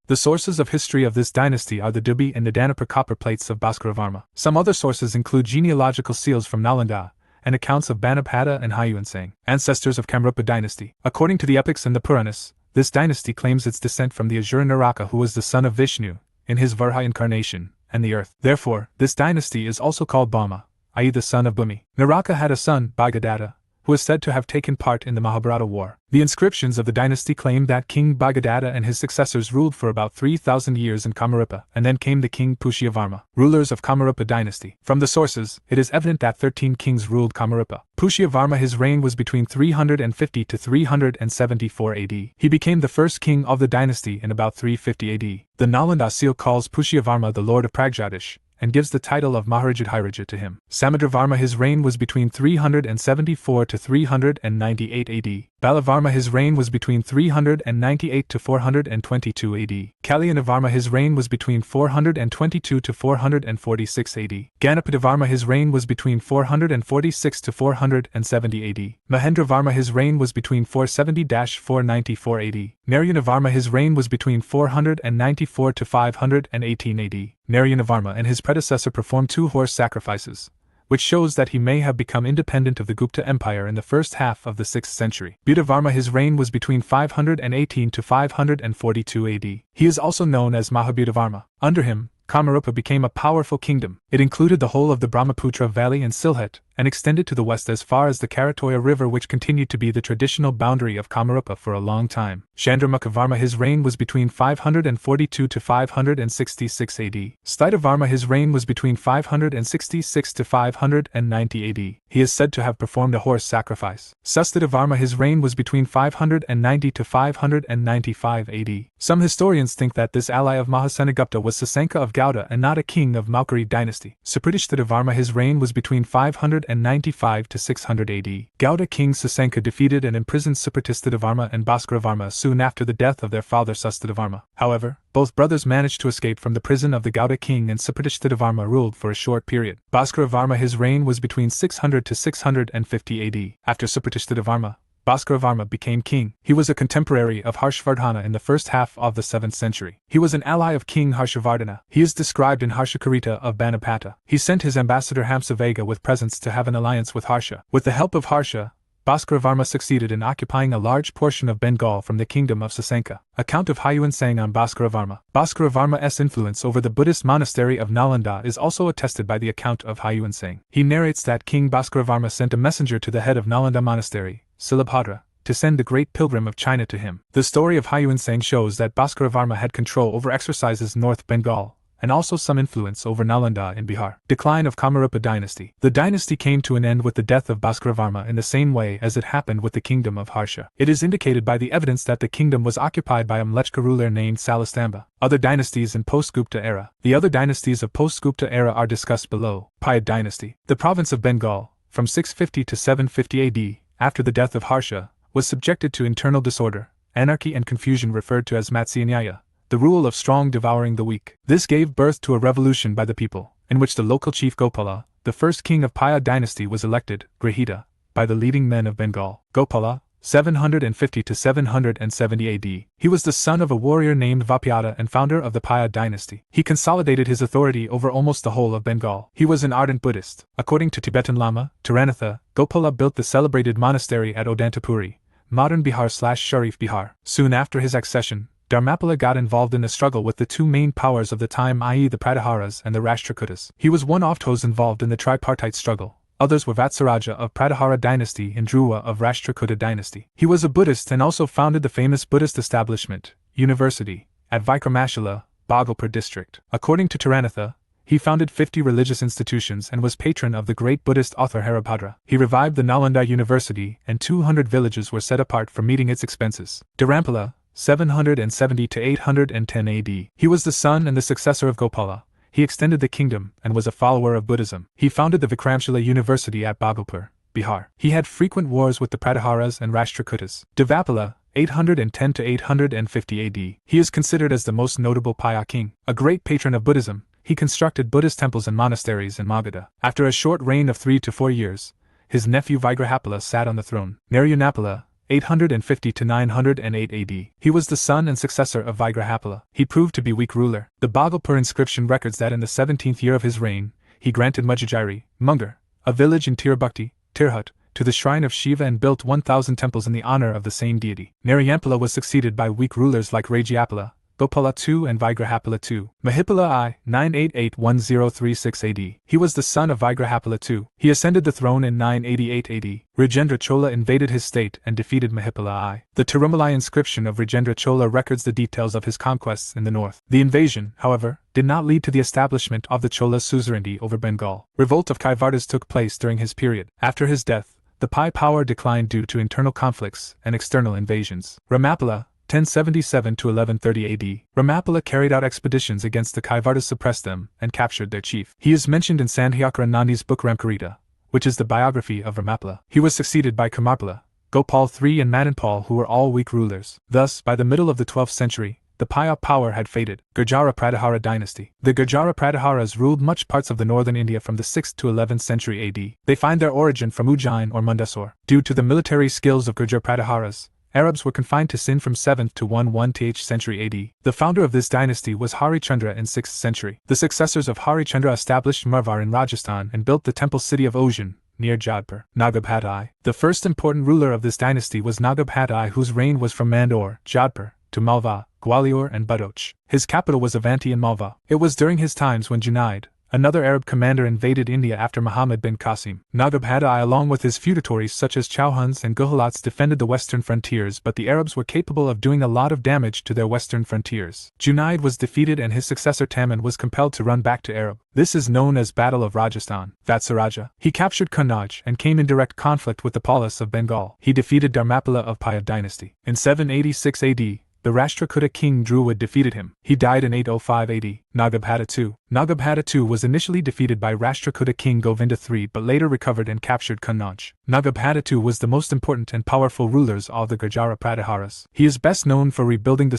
Some other sources include genealogical seals from Nalanda and accounts of Banapada and Hayuansang, ancestors of Kamrupa dynasty. According to the epics and the Puranas, this dynasty claims its descent from the Asura Naraka, who was the son of Vishnu in his Varha incarnation, and the earth. Therefore, this dynasty is also called Bhama, i.e. the son of Bhumi. Naraka had a son, Bhagadatta, who is said to have taken part in the Mahabharata war. The inscriptions of the dynasty claim that King Bhagadatta and his successors ruled for about 3,000 years in Kamarupa, and then came the King Pushyavarma, rulers of Kamarupa dynasty. From the sources, it is evident that 13 kings ruled Kamarupa. Pushyavarma, his reign was between 350 to 374 AD. He became the first king of the dynasty in about 350 AD. The Nalanda seal calls Pushyavarma the Lord of Pragjatish, and gives the title of Maharajadhiraja to him. Samudravarma, his reign was between 374 to 398 AD. Balavarma, his reign was between 398 to 422 AD. Kalyanavarma, his reign was between 422 to 446 AD. Ganapadavarma, his reign was between 446 to 470 AD. Mahendravarma, his reign was between 470-494 AD. Naryanavarma, his reign was between 494 to 518 AD. Naryanavarma and his predecessor performed 2 horse sacrifices, which shows that he may have become independent of the Gupta Empire in the first half of the 6th century. Buddhavarma, his reign was between 518 to 542 AD. He is also known as Mahabhudavarma. Under him, Kamarupa became a powerful kingdom. It included the whole of the Brahmaputra Valley and Sylhet, and extended to the west as far as the Karatoya River, which continued to be the traditional boundary of Kamarupa for a long time. Chandramukhavarma, his reign was between 542 to 566 AD. Stitavarma, his reign was between 566 to 590 AD. He is said to have performed a horse sacrifice. Sustitavarma, his reign was between 590 to 595 AD. Some historians think that this ally of Mahasenagupta was Sasanka of Gauda and not a king of Maukari dynasty. Supratishtitavarma, his reign was between 595 to 600 AD. Gauda king Sasanka defeated and imprisoned Supratistitavarma and Bhaskaravarma soon after the death of their father Sustitavarma. However, both brothers managed to escape from the prison of the Gauda king, and Supratistitavarma ruled for a short period. Bhaskaravarma, his reign was between 600 to 650 AD. After Supratistitavarma, Bhaskaravarma became king. He was a contemporary of Harshvardhana in the first half of the 7th century. He was an ally of King Harshavardhana. He is described in Harshakarita of Banapata. He sent his ambassador Hamsavega with presents to have an alliance with Harsha. With the help of Harsha, Bhaskaravarma succeeded in occupying a large portion of Bengal from the kingdom of Sasanka. Account of Hayuansang on Bhaskaravarma. Bhaskaravarma's influence over the Buddhist monastery of Nalanda is also attested by the account of Hayuansang. He narrates that King Bhaskaravarma sent a messenger to the head of Nalanda monastery, Silabhadra, to send the great pilgrim of China to him. The story of Hayuansang shows that Bhaskaravarma had control over exercises North Bengal, and also some influence over Nalanda in Bihar. Decline of Kamarupa dynasty. The dynasty came to an end with the death of Bhaskaravarma in the same way as it happened with the kingdom of Harsha. It is indicated by the evidence that the kingdom was occupied by a Mlechka ruler named Salastamba. Other dynasties in post-Gupta era. The other dynasties of post-Gupta era are discussed below. Payad dynasty. The province of Bengal, from 650 to 750 AD, after the death of Harsha, was subjected to internal disorder, anarchy and confusion referred to as Matsyanyaya, the rule of strong devouring the weak. This gave birth to a revolution by the people, in which the local chief Gopala, the first king of Paya dynasty, was elected, Grihita, by the leading men of Bengal. Gopala, 750 to 770 AD. He was the son of a warrior named Vapyata and founder of the Paya dynasty. He consolidated his authority over almost the whole of Bengal. He was an ardent Buddhist. According to Tibetan Lama Taranatha, Gopala built the celebrated monastery at Odantapuri, modern Bihar/Sharif Bihar. Soon after his accession, Dharmapala got involved in a struggle with the two main powers of the time, i.e. the Pratiharas and the Rashtrakutas. He was one of those involved in the tripartite struggle. Others were Vatsaraja of Pratihara dynasty and Dhruva of Rashtrakuta dynasty. He was a Buddhist and also founded the famous Buddhist establishment, university, at Vikramashala, Bhagalpur district. According to Taranatha, he founded 50 religious institutions and was patron of the great Buddhist author Haribhadra. He revived the Nalanda University, and 200 villages were set apart for meeting its expenses. Dharampala, 770 to 810 AD. He was the son and the successor of Gopala. He extended the kingdom and was a follower of Buddhism. He founded the Vikramshila University at Bhagalpur, Bihar. He had frequent wars with the Pratiharas and Rashtrakutas. Devapala, 810 to 850 AD. He is considered as the most notable Paya king. A great patron of Buddhism, he constructed Buddhist temples and monasteries in Magadha. After a short reign of 3 to 4 years, his nephew Vigrahapala sat on the throne. Naryunapala, 850 to 908 AD. He was the son and successor of Vigrahapala. He proved to be weak ruler. The Bhagalpur inscription records that in the 17th year of his reign, he granted Mujajiri, Mungar, a village in Tirubhakti, Tirhut, to the shrine of Shiva and built 1,000 temples in the honor of the same deity. Naryampala was succeeded by weak rulers like Rajiapala, Gopala II and Vigrahapala II. Mahipala I, 988-1036 AD. He was the son of Vigrahapala II. He ascended the throne in 988 AD. Rajendra Chola invaded his state and defeated Mahipala I. The Tirumalai inscription of Rajendra Chola records the details of his conquests in the north. The invasion, however, did not lead to the establishment of the Chola suzerainty over Bengal. Revolt of Kaivartas took place during his period. After his death, the Pai power declined due to internal conflicts and external invasions. Ramapala, 1077 to 1130 AD. Ramapala carried out expeditions against the Kaivartas, suppressed them, and captured their chief. He is mentioned in Sandhyakara Nandi's book Ramkarita, which is the biography of Ramapala. He was succeeded by Kamarpala, Gopal III and Madanpal, who were all weak rulers. Thus, by the middle of the 12th century, the Paya power had faded. Gurjara Pratihara dynasty. The Gurjara Pratiharas ruled much parts of the northern India from the 6th to 11th century AD. They find their origin from Ujjain or Mandsaur. Due to the military skills of Gurjar Pratiharas, Arabs were confined to Sind from 7th to 11th century AD. The founder of this dynasty was Harichandra in 6th century. The successors of Harichandra established Marwar in Rajasthan and built the temple city of Ojjain, near Jodhpur. Nagabhat I. The first important ruler of this dynasty was Nagabhat I, whose reign was from Mandor, Jodhpur, to Malwa, Gwalior and Badaukh. His capital was Avanti in Malwa. It was during his times when Junaid, another Arab commander, invaded India after Muhammad bin Qasim. Nagabhat I, along with his feudatories such as Chauhans and Guhalats, defended the western frontiers, but the Arabs were capable of doing a lot of damage to their western frontiers. Junaid was defeated and his successor Taman was compelled to run back to Arab. This is known as Battle of Rajasthan. Vatsaraja. He captured Kannauj and came in direct conflict with the Palas of Bengal. He defeated Dharmapala of Paya dynasty. In 786 AD, the Rashtrakuta king Druid defeated him. He died in 805 AD. Nagabhata II. Nagabhata II was initially defeated by Rashtrakuta king Govinda III but later recovered and captured Kannauj. Nagabhata II was the most important and powerful rulers of the Gurjara Pratiharas. He is best known for rebuilding the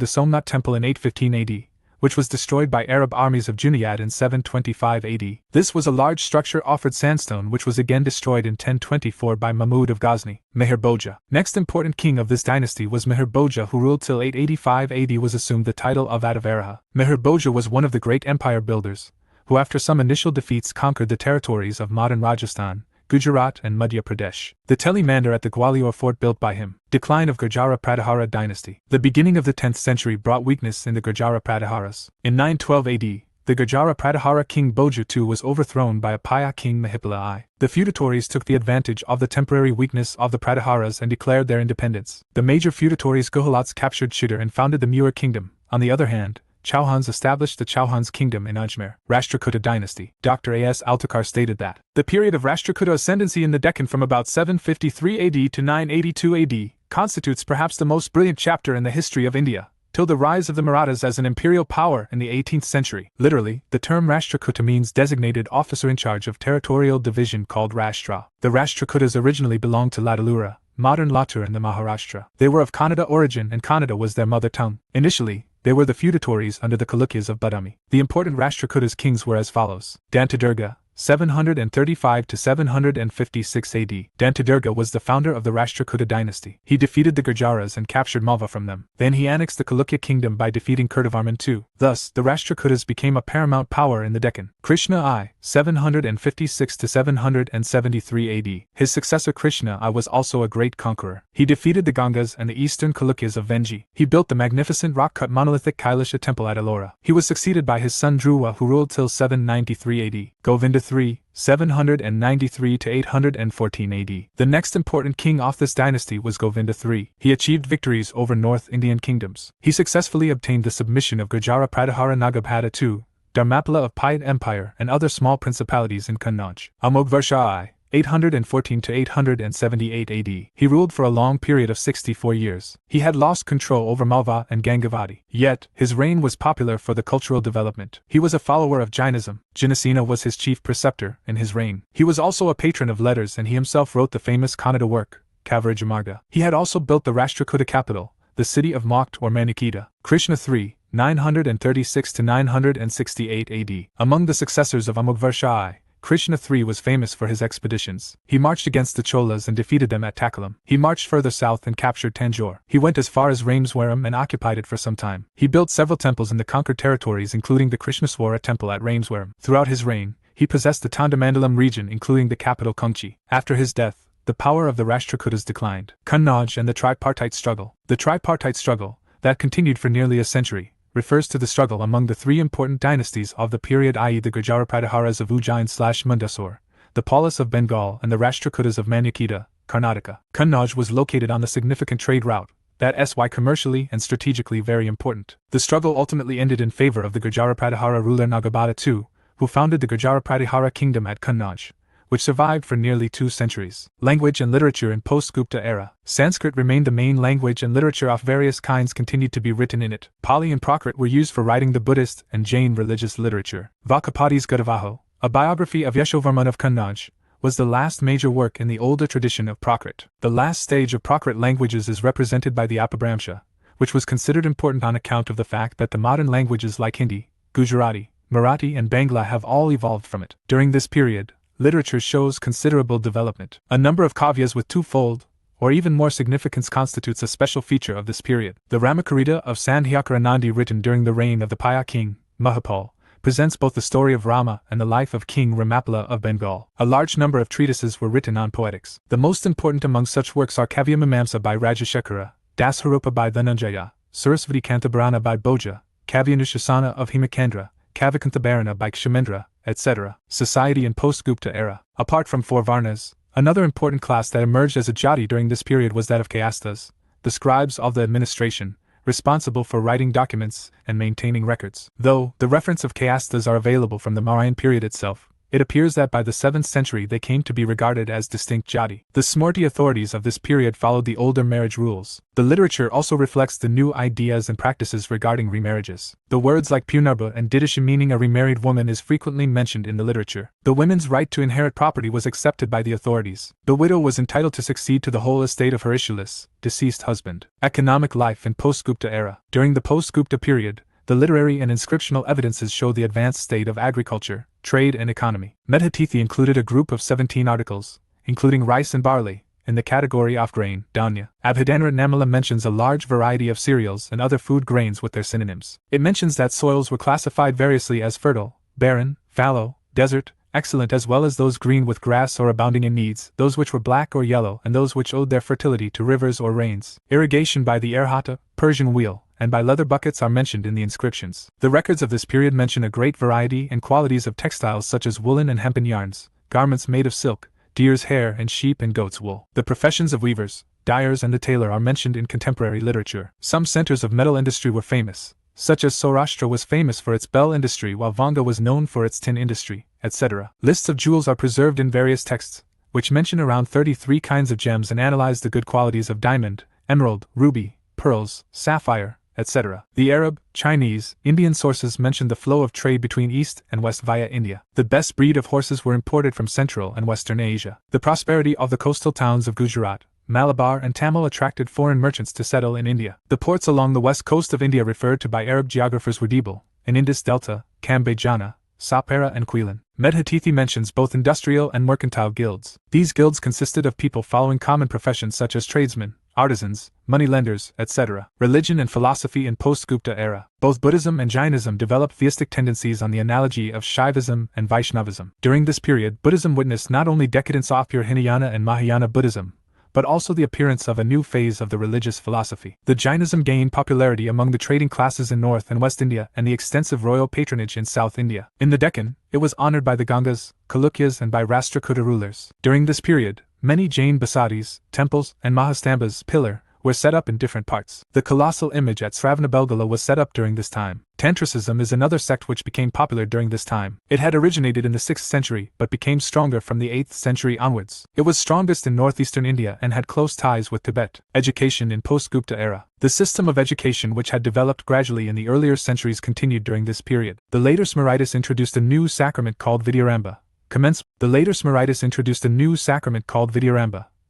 Somnath temple in 815 AD, which was destroyed by Arab armies of Junayd in 725 AD. This was a large structure offered sandstone which was again destroyed in 1024 by Mahmud of Ghazni. Meher Bhoja. Next important king of this dynasty was Meher Bhoja, who ruled till 885 AD. Was assumed the title of Adavaraha. Meher Bhoja was one of the great empire builders, who after some initial defeats conquered the territories of modern Rajasthan, Gujarat and Madhya Pradesh. The Telimandir at the Gwalior fort built by him. Decline of Gurjara Pratihara dynasty. The beginning of the 10th century brought weakness in the Gurjara Pratiharas. In 912 AD, the Gurjara Pratihara king Bhoja II was overthrown by a Paya king Mahipala I. The feudatories took the advantage of the temporary weakness of the Pratiharas and declared their independence. The major feudatories Guhalats captured Chittor and founded the Muir kingdom. On the other hand, Chauhans established the Chauhans kingdom in Ajmer. Rashtrakuta dynasty. Dr. A.S. Altekar stated that the period of Rashtrakuta ascendancy in the Deccan from about 753 AD to 982 AD constitutes perhaps the most brilliant chapter in the history of India. till the rise of the Marathas as an imperial power in the 18th century. Literally, the term Rashtrakuta means designated officer in charge of territorial division called Rashtra. The Rashtrakutas originally belonged to Ladalura, modern Latur in the Maharashtra. They were of Kannada origin and Kannada was their mother tongue. Initially, they were the feudatories under the Chalukyas of Badami. The important Rashtrakutas kings were as follows: Dantadurga, 735 to 756 AD. Dantadurga was the founder of the Rashtrakuta dynasty. He defeated the Gurjaras and captured Malva from them. Then he annexed the Chalukya kingdom by defeating Kirtavarman II. Thus, the Rashtrakutas became a paramount power in the Deccan. Krishna I, 756 to 773 AD. His successor Krishna I was also a great conqueror. He defeated the Gangas and the eastern Chalukyas of Vengi. He built the magnificent rock-cut monolithic Kailasha temple at Ellora. He was succeeded by his son Dhruva, who ruled till 793 AD. Govinda III, 793 to 814 AD. The next important king of this dynasty was Govinda III. He achieved victories over North Indian kingdoms. He successfully obtained the submission of Gurjara Pratihara Nagabhata II, Dharmapala of Payat Empire and other small principalities in Kannauj. Amogvarsha I, 814 to 878 AD. He ruled for a long period of 64 years. He had lost control over Malva and Gangavati. Yet, his reign was popular for the cultural development. He was a follower of Jainism. Janasena was his chief preceptor in his reign. He was also a patron of letters and he himself wrote the famous Kannada work, Kavarajamarga. He had also built the Rashtrakuta capital, the city of Mokht or Manikita. Krishna III, 936 to 968 AD. Among the successors of Amogvarsha I, Krishna III was famous for his expeditions. He marched against the Cholas and defeated them at Takkalam. He marched further south and captured Tanjore. He went as far as Rameswaram and occupied it for some time. He built several temples in the conquered territories including the Krishnaswara temple at Rameswaram. Throughout his reign, he possessed the Tondamandalam region including the capital Kunchi. After his death, the power of the Rashtrakutas declined. Kannauj and the tripartite struggle. The tripartite struggle, that continued for nearly a century, refers to the struggle among the three important dynasties of the period, i.e. the Gurjara Pratiharas of Ujjain/Mandsaur, the Palas of Bengal and the Rashtrakutas of Manyakita, Karnataka. Kannauj was located on the significant trade route, that is commercially and strategically very important. The struggle ultimately ended in favor of the Gurjara Pratihara ruler Nagabhata II, who founded the Gurjara Pratihara kingdom at Kannauj, which survived for nearly 2 centuries. Language and literature in post-Gupta era. Sanskrit remained the main language and literature of various kinds continued to be written in it. Pali and Prakrit were used for writing the Buddhist and Jain religious literature. Vakapati's Gadavaho, a biography of Yashovarman of Kannauj, was the last major work in the older tradition of Prakrit. The last stage of Prakrit languages is represented by the Apabhramsha, which was considered important on account of the fact that the modern languages like Hindi, Gujarati, Marathi and Bangla have all evolved from it. During this period, literature shows considerable development. A number of kavyas with twofold, or even more significance constitutes a special feature of this period. The Ramakarita of Sandhyakara Nandi, written during the reign of the Paya king, Mahipal, presents both the story of Rama and the life of King Ramapala of Bengal. A large number of treatises were written on poetics. The most important among such works are Kavya Mimamsa by Rajashekara, Dasharupa by Dhananjaya, Sarasvati Kantabharana by Bhoja, Kavyanushasana of Hemakandra, Kavikanthabharana by Kshamendra, etc. Society in post-Gupta era. Apart from 4 Varnas, another important class that emerged as a jati during this period was that of Kayasthas, the scribes of the administration, responsible for writing documents and maintaining records. Though the reference of Kayasthas are available from the Mauryan period itself, it appears that by the 7th century they came to be regarded as distinct jati. The Smrti authorities of this period followed the older marriage rules. The literature also reflects the new ideas and practices regarding remarriages. The words like punarba and didisha, meaning a remarried woman, is frequently mentioned in the literature. The women's right to inherit property was accepted by the authorities. The widow was entitled to succeed to the whole estate of her Ishulus, deceased husband. Economic life in post-Gupta era. During the post-Gupta period, the literary and inscriptional evidences show the advanced state of agriculture, trade and economy. Medhatithi included a group of 17 articles, including rice and barley, in the category of grain, dhanya. Abhidanara Namala mentions a large variety of cereals and other food grains with their synonyms. It mentions that soils were classified variously as fertile, barren, fallow, desert, excellent, as well as those green with grass or abounding in needs, those which were black or yellow, and those which owed their fertility to rivers or rains. Irrigation by the erhata, Persian wheel, and by leather buckets are mentioned in the inscriptions. The records of this period mention a great variety and qualities of textiles such as woolen and hempen yarns, garments made of silk, deer's hair and sheep and goat's wool. The professions of weavers, dyers and the tailor are mentioned in contemporary literature. Some centers of metal industry were famous, such as Saurashtra was famous for its bell industry while Vanga was known for its tin industry, etc. Lists of jewels are preserved in various texts, which mention around 33 kinds of gems and analyze the good qualities of diamond, emerald, ruby, pearls, sapphire, etc. The Arab, Chinese, Indian sources mention the flow of trade between East and West via India. The best breed of horses were imported from Central and Western Asia. The prosperity of the coastal towns of Gujarat, Malabar and Tamil attracted foreign merchants to settle in India. The ports along the west coast of India referred to by Arab geographers were Dibel, in Indus Delta, Cambajana, Sapara and Quilin. Medhatithi mentions both industrial and mercantile guilds. These guilds consisted of people following common professions such as tradesmen, artisans, moneylenders, etc. Religion and philosophy in post-Gupta era. Both Buddhism and Jainism developed theistic tendencies on the analogy of Shaivism and Vaishnavism. During this period, Buddhism witnessed not only decadence of pure Hinayana and Mahayana Buddhism, but also the appearance of a new phase of the religious philosophy. The Jainism gained popularity among the trading classes in North and West India and the extensive royal patronage in South India. In the Deccan, it was honored by the Gangas, Chalukyas and by Rashtrakuta rulers. During this period, many Jain basadis, temples, and Mahastambhas pillar were set up in different parts. The colossal image at Sravanabelgala was set up during this time. Tantricism is another sect which became popular during this time. It had originated in the 6th century but became stronger from the 8th century onwards. It was strongest in northeastern India and had close ties with Tibet. Education in post-Gupta era. The system of education which had developed gradually in the earlier centuries continued during this period. The later Smritis introduced a new sacrament called Vidyarambha.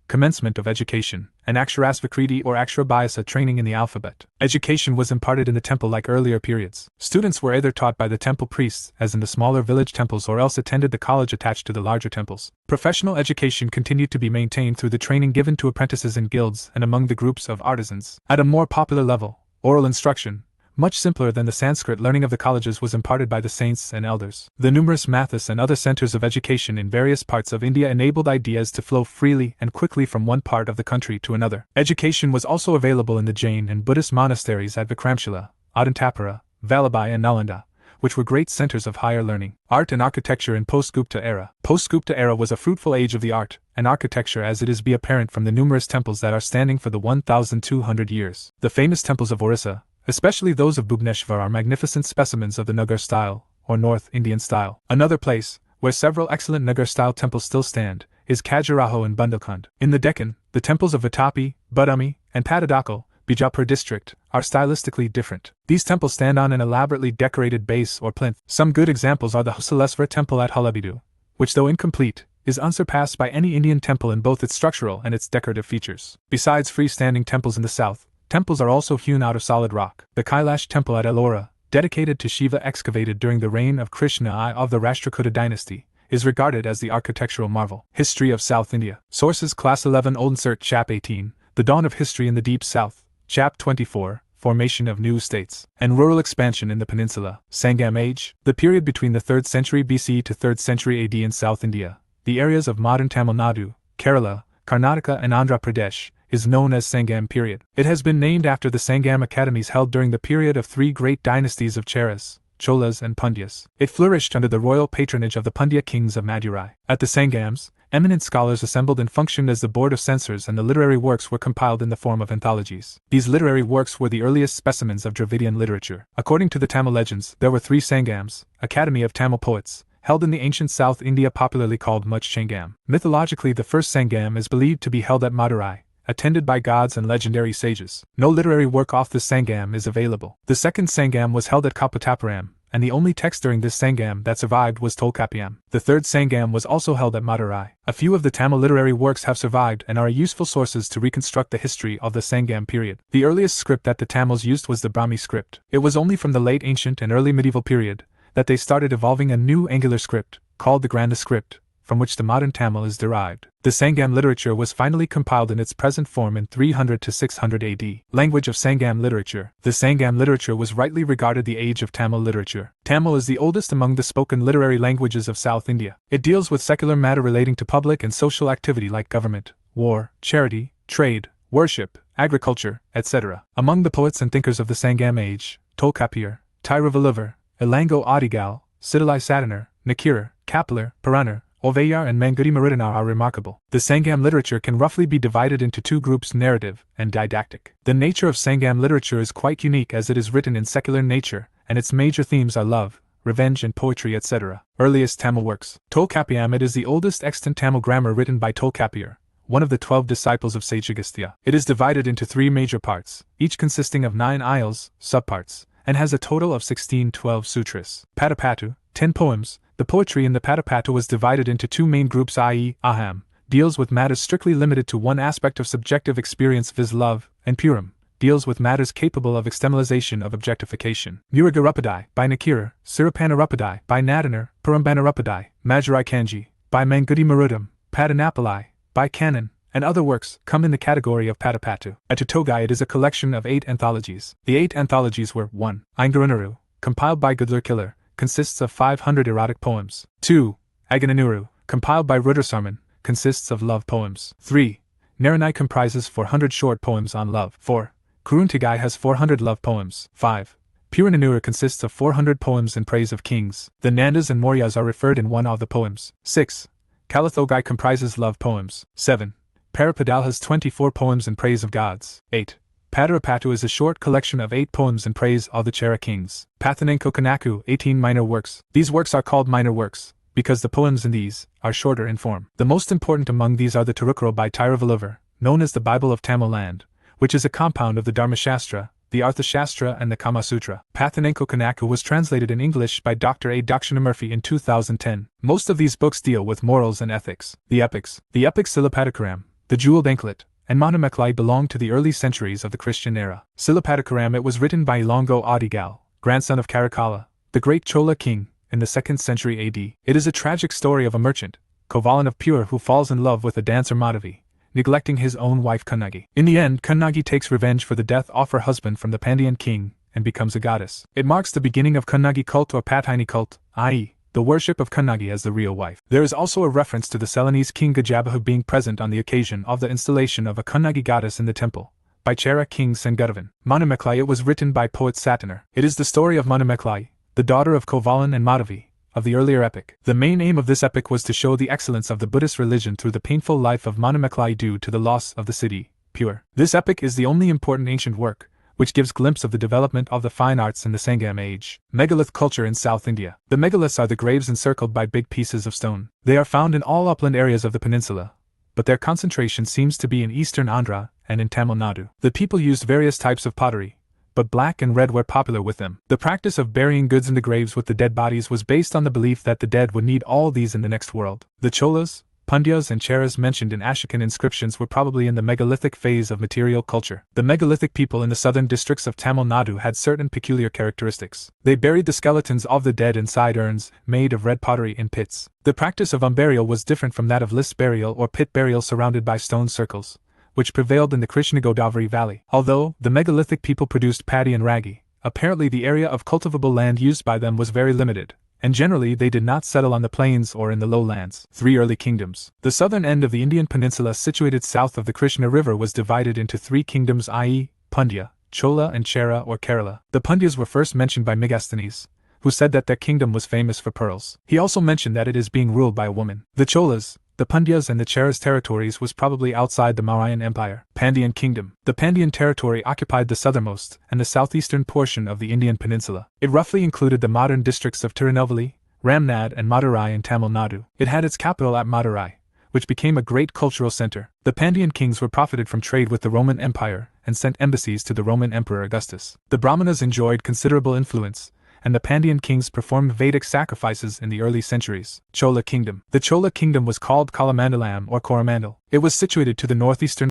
Commencement of education, and Aksharasvakriti or Aksharabhyasa training in the alphabet. Education was imparted in the temple like earlier periods. Students were either taught by the temple priests, as in the smaller village temples, or else attended the college attached to the larger temples. Professional education continued to be maintained through the training given to apprentices in guilds and among the groups of artisans. At a more popular level, oral instruction, much simpler than the Sanskrit learning of the colleges, was imparted by the saints and elders. The numerous mathas and other centers of education in various parts of India enabled ideas to flow freely and quickly from one part of the country to another. Education was also available in the Jain and Buddhist monasteries at Vikramshila, Adantapura, Vallabhai and Nalanda, which were great centers of higher learning. Art and architecture in post-Gupta era. Post-Gupta era was a fruitful age of the art and architecture, as it is be apparent from the numerous temples that are standing for the 1,200 years. The famous temples of Orissa, especially those of Bhubaneswar, are magnificent specimens of the Nagar style, or North Indian style. Another place, where several excellent Nagar-style temples still stand, is Khajuraho in Bundelkhand. In the Deccan, the temples of Vatapi, Badami, and Patadakal, Bijapur district, are stylistically different. These temples stand on an elaborately decorated base or plinth. Some good examples are the Husaleswara temple at Halebidu, which, though incomplete, is unsurpassed by any Indian temple in both its structural and its decorative features. Besides freestanding temples in the south, temples are also hewn out of solid rock. The Kailash temple at Ellora, dedicated to Shiva, excavated during the reign of Krishna I of the Rashtrakuta dynasty, is regarded as the architectural marvel. History of South India. Sources: Class 11 Old NCERT Chap 18, The Dawn of History in the Deep South, Chap 24, Formation of New States, and Rural Expansion in the Peninsula. Sangam Age. The period between the 3rd century BC to 3rd century AD in South India, the areas of modern Tamil Nadu, Kerala, Karnataka and Andhra Pradesh, is known as Sangam period. It has been named after the Sangam academies held during the period of 3 great dynasties of Cheras, Cholas and Pandyas. It flourished under the royal patronage of the Pandya kings of Madurai. At the Sangams, eminent scholars assembled and functioned as the board of censors, and the literary works were compiled in the form of anthologies. These literary works were the earliest specimens of Dravidian literature. According to the Tamil legends, there were 3 Sangams, Academy of Tamil Poets, held in the ancient South India, popularly called Muchchangam. Mythologically, the first Sangam is believed to be held at Madurai, attended by gods and legendary sages. No literary work off this Sangam is available. The second Sangam was held at Kapatapuram, and the only text during this Sangam that survived was Tolkapiyam. The third Sangam was also held at Madurai. A few of the Tamil literary works have survived and are useful sources to reconstruct the history of the Sangam period. The earliest script that the Tamils used was the Brahmi script. It was only from the late ancient and early medieval period that they started evolving a new angular script, called the Granda script, from which the modern Tamil is derived. The Sangam literature was finally compiled in its present form in 300 to 600 AD. Language of Sangam literature. The Sangam literature was rightly regarded the age of Tamil literature. Tamil is the oldest among the spoken literary languages of South India. It deals with secular matter relating to public and social activity like government, war, charity, trade, worship, agriculture, etc. Among the poets and thinkers of the Sangam age, Tolkapiyar, Tiruvalluvar, Ilango Adigal, Sidalai Satanar, Nakirar, Kapilar, Puranar, Ovayar and Mangudi Maritinar are remarkable. The Sangam literature can roughly be divided into 2 groups: narrative and didactic. The nature of Sangam literature is quite unique as it is written in secular nature, and its major themes are love, revenge and poetry, etc. Earliest Tamil works. Tolkapiyam. It is the oldest extant Tamil grammar written by Tolkapiyar, one of the 12 disciples of sage Agastya. It is divided into 3 major parts, each consisting of 9 aisles, subparts, and has a total of 12 sutras. Patapatu, 10 poems. The poetry in the Patapatu was divided into 2 main groups, i.e., Aham, deals with matters strictly limited to one aspect of subjective experience, viz. Love, and Puram, deals with matters capable of externalization of objectification. Muragarupadai by Nakira, Sirapanarupadai by Nadanar, Parambanarupadai, Majurai Kanji, by Mangudi Marudam, Padanapalai, by Canon, and other works come in the category of Patapatu. Atutogai, it is a collection of 8 anthologies. The 8 anthologies were 1. Aingarunaru, compiled by Gudler Killer, consists of 500 erotic poems. 2. Agananuru, compiled by Rudrasarman, consists of love poems. 3. Naranai comprises 400 short poems on love. 4. Kuruntagai has 400 love poems. 5. Purananura consists of 400 poems in praise of kings. The Nandas and Mauryas are referred in one of the poems. 6. Kalathogai comprises love poems. 7. Parapadal has 24 poems in praise of gods. 8. Padarapatu is a short collection of 8 poems in praise of the Chera kings. Pathanenko Kanaku, 18 minor works. These works are called minor works because the poems in these are shorter in form. The most important among these are the Tirukkural by Tiruvalluvar, known as the Bible of Tamil land, which is a compound of the Dharmashastra, the Arthashastra, and the Kama Sutra. Pathanenko Kanaku was translated in English by Dr. A. Dakshinamurthy in 2010. Most of these books deal with morals and ethics. The epics Silapatikaram, the Jeweled Anklet, and Manameklai belong to the early centuries of the Christian era. Silapatikaram, it was written by Ilongo Adigal, grandson of Karakala, the great Chola king, in the 2nd century AD. It is a tragic story of a merchant, Kovalan of Pure, who falls in love with the dancer Madhavi, neglecting his own wife Kannagi. In the end, Kannagi takes revenge for the death of her husband from the Pandyan king, and becomes a goddess. It marks the beginning of Kannagi cult or Patini cult, i.e., the worship of Kannagi as the real wife. There is also a reference to the Ceylonese king Gajabahu being present on the occasion of the installation of a Kannagi goddess in the temple, by Chera king Sengudavan. Manameklai, it was written by poet Satanar. It is the story of Manameklai, the daughter of Kovalan and Madhavi, of the earlier epic. The main aim of this epic was to show the excellence of the Buddhist religion through the painful life of Manameklai due to the loss of the city, Pure. This epic is the only important ancient work which gives glimpse of the development of the fine arts in the Sangam age. Megalith culture in South India. The megaliths are the graves encircled by big pieces of stone. They are found in all upland areas of the peninsula, but their concentration seems to be in eastern Andhra and in Tamil Nadu. The people used various types of pottery, but black and red were popular with them. The practice of burying goods in the graves with the dead bodies was based on the belief that the dead would need all these in the next world. The Cholas, Pandyas and Cheras mentioned in Ashokan inscriptions were probably in the megalithic phase of material culture. The megalithic people in the southern districts of Tamil Nadu had certain peculiar characteristics. They buried the skeletons of the dead inside urns made of red pottery in pits. The practice of umburial was different from that of list burial or pit burial surrounded by stone circles, which prevailed in the Krishna Godavari valley. Although the megalithic people produced paddy and ragi, apparently the area of cultivable land used by them was very limited, and generally they did not settle on the plains or in the lowlands. 3 early kingdoms. The southern end of the Indian peninsula situated south of the Krishna River was divided into 3 kingdoms, i.e., Pandya, Chola and Chera or Kerala. The Pandyas were first mentioned by Megasthenes, who said that their kingdom was famous for pearls. He also mentioned that it is being ruled by a woman. The Cholas, the Pandyas and the Cheras territories was probably outside the Mauryan Empire. Pandyan Kingdom. The Pandyan territory occupied the southernmost and the southeastern portion of the Indian peninsula. It roughly included the modern districts of Tirunelveli, Ramnad and Madurai in Tamil Nadu. It had its capital at Madurai, which became a great cultural center. The Pandyan kings were profited from trade with the Roman Empire and sent embassies to the Roman Emperor Augustus. The Brahmanas enjoyed considerable influence, and the Pandyan kings performed Vedic sacrifices in the early centuries. Chola Kingdom. The Chola Kingdom was called Kalamandalam or Coromandel. It was situated to the northeastern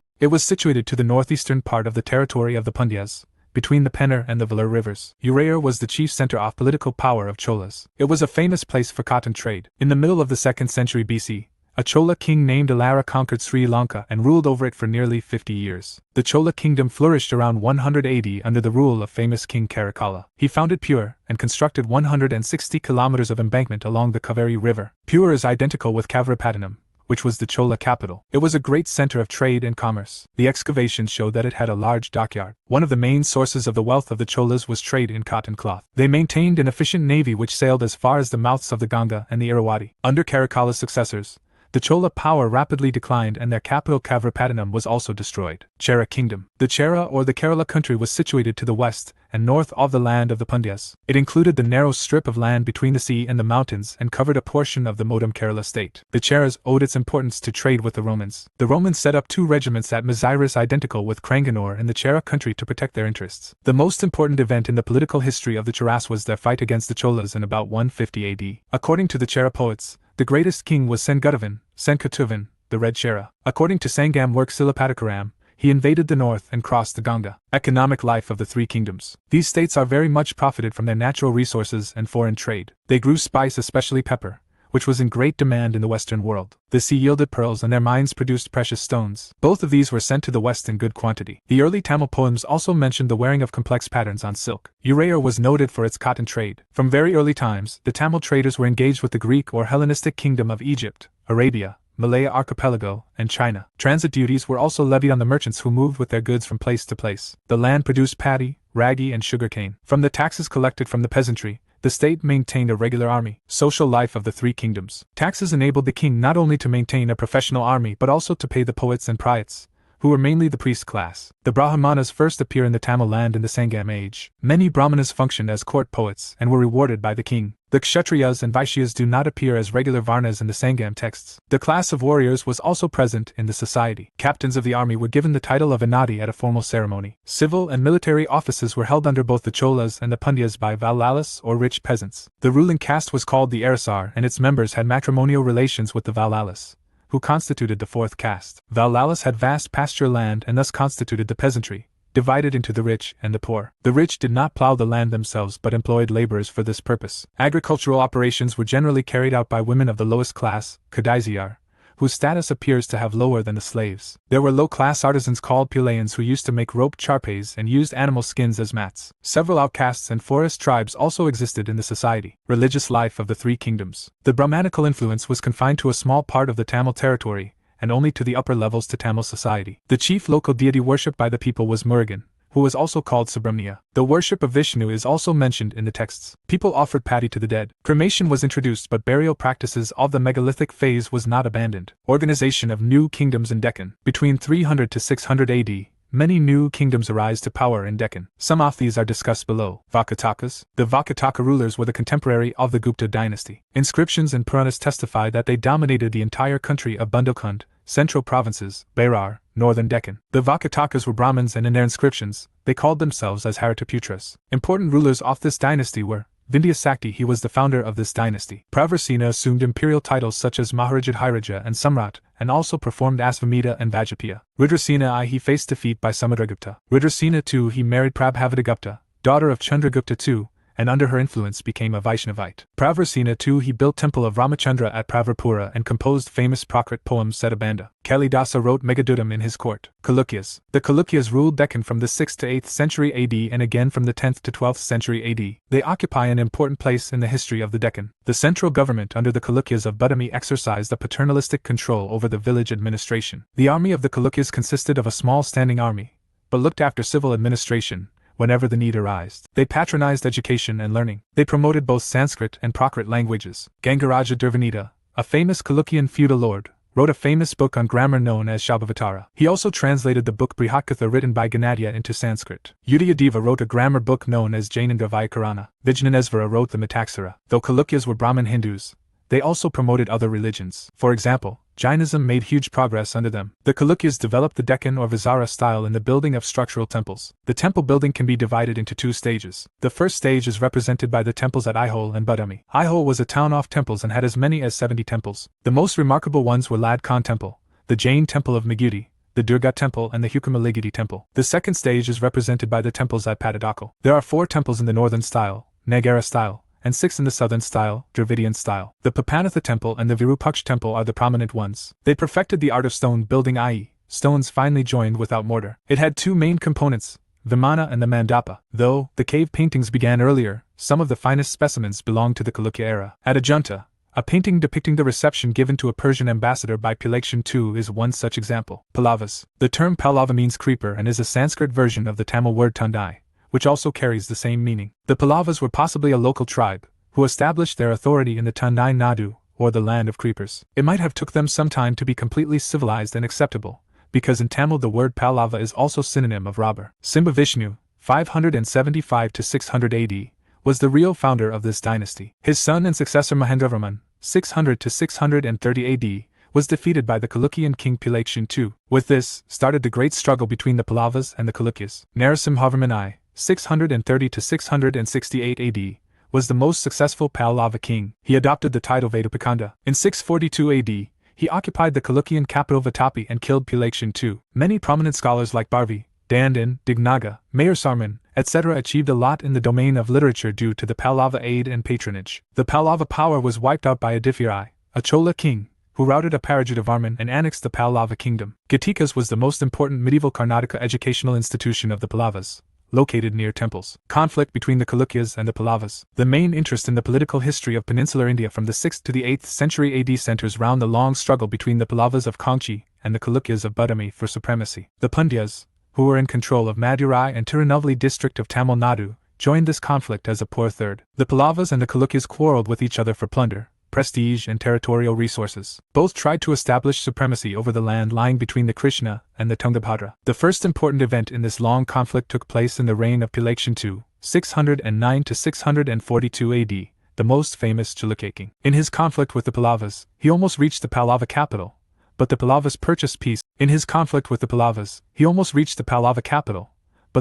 part of the territory of the Pandyas, between the Pennar and the Vellore rivers. Uraiyur was the chief center of political power of Cholas. It was a famous place for cotton trade. In the middle of the 2nd century BC, a Chola king named Alara conquered Sri Lanka and ruled over it for nearly 50 years. The Chola kingdom flourished around 180 under the rule of famous King Karakala. He founded Pure and constructed 160 kilometers of embankment along the Kaveri River. Pure is identical with Kavarapattanam, which was the Chola capital. It was a great center of trade and commerce. The excavations show that it had a large dockyard. One of the main sources of the wealth of the Cholas was trade in cotton cloth. They maintained an efficient navy which sailed as far as the mouths of the Ganga and the Irrawaddy. Under Karakala's successors, The Chola power rapidly declined and their capital Kavrapattanam was also destroyed. Chera Kingdom. The Chera or the Kerala country was situated to the west and north of the land of the Pandyas. It included the narrow strip of land between the sea and the mountains and covered a portion of the modern Kerala state. The Cheras owed its importance to trade with the Romans. The Romans set up 2 regiments at Maziris identical with Kranganore in the Chera country to protect their interests. The most important event in the political history of the Cheras was their fight against the Cholas in about 150 AD. According to the Chera poets, the greatest king was Senkatavan, the Red Chera. According to Sangam work Silapatakaram, he invaded the north and crossed the Ganga. Economic life of the 3 kingdoms. These states are very much profited from their natural resources and foreign trade. They grew spice, especially pepper, which was in great demand in the Western world. The sea yielded pearls and their mines produced precious stones. Both of these were sent to the West in good quantity. The early Tamil poems also mentioned the wearing of complex patterns on silk. Uraiyur was noted for its cotton trade. From very early times, the Tamil traders were engaged with the Greek or Hellenistic kingdom of Egypt, Arabia, Malaya Archipelago, and China. Transit duties were also levied on the merchants who moved with their goods from place to place. The land produced paddy, ragi, and sugarcane. From the taxes collected from the peasantry, the state maintained a regular army. Social life of the 3 kingdoms. Taxes enabled the king not only to maintain a professional army but also to pay the poets and priests, who were mainly the priest class. The Brahmanas first appear in the Tamil land in the Sangam age. Many Brahmanas functioned as court poets and were rewarded by the king. The Kshatriyas and Vaishyas do not appear as regular Varnas in the Sangam texts. The class of warriors was also present in the society. Captains of the army were given the title of Anadi at a formal ceremony. Civil and military offices were held under both the Cholas and the Pandyas by Valalas or rich peasants. The ruling caste was called the Arasar and its members had matrimonial relations with the Valalas, who constituted the 4th caste. Valalas had vast pasture land and thus constituted the peasantry, divided into the rich and the poor. The rich did not plow the land themselves but employed laborers for this purpose. Agricultural operations were generally carried out by women of the lowest class, Kadaisiar, whose status appears to have lower than the slaves. There were low-class artisans called Pulayans who used to make rope charpes and used animal skins as mats. Several outcasts and forest tribes also existed in the society. Religious life of the 3 kingdoms. The Brahmanical influence was confined to a small part of the Tamil territory, and only to the upper levels to Tamil society. The chief local deity worshipped by the people was Murugan, who was also called Subramania. The worship of Vishnu is also mentioned in the texts. People offered paddy to the dead. Cremation was introduced but burial practices of the megalithic phase was not abandoned. Organization of new kingdoms in Deccan. Between 300 to 600 AD, many new kingdoms arise to power in Deccan. Some of these are discussed below. Vakatakas. The Vakataka rulers were the contemporary of the Gupta dynasty. Inscriptions and Puranas testify that they dominated the entire country of Bundelkhand, central provinces, Berar, northern Deccan. The Vakatakas were Brahmins and in their inscriptions, they called themselves as Haritaputras. Important rulers of this dynasty were Vindhya Sakti. He was the founder of this dynasty. Praversena assumed imperial titles such as Maharajadhiraja and Samrat, and also performed Asvamedha and Vajapaya. Rudrasena I. He faced defeat by Samudragupta. Rudrasena II. He married Prabhavadagupta, daughter of Chandragupta II, and under her influence became a Vaishnavite. Praversena II. He built temple of Ramachandra at Pravarpura and composed famous Prakrit poem Setabandha. Kalidasa wrote Megadutam in his court. Chalukyas. The Chalukyas ruled Deccan from the 6th to 8th century AD and again from the 10th to 12th century AD. They occupy an important place in the history of the Deccan. The central government under the Chalukyas of Badami exercised a paternalistic control over the village administration. The army of the Chalukyas consisted of a small standing army, but looked after civil administration whenever the need arose. They patronized education and learning. They promoted both Sanskrit and Prakrit languages. Gangaraja Durvanida, a famous Chalukyan feudal lord, wrote a famous book on grammar known as Shabhavatara. He also translated the book Brihatkatha written by Ganadhya into Sanskrit. Udayadeva wrote a grammar book known as Jainanga Vyakarana. Vijnanesvara wrote the Mitaksara. Though Chalukyas were Brahmin Hindus, they also promoted other religions. For example, Jainism made huge progress under them. The Chalukyas developed the Deccan or Vizara style in the building of structural temples. The temple building can be divided into 2 stages. The first stage is represented by the temples at Aihole and Badami. Aihole was a town of temples and had as many as 70 temples. The most remarkable ones were Lad Khan Temple, the Jain Temple of Megudi, the Durga Temple and the Hukumaligidi Temple. The second stage is represented by the temples at Patadakal. There are 4 temples in the northern style, Nagara style, and 6 in the southern style, Dravidian style. The Papanatha Temple and the Virupaksh Temple are the prominent ones. They perfected the art of stone building, i.e., stones finely joined without mortar. It had 2 main components, Vimana and the Mandapa. Though the cave paintings began earlier, some of the finest specimens belong to the Chalukya era. At Ajunta, a painting depicting the reception given to a Persian ambassador by Pulakshan II is one such example. Pallavas. The term Pallava means creeper and is a Sanskrit version of the Tamil word Tandai, which also carries the same meaning. The Pallavas were possibly a local tribe, who established their authority in the Tandai Nadu, or the land of creepers. It might have took them some time to be completely civilized and acceptable, because in Tamil the word Pallava is also synonym of robber. Simbhavishnu, 575 to 600 AD, was the real founder of this dynasty. His son and successor Mahendravarman, 600 to 630 AD, was defeated by the Chalukyan king Pulakeshi II. With this, started the great struggle between the Pallavas and the Chalukyas. Narasimhavarman I, 630 to 668 AD, was the most successful Pallava king. He adopted the title Vedupakanda. In 642 AD, he occupied the Chalukyan capital Vatapi and killed Pulakeshi II. Many prominent scholars like Bharvi, Dandin, Dignaga, Mayor Sarman, etc. achieved a lot in the domain of literature due to the Pallava aid and patronage. The Pallava power was wiped out by Adithirai, a Chola king, who routed Aparajitavarman and annexed the Pallava kingdom. Gatikas was the most important medieval Karnataka educational institution of the Pallavas, located near temples. Conflict between the Chalukyas and the Pallavas. The main interest in the political history of peninsular India from the 6th to the 8th century AD centers round the long struggle between the Pallavas of Kanchi and the Chalukyas of Badami for supremacy. The Pandyas, who were in control of Madurai and Tirunelveli district of Tamil Nadu, joined this conflict as a poor third. The Pallavas and the Chalukyas quarreled with each other for plunder, prestige and territorial resources. Both tried to establish supremacy over the land lying between the Krishna and the Tungabhadra. The first important event in this long conflict took place in the reign of Pulakeshi II, 609 to 642 AD, the most famous Chalukya king. In his conflict with the Pallavas, he almost reached the Pallava capital, but the Pallavas purchased peace. But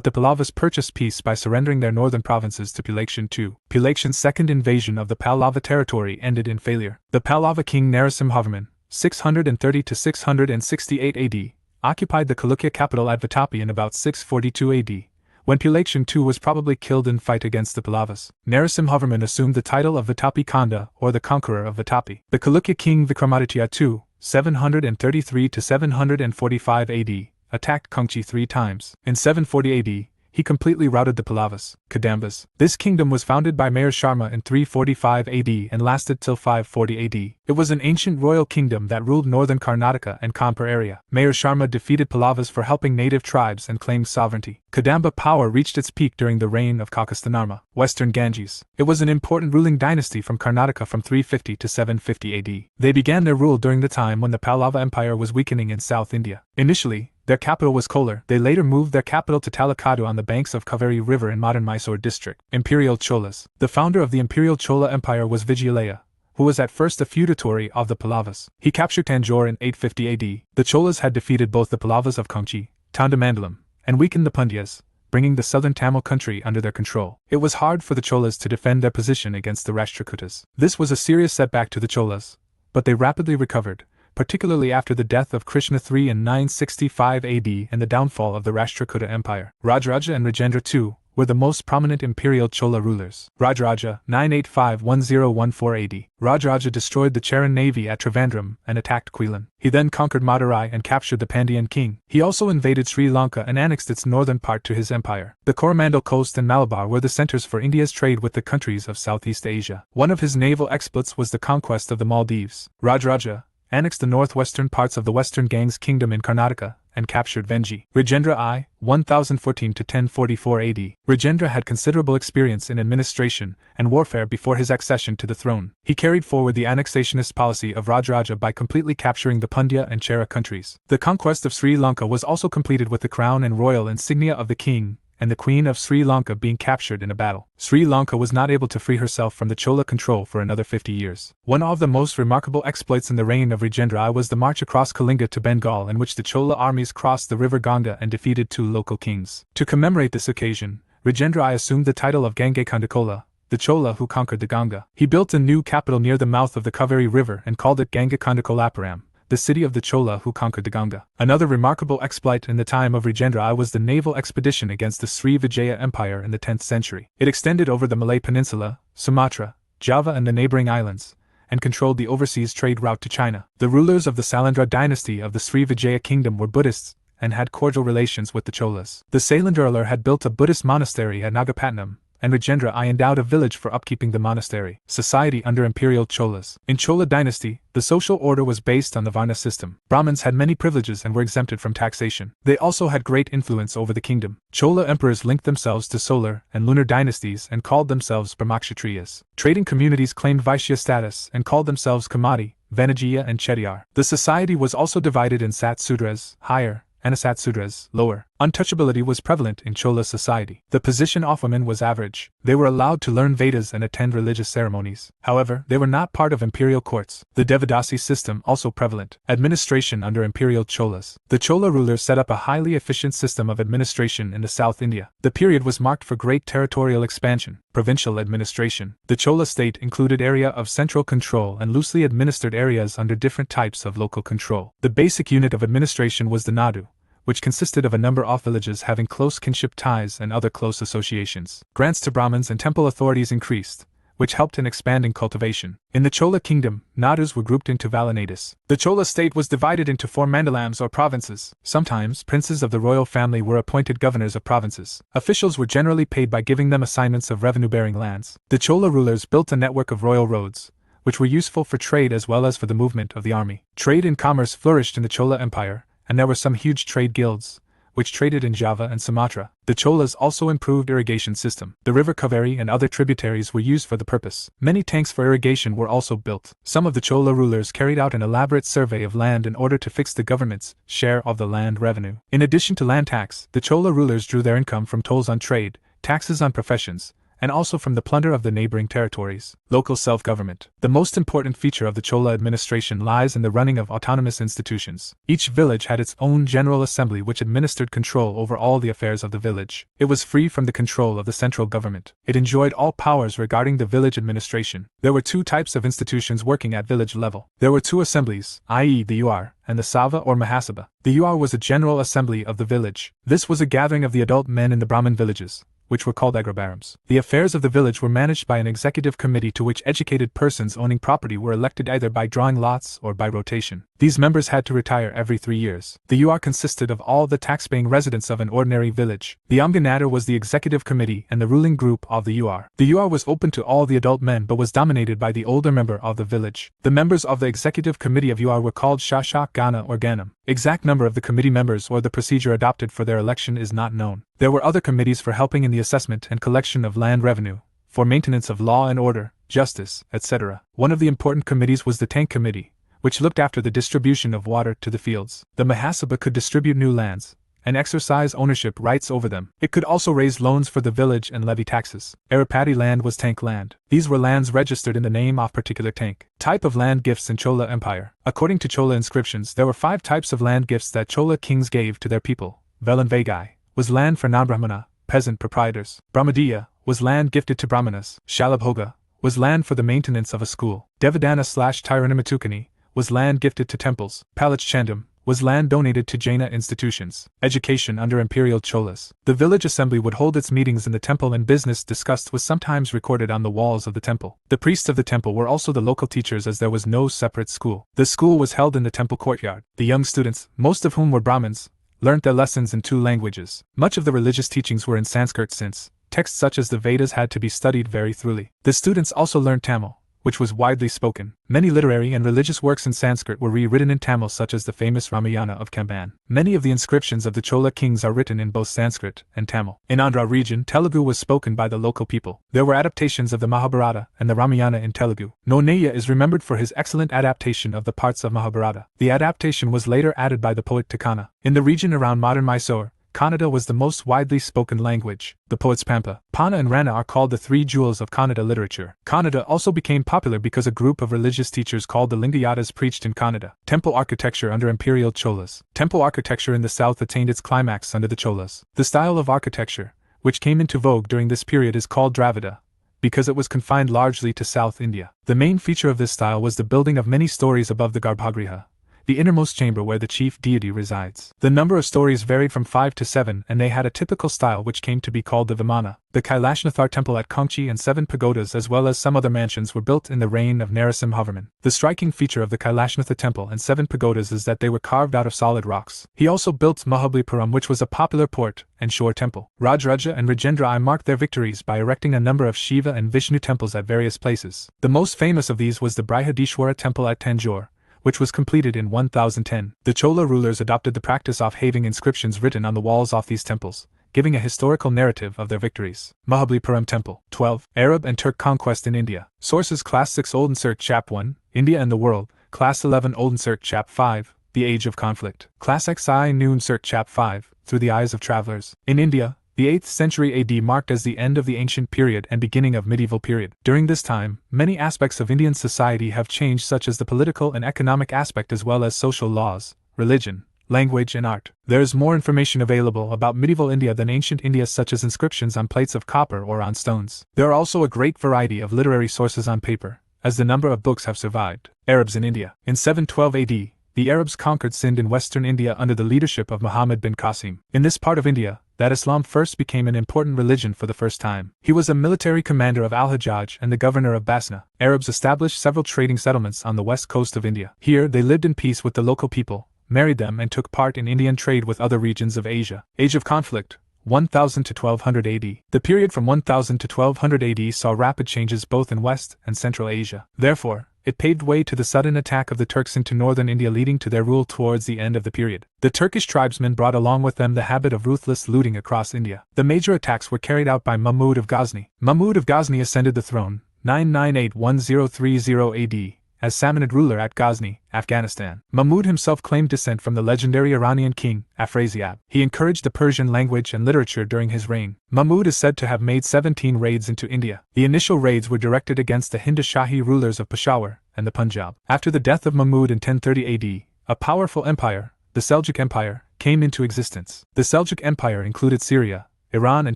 the Pallavas purchased peace by surrendering their northern provinces to Pulakeshi II. Pulakeshi's second invasion of the Pallava territory ended in failure. The Pallava king Narasimhavarman, 630 to 668 AD, occupied the Chalukya capital at Vatapi in about 642 AD, when Pulakeshi II was probably killed in fight against the Pallavas. Narasimhavarman assumed the title of Vatapi Kanda, or the conqueror of Vatapi. The Chalukya king Vikramaditya II, 733 to 745 AD, attacked Kanchi 3 times. In 740 AD, he completely routed the Pallavas, Kadambas. This kingdom was founded by Mayor Sharma in 345 AD and lasted till 540 AD. It was an ancient royal kingdom that ruled northern Karnataka and Kanpur area. Mayor Sharma defeated Pallavas for helping native tribes and claimed sovereignty. Kadamba power reached its peak during the reign of Kakastanarma, Western Ganges. It was an important ruling dynasty from Karnataka from 350 to 750 AD. They began their rule during the time when the Pallava Empire was weakening in South India. Initially, their capital was Kolar. They later moved their capital to Talakadu on the banks of Kaveri River in modern Mysore district. Imperial Cholas. The founder of the Imperial Chola Empire was Vijayalaya, who was at first a feudatory of the Pallavas. He captured Tanjore in 850 AD. The Cholas had defeated both the Pallavas of Kanchi, Tondamandalam, and weakened the Pandyas, bringing the southern Tamil country under their control. It was hard for the Cholas to defend their position against the Rashtrakutas. This was a serious setback to the Cholas, but they rapidly recovered, particularly after the death of Krishna III in 965 AD and the downfall of the Rashtrakuta Empire. Rajaraja and Rajendra II were the most prominent imperial Chola rulers. Rajaraja, 985-1014 AD. Rajaraja destroyed the Charan navy at Trivandrum and attacked Quilon. He then conquered Madurai and captured the Pandyan king. He also invaded Sri Lanka and annexed its northern part to his empire. The Coromandel coast and Malabar were the centers for India's trade with the countries of Southeast Asia. One of his naval exploits was the conquest of the Maldives. Rajaraja annexed the northwestern parts of the Western Ganges kingdom in Karnataka and captured Vengi. Rajendra I, 1014 to 1044 AD. Rajendra had considerable experience in administration and warfare before his accession to the throne. He carried forward the annexationist policy of Rajaraja by completely capturing the Pandya and Chera countries. The conquest of Sri Lanka was also completed with the crown and royal insignia of the king and the Queen of Sri Lanka being captured in a battle. Sri Lanka was not able to free herself from the Chola control for another 50 years. One of the most remarkable exploits in the reign of Rajendra I was the march across Kalinga to Bengal, in which the Chola armies crossed the river Ganga and defeated 2 local kings. To commemorate this occasion, Rajendra I assumed the title of Gangakondakola, the Chola who conquered the Ganga. He built a new capital near the mouth of the Kaveri river and called it Gangakondakolapuram, the city of the Chola who conquered the Ganga. Another remarkable exploit in the time of Rajendra I was the naval expedition against the Sri Vijaya Empire in the 10th century. It extended over the Malay Peninsula, Sumatra, Java and the neighboring islands, and controlled the overseas trade route to China. The rulers of the Salandra dynasty of the Sri Vijaya kingdom were Buddhists and had cordial relations with the Cholas. The Salandralar had built a Buddhist monastery at Nagapattinam and Rajendra I endowed a village for upkeeping the monastery. Society under Imperial Cholas. In Chola dynasty, the social order was based on the Varna system. Brahmins had many privileges and were exempted from taxation. They also had great influence over the kingdom. Chola emperors linked themselves to solar and lunar dynasties and called themselves Brahmakshatriyas. Trading communities claimed Vaishya status and called themselves Kamati, Vanajiya and Chettiar. The society was also divided in Sat Sudras, higher, and Asat Sudras, lower. Untouchability was prevalent in Chola society. The position of women was average. They were allowed to learn Vedas and attend religious ceremonies. However, they were not part of imperial courts. The Devadasi system also prevalent. Administration under Imperial Cholas. The Chola rulers set up a highly efficient system of administration in the South India. The period was marked for great territorial expansion. Provincial administration. The Chola state included area of central control and loosely administered areas under different types of local control. The basic unit of administration was the Nadu, which consisted of a number of villages having close kinship ties and other close associations. Grants to Brahmins and temple authorities increased, which helped in expanding cultivation. In the Chola kingdom, Nadus were grouped into Valanadis. The Chola state was divided into 4 mandalams or provinces. Sometimes, princes of the royal family were appointed governors of provinces. Officials were generally paid by giving them assignments of revenue-bearing lands. The Chola rulers built a network of royal roads, which were useful for trade as well as for the movement of the army. Trade and commerce flourished in the Chola Empire, and there were some huge trade guilds, which traded in Java and Sumatra. The Cholas also improved irrigation system. The river Kaveri and other tributaries were used for the purpose. Many tanks for irrigation were also built. Some of the Chola rulers carried out an elaborate survey of land in order to fix the government's share of the land revenue. In addition to land tax, the Chola rulers drew their income from tolls on trade, taxes on professions, and also from the plunder of the neighboring territories. Local self-government. The most important feature of the Chola administration lies in the running of autonomous institutions. Each village had its own general assembly which administered control over all the affairs of the village. It was free from the control of the central government. It enjoyed all powers regarding the village administration. There were 2 types of institutions working at village level. There were 2 assemblies, i.e. the UR, and the Sava or Mahasabha. The UR was a general assembly of the village. This was a gathering of the adult men in the Brahmin villages, which were called agrobarams. The affairs of the village were managed by an executive committee to which educated persons owning property were elected either by drawing lots or by rotation. These members had to retire every 3 years. The UR consisted of all the tax-paying residents of an ordinary village. The Amganada was the executive committee and the ruling group of the UR. The UR was open to all the adult men but was dominated by the older member of the village. The members of the executive committee of UR were called Shashak Gana or Ganam. Exact number of the committee members or the procedure adopted for their election is not known. There were other committees for helping in the assessment and collection of land revenue, for maintenance of law and order, justice, etc. One of the important committees was the Tank Committee, which looked after the distribution of water to the fields. The Mahasabha could distribute new lands and exercise ownership rights over them. It could also raise loans for the village and levy taxes. Arapati land was tank land. These were lands registered in the name of particular tank. Type of land gifts in Chola Empire. According to Chola inscriptions, there were 5 types of land gifts that Chola kings gave to their people. Velan Vegai was land for non-Brahmana, peasant proprietors. Brahmadiya was land gifted to Brahmanas. Shalabhoga was land for the maintenance of a school. Devadana/Tirunamatukani was land gifted to temples. Palachchandam was land donated to Jaina institutions. Education under Imperial Cholas. The village assembly would hold its meetings in the temple and business discussed was sometimes recorded on the walls of the temple. The priests of the temple were also the local teachers as there was no separate school. The school was held in the temple courtyard. The young students, most of whom were Brahmins, learnt their lessons in 2 languages. Much of the religious teachings were in Sanskrit since texts such as the Vedas had to be studied very thoroughly. The students also learned Tamil, which was widely spoken. Many literary and religious works in Sanskrit were rewritten in Tamil, such as the famous Ramayana of Kamban. Many of the inscriptions of the Chola kings are written in both Sanskrit and Tamil. In Andhra region, Telugu was spoken by the local people. There were adaptations of the Mahabharata and the Ramayana in Telugu. Nonnaya is remembered for his excellent adaptation of the parts of Mahabharata. The adaptation was later added by the poet Tikana. In the region around modern Mysore, Kannada was the most widely spoken language. The poets Pampa, Panna and Rana are called the 3 jewels of Kannada literature. Kannada also became popular because a group of religious teachers called the Lingayatas preached in Kannada. Temple architecture under Imperial Cholas. Temple architecture in the south attained its climax under the Cholas. The style of architecture, which came into vogue during this period, is called Dravida, because it was confined largely to South India. The main feature of this style was the building of many stories above the Garbhagriha, the innermost chamber where the chief deity resides. The number of stories varied from 5 to 7, and they had a typical style which came to be called the Vimana. The Kailashnathar temple at Kongchi and 7 pagodas as well as some other mansions were built in the reign of Narasimhavarman. The striking feature of the Kailashnathar temple and 7 pagodas is that they were carved out of solid rocks. He also built Mahabalipuram, which was a popular port and shore temple. Rajaraja and Rajendra I marked their victories by erecting a number of Shiva and Vishnu temples at various places. The most famous of these was the Brihadishwara temple at Tanjore, which was completed in 1010. The Chola rulers adopted the practice of having inscriptions written on the walls of these temples, giving a historical narrative of their victories. Mahabalipuram Temple. 12. Arab and Turk conquest in India. Sources: Class 6 Old NCERT Chap 1, India and the World, Class 11 Old NCERT Chap 5, The Age of Conflict, Class XI New NCERT Chap 5, Through the Eyes of Travelers. In India, the 8th century AD marked as the end of the ancient period and beginning of medieval period. During this time, many aspects of Indian society have changed, such as the political and economic aspect as well as social laws, religion, language and art. There is more information available about medieval India than ancient India, such as inscriptions on plates of copper or on stones. There are also a great variety of literary sources on paper, as the number of books have survived. Arabs in India. In 712 AD, the Arabs conquered Sindh in western India under the leadership of Muhammad bin Qasim. In this part of India, that Islam first became an important religion for the first time. He was a military commander of Al-Hajjaj and the governor of Basna. Arabs established several trading settlements on the west coast of India. Here they lived in peace with the local people, married them and took part in Indian trade with other regions of Asia. Age of conflict, 1000 to 1200 AD. The period from 1000 to 1200 AD saw rapid changes both in West and Central Asia. Therefore, it paved way to the sudden attack of the Turks into northern India, leading to their rule towards the end of the period. The Turkish tribesmen brought along with them the habit of ruthless looting across India. The major attacks were carried out by Mahmud of Ghazni. Mahmud of Ghazni ascended the throne, 998-1030 AD, as Samanid ruler at Ghazni, Afghanistan. Mahmud himself claimed descent from the legendary Iranian king, Afrasiab. He encouraged the Persian language and literature during his reign. Mahmud is said to have made 17 raids into India. The initial raids were directed against the Hindu Shahi rulers of Peshawar and the Punjab. After the death of Mahmud in 1030 AD, a powerful empire, the Seljuk Empire, came into existence. The Seljuk Empire included Syria, Iran and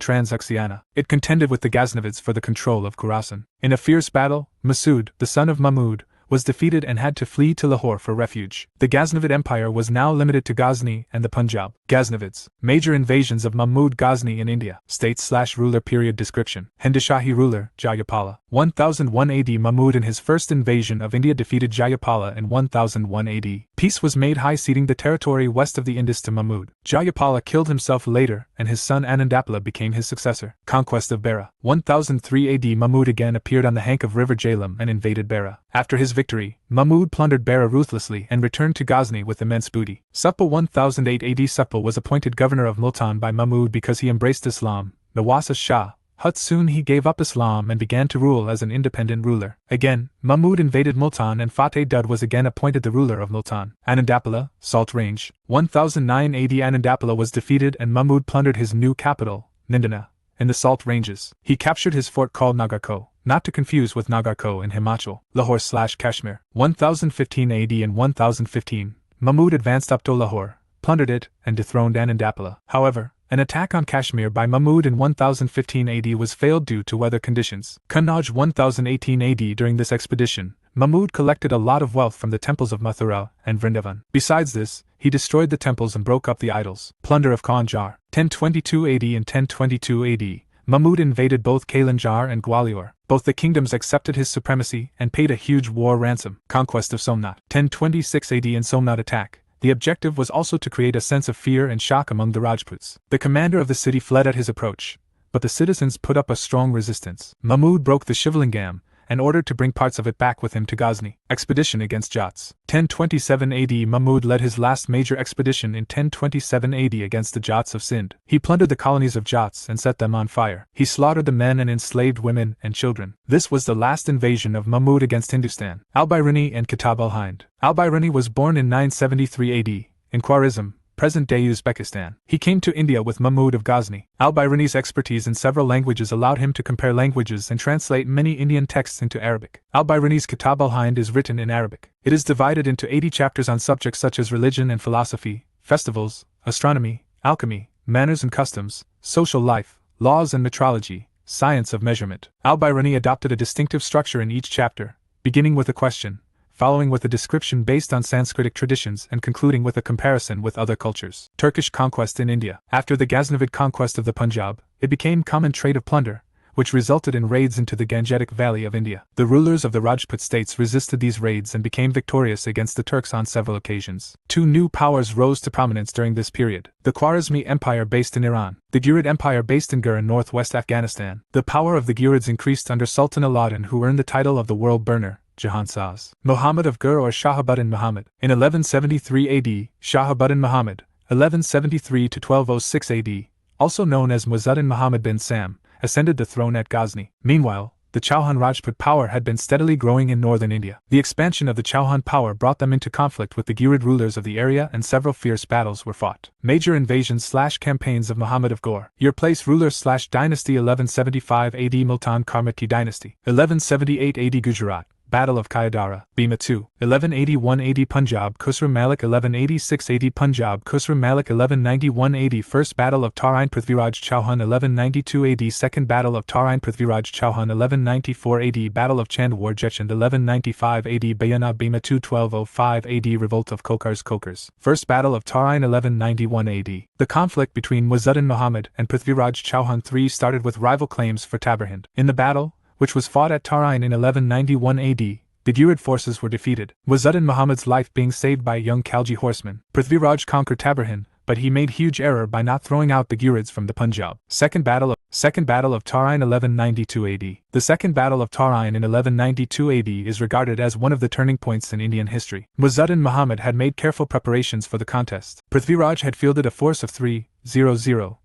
Transoxiana. It contended with the Ghaznavids for the control of Khorasan. In a fierce battle, Masud, the son of Mahmud, was defeated and had to flee to Lahore for refuge. The Ghaznavid Empire was now limited to Ghazni and the Punjab. Ghaznavids. Major invasions of Mahmud Ghazni in India. State/ruler period description. Hindushahi ruler, Jayapala. 1001 AD. Mahmud in his first invasion of India defeated Jayapala in 1001 AD. Peace was made high, ceding the territory west of the Indus to Mahmud. Jayapala killed himself later and his son Anandapala became his successor. Conquest of Beira. 1003 AD. Mahmud again appeared on the bank of river Jhelum and invaded Beira. After his victory, Mahmud plundered Beira ruthlessly and returned to Ghazni with immense booty. Sukhbul 1008 AD. Sukhbul was appointed governor of Multan by Mahmud because he embraced Islam. Nawaz Shah Hut soon he gave up Islam and began to rule as an independent ruler. Again, Mahmud invaded Multan and Fateh Dud was again appointed the ruler of Multan. Anandapala, Salt Range. 1009 AD. Anandapala was defeated and Mahmud plundered his new capital, Nindana, in the Salt Ranges. He captured his fort called Nagarko, not to confuse with Nagarko in Himachal, Lahore/Kashmir. 1015 AD. In 1015, Mahmud advanced up to Lahore, plundered it, and dethroned Anandapala. However, an attack on Kashmir by Mahmud in 1015 AD was failed due to weather conditions. Kannauj 1018 AD. During this expedition, Mahmud collected a lot of wealth from the temples of Mathura and Vrindavan. Besides this, he destroyed the temples and broke up the idols. Plunder of Kalanjar. 1022 AD. In 1022 AD, Mahmud invaded both Kalanjar and Gwalior. Both the kingdoms accepted his supremacy and paid a huge war ransom. Conquest of Somnath. 1026 AD. In Somnath attack, the objective was also to create a sense of fear and shock among the Rajputs. The commander of the city fled at his approach, but the citizens put up a strong resistance. Mahmud broke the Shivalingam and ordered to bring parts of it back with him to Ghazni. Expedition against Jats. 1027 AD. Mahmud led his last major expedition in 1027 AD against the Jats of Sindh. He plundered the colonies of Jats and set them on fire. He slaughtered the men and enslaved women and children. This was the last invasion of Mahmud against Hindustan. Al-Biruni and Kitab al-Hind. Al-Biruni was born in 973 AD, in Khwarizm, present-day Uzbekistan. He came to India with Mahmud of Ghazni. Al-Biruni's expertise in several languages allowed him to compare languages and translate many Indian texts into Arabic. Al-Biruni's Kitab al-Hind is written in Arabic. It is divided into 80 chapters on subjects such as religion and philosophy, festivals, astronomy, alchemy, manners and customs, social life, laws and metrology, science of measurement. Al-Biruni adopted a distinctive structure in each chapter, beginning with a question, following with a description based on Sanskritic traditions and concluding with a comparison with other cultures. Turkish conquest in India. After the Ghaznavid conquest of the Punjab, it became common trade of plunder, which resulted in raids into the Gangetic Valley of India. The rulers of the Rajput states resisted these raids and became victorious against the Turks on several occasions. Two new powers rose to prominence during this period: the Khwarezmi Empire based in Iran, the Ghurid Empire based in Gur in northwest Afghanistan. The power of the Ghurids increased under Sultan Alauddin, who earned the title of the World Burner, Jahansaz. Muhammad of Gur, or Shahabuddin Muhammad. In 1173 AD, Shahabuddin Muhammad, 1173 to 1206 AD, also known as Muizzuddin Muhammad bin Sam, ascended the throne at Ghazni. Meanwhile, the Chauhan Rajput power had been steadily growing in northern India. The expansion of the Chauhan power brought them into conflict with the Ghurid rulers of the area, and several fierce battles were fought. Major invasions/campaigns of Muhammad of Ghor. Your place ruler/dynasty 1175 AD Multan Karmati dynasty. 1178 AD Gujarat, Battle of Kayadara, Bhima II. 1181 AD Punjab Khusro Malik. 1186 AD Punjab Khusro Malik. 1191 AD First Battle of Tarain Prithviraj Chauhan. 1192 AD Second Battle of Tarain Prithviraj Chauhan. 1194 AD Battle of Chandwar Jechand. 1195 AD Bayana Bhima II. 1205 AD Revolt of Kokars. First Battle of Tarain. 1191 AD. The conflict between Muizzuddin Muhammad and Prithviraj Chauhan III started with rival claims for Tabarhind. In the battle, which was fought at Tarain in 1191 AD, the Ghurid forces were defeated, Muizzuddin Muhammad's life being saved by a young Khalji horseman. Prithviraj conquered Tabarhind, but he made huge error by not throwing out the Ghurids from the Punjab. Second Battle of Tarain 1192 AD. The Second Battle of Tarain in 1192 AD is regarded as one of the turning points in Indian history. Muizzuddin Muhammad had made careful preparations for the contest. Prithviraj had fielded a force of 3,000,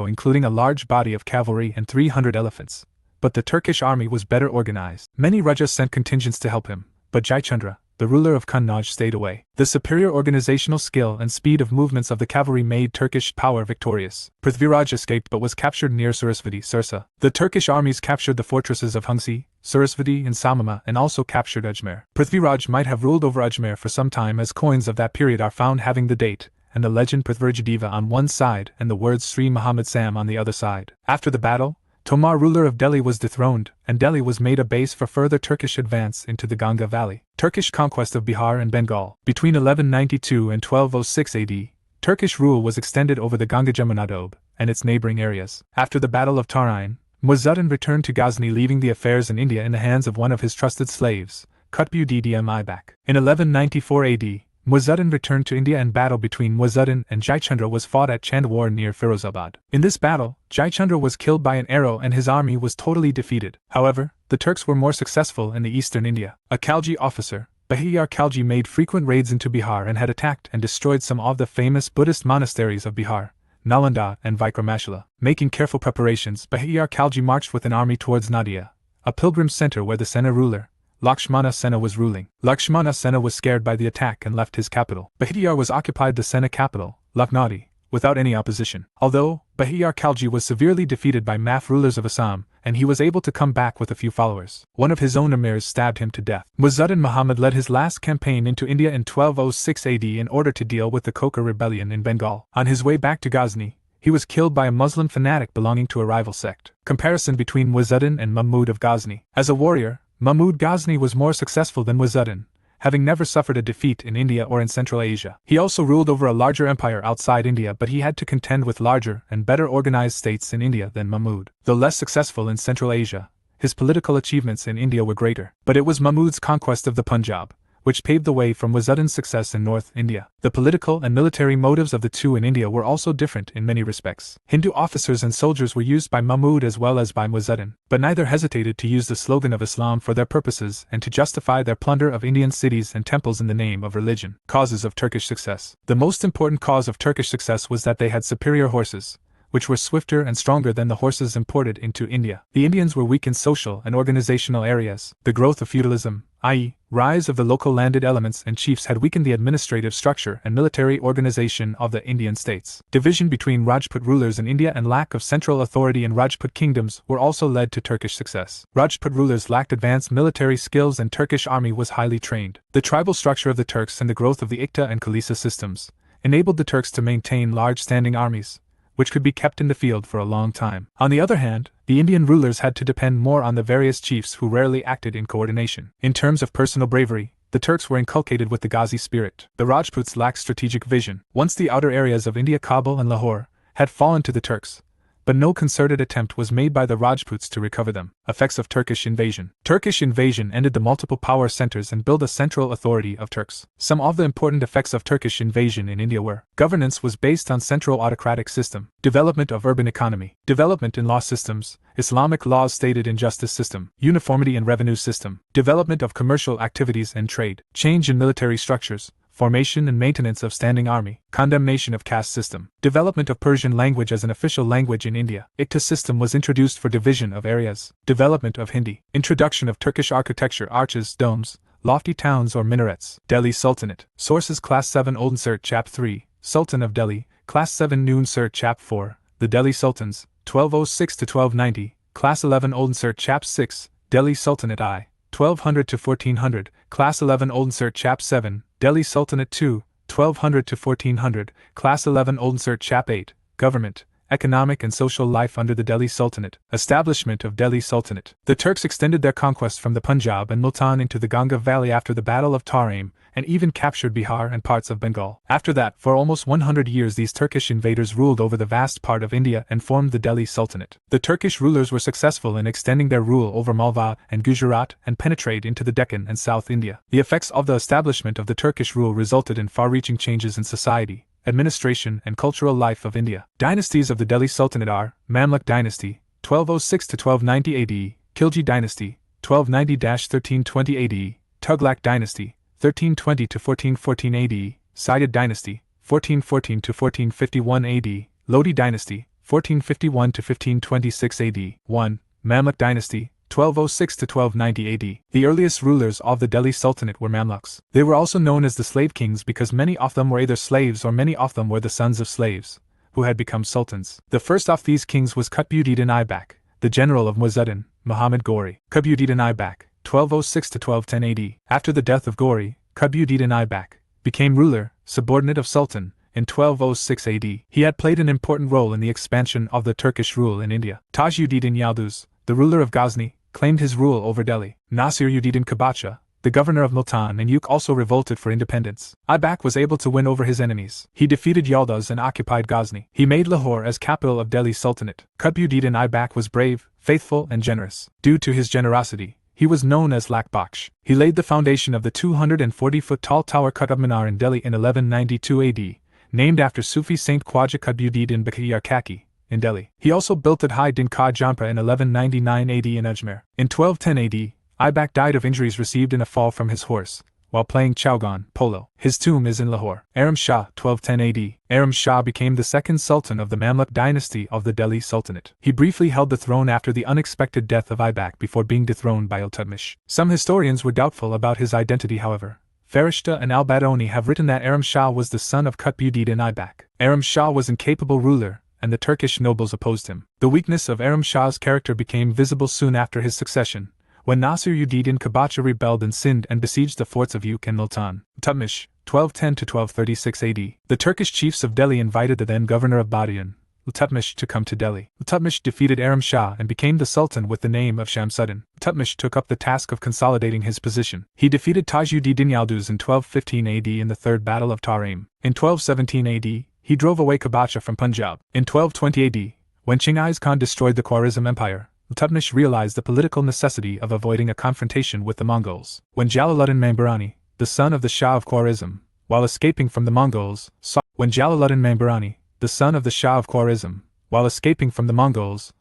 including a large body of cavalry and 300 elephants. But the Turkish army was better organized. Many Rajas sent contingents to help him, but Jayachandra, the ruler of Kannauj, stayed away. The superior organizational skill and speed of movements of the cavalry made Turkish power victorious. Prithviraj escaped but was captured near Sarasvati, Sirsa. The Turkish armies captured the fortresses of Hungsi, Sarasvati and Samama, and also captured Ajmer. Prithviraj might have ruled over Ajmer for some time, as coins of that period are found having the date and the legend Prithvirajadeva on one side and the words Sri Muhammad Sam on the other side. After the battle, Tomar, ruler of Delhi, was dethroned, and Delhi was made a base for further Turkish advance into the Ganga Valley. Turkish conquest of Bihar and Bengal. Between 1192 and 1206 AD, Turkish rule was extended over the Ganga Jamuna Doab and its neighboring areas. After the Battle of Tarain, Muizzuddin returned to Ghazni, leaving the affairs in India in the hands of one of his trusted slaves, Qutb ud-Din Aibak. In 1194 AD, Muizzuddin returned to India, and battle between Muizzuddin and Jayachandra was fought at Chandwar near Firozabad. In this battle, Jayachandra was killed by an arrow and his army was totally defeated. However, the Turks were more successful in the eastern India. A Khalji officer, Bahaiyar Khalji, made frequent raids into Bihar and had attacked and destroyed some of the famous Buddhist monasteries of Bihar, Nalanda and Vikramashala. Making careful preparations, Bahaiyar Khalji marched with an army towards Nadia, a pilgrim center where the Sena ruler, Lakshmana Sena, was ruling. Lakshmana Sena was scared by the attack and left his capital. Bahaiyar was occupied the Sena capital, Lucknow, without any opposition. Although Bahaiyar Khalji was severely defeated by Maf rulers of Assam, and he was able to come back with a few followers, one of his own emirs stabbed him to death. Muizzuddin Muhammad led his last campaign into India in 1206 AD in order to deal with the Kokar rebellion in Bengal. On his way back to Ghazni, he was killed by a Muslim fanatic belonging to a rival sect. Comparison between Muizzuddin and Mahmud of Ghazni. As a warrior, Mahmud Ghazni was more successful than Muizzuddin, having never suffered a defeat in India or in Central Asia. He also ruled over a larger empire outside India, but he had to contend with larger and better organized states in India than Mahmud. Though less successful in Central Asia, his political achievements in India were greater. But it was Mahmud's conquest of the Punjab which paved the way for Muizzuddin's success in North India. The political and military motives of the two in India were also different in many respects. Hindu officers and soldiers were used by Mahmud as well as by Muizzuddin, but neither hesitated to use the slogan of Islam for their purposes and to justify their plunder of Indian cities and temples in the name of religion. Causes of Turkish success. The most important cause of Turkish success was that they had superior horses, which were swifter and stronger than the horses imported into India. The Indians were weak in social and organizational areas. The growth of feudalism, i.e., rise of the local landed elements and chiefs, had weakened the administrative structure and military organization of the Indian states. Division between Rajput rulers in India and lack of central authority in Rajput kingdoms were also led to Turkish success. Rajput rulers lacked advanced military skills and Turkish army was highly trained. The tribal structure of the Turks and the growth of the Ikta and Kalisa systems enabled the Turks to maintain large standing armies, which could be kept in the field for a long time. On the other hand, the Indian rulers had to depend more on the various chiefs who rarely acted in coordination. In terms of personal bravery, the Turks were inculcated with the Ghazi spirit. The Rajputs lacked strategic vision. Once the outer areas of India, Kabul and Lahore, had fallen to the Turks, but no concerted attempt was made by the Rajputs to recover them. Effects of Turkish invasion. Turkish invasion ended the multiple power centers and built a central authority of Turks. Some of the important effects of Turkish invasion in India were: governance was based on central autocratic system, development of urban economy, development in law systems, Islamic laws stated in justice system, uniformity in revenue system, development of commercial activities and trade, change in military structures, formation and maintenance of standing army, condemnation of caste system, development of Persian language as an official language in India. Ikta system was introduced for division of areas, development of Hindi, introduction of Turkish architecture, arches, domes, lofty towns or minarets. Delhi Sultanate. Sources: Class 7 Old NCERT Chap 3, Sultan of Delhi, Class 7 New NCERT Chap 4, The Delhi Sultans, 1206 to 1290, Class 11 Old NCERT Chap 6, Delhi Sultanate I, 1200 to 1400, Class 11 Old NCERT Chap 7, Delhi Sultanate II, 1200 to 1400, Class 11 Old NCERT Chap 8, Government, Economic and Social Life under the Delhi Sultanate. Establishment of Delhi Sultanate. The Turks extended their conquest from the Punjab and Multan into the Ganga Valley after the Battle of Tarim, and even captured Bihar and parts of Bengal. After that, for almost 100 years these Turkish invaders ruled over the vast part of India and formed the Delhi Sultanate. The Turkish rulers were successful in extending their rule over Malwa and Gujarat and penetrate into the Deccan and South India. The effects of the establishment of the Turkish rule resulted in far-reaching changes in society, administration and cultural life of India. Dynasties of the Delhi Sultanate are: Mamluk Dynasty, 1206 to 1290 AD, Khilji Dynasty, 1290-1320 AD, Tughlaq Dynasty, 1320 to 1414 AD, Sayyid Dynasty, 1414 to 1451 AD, Lodi Dynasty, 1451 to 1526 AD. 1. Mamluk Dynasty, 1206 to 1290 AD. The earliest rulers of the Delhi Sultanate were Mamluks. They were also known as the slave kings because many of them were either slaves or many of them were the sons of slaves, who had become sultans. The first of these kings was Qutbuddin Aibak, the general of Muzaddin, Muhammad Ghori. Qutbuddin Aibak, 1206 to 1210 AD. After the death of Ghori, Qutbuddin Aibak became ruler, subordinate of Sultan, in 1206 AD. He had played an important role in the expansion of the Turkish rule in India. Tajuddin Yalduz, the ruler of Ghazni, claimed his rule over Delhi. Nasiruddin Kabacha, the governor of Multan and Yuk, also revolted for independence. Aibak was able to win over his enemies. He defeated Yalduz and occupied Ghazni. He made Lahore as capital of Delhi Sultanate. Qutbuddin Aibak was brave, faithful and generous. Due to his generosity, he was known as Lak Bakhsh. He laid the foundation of the 240-foot-tall tower Qutb Minar in Delhi in 1192 AD, named after Sufi Saint Khwaja Qutbuddin Bakhtiyar Kaki, in Delhi. He also built at Hai Din Ka Jampa in 1199 AD in Ajmer. In 1210 AD, Aibak died of injuries received in a fall from his horse, while playing Chowgan, polo. His tomb is in Lahore. Aram Shah, 1210 AD. Aram Shah became the second sultan of the Mamluk dynasty of the Delhi Sultanate. He briefly held the throne after the unexpected death of Aibak before being dethroned by Iltutmish. Some historians were doubtful about his identity, however. Farishta and al-Badoni have written that Aram Shah was the son of Qutbuddin Aibak. Aram Shah was an incapable ruler, and the Turkish nobles opposed him. The weakness of Aram Shah's character became visible soon after his succession, when Nasiruddin Kabacha rebelled in Sindh and besieged the forts of Yuk and Multan. Iltutmish, 1210 to 1236 AD. The Turkish chiefs of Delhi invited the then governor of Badian, Iltutmish, to come to Delhi. Iltutmish defeated Aram Shah and became the sultan with the name of Shamsuddin. Iltutmish took up the task of consolidating his position. He defeated Tajuddin Yalduz in 1215 AD in the Third Battle of Tarim. In 1217 AD, he drove away Kabacha from Punjab. In 1220 AD, when Chinggis Khan destroyed the Khwarizm Empire, Iltutmish realized the political necessity of avoiding a confrontation with the Mongols. When Jalaluddin Mambarani, the son of the Shah of Khwarizm, while escaping from the Mongols,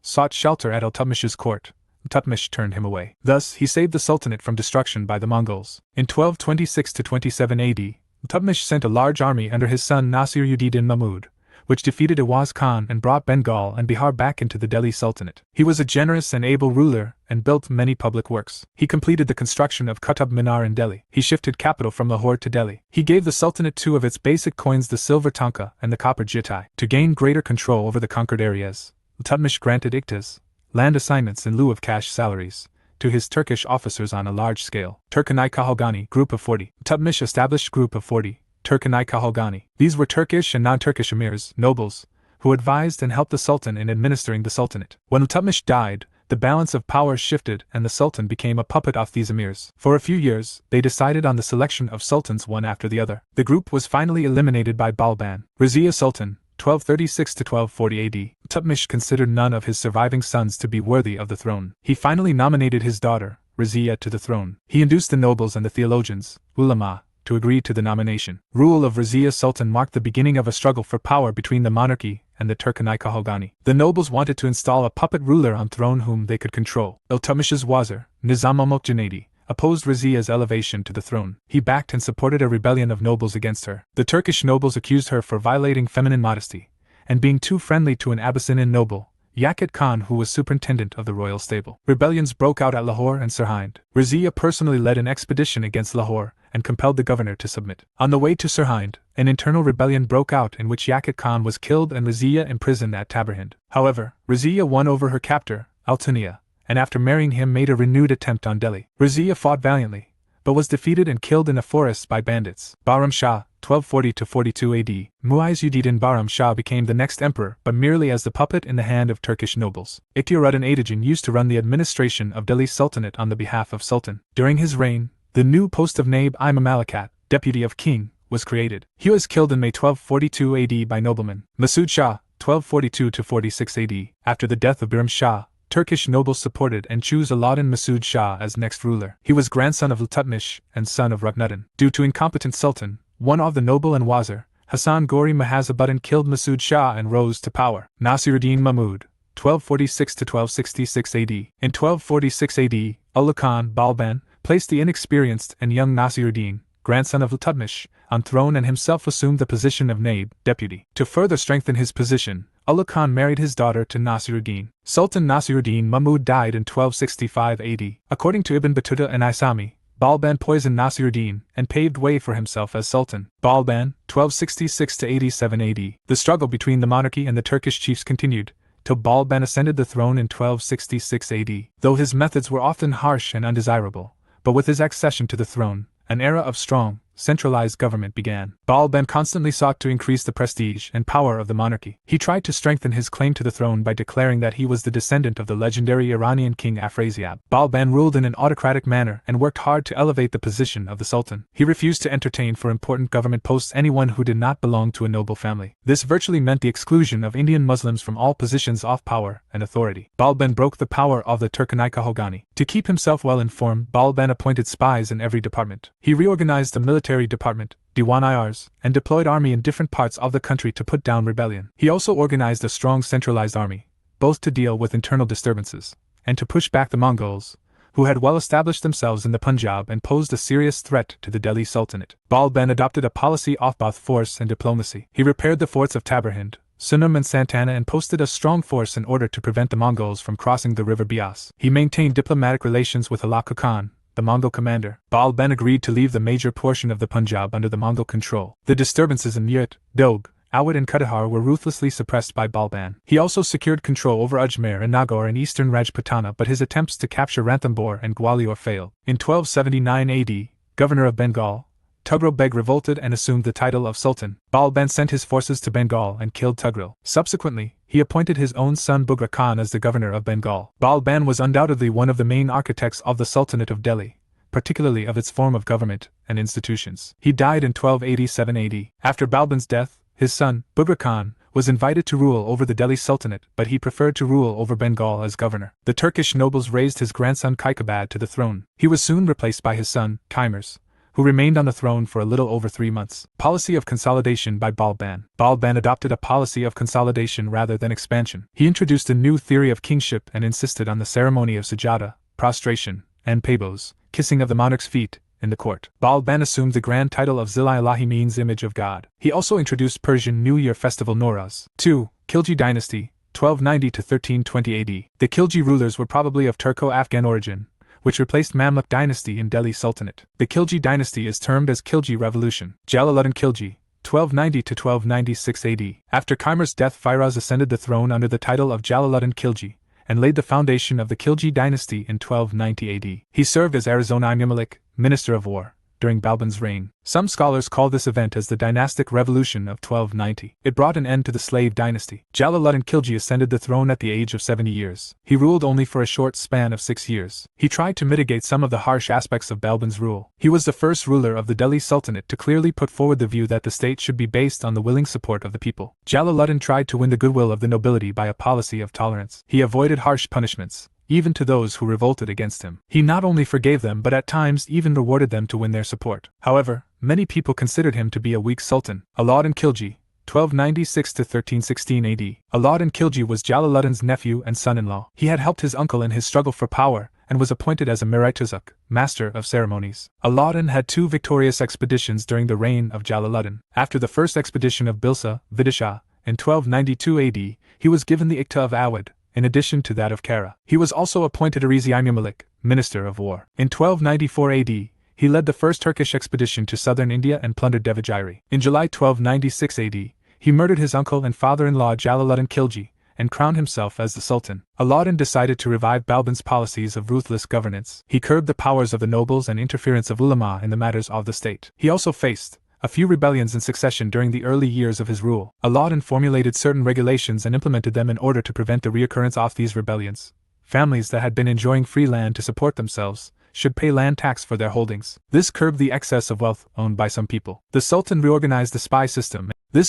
sought shelter at Iltutmish's court, Iltutmish turned him away. Thus, he saved the Sultanate from destruction by the Mongols. In 1226 to 27 AD, Iltutmish sent a large army under his son Nasiruddin Mahmud, which defeated Awaz Khan and brought Bengal and Bihar back into the Delhi Sultanate. He was a generous and able ruler and built many public works. He completed the construction of Qutb Minar in Delhi. He shifted capital from Lahore to Delhi. He gave the Sultanate two of its basic coins, the silver tanka and the copper jitai. To gain greater control over the conquered areas, Iltutmish granted iktas, land assignments in lieu of cash salaries, to his Turkish officers on a large scale. Turkanai Kahalgani, Group of 40. Iltutmish established Group of 40, Turkanai Kahalgani. These were Turkish and non-Turkish emirs, nobles, who advised and helped the Sultan in administering the Sultanate. When Iltutmish died, the balance of power shifted and the Sultan became a puppet of these emirs. For a few years, they decided on the selection of sultans one after the other. The group was finally eliminated by Balban. Razia Sultan, 1236 to 1240 AD. Iltutmish considered none of his surviving sons to be worthy of the throne. He finally nominated his daughter, Razia, to the throne. He induced the nobles and the theologians, ulama, to agree to the nomination. Rule of Razia Sultan marked the beginning of a struggle for power between the monarchy and the Turkmenij-Khaganate. The nobles wanted to install a puppet ruler on throne whom they could control. Iltutmish's wazir, Nizam-ul-Mulk Junaidi, opposed Razia's elevation to the throne. He backed and supported a rebellion of nobles against her. The Turkish nobles accused her for violating feminine modesty and being too friendly to an Abyssinian noble, Yakut Khan, who was superintendent of the royal stable. Rebellions broke out at Lahore and Sirhind. Razia personally led an expedition against Lahore and compelled the governor to submit. On the way to Sirhind, an internal rebellion broke out in which Yakut Khan was killed and Razia imprisoned at Tabriz. However, Razia won over her captor, Al-Tunia, and after marrying him made a renewed attempt on Delhi. Razia fought valiantly, but was defeated and killed in a forest by bandits. Bahram Shah, 1240–42 AD, Muizz-ud-Din Bahram Shah became the next emperor, but merely as the puppet in the hand of Turkish nobles. Ikhtiyaruddin Adagin used to run the administration of Delhi Sultanate on the behalf of Sultan. During his reign, the new post of Naib-i-Mamlakat, deputy of king, was created. He was killed in May 1242 AD by noblemen. Masud Shah, 1242–46 AD, after the death of Bahram Shah, Turkish nobles supported and chose Alauddin Masud Shah as next ruler. He was grandson of Iltutmish and son of Ruknuddin. Due to incompetent sultan, one of the noble and wazir, Hassan Ghori Mahazabuddin, killed Masud Shah and rose to power. Nasiruddin Mahmud, 1246–1266 AD. In 1246 AD, Ulugh Khan Balban placed the inexperienced and young Nasiruddin, grandson of Iltutmish, on throne and himself assumed the position of Naib, deputy. To further strengthen his position, Ulugh Khan married his daughter to Nasiruddin. Sultan Nasiruddin Mahmud died in 1265 AD. According to Ibn Battuta and Isami, Balban poisoned Nasiruddin and paved way for himself as Sultan. Balban, 1266–87 AD. The struggle between the monarchy and the Turkish chiefs continued, till Balban ascended the throne in 1266 AD. Though his methods were often harsh and undesirable, but with his accession to the throne, an era of strong, centralized government began. Balban constantly sought to increase the prestige and power of the monarchy. He tried to strengthen his claim to the throne by declaring that he was the descendant of the legendary Iranian king Afrasiab. Balban ruled in an autocratic manner and worked hard to elevate the position of the sultan. He refused to entertain for important government posts anyone who did not belong to a noble family. This virtually meant the exclusion of Indian Muslims from all positions of power and authority. Balban broke the power of the Turkmenij-Khaganate. To keep himself well informed, Balban appointed spies in every department. He reorganized the military department, Diwan-irs, and deployed army in different parts of the country to put down rebellion. He also organized a strong centralized army, both to deal with internal disturbances, and to push back the Mongols, who had well established themselves in the Punjab and posed a serious threat to the Delhi Sultanate. Balban adopted a policy of both force and diplomacy. He repaired the forts of Tabriz, Sunam and Santana and posted a strong force in order to prevent the Mongols from crossing the river Bias. He maintained diplomatic relations with Alauddin Khan, the Mongol commander. Balban agreed to leave the major portion of the Punjab under the Mongol control. The disturbances in Meerut, Dog, Awadh and Kandahar were ruthlessly suppressed by Balban. He also secured control over Ajmer and Nagaur in eastern Rajputana, but his attempts to capture Ranthambore and Gwalior failed. In 1279 AD, governor of Bengal, Tughril Beg revolted and assumed the title of Sultan. Balban sent his forces to Bengal and killed Tughril. Subsequently, he appointed his own son Bughra Khan as the governor of Bengal. Balban was undoubtedly one of the main architects of the Sultanate of Delhi, particularly of its form of government and institutions. He died in 1287 AD. After Balban's death, his son, Bughra Khan, was invited to rule over the Delhi Sultanate, but he preferred to rule over Bengal as governor. The Turkish nobles raised his grandson Kaikabad to the throne. He was soon replaced by his son, Kaimurs, who remained on the throne for a little over 3 months. Policy of consolidation by Balban. Balban adopted a policy of consolidation rather than expansion. He introduced a new theory of kingship and insisted on the ceremony of sujada, prostration, and pabos, kissing of the monarch's feet, in the court. Balban assumed the grand title of Zilai-Ilahi, means image of God. He also introduced Persian New Year festival Nowruz. 2. Khilji dynasty, 1290–1320 AD. The Khilji rulers were probably of Turco-Afghan origin, which replaced Mamluk dynasty in Delhi Sultanate. The Khilji dynasty is termed as Khilji Revolution. Jalaluddin Khilji, 1290–1296 AD. After Kaimur's death, Firoz ascended the throne under the title of Jalaluddin Khilji, and laid the foundation of the Khilji dynasty in 1290 AD. He served as Arizona Mamluk, Minister of War, during Balban's reign. Some scholars call this event as the dynastic revolution of 1290. It brought an end to the slave dynasty. Jalaluddin Khilji ascended the throne at the age of 70 years. He ruled only for a short span of 6 years. He tried to mitigate some of the harsh aspects of Balban's rule. He was the first ruler of the Delhi Sultanate to clearly put forward the view that the state should be based on the willing support of the people. Jalaluddin tried to win the goodwill of the nobility by a policy of tolerance. He avoided harsh punishments, even to those who revolted against him. He not only forgave them but at times even rewarded them to win their support. However, many people considered him to be a weak sultan. Alauddin Khilji, 1296 to 1316 AD. Alauddin Khilji was Jalaluddin's nephew and son-in-law. He had helped his uncle in his struggle for power and was appointed as a Mirai-Tuzuk, master of ceremonies. Alauddin had 2 victorious expeditions during the reign of Jalaluddin. After the first expedition of Bilsa, Vidisha, in 1292 AD, he was given the Ikta of Awadh, in addition to that of Kara. He was also appointed Arizi-i-Malik, Minister of War. In 1294 AD, he led the first Turkish expedition to southern India and plundered Devagiri. In July 1296 AD, he murdered his uncle and father-in-law Jalaluddin Khilji, and crowned himself as the Sultan. Alauddin decided to revive Balban's policies of ruthless governance. He curbed the powers of the nobles and interference of ulama in the matters of the state. He also faced a few rebellions in succession during the early years of his rule. Alauddin formulated certain regulations and implemented them in order to prevent the reoccurrence of these rebellions. Families that had been enjoying free land to support themselves should pay land tax for their holdings. This curbed the excess of wealth owned by some people. The Sultan reorganized the spy system. The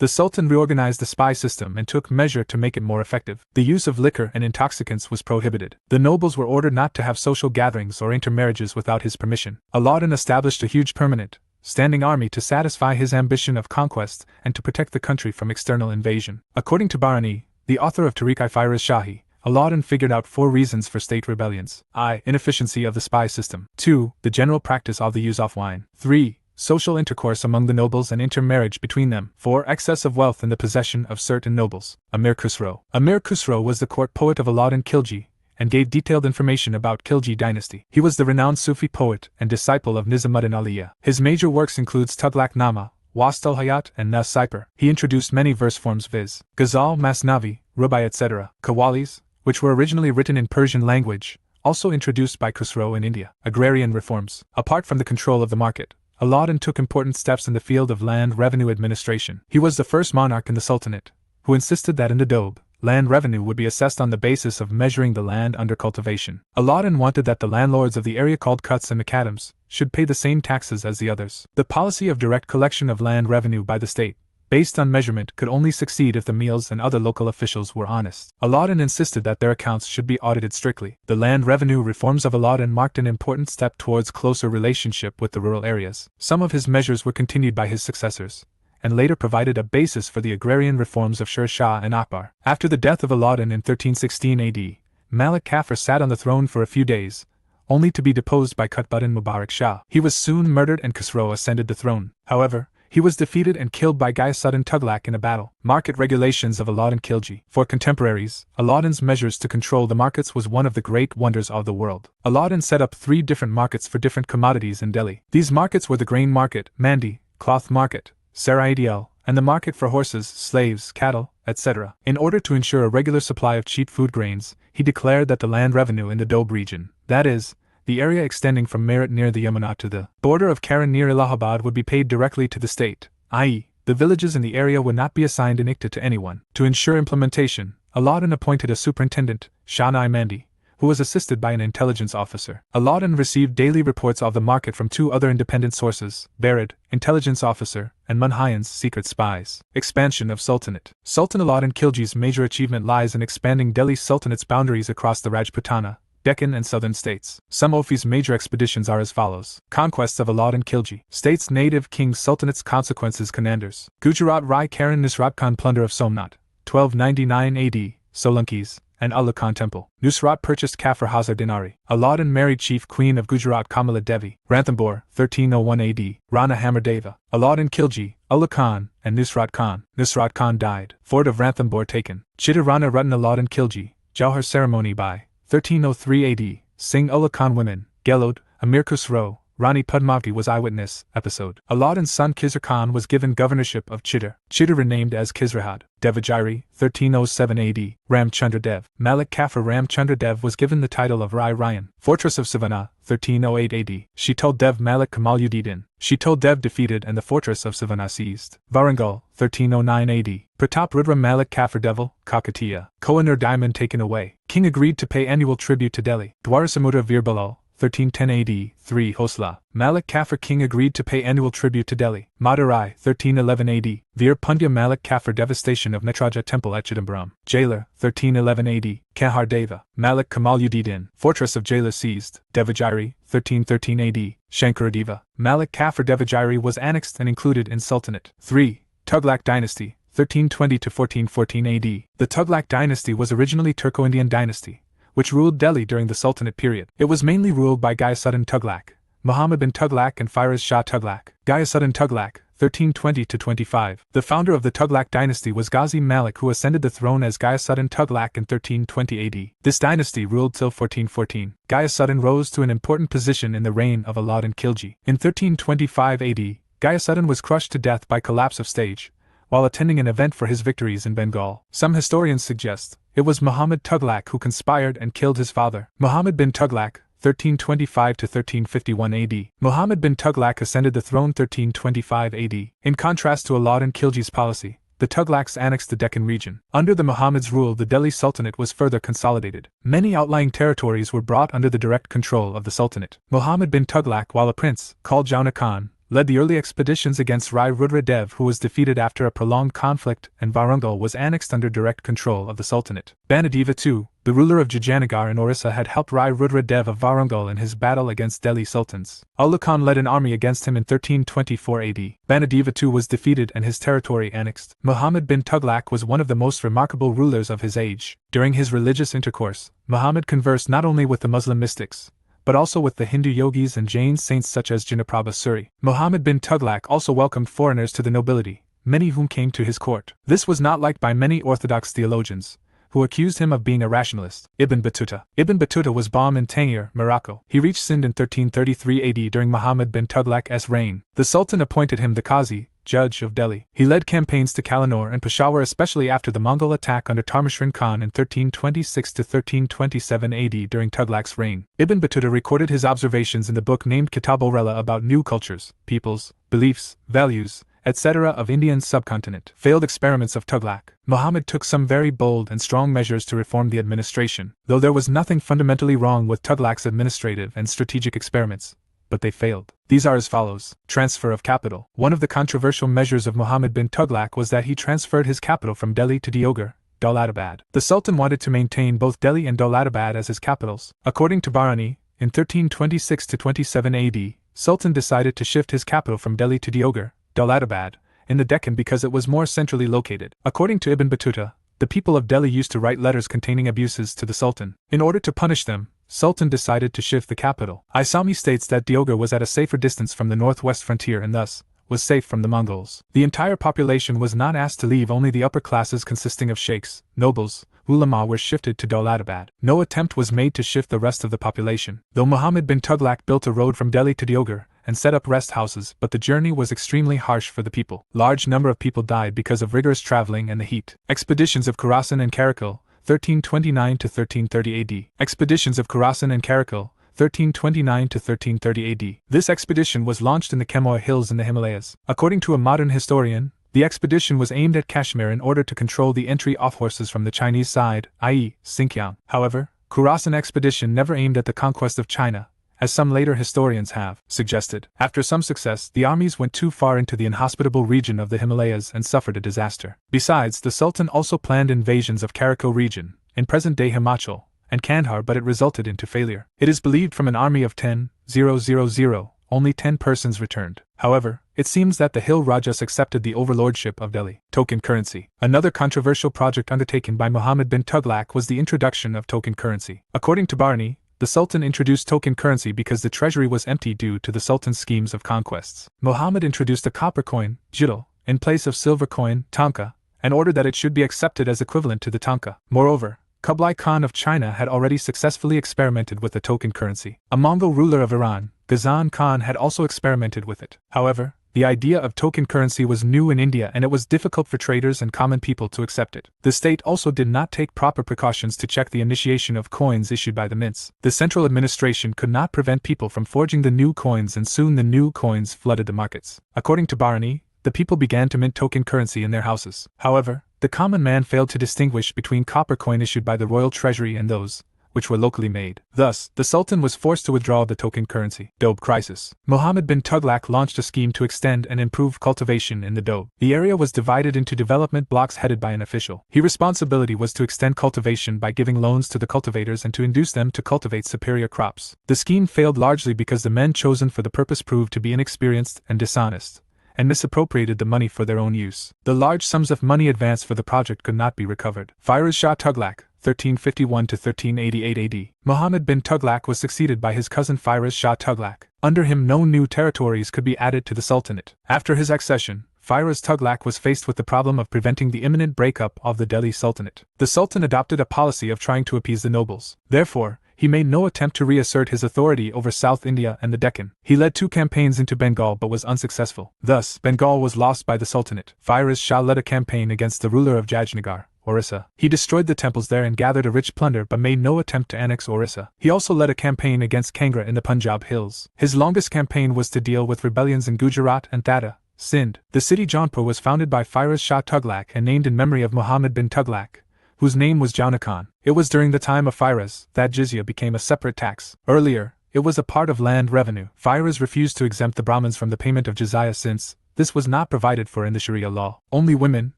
Sultan reorganized the spy system and took measure to make it more effective. The use of liquor and intoxicants was prohibited. The nobles were ordered not to have social gatherings or intermarriages without his permission. Alauddin established a huge permanent, standing army to satisfy his ambition of conquest and to protect the country from external invasion. According to Barani, the author of Tariq-i-Firoz Shahi, Alauddin figured out 4 reasons for state rebellions. I. Inefficiency of the spy system. 2. The general practice of the use of wine. 3. Social intercourse among the nobles and intermarriage between them. 4. Excess of wealth in the possession of certain nobles. Amir Khusro. Amir Khusro was the court poet of Alauddin Khilji, and gave detailed information about Khilji dynasty. He was the renowned Sufi poet and disciple of Nizamuddin Aliya. His major works includes Tughlaq Nama, Wastul Hayat and Nas Siper. He introduced many verse forms viz. Ghazal, Masnavi, Rubai etc. Qawwalis, which were originally written in Persian language, also introduced by Khusro in India. Agrarian reforms. Apart from the control of the market, Alauddin took important steps in the field of land revenue administration. He was the first monarch in the Sultanate who insisted that in the Doab, land revenue would be assessed on the basis of measuring the land under cultivation. Alauddin wanted that the landlords of the area called Quds and Macadams should pay the same taxes as the others. The policy of direct collection of land revenue by the state, based on measurement, could only succeed if the Meals and other local officials were honest. Alauddin insisted that their accounts should be audited strictly. The land revenue reforms of Alauddin marked an important step towards closer relationship with the rural areas. Some of his measures were continued by his successors, and later provided a basis for the agrarian reforms of Sher Shah and Akbar. After the death of Alauddin in 1316 AD, Malik Kafur sat on the throne for a few days, only to be deposed by Qutbuddin Mubarak Shah. He was soon murdered and Khusro ascended the throne. However, he was defeated and killed by Ghiyasuddin Tughlaq in a battle. Market regulations of Alauddin Khilji. For contemporaries, Alauddin's measures to control the markets was one of the great wonders of the world. Alauddin set up 3 different markets for different commodities in Delhi. These markets were the grain market, Mandi, cloth market, Saraidiel, and the market for horses, slaves, cattle, etc. In order to ensure a regular supply of cheap food grains, he declared that the land revenue in the Doab region, that is, the area extending from Meerut near the Yamuna to the border of Karan near Allahabad, would be paid directly to the state, i.e., the villages in the area would not be assigned an ikta to anyone. To ensure implementation, Alauddin appointed a superintendent, Shah-i Mandi, who was assisted by an intelligence officer. Alauddin received daily reports of the market from 2 other independent sources, Barid, intelligence officer, and Munhayan's secret spies. Expansion of Sultanate. Sultan Alauddin Khilji's major achievement lies in expanding Delhi Sultanate's boundaries across the Rajputana, Deccan and southern states. Some Ofi's major expeditions are as follows. Conquests of Alauddin Khilji. States native king Sultanate's consequences commanders. Gujarat Rai Karan Nusrat Khan plunder of Somnath, 1299 AD, Solankis, and Allah Khan temple. Nusrat purchased Kafur Hazar Dinari. Alauddin married chief queen of Gujarat Kamala Devi. Ranthambore, 1301 AD, Rana Hamardeva. Alauddin Khilji, Allah Khan, and Nusrat Khan. Nusrat Khan died. Fort of Ranthambore taken. Chitta Rana Ratan Alauddin Khilji. Jauhar ceremony by 1303 AD, Singh Ullah Khan women, Gelod, Amir Khusro, Rani Padmavati was eyewitness. Episode. Aladdin's son Khizr Khan was given governorship of Chittor. Chittor renamed as Khizrahad. Devagiri, 1307 AD. Ramchandra Dev. Malik Kafur Ramchandra Dev was given the title of Rai Ryan. Fortress of Savannah, 1308 AD. She told Dev Malik Kamaluddin. She told Dev defeated and the fortress of Savannah seized. Varangal, 1309 AD. Pratap Rudra Malik Kafur Devil, Kakatiya. Kohinoor diamond taken away. King agreed to pay annual tribute to Delhi. Dwarasamudra Virbalal, 1310 AD. 3. Hosla. Malik Kafur king agreed to pay annual tribute to Delhi. Madurai, 1311 AD. Veer Pandya Malik Kafur devastation of Netraja temple at Chidambaram. Jailer, 1311 AD. Kahar Deva. Malik Kamaluddin. Fortress of Jailer seized. Devagiri, 1313 AD. Shankaradeva. Malik Kafur Devagiri was annexed and included in Sultanate. 3. Tughlaq dynasty, 1320 to 1414 AD. The Tughlaq dynasty was originally Turco-Indian dynasty, which ruled Delhi during the Sultanate period. It was mainly ruled by Ghayasuddin Tughlaq, Muhammad bin Tughlaq and Firoz Shah Tughlaq. Ghayasuddin Tughlaq, 1320 to 25. The founder of the Tughlaq dynasty was Ghazi Malik, who ascended the throne as Ghayasuddin Tughlaq in 1320 AD. This dynasty ruled till 1414. Ghayasuddin rose to an important position in the reign of Alauddin Khilji. In 1325 AD, Ghayasuddin was crushed to death by collapse of stage, while attending an event for his victories in Bengal. Some historians suggest it was Muhammad Tughlaq who conspired and killed his father. Muhammad bin Tughlaq, 1325 to 1351 AD. Muhammad bin Tughlaq ascended the throne 1325 AD. In contrast to Alauddin Khilji's policy, the Tughlaqs annexed the Deccan region. Under the Muhammad's rule, the Delhi Sultanate was further consolidated. Many outlying territories were brought under the direct control of the Sultanate. Muhammad bin Tughlaq, while a prince, called Jauna Khan, led the early expeditions against Rai Rudra Dev, who was defeated after a prolonged conflict, and Varangal was annexed under direct control of the Sultanate. Banadeva II, the ruler of Jajanagar in Orissa, had helped Rai Rudra Dev of Varangal in his battle against Delhi Sultans. Ulugh Khan led an army against him in 1324 AD. Banadeva II was defeated and his territory annexed. Muhammad bin Tughlaq was one of the most remarkable rulers of his age. During his religious intercourse, Muhammad conversed not only with the Muslim mystics, but also with the Hindu yogis and Jain saints such as Janaprabha Suri. Muhammad bin Tughlaq also welcomed foreigners to the nobility, many whom came to his court. This was not liked by many orthodox theologians, who accused him of being a rationalist. Ibn Battuta. Ibn Battuta was born in Tangier, Morocco. He reached Sind in 1333 AD during Muhammad bin Tughlaq's reign. The Sultan appointed him the Qazi, judge of Delhi. He led campaigns to Kalanur and Peshawar, especially after the Mongol attack under Tarmashrin Khan in 1326 to 1327 AD during Tughlaq's reign. Ibn Battuta recorded his observations in the book named Kitab-ul-Rela about new cultures, peoples, beliefs, values, etc. of Indian subcontinent. Failed experiments of Tughlaq. Muhammad took some very bold and strong measures to reform the administration, though there was nothing fundamentally wrong with Tughlaq's administrative and strategic experiments, but they failed. These are as follows. Transfer of capital. One of the controversial measures of Muhammad bin Tughlaq was that he transferred his capital from Delhi to Diogar, Daulatabad. The Sultan wanted to maintain both Delhi and Daulatabad as his capitals. According to Barani, in 1326 to 27 AD, Sultan decided to shift his capital from Delhi to Diogar, Daulatabad, in the Deccan because it was more centrally located. According to Ibn Battuta, the people of Delhi used to write letters containing abuses to the Sultan. In order to punish them, Sultan decided to shift the capital. Isami states that Diogar was at a safer distance from the northwest frontier and thus was safe from the Mongols. The entire population was not asked to leave, only the upper classes consisting of sheikhs, nobles, ulama were shifted to Daulatabad. No attempt was made to shift the rest of the population, though Muhammad bin Tughlaq built a road from Delhi to Diogar and set up rest houses, but the journey was extremely harsh for the people. Large number of people died because of rigorous traveling and the heat. Expeditions of Khorasan and Karakul, 1329 to 1330 AD. Expeditions of Khorasan and Karakul, 1329 to 1330 AD. This expedition was launched in the Kemoy Hills in the Himalayas. According to a modern historian, the expedition was aimed at Kashmir in order to control the entry of horses from the Chinese side, i.e., Xinjiang. However, Khorasan expedition never aimed at the conquest of China, as some later historians have suggested. After some success, the armies went too far into the inhospitable region of the Himalayas and suffered a disaster. Besides, the Sultan also planned invasions of Karakul region, in present-day Himachal, and Kandahar, but it resulted into failure. It is believed from an army of 10,000, only 10 persons returned. However, it seems that the Hill Rajas accepted the overlordship of Delhi. Token currency. Another controversial project undertaken by Muhammad bin Tughlaq was the introduction of token currency. According to Barani, the Sultan introduced token currency because the treasury was empty due to the Sultan's schemes of conquests. Muhammad introduced a copper coin, jidal, in place of silver coin, tanka, and ordered that it should be accepted as equivalent to the tanka. Moreover, Kublai Khan of China had already successfully experimented with the token currency. A Mongol ruler of Iran, Ghazan Khan had also experimented with it. However, the idea of token currency was new in India and it was difficult for traders and common people to accept it. The state also did not take proper precautions to check the initiation of coins issued by the mints. The central administration could not prevent people from forging the new coins and soon the new coins flooded the markets. According to Bharani, the people began to mint token currency in their houses. However, the common man failed to distinguish between copper coin issued by the royal treasury and those which were locally made. Thus, the Sultan was forced to withdraw the token currency. Doab crisis. Muhammad bin Tughlaq launched a scheme to extend and improve cultivation in the Doab. The area was divided into development blocks headed by an official. His responsibility was to extend cultivation by giving loans to the cultivators and to induce them to cultivate superior crops. The scheme failed largely because the men chosen for the purpose proved to be inexperienced and dishonest, and misappropriated the money for their own use. The large sums of money advanced for the project could not be recovered. Firuz Shah Tughlaq, 1351 to 1388 AD. Muhammad bin Tughlaq was succeeded by his cousin Firuz Shah Tughlaq. Under him no new territories could be added to the Sultanate. After his accession, Firuz Tughlaq was faced with the problem of preventing the imminent breakup of the Delhi Sultanate. The Sultan adopted a policy of trying to appease the nobles. Therefore, he made no attempt to reassert his authority over South India and the Deccan. He led 2 campaigns into Bengal but was unsuccessful. Thus, Bengal was lost by the Sultanate. Firuz Shah led a campaign against the ruler of Jajnagar, Orissa. He destroyed the temples there and gathered a rich plunder but made no attempt to annex Orissa. He also led a campaign against Kangra in the Punjab hills. His longest campaign was to deal with rebellions in Gujarat and Thatta, Sindh. The city Jaunpur was founded by Firuz Shah Tughlaq and named in memory of Muhammad bin Tughlaq, whose name was Jauna Khan. It was during the time of Firuz that jizya became a separate tax. Earlier, it was a part of land revenue. Firuz refused to exempt the Brahmins from the payment of jizya since this was not provided for in the Sharia law. Only women,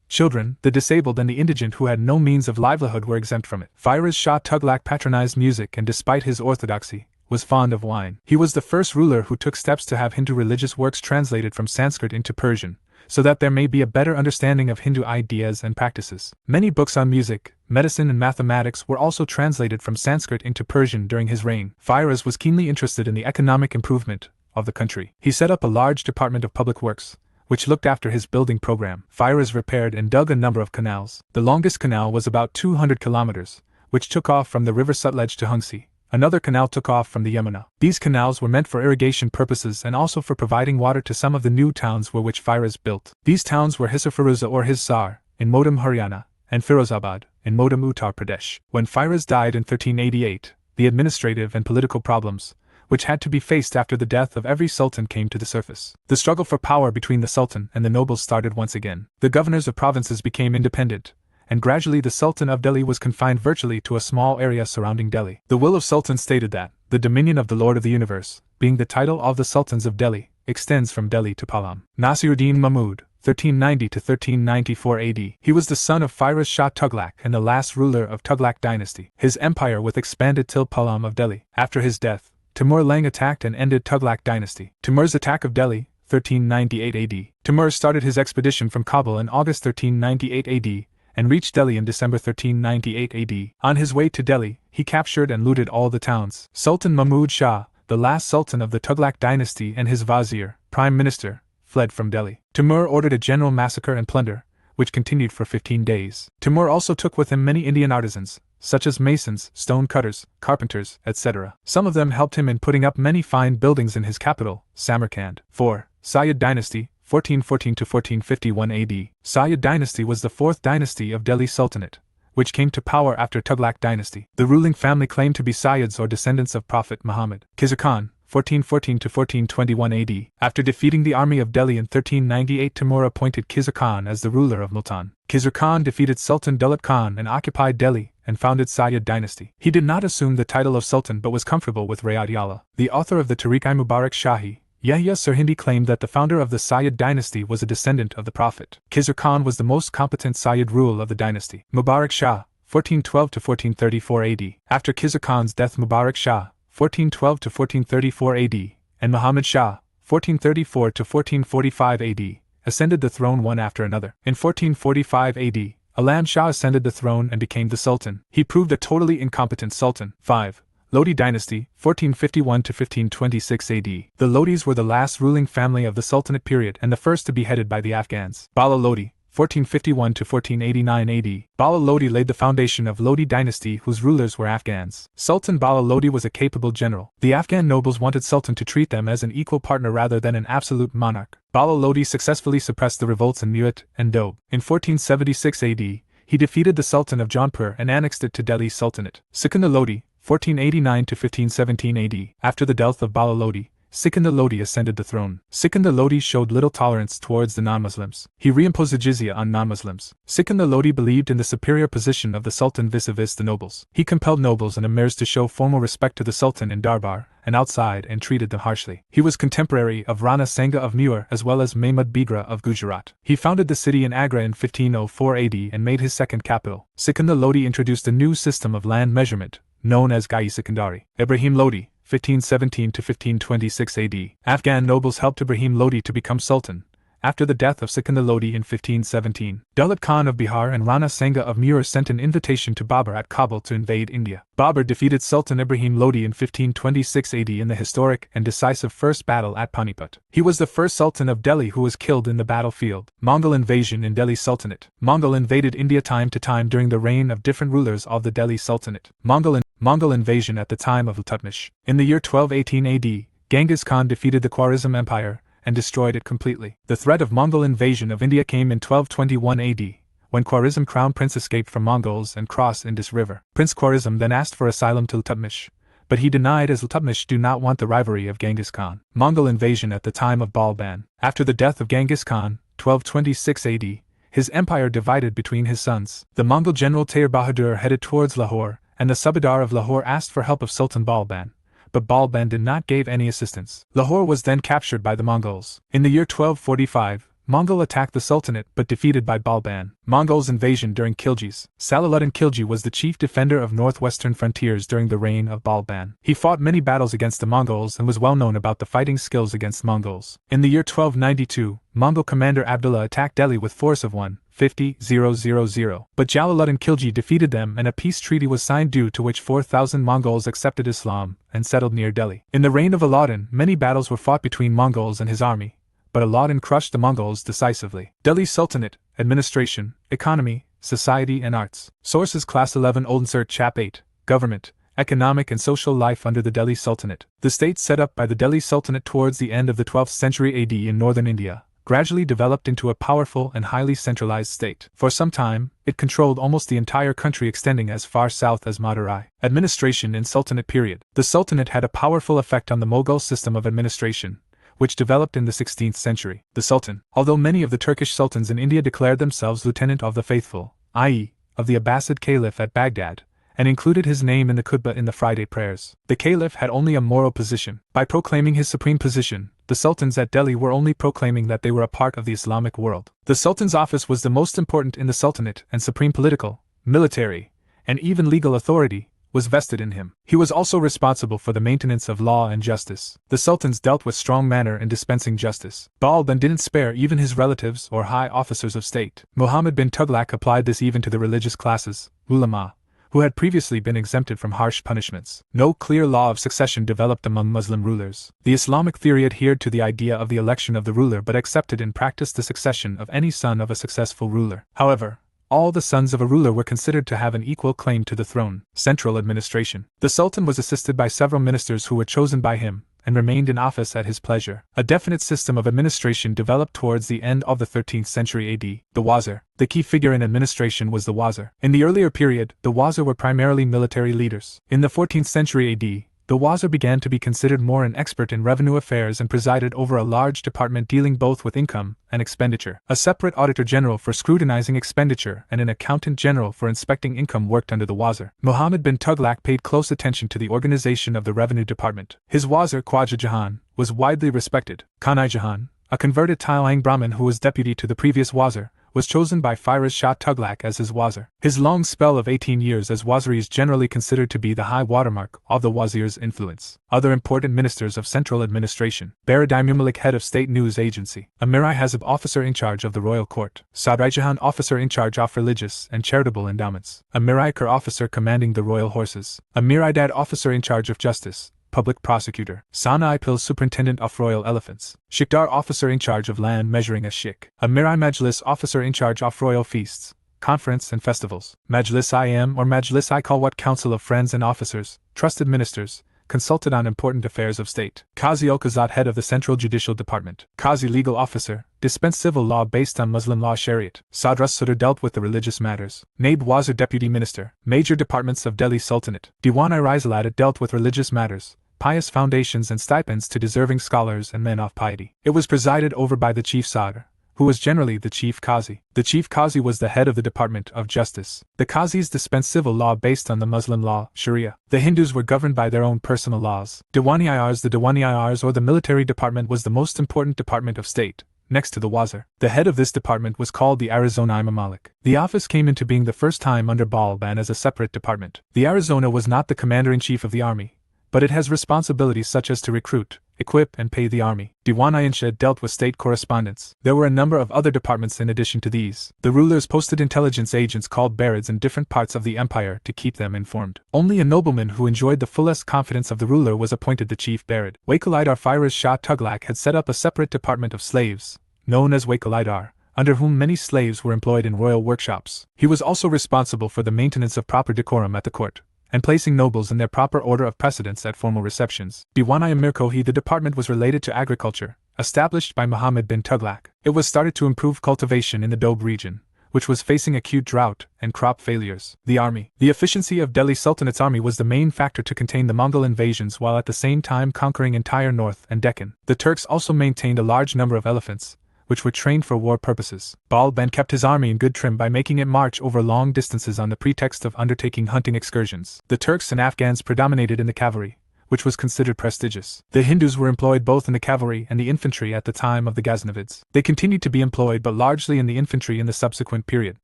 children, the disabled and the indigent who had no means of livelihood were exempt from it. Firuz Shah Tughlaq patronized music and despite his orthodoxy, was fond of wine. He was the first ruler who took steps to have Hindu religious works translated from Sanskrit into Persian, so that there may be a better understanding of Hindu ideas and practices. Many books on music, medicine and mathematics were also translated from Sanskrit into Persian during his reign. Firuz was keenly interested in the economic improvement of the country. He set up a large department of public works, which looked after his building program. Firuz repaired and dug a number of canals. The longest canal was about 200 kilometers, which took off from the river Sutlej to Hungsi. Another canal took off from the Yamuna. These canals were meant for irrigation purposes and also for providing water to some of the new towns which Firuz built. These towns were Hisar Firuza or Hisar, in Modam Haryana, and Firozabad, in Modam Uttar Pradesh. When Firuz died in 1388, the administrative and political problems, which had to be faced after the death of every sultan, came to the surface. The struggle for power between the sultan and the nobles started once again. The governors of provinces became independent, and gradually the Sultan of Delhi was confined virtually to a small area surrounding Delhi. The will of Sultan stated that the dominion of the Lord of the Universe, being the title of the Sultans of Delhi, extends from Delhi to Palam. Nasiruddin Mahmud, 1390 to 1394 AD. He was the son of Firuz Shah Tughlaq and the last ruler of Tughlaq dynasty. His empire was expanded till Palam of Delhi. After his death, Timur Lang attacked and ended Tughlaq dynasty. Timur's attack of Delhi, 1398 AD. Timur started his expedition from Kabul in August 1398 AD, and reached Delhi in December 1398 AD. On his way to Delhi, he captured and looted all the towns. Sultan Mahmud Shah, the last sultan of the Tughlaq dynasty, and his vizier, prime minister, fled from Delhi. Timur ordered a general massacre and plunder, which continued for 15 days. Timur also took with him many Indian artisans, such as masons, stone cutters, carpenters, etc. Some of them helped him in putting up many fine buildings in his capital, Samarkand. 4. Sayyid dynasty, 1414 to 1451 AD. Sayyid dynasty was the 4th dynasty of Delhi Sultanate, which came to power after Tughlaq dynasty. The ruling family claimed to be Sayyids or descendants of Prophet Muhammad. Khizr Khan, 1414 to 1421 AD. After defeating the army of Delhi in 1398, Timur appointed Khizr Khan as the ruler of Multan. Khizr Khan defeated Sultan Daulat Khan and occupied Delhi and founded Sayyid dynasty. He did not assume the title of Sultan but was comfortable with Rayat-e-Ala. The author of the Tariq-i-Mubarak Shahi, Yahya Sirhindi, claimed that the founder of the Sayyid dynasty was a descendant of the Prophet. Khizr Khan was the most competent Sayyid ruler of the dynasty. Mubarak Shah, 1412 to 1434 AD. After Khizr Khan's death, Mubarak Shah, 1412 to 1434 AD, and Muhammad Shah, 1434 to 1445 AD, ascended the throne one after another. In 1445 AD, Alam Shah ascended the throne and became the Sultan. He proved a totally incompetent Sultan. 5. Lodi dynasty, 1451 to 1526 AD. The Lodis were the last ruling family of the Sultanate period and the first to be headed by the Afghans. Bala Lodi, 1451 to 1489 AD. Bala Lodi laid the foundation of Lodi dynasty, whose rulers were Afghans. Sultan Bala Lodi was a capable general. The Afghan nobles wanted Sultan to treat them as an equal partner rather than an absolute monarch. Bala Lodi successfully suppressed the revolts in Meerut and Doab. In 1476 AD, he defeated the Sultan of Jaunpur and annexed it to Delhi Sultanate. Sikandar Lodi, 1489 to 1517 AD. After the death of Bala Lodi, Sikandar Lodi ascended the throne. Sikandar Lodi showed little tolerance towards the non-Muslims. He reimposed the jizya on non-Muslims. Sikandar Lodi believed in the superior position of the Sultan vis-a-vis the nobles. He compelled nobles and emirs to show formal respect to the Sultan in Darbar and outside and treated them harshly. He was contemporary of Rana Sangha of Mewar as well as Mehmud Bigra of Gujarat. He founded the city in Agra in 1504 AD and made his second capital. Sikandar Lodi introduced a new system of land measurement, known as Gai Sikandari. Ibrahim Lodi, 1517 to 1526 AD. Afghan nobles helped Ibrahim Lodi to become Sultan, after the death of Sikandar Lodi in 1517. Daulat Khan of Bihar and Rana Sangha of Mewar sent an invitation to Babur at Kabul to invade India. Babur defeated Sultan Ibrahim Lodi in 1526 AD in the historic and decisive First Battle at Panipat. He was the first Sultan of Delhi who was killed in the battlefield. Mongol invasion in Delhi Sultanate. Mongol invaded India time to time during the reign of different rulers of the Delhi Sultanate. Mongol invasion at the time of Iltutmish. In the year 1218 AD, Genghis Khan defeated the Khwarizm Empire and destroyed it completely. The threat of Mongol invasion of India came in 1221 AD, when Khwarizm crown prince escaped from Mongols and crossed Indus River. Prince Khwarizm then asked for asylum to Iltutmish, but he denied as Iltutmish do not want the rivalry of Genghis Khan. Mongol invasion at the time of Balban. After the death of Genghis Khan, 1226 AD, his empire divided between his sons. The Mongol general Tayyar Bahadur headed towards Lahore, and the Subadar of Lahore asked for help of Sultan Balban, but Balban did not give any assistance. Lahore was then captured by the Mongols. In the year 1245, Mongol attacked the Sultanate but defeated by Balban. Mongols' invasion during Khilji's. Salaluddin Khilji was the chief defender of northwestern frontiers during the reign of Balban. He fought many battles against the Mongols and was well known about the fighting skills against Mongols. In the year 1292, Mongol commander Abdullah attacked Delhi with force of 150,000, but Jalaluddin Khilji defeated them and a peace treaty was signed due to which 4,000 Mongols accepted Islam and settled near Delhi. In the reign of Aladdin, many battles were fought between Mongols and his army, but Aladdin crushed the Mongols decisively. Delhi Sultanate, Administration, Economy, Society and Arts. Sources Class 11 Old Insert Chap 8, Government, Economic and Social Life under the Delhi Sultanate. The state set up by the Delhi Sultanate towards the end of the 12th century AD in northern India gradually developed into a powerful and highly centralized state. For some time, it controlled almost the entire country extending as far south as Madurai. Administration in Sultanate period. The Sultanate had a powerful effect on the Mughal system of administration, which developed in the 16th century. The Sultan, although many of the Turkish sultans in India declared themselves lieutenant of the faithful, i.e., of the Abbasid Caliph at Baghdad, and included his name in the khutbah in the Friday prayers. The Caliph had only a moral position. By proclaiming his supreme position, the sultans at Delhi were only proclaiming that they were a part of the Islamic world. The sultan's office was the most important in the sultanate, and supreme political, military, and even legal authority was vested in him. He was also responsible for the maintenance of law and justice. The sultans dealt with strong manner in dispensing justice. Balban didn't spare even his relatives or high officers of state. Muhammad bin Tughlaq applied this even to the religious classes, ulama, who had previously been exempted from harsh punishments. No clear law of succession developed among Muslim rulers. The Islamic theory adhered to the idea of the election of the ruler but accepted in practice the succession of any son of a successful ruler. However, all the sons of a ruler were considered to have an equal claim to the throne. Central administration. The Sultan was assisted by several ministers who were chosen by him, and remained in office at his pleasure. A definite system of administration developed towards the end of the 13th century AD. The Wazir. The key figure in administration was the Wazir. In the earlier period, the Wazir were primarily military leaders. In the 14th century AD, the Wazir began to be considered more an expert in revenue affairs and presided over a large department dealing both with income and expenditure. A separate auditor general for scrutinizing expenditure and an accountant general for inspecting income worked under the Wazir. Muhammad bin Tughlaq paid close attention to the organization of the revenue department. His Wazir Khwaja Jahan was widely respected. Kanai Jahan, a converted Tailang Brahmin who was deputy to the previous Wazir, was chosen by Firoz Shah Tughlaq as his Wazir. His long spell of 18 years as Waziri is generally considered to be the high watermark of the Wazir's influence. Other important ministers of central administration. Baradai Mumalik, head of state news agency. Amirai Hazib, officer in charge of the royal court. Sadrai Jahan, officer in charge of religious and charitable endowments. Amirai Kar, officer commanding the royal horses. Amirai Dad, officer in charge of justice. public prosecutor. Sana-i-Pil, superintendent of royal elephants. Shikdar, officer in charge of land measuring as Shik. Amir-i Majlis, officer in charge of royal feasts, conference and festivals. Majlis-i-Am or Majlis-i-Khalwat, council of friends and officers, trusted ministers, consulted on important affairs of state. Qazi-ul-Qazat, head of the Central Judicial Department. Qazi, legal officer, dispensed civil law based on Muslim law Shariat. Sadras-Sudar, dealt with the religious matters. Naib-Wazir, deputy minister, major departments of Delhi Sultanate. Diwan-i-Rizalat, dealt with religious matters, pious foundations and stipends to deserving scholars and men of piety. It was presided over by the chief Sadr, who was generally the chief Qazi. The chief Qazi was the head of the Department of Justice. The Qazis dispensed civil law based on the Muslim law, Sharia. The Hindus were governed by their own personal laws. Diwani-irs, the Diwani-irs or the military department was the most important department of state, next to the Wazir. The head of this department was called the Arizona Mamalik. The office came into being the first time under Balban as a separate department. The Arizona was not the commander-in-chief of the army, but it has responsibilities such as to recruit, equip and pay the army. Diwan-i-Inshad dealt with state correspondence. There were a number of other departments in addition to these. The rulers posted intelligence agents called Barids in different parts of the empire to keep them informed. Only a nobleman who enjoyed the fullest confidence of the ruler was appointed the chief Barid. Waikalidar Firoz Shah Tughlaq had set up a separate department of slaves, known as Waikalidar, under whom many slaves were employed in royal workshops. He was also responsible for the maintenance of proper decorum at the court, and placing nobles in their proper order of precedence at formal receptions. Diwan-i-Amir Kohi, the department was related to agriculture, established by Muhammad bin Tughlaq. It was started to improve cultivation in the Doab region, which was facing acute drought and crop failures. The army. The efficiency of Delhi Sultanate's army was the main factor to contain the Mongol invasions while at the same time conquering entire North and Deccan. The Turks also maintained a large number of elephants, which were trained for war purposes. Balban kept his army in good trim by making it march over long distances on the pretext of undertaking hunting excursions. The Turks and Afghans predominated in the cavalry, which was considered prestigious. The Hindus were employed both in the cavalry and the infantry at the time of the Ghaznavids. They continued to be employed but largely in the infantry in the subsequent period.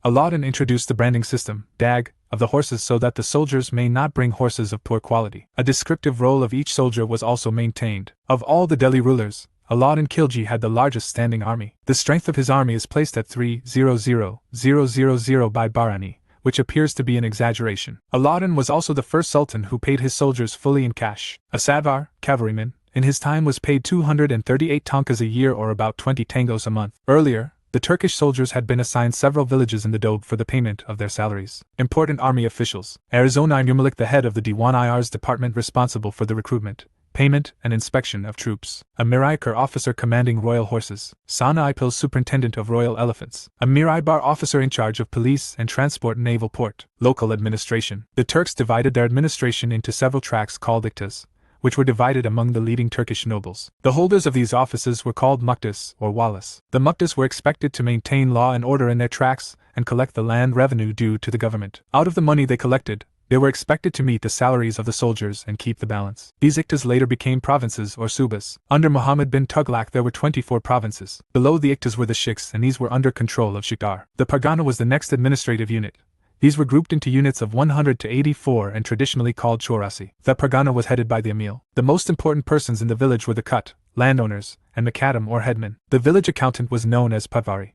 Aladdin introduced the branding system, dag, of the horses so that the soldiers may not bring horses of poor quality. A descriptive roll of each soldier was also maintained. Of all the Delhi rulers, Aladdin Khilji had the largest standing army. The strength of his army is placed at 300,000 by Barani, which appears to be an exaggeration. Aladdin was also the first sultan who paid his soldiers fully in cash. A Sadvar, cavalryman, in his time was paid 238 tankas a year or about 20 tangos a month. Earlier, the Turkish soldiers had been assigned several villages in the Doab for the payment of their salaries. Important army officials. Arizona Yumalik, the head of the Diwan-irs department responsible for the recruitment, payment and inspection of troops. Amir-i-Kar, officer commanding royal horses. Sana-i-Pil, superintendent of royal elephants. Amir-i-Bar, officer in charge of police and transport, naval port. Local administration. The Turks divided their administration into several tracts called iktas, which were divided among the leading Turkish nobles. The holders of these offices were called muktas or walis. The muktas were expected to maintain law and order in their tracts and collect the land revenue due to the government. Out of the money they collected, they were expected to meet the salaries of the soldiers and keep the balance. These iktas later became provinces or subas. Under Muhammad bin Tughlaq there were 24 provinces. Below the iktas were the shiks, and these were under control of Shikdar. The pargana was the next administrative unit. These were grouped into units of 100 to 84 and traditionally called chorasi. The pargana was headed by the emil. The most important persons in the village were the kut, landowners, and Makadam or headman. The village accountant was known as Patvari.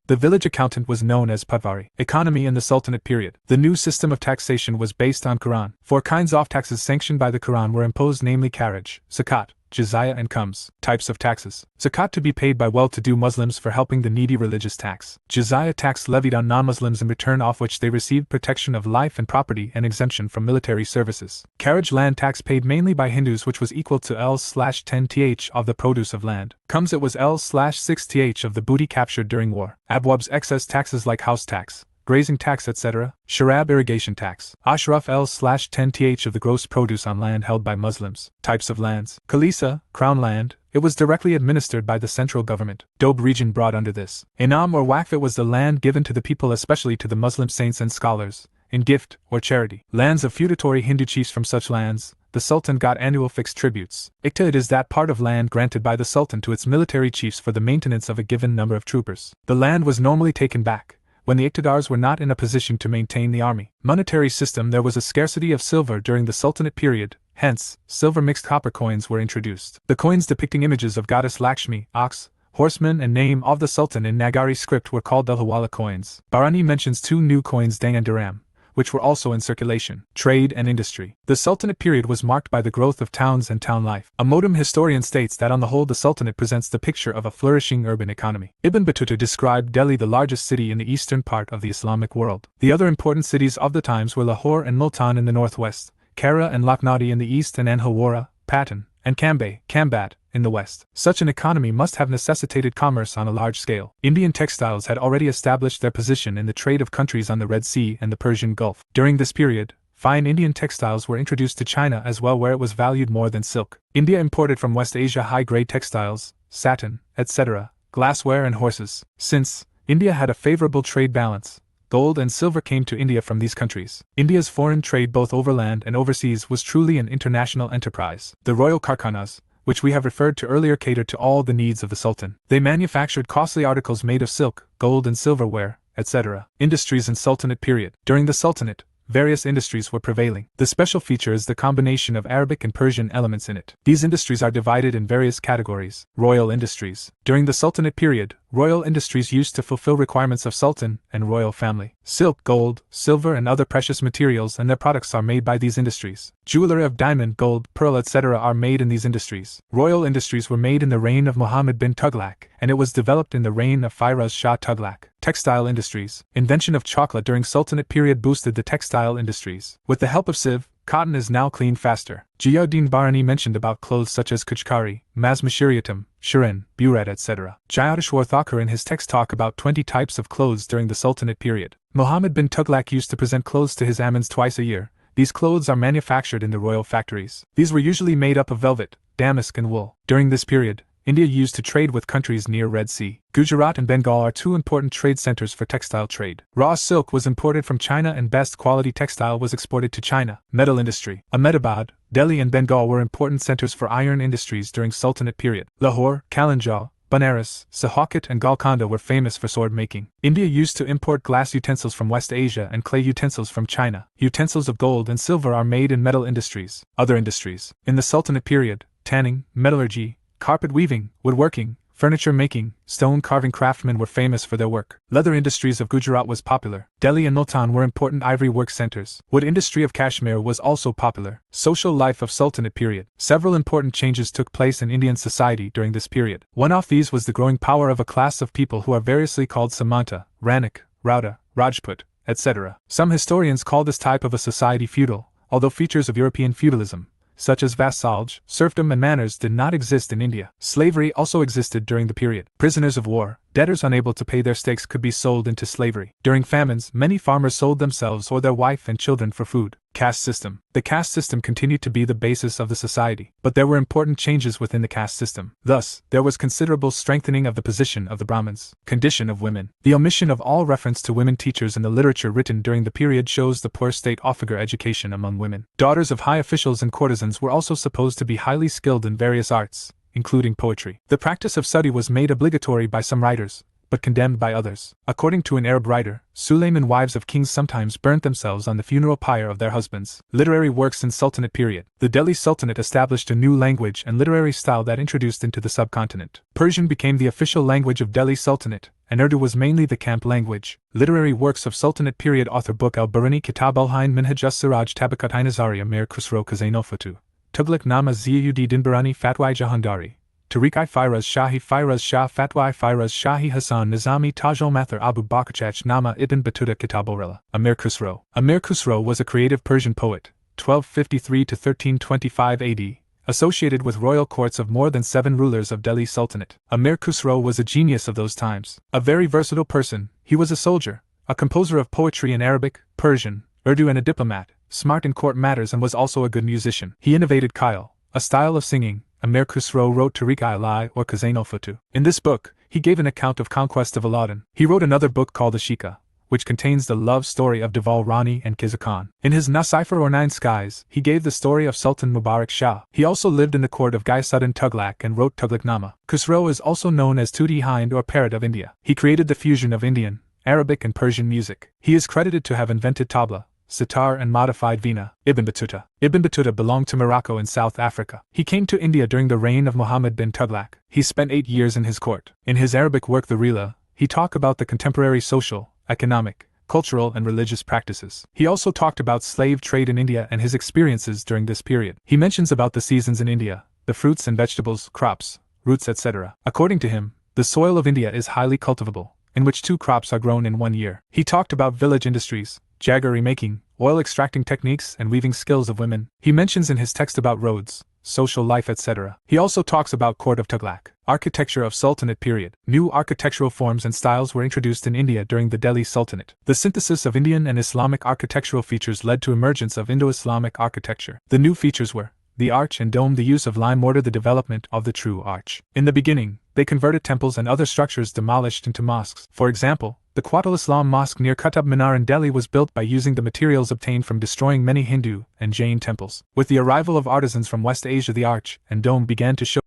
Economy in the Sultanate period. The new system of taxation was based on Quran. 4 kinds of taxes sanctioned by the Quran were imposed, namely carriage, zakat, jizya and khums. Types of taxes. Zakat, to be paid by well-to-do Muslims for helping the needy. Religious tax. Jizya, tax levied on non-Muslims in return of which they received protection of life and property and exemption from military services. Carriage, land tax paid mainly by Hindus, which was equal to L/10th of the produce of land. Khums, it was L/6th of the booty captured during war. Abwabs, excess taxes like house tax, grazing tax, etc. Sharab, irrigation tax. Ashraf, L/10th of the gross produce on land held by Muslims. Types of lands. Khalisa, crown land. It was directly administered by the central government. Doab region brought under this. Inam or Waqf, it was the land given to the people, especially to the Muslim saints and scholars, in gift or charity. Lands of feudatory Hindu chiefs. From such lands, the Sultan got annual fixed tributes. Ikta, it is that part of land granted by the Sultan to its military chiefs for the maintenance of a given number of troopers. The land was normally taken back when the iqtidars were not in a position to maintain the army. Monetary system. There was a scarcity of silver during the Sultanate period, hence, silver-mixed copper coins were introduced. The coins depicting images of goddess Lakshmi, ox, horseman and name of the Sultan in Nagari script were called Dalhawala coins. Barani mentions 2 new coins, Dang and Dirham, which were also in circulation. Trade and industry. The Sultanate period was marked by the growth of towns and town life. A modern historian states that on the whole the Sultanate presents the picture of a flourishing urban economy. Ibn Battuta described Delhi, the largest city in the eastern part of the Islamic world. The other important cities of the times were Lahore and Multan in the northwest, Kara and Lakhnadi in the east, and Anhawara, Patan, and Kambat, in the west. Such an economy must have necessitated commerce on a large scale. Indian textiles had already established their position in the trade of countries on the Red Sea and the Persian Gulf. During this period, fine Indian textiles were introduced to China as well, where it was valued more than silk. India imported from West Asia high-grade textiles, satin, etc., glassware and horses. Since India had a favorable trade balance, gold and silver came to India from these countries. India's foreign trade both overland and overseas was truly an international enterprise. The royal karkhanas, which we have referred to earlier, catered to all the needs of the Sultan. They manufactured costly articles made of silk, gold and silverware, etc. Industries in Sultanate period. During the Sultanate, various industries were prevailing. The special feature is the combination of Arabic and Persian elements in it. These industries are divided in various categories. Royal industries. During the Sultanate period, royal industries used to fulfill requirements of Sultan and royal family. Silk, gold, silver and other precious materials and their products are made by these industries. Jewelry of diamond, gold, pearl, etc. are made in these industries. Royal industries were made in the reign of Muhammad bin Tughlaq, and it was developed in the reign of Firoz Shah Tughlaq. Textile industries. Invention of chocolate during Sultanate period boosted the textile industries. With the help of sieve, cotton is now cleaned faster. Giauddin Barani mentioned about clothes such as Kachkari, Mazmashiriatum, Shirin, Buret, etc. Jayotishwar Thakur in his text talk about 20 types of clothes during the Sultanate period. Muhammad bin Tughlaq used to present clothes to his amins twice a year. These clothes are manufactured in the royal factories. These were usually made up of velvet, damask and wool. During this period, India used to trade with countries near Red Sea. Gujarat and Bengal are two important trade centers for textile trade. Raw silk was imported from China and best quality textile was exported to China. Metal industry. Ahmedabad, Delhi and Bengal were important centers for iron industries during Sultanate period. Lahore, Kalanjal, Banaras, Sahawkat and Golconda were famous for sword making. India used to import glass utensils from West Asia and clay utensils from China. Utensils of gold and silver are made in metal industries. Other industries. In the Sultanate period, tanning, metallurgy, carpet weaving, woodworking, furniture making, stone carving craftsmen were famous for their work. Leather industries of Gujarat was popular. Delhi and Multan were important ivory work centers. Wood industry of Kashmir was also popular. Social life of Sultanate period. Several important changes took place in Indian society during this period. One of these was the growing power of a class of people who are variously called Samanta, Ranik, Rauta, Rajput, etc. Some historians call this type of a society feudal, although features of European feudalism, such as vassalage, serfdom and manners, did not exist in India. Slavery also existed during the period. Prisoners of war, debtors unable to pay their stakes, could be sold into slavery. During famines, many farmers sold themselves or their wife and children for food. Caste system. The caste system continued to be the basis of the society, but there were important changes within the caste system. Thus, there was considerable strengthening of the position of the Brahmins. Condition of women. The omission of all reference to women teachers in the literature written during the period shows the poor state of education among women. Daughters of high officials and courtesans were also supposed to be highly skilled in various arts, including poetry. The practice of study was made obligatory by some writers, but condemned by others. According to an Arab writer, Sulayman, wives of kings sometimes burnt themselves on the funeral pyre of their husbands. Literary works in Sultanate period. The Delhi Sultanate established a new language and literary style that introduced into the subcontinent. Persian became the official language of Delhi Sultanate, and Urdu was mainly the camp language. Literary works of Sultanate period. Author book al-Barani, Kitab al-Hain, Minhaj as-Siraj, Tabakat Nazariya, Mir Khusro, Khazainofatu, Tughlaq Nama, Ziyuddin Dinbarani, Fatwai Jahandari, Tariq-i Firoz Shah Fatwa Firoz Shahi Hassan Nizami Tajul Mathur Abu Bakrchach Nama Ibn Battuta Kitaborilla. Amir Khusro. Amir Khusro was a creative Persian poet, 1253 to 1325 AD, associated with royal courts of more than 7 rulers of Delhi Sultanate. Amir Khusro was a genius of those times. A very versatile person, he was a soldier, a composer of poetry in Arabic, Persian, Urdu and a diplomat, smart in court matters and was also a good musician. He innovated Khyal, a style of singing. Amir Khusro wrote Tariq-i-Alai or Khazainofatu. In this book, he gave an account of conquest of Aladdin. He wrote another book called the Shika, which contains the love story of Deval Rani and Kiza Khan. In his Nasifar or Nine Skies, he gave the story of Sultan Mubarak Shah. He also lived in the court of Ghaisuddin Tughlaq and wrote Tughlaqnama. Khusro is also known as Tuti Hind or Parrot of India. He created the fusion of Indian, Arabic and Persian music. He is credited to have invented tabla, sitar and modified veena. Ibn Battuta. Ibn Battuta belonged to Morocco in South Africa. He came to India during the reign of Muhammad bin Tughlaq. He spent 8 years in his court. In his Arabic work The Rila, he talked about the contemporary social, economic, cultural and religious practices. He also talked about slave trade in India and his experiences during this period. He mentions about the seasons in India, the fruits and vegetables, crops, roots, etc. According to him, the soil of India is highly cultivable, in which 2 crops are grown in 1 year. He talked about village industries, jaggery making, oil extracting techniques, and weaving skills of women. He mentions in his text about roads, social life, etc. He also talks about court of Tughlaq, architecture of Sultanate period. New architectural forms and styles were introduced in India during the Delhi Sultanate. The synthesis of Indian and Islamic architectural features led to emergence of Indo-Islamic architecture. The new features were the arch and dome, the use of lime mortar, the development of the true arch. In the beginning, they converted temples and other structures demolished into mosques. For example, the Quatul Islam Mosque near Qutb Minar in Delhi was built by using the materials obtained from destroying many Hindu and Jain temples. With the arrival of artisans from West Asia, the arch and dome began to show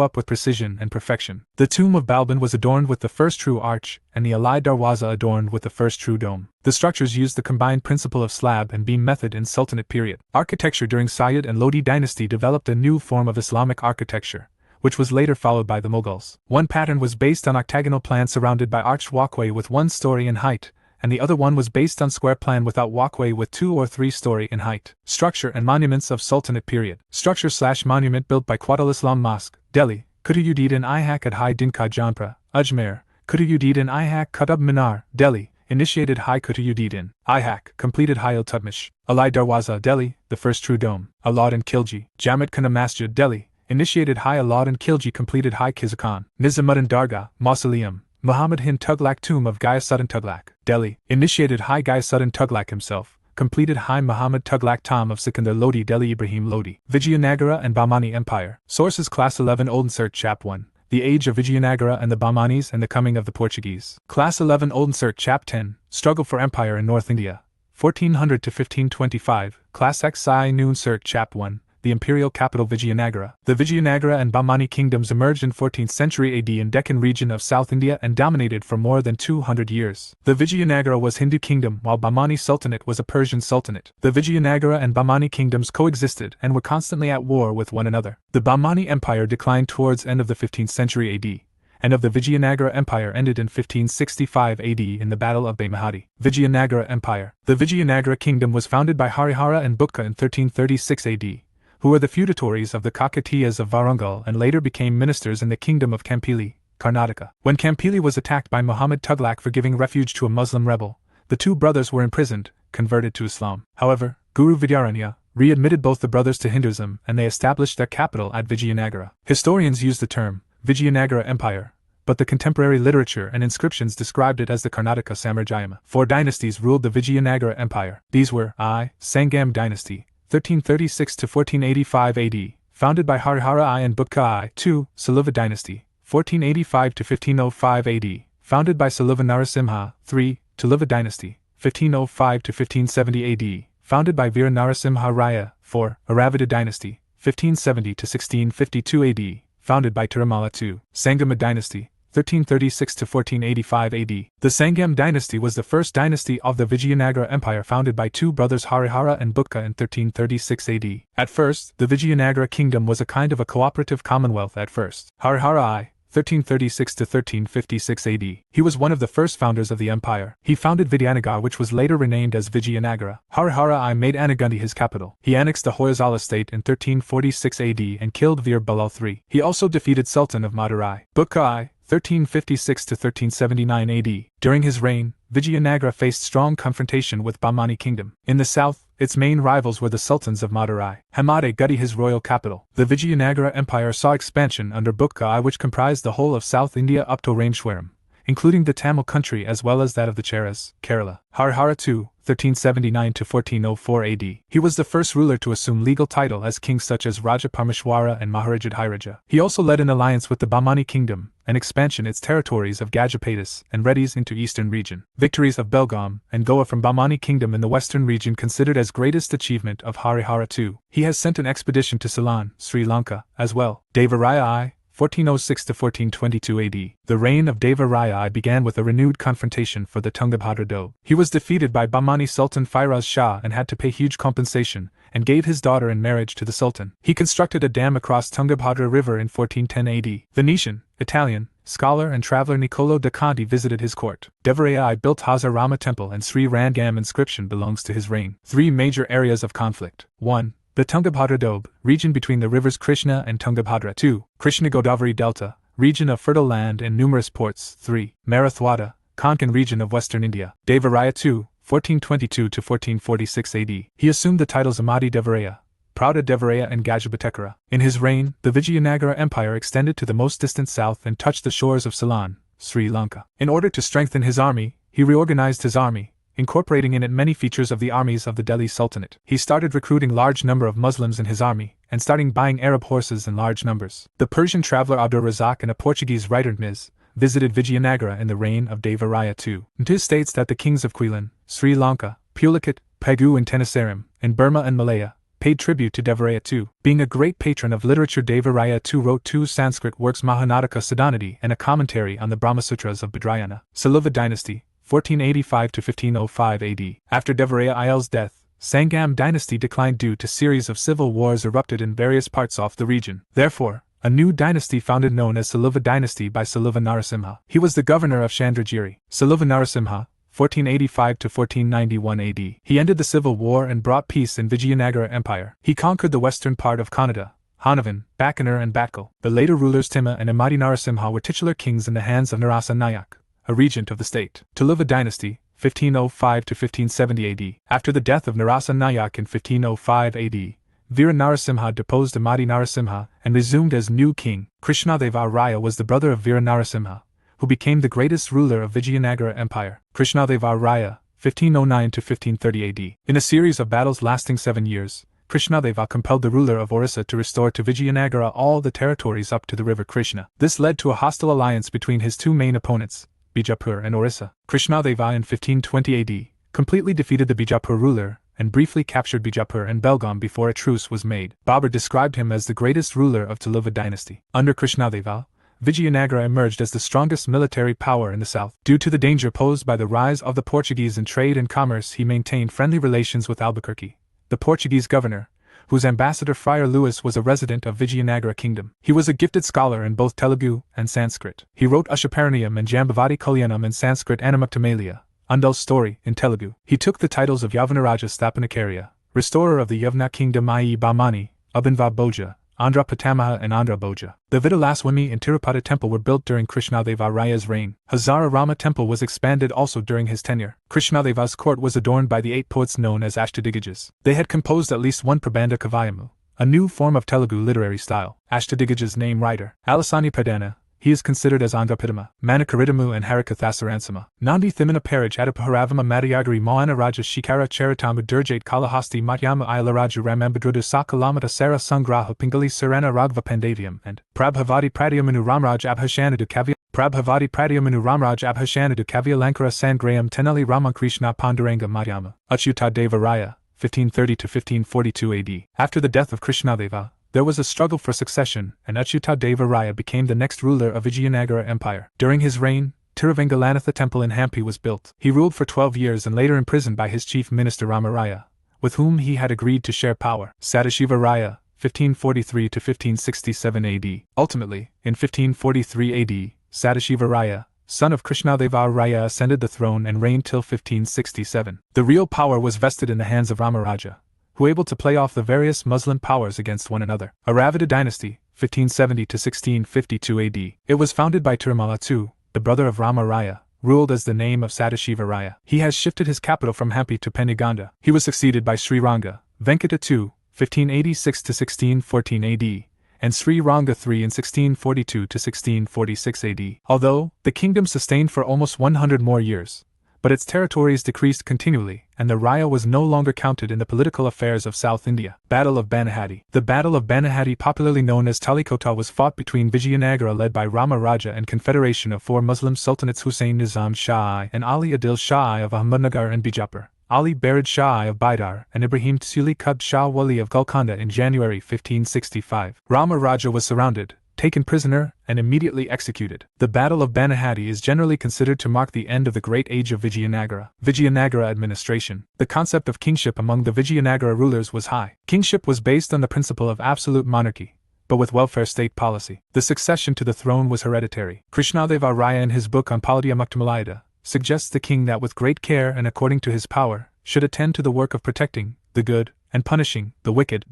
up with precision and perfection. The tomb of Balban was adorned with the first true arch, and the Alai Darwaza adorned with the first true dome. The structures used the combined principle of slab and beam method in Sultanate period. Architecture during Sayyid and Lodi dynasty developed a new form of Islamic architecture, which was later followed by the Mughals. One pattern was based on octagonal plan surrounded by arched walkway with 1 story in height, and the other one was based on square plan without walkway with 2 or 3 story in height. Structure and monuments of Sultanate period. Structure/monument built by Quatul Islam Mosque, Delhi, Qutb-ud-Din i Haq at High Dinka Janpura, Ajmer, Qutb-ud-Din i Haq Qutb Minar, Delhi, initiated High Qutb-ud-Din i Haq, completed High Iltutmish. Alai Darwaza, Delhi, the first true dome. Alauddin Khilji, Jamat Khana Masjid, Delhi, initiated High Alauddin Khilji, completed High Kizakan. Nizamuddin Dargah, Mausoleum, Muhammad Hind Tughlaq, tomb of Ghayasuddin Tughlaq, Delhi, initiated High Ghayasuddin Tughlaq himself, completed High Muhammad Tughlaq, tomb of Sikandar Lodi, Delhi, Ibrahim Lodi. Vijayanagara and Bahmani Empire. Sources: Class 11 Old NCERT Chap 1. The Age of Vijayanagara and the Bahmanis and the Coming of the Portuguese. Class 11 Old NCERT Chap 10. Struggle for Empire in North India, 1400 to 1525. Class XI New NCERT Chap 1. The imperial capital Vijayanagara. The Vijayanagara and Bahmani kingdoms emerged in 14th century AD in Deccan region of South India and dominated for more than 200 years. The Vijayanagara was Hindu kingdom while Bahmani Sultanate was a Persian sultanate. The Vijayanagara and Bahmani kingdoms coexisted and were constantly at war with one another. The Bahmani Empire declined towards end of the 15th century AD, and of the Vijayanagara Empire ended in 1565 AD in the Battle of Baimahadi. Vijayanagara Empire. The Vijayanagara kingdom was founded by Harihara and Bukka in 1336 AD. Who were the feudatories of the Kakatiyas of Varungal and later became ministers in the kingdom of Kampili, Karnataka. When Kampili was attacked by Muhammad Tughlaq for giving refuge to a Muslim rebel, the 2 brothers were imprisoned, converted to Islam. However, Guru Vidyaranya readmitted both the brothers to Hinduism and they established their capital at Vijayanagara. Historians use the term Vijayanagara Empire, but the contemporary literature and inscriptions described it as the Karnataka Samrajayama. 4 dynasties ruled the Vijayanagara Empire. These were I. Sangam dynasty, 1336 to 1485 AD, founded by Harihara I and Bukka I. 2. Saluva dynasty, 1485 to 1505 AD, founded by Saluva Narasimha. 3. Tuluva dynasty, 1505 to 1570 AD, founded by Veera Narasimha Raya. 4. Aravida dynasty, 1570 to 1652 AD, founded by Tirumala II. Sangama dynasty, 1336 to 1485 AD. The Sangam dynasty was the first dynasty of the Vijayanagara Empire founded by 2 brothers Harihara and Bukka in 1336 AD. At first, the Vijayanagara kingdom was a kind of a cooperative commonwealth at first. Harihara I, 1336 to 1356 AD. He was one of the first founders of the empire. He founded Vidyanagar, which was later renamed as Vijayanagara. Harihara I made Anagundi his capital. He annexed the Hoysala state in 1346 AD and killed Veer Balal III. He also defeated Sultan of Madurai, Bukka I, 1356 to 1379 AD. During his reign, Vijayanagara faced strong confrontation with Bahmani kingdom. In the south, its main rivals were the sultans of Madurai. Hamade Gudi his royal capital. The Vijayanagara Empire saw expansion under Bukka I, which comprised the whole of South India up to Rameshwaram, including the Tamil country as well as that of the Cheras, Kerala. Harihara II, 1379 to 1404 AD. He was the first ruler to assume legal title as kings such as Raja Parmeshwara and Maharaja Dhiraja. He also led an alliance with the Bahmani kingdom and expansion its territories of Gajapatis and Reddys into eastern region. Victories of Belgaum and Goa from Bahmani kingdom in the western region considered as greatest achievement of Harihara II. He has sent an expedition to Ceylon, Sri Lanka, as well. Devaraya I, 1406 to 1422 AD. The reign of Deva Raya I began with a renewed confrontation for the Tungabhadra Doab. He was defeated by Bahmani Sultan Firoz Shah and had to pay huge compensation, and gave his daughter in marriage to the Sultan. He constructed a dam across Tungabhadra River in 1410 AD. Venetian, Italian, scholar and traveler Niccolò da Conti visited his court. Devaraya I built Hazar Rama temple and Sri Rangam inscription belongs to his reign. 3 major areas of conflict. 1. The Tungabhadra Doab, region between the rivers Krishna and Tungabhadra. 2. Krishna Godavari Delta, region of fertile land and numerous ports. 3. Marathwada, Konkan region of western India. Devaraya II, 1422 to 1446 AD. He assumed the titles Amadi Devaraya, Prouda Devaraya and Gajabatekara. In his reign, the Vijayanagara Empire extended to the most distant south and touched the shores of Ceylon, Sri Lanka. In order to strengthen his army, he reorganized his army, incorporating in it many features of the armies of the Delhi Sultanate. He started recruiting large number of Muslims in his army, and starting buying Arab horses in large numbers. The Persian traveler Abdur Razak and a Portuguese writer Ms. visited Vijayanagara in the reign of Devaraya II. It states that the kings of Quilin, Sri Lanka, Pulicat, Pegu and Tenasserim, in Burma and Malaya, paid tribute to Devaraya II. Being a great patron of literature, Devaraya II wrote 2 Sanskrit works, Mahanataka Siddhanati and a commentary on the Brahmasutras of Badrayana. Saluva dynasty, 1485 to 1505 AD. After Devaraya IL's death, Sangam dynasty declined due to series of civil wars erupted in various parts of the region. Therefore, a new dynasty founded known as Saluva dynasty by Saluva Narasimha. He was the governor of Chandragiri. Saluva Narasimha, 1485 to 1491 AD. He ended the civil war and brought peace in Vijayanagara Empire. He conquered the western part of Kannada, Hanavan, Bakanar and Batkal. The later rulers Timma and Amadi Narasimha were titular kings in the hands of Narasa Nayak, a regent of the state. Tuluva dynasty, 1505 to 1570 AD. After the death of Narasa Nayak in 1505 AD, Veera Narasimha deposed Amadi Narasimha and resumed as new king. Krishnadeva Raya was the brother of Veera Narasimha, who became the greatest ruler of Vijayanagara Empire. Krishnadeva Raya, 1509 to 1530 AD. In a series of battles lasting 7 years, Krishnadeva compelled the ruler of Orissa to restore to Vijayanagara all the territories up to the river Krishna. This led to a hostile alliance between his 2 main opponents, Bijapur and Orissa. Krishnadeva in 1520 AD completely defeated the Bijapur ruler and briefly captured Bijapur and Belgaum before a truce was made. Babur described him as the greatest ruler of Tuluva dynasty. Under Krishnadeva, Vijayanagara emerged as the strongest military power in the south. Due to the danger posed by the rise of the Portuguese in trade and commerce, he maintained friendly relations with Albuquerque, the Portuguese governor, whose ambassador Friar Louis was a resident of Vijayanagara kingdom. He was a gifted scholar in both Telugu and Sanskrit. He wrote Ashaparaniyam and Jambavati Kalyanam in Sanskrit, Anamuktamalya, Undul's story, in Telugu. He took the titles of Yavanaraja Stapanakarya, restorer of the Yavana kingdom, i.e. Bahmani, Abhinva Bhoja, Andhra Patamaha and Andhra Bhoja. The Vidalaswami and Tirupati temple were built during Krishnadeva Raya's reign. Hazara Rama temple was expanded also during his tenure. Krishnadeva's court was adorned by the 8 poets known as Ashtadigajas. They had composed at least 1 Prabandha Kavayamu, a new form of Telugu literary style. Ashtadigaja's name writer, Alasani Pradana, he is considered as Andhapitama, Manakaridamu and Harikathasaransama. Nandi Thimana Paraj Adapaharavama Madhyagari Moana Raja Shikara Charitamu Durjate Kalahasti Matyamu Ilaraju Ramambadruda Sakalamata Sara Sangraha Pingali Sarana Ragva Pandatiam and Prabhavati Pradyamanu Ramraj Abhashanadu Kavya Prabhavati Pradyamanu Ramraj Abhashanadu Kavya Lankara Sangrayam Tenali Ramakrishna Panduranga Madhyama. Achyuta Deva Raya, 1530 to 1542 AD. After the death of Krishnadeva, there was a struggle for succession, and Achyuta Deva Raya became the next ruler of Vijayanagara Empire. During his reign, Tiruvengalanatha temple in Hampi was built. He ruled for 12 years and later imprisoned by his chief minister Ramaraya, with whom he had agreed to share power. Sadashiva Raya, 1543 to 1567 AD. Ultimately, in 1543 AD, Sadashiva Raya, son of Krishnadeva Raya, ascended the throne and reigned till 1567. The real power was vested in the hands of Ramaraja, who able to play off the various Muslim powers against one another. Aravida dynasty, 1570 to 1652 AD. It was founded by Tirumala II, the brother of Rama Raya, ruled as the name of Sadashiva Raya. He has shifted his capital from Hampi to Peniganda. He was succeeded by Sri Ranga, Venkata II, 1586 to 1614 AD, and Sri Ranga III in 1642 to 1646 AD. Although the kingdom sustained for almost 100 more years, but its territories decreased continually, and the Raya was no longer counted in the political affairs of South India. Battle of Banahati. The Battle of Banahati, popularly known as Talikota, was fought between Vijayanagara led by Rama Raja and confederation of 4 Muslim sultanates, Hussain Nizam Shah I and Ali Adil Shah I of Ahmednagar and Bijapur, Ali Barid Shah I of Bidar and Ibrahim Tsuli Qutb Shah Wali of Golconda in January 1565. Rama Raja was surrounded, taken prisoner, and immediately executed. The Battle of Banahati is generally considered to mark the end of the Great Age of Vijayanagara. Vijayanagara administration. The concept of kingship among the Vijayanagara rulers was high. Kingship was based on the principle of absolute monarchy, but with welfare state policy. The succession to the throne was hereditary. Krishnadeva Raya in his book on Paladya Muktamalaya suggests the king that with great care and according to his power, should attend to the work of protecting the good and punishing the wicked.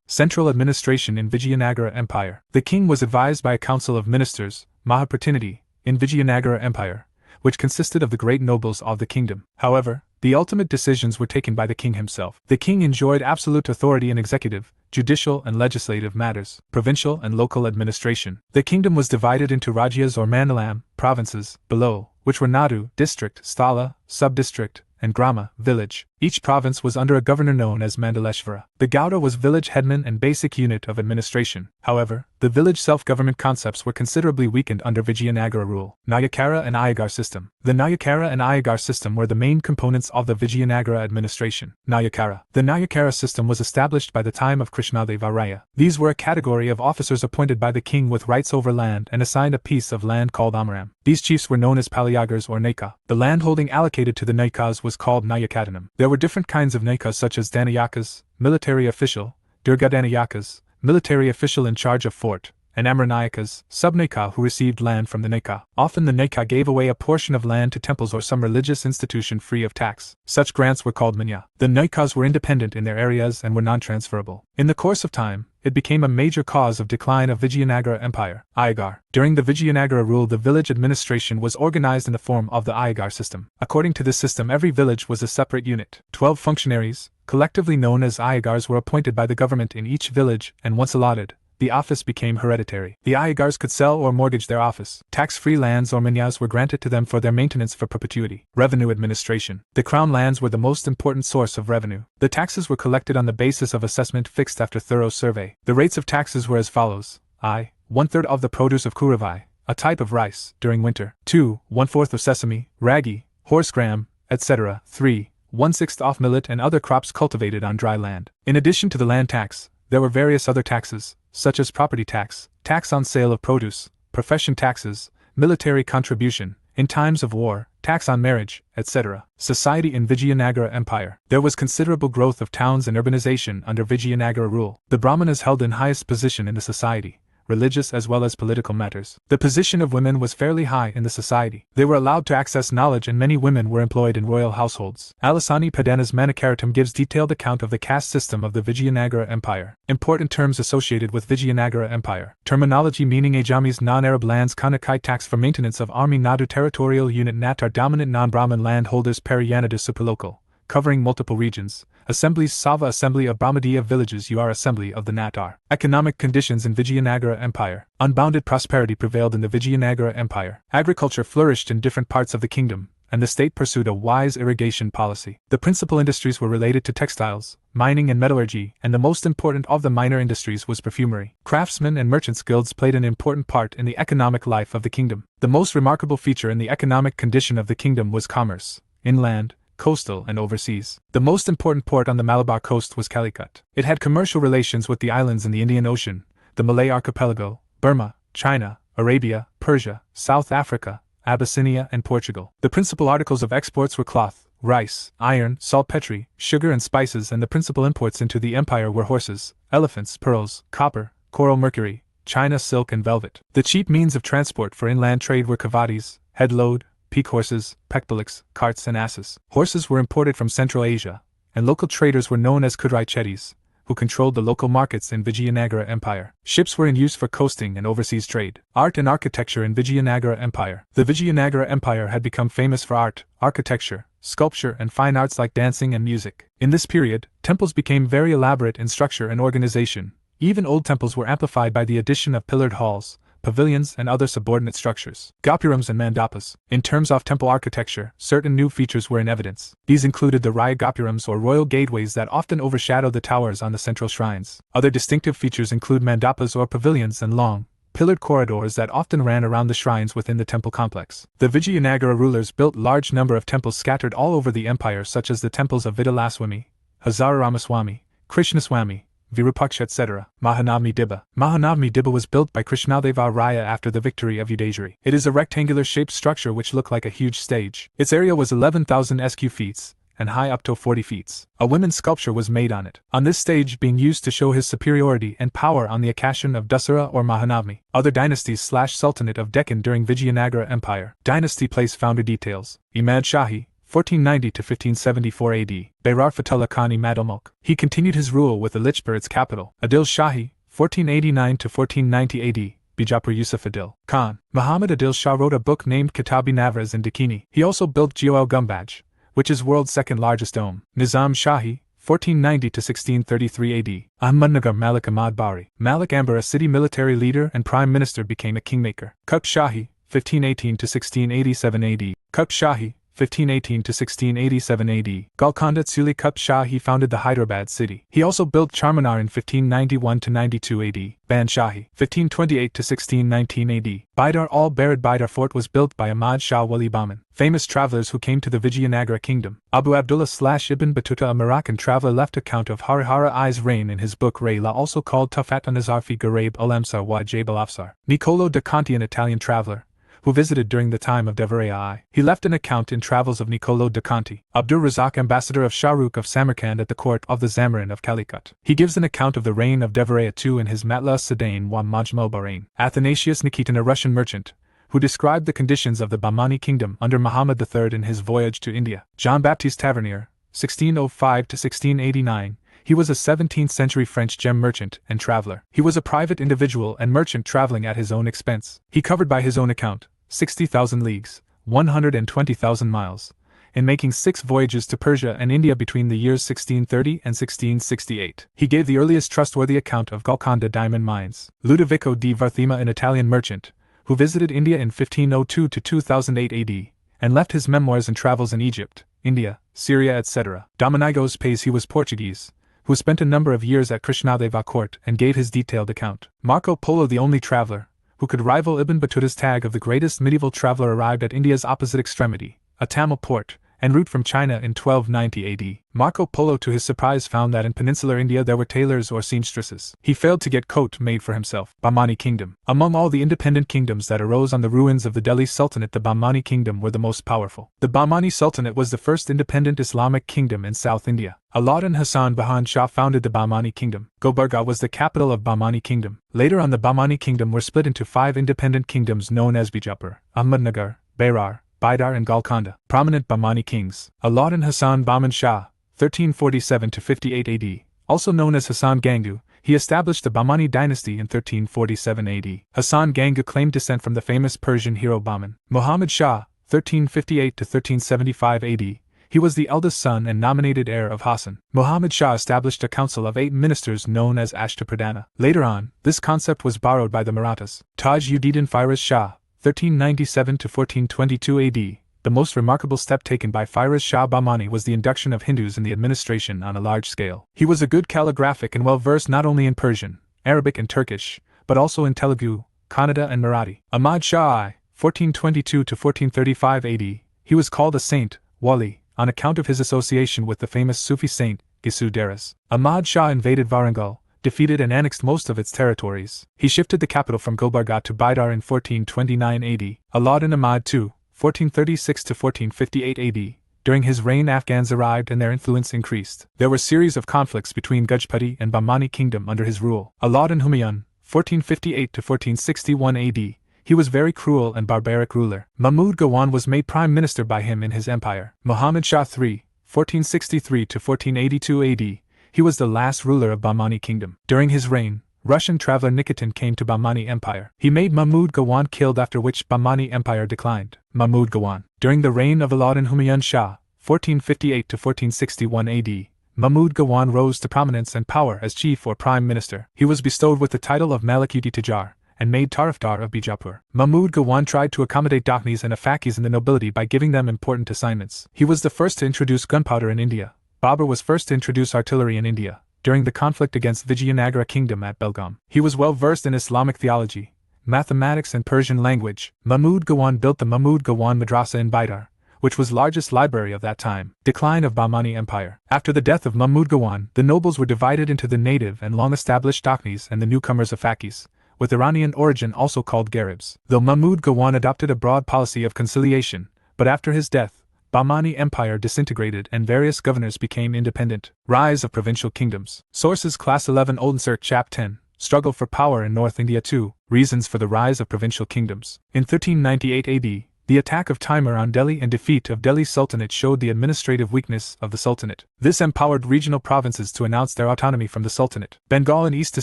Central administration in Vijayanagara Empire. The king was advised by a council of ministers, Mahapratinidhi, in Vijayanagara Empire, which consisted of the great nobles of the kingdom. However, the ultimate decisions were taken by the king himself. The king enjoyed absolute authority in executive, judicial and legislative matters, provincial and local administration. The kingdom was divided into Rajyas or Mandalam, provinces, below, which were Nadu, district, Sthala, sub-district, and Grama, village. Each province was under a governor known as Mandaleshvara. The Gauda was village headman and basic unit of administration. However, the village self-government concepts were considerably weakened under Vijayanagara rule. Nayakara and Iyengar system. The Nayakara and Iyengar system were the main components of the Vijayanagara administration. Nayakara. The Nayakara system was established by the time of Krishnadeva Raya. These were a category of officers appointed by the king with rights over land and assigned a piece of land called Amaram. These chiefs were known as Palayagars or Naika. The landholding allocated to the Naikas was called Nayakadanam. There were different kinds of Naikas such as Danayakas, military official, Durgadanayakas, military official in charge of fort, and Amranayakas, sub-Naika who received land from the Naika. Often the Naika gave away a portion of land to temples or some religious institution free of tax. Such grants were called manya. The Naikas were independent in their areas and were non-transferable. In the course of time, it became a major cause of decline of Vijayanagara Empire. Iyengar. During the Vijayanagara rule, the village administration was organized in the form of the Iyengar system. According to this system, every village was a separate unit. 12 functionaries, collectively known as Iyengars, were appointed by the government in each village, and once allotted, the office became hereditary. The Iyengars could sell or mortgage their office. Tax-free lands or manyas were granted to them for their maintenance for perpetuity. Revenue administration. The crown lands were the most important source of revenue. The taxes were collected on the basis of assessment fixed after thorough survey. The rates of taxes were as follows: I. 1/3 of the produce of kuravai, a type of rice, during winter. 2. 1/4 of sesame, ragi, horse gram, etc. 3. 1/6 of millet and other crops cultivated on dry land. In addition to the land tax, there were various other taxes, such as property tax, tax on sale of produce, profession taxes, military contribution, in times of war, tax on marriage, etc. Society in Vijayanagara Empire. There was considerable growth of towns and urbanization under Vijayanagara rule. The Brahmanas held in highest position in the society, religious as well as political matters. The position of women was fairly high in the society. They were allowed to access knowledge and many women were employed in royal households. Alasani Padana's Manikaratam gives detailed account of the caste system of the Vijayanagara Empire. Important terms associated with Vijayanagara Empire. Terminology meaning Ajami's non-Arab lands Kanakai tax for maintenance of army Nadu territorial unit Nat are dominant non-Brahmin landholders Pariyanada superlocal, covering multiple regions. Assemblies Sava Assembly of Brahmadiya villages UR Assembly of the Natar. Economic conditions in Vijayanagara Empire. Unbounded prosperity prevailed in the Vijayanagara Empire. Agriculture flourished in different parts of the kingdom, and the state pursued a wise irrigation policy. The principal industries were related to textiles, mining and metallurgy, and the most important of the minor industries was perfumery. Craftsmen and merchants guilds played an important part in the economic life of the kingdom. The most remarkable feature in the economic condition of the kingdom was commerce, inland, coastal and overseas. The most important port on the Malabar coast was Calicut. It had commercial relations with the islands in the Indian Ocean, the Malay archipelago, Burma, China, Arabia, Persia, South Africa, Abyssinia and Portugal. The principal articles of exports were cloth, rice, iron, saltpetre, sugar and spices, and the principal imports into the empire were horses, elephants, pearls, copper, coral mercury, China silk and velvet. The cheap means of transport for inland trade were kavadis, headload, peak horses, pekbaliks, carts and asses. Horses were imported from Central Asia, and local traders were known as Kudrai Chettis, who controlled the local markets in Vijayanagara Empire. Ships were in use for coasting and overseas trade. Art and architecture in Vijayanagara Empire. The Vijayanagara Empire had become famous for art, architecture, sculpture and fine arts like dancing and music. In this period, temples became very elaborate in structure and organization. Even old temples were amplified by the addition of pillared halls, pavilions and other subordinate structures. Gopurams and mandapas. In terms of temple architecture, certain new features were in evidence. These included the Raya Gopurams or royal gateways that often overshadow the towers on the central shrines. Other distinctive features include mandapas or pavilions and long, pillared corridors that often ran around the shrines within the temple complex. The Vijayanagara rulers built large number of temples scattered all over the empire, such as the temples of Vidalaswamy, Hazararamaswamy, Krishnaswamy, Virupaksha etc. Mahanavmi Dibba. Mahanavmi Dibba was built by Krishnadeva Raya after the victory of Udayagiri. It is a rectangular-shaped structure which looked like a huge stage. Its area was 11,000 sq feet, and high up to 40 feet. A women's sculpture was made on it. On this stage being used to show his superiority and power on the occasion of Dussehra or Mahanavmi. Other dynasties/Sultanate of Deccan during Vijayanagara Empire. Dynasty place founder details. Imad Shahi, 1490 to 1574 AD. Bairar Fatullah Khan Imad al-Mulk. He continued his rule with Alichpur its capital. Adil Shahi, 1489 to 1490 AD. Bijapur Yusuf Adil Khan. Muhammad Adil Shah wrote a book named Kitab-i Navraz in Dakini. He also built Gol Gumbaj, which is world's second largest dome. Nizam Shahi, 1490 to 1633 AD. Ahmadnagar Malik Ahmad Bari. Malik Amber, a city military leader and prime minister, became a kingmaker. Kuk Shahi, 1518 to 1687 AD. Kuk Shahi, 1518 to 1687 AD. Golconda Tsuli Kuk Shahi founded the Hyderabad city. He also built Charminar in 1591 to 92 AD. Ban Shahi, 1528 to 1619 AD. Bidar al-Barid Bidar fort was built by Ahmad Shah Wali Bahman. Famous travelers who came to the Vijayanagara kingdom. Abu Abdullah/Ibn Battuta, a Moroccan traveler, left account of Harihara I's reign in his book Rayla, also called Tufat an-Nazarfi Gharib al-Amsar wa Jab al-Afsar. Niccolo da Conti, an Italian traveler, who visited during the time of Devaraya I. He left an account in Travels of Niccolo da Conti. Abdur Razak, ambassador of Shahrukh of Samarkand at the court of the Zamarin of Calicut. He gives an account of the reign of Devaraya II in his Matla Sadain wa Majmul Bahrain. Athanasius Nikitin, a Russian merchant, who described the conditions of the Bahmani kingdom under Muhammad III in his voyage to India. Jean-Baptiste Tavernier, 1605 to 1689, he was a 17th-century French gem merchant and traveler. He was a private individual and merchant traveling at his own expense. He covered by his own account 60,000 leagues, 120,000 miles, in making 6 voyages to Persia and India between the years 1630 and 1668. He gave the earliest trustworthy account of Golconda diamond mines. Ludovico di Varthema, an Italian merchant, who visited India in 1502 to 2008 AD, and left his memoirs and travels in Egypt, India, Syria etc. Domingos Pais, he was Portuguese, who spent a number of years at Krishnadeva court and gave his detailed account. Marco Polo, the only traveler who could rival Ibn Battuta's tag of the greatest medieval traveler, arrived at India's opposite extremity, a Tamil port, en route from China in 1290 AD. Marco Polo, to his surprise, found that in peninsular India there were tailors or seamstresses. He failed to get coat made for himself. Bahmani kingdom. Among all the independent kingdoms that arose on the ruins of the Delhi Sultanate, the Bahmani kingdom were the most powerful. The Bahmani Sultanate was the first independent Islamic kingdom in South India. Alauddin Hassan Bahan Shah founded the Bahmani kingdom. Gulbarga was the capital of Bahmani kingdom. Later on, the Bahmani kingdom were split into 5 independent kingdoms known as Bijapur, Ahmadnagar, Bairar, Bidar and Golconda. Prominent Bahmani kings. Alauddin Hassan Bahman Shah, 1347 to 58 AD, also known as Hassan Gangu, he established the Bahmani dynasty in 1347 AD. Hassan Gangu claimed descent from the famous Persian hero Bahman. Muhammad Shah, 1358 to 1375 AD, he was the eldest son and nominated heir of Hassan. Muhammad Shah established a council of 8 ministers known as Ashtapradhana. Later on, this concept was borrowed by the Marathas. Taj-ud-Din Firoz Shah, 1397 to 1422 AD, the most remarkable step taken by Firoz Shah Bahmani was the induction of Hindus in the administration on a large scale. He was a good calligraphic and well-versed not only in Persian, Arabic and Turkish, but also in Telugu, Kannada and Marathi. Ahmad Shah I, 1422 to 1435 AD, he was called a saint, Wali, on account of his association with the famous Sufi saint, Gisu Daras. Ahmad Shah invaded Warangal, defeated and annexed most of its territories. He shifted the capital from Gulbarga to Bidar in 1429 AD. Alauddin Ahmad II, 1436 to 1458 AD. During his reign, Afghans arrived and their influence increased. There were series of conflicts between Gujpati and Bahmani kingdom under his rule. Alauddin Humayun, 1458 to 1461 AD. He was very cruel and barbaric ruler. Mahmud Gawan was made prime minister by him in his empire. Muhammad Shah III, 1463 to 1482 AD. He was the last ruler of Bahmani kingdom. During his reign, Russian traveler Nikitin came to Bahmani Empire. He made Mahmud Gawan killed, after which Bahmani Empire declined. Mahmud Gawan. During the reign of Alauddin Humayun Shah, 1458 to 1461 AD, Mahmud Gawan rose to prominence and power as chief or prime minister. He was bestowed with the title of Malik-ud-Tajar and made Tarafdar of Bijapur. Mahmud Gawan tried to accommodate Dakhnis and Afakis in the nobility by giving them important assignments. He was the first to introduce gunpowder in India. Babur was first to introduce artillery in India, during the conflict against Vijayanagara kingdom at Belgaum. He was well versed in Islamic theology, mathematics and Persian language. Mahmud Gawan built the Mahmud Gawan Madrasa in Bidar, which was largest library of that time. Decline of Bahmani Empire. After the death of Mahmud Gawan, the nobles were divided into the native and long-established Dakhnis and the newcomers Afakis, with Iranian origin also called Garibs. Though Mahmud Gawan adopted a broad policy of conciliation, but after his death, Bahmani Empire disintegrated and various governors became independent. Rise of provincial kingdoms. Sources Class 11 Old NCERT Chap 10. Struggle for power in North India 2. Reasons for the rise of provincial kingdoms. In 1398 AD, the attack of Timur on Delhi and defeat of Delhi Sultanate showed the administrative weakness of the Sultanate. This empowered regional provinces to announce their autonomy from the Sultanate. Bengal in east to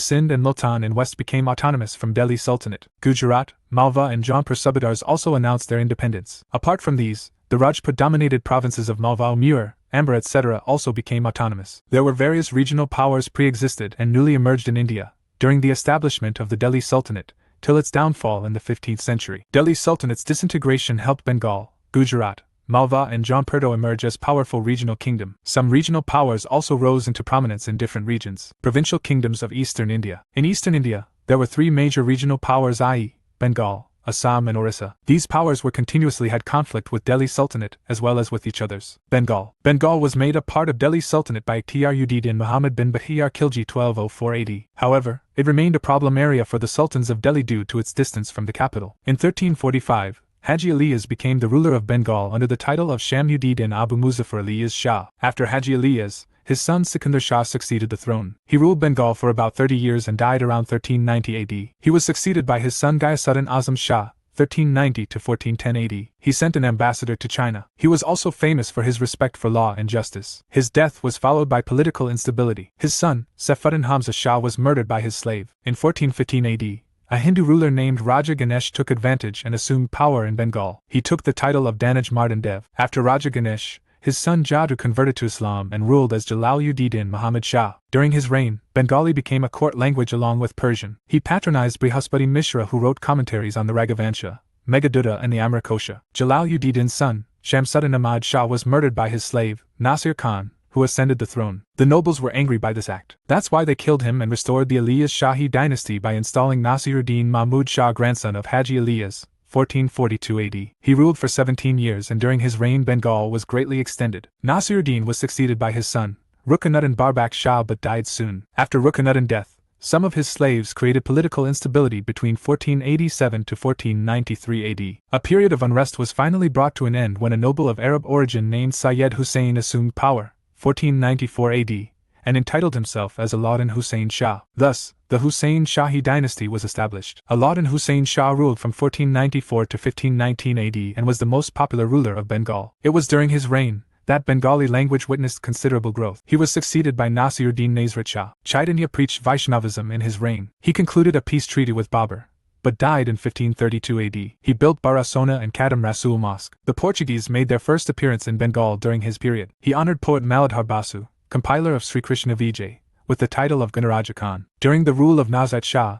Sindh and Multan in west became autonomous from Delhi Sultanate. Gujarat, Malwa and Jaunpur subadars also announced their independence. Apart from these, the Rajput-dominated provinces of Malwa, Muir, Amber etc. also became autonomous. There were various regional powers pre-existed and newly emerged in India during the establishment of the Delhi Sultanate, till its downfall in the 15th century. Delhi Sultanate's disintegration helped Bengal, Gujarat, Malwa and Jaunpur to emerge as powerful regional kingdom. Some regional powers also rose into prominence in different regions. Provincial kingdoms of Eastern India. In Eastern India, there were three major regional powers, i.e., Bengal, Assam and Orissa. These powers were continuously had conflict with Delhi Sultanate as well as with each others. Bengal. Bengal was made a part of Delhi Sultanate by Ikhtiar-ud-Din Muhammad bin Bahiyar Khilji 1204 AD. However, it remained a problem area for the sultans of Delhi due to its distance from the capital. In 1345, Haji Ilyas became the ruler of Bengal under the title of Shamuddin Abu Muzaffar Ilyas Shah. After Haji Ilyas, his son Sikandar Shah succeeded the throne. He ruled Bengal for about 30 years and died around 1390 AD. He was succeeded by his son Ghayasuddin Azam Shah, 1390 to 1410 AD. He sent an ambassador to China. He was also famous for his respect for law and justice. His death was followed by political instability. His son, Saifuddin Hamza Shah, was murdered by his slave. In 1415 AD, a Hindu ruler named Raja Ganesh took advantage and assumed power in Bengal. He took the title of Danaj Mardan Dev. After Raja Ganesh, his son Jadru converted to Islam and ruled as Jalal-ud-Din Muhammad Shah. During his reign, Bengali became a court language along with Persian. He patronized Brihaspati Mishra, who wrote commentaries on the Raghuvansha, Meghaduta and the Amrakosha. Jalal-ud-Din's son, Shamsuddin Ahmad Shah, was murdered by his slave, Nasir Khan, who ascended the throne. The nobles were angry by this act. That's why they killed him and restored the Ilyas Shahi dynasty by installing Nasiruddin Mahmud Shah, grandson of Haji Ilyas, 1442 AD. He ruled for 17 years and during his reign Bengal was greatly extended. Nasiruddin was succeeded by his son, Rukunuddin Barbak Shah, but died soon. After Rukunuddin's death, some of his slaves created political instability between 1487 to 1493 AD. A period of unrest was finally brought to an end when a noble of Arab origin named Syed Hussein assumed power, 1494 AD, and entitled himself as Alauddin Hussein Shah. Thus, the Hussein Shahi dynasty was established. Alauddin Hussein Shah ruled from 1494 to 1519 AD and was the most popular ruler of Bengal. It was during his reign that Bengali language witnessed considerable growth. He was succeeded by Nasiruddin Nasrat Shah. Chaitanya preached Vaishnavism in his reign. He concluded a peace treaty with Babur, but died in 1532 AD. He built Barasona and Kadam Rasul Mosque. The Portuguese made their first appearance in Bengal during his period. He honored poet Maladhar Basu, compiler of Sri Krishna Vijay, with the title of Ganaraja Khan. During the rule of Nazat Shah,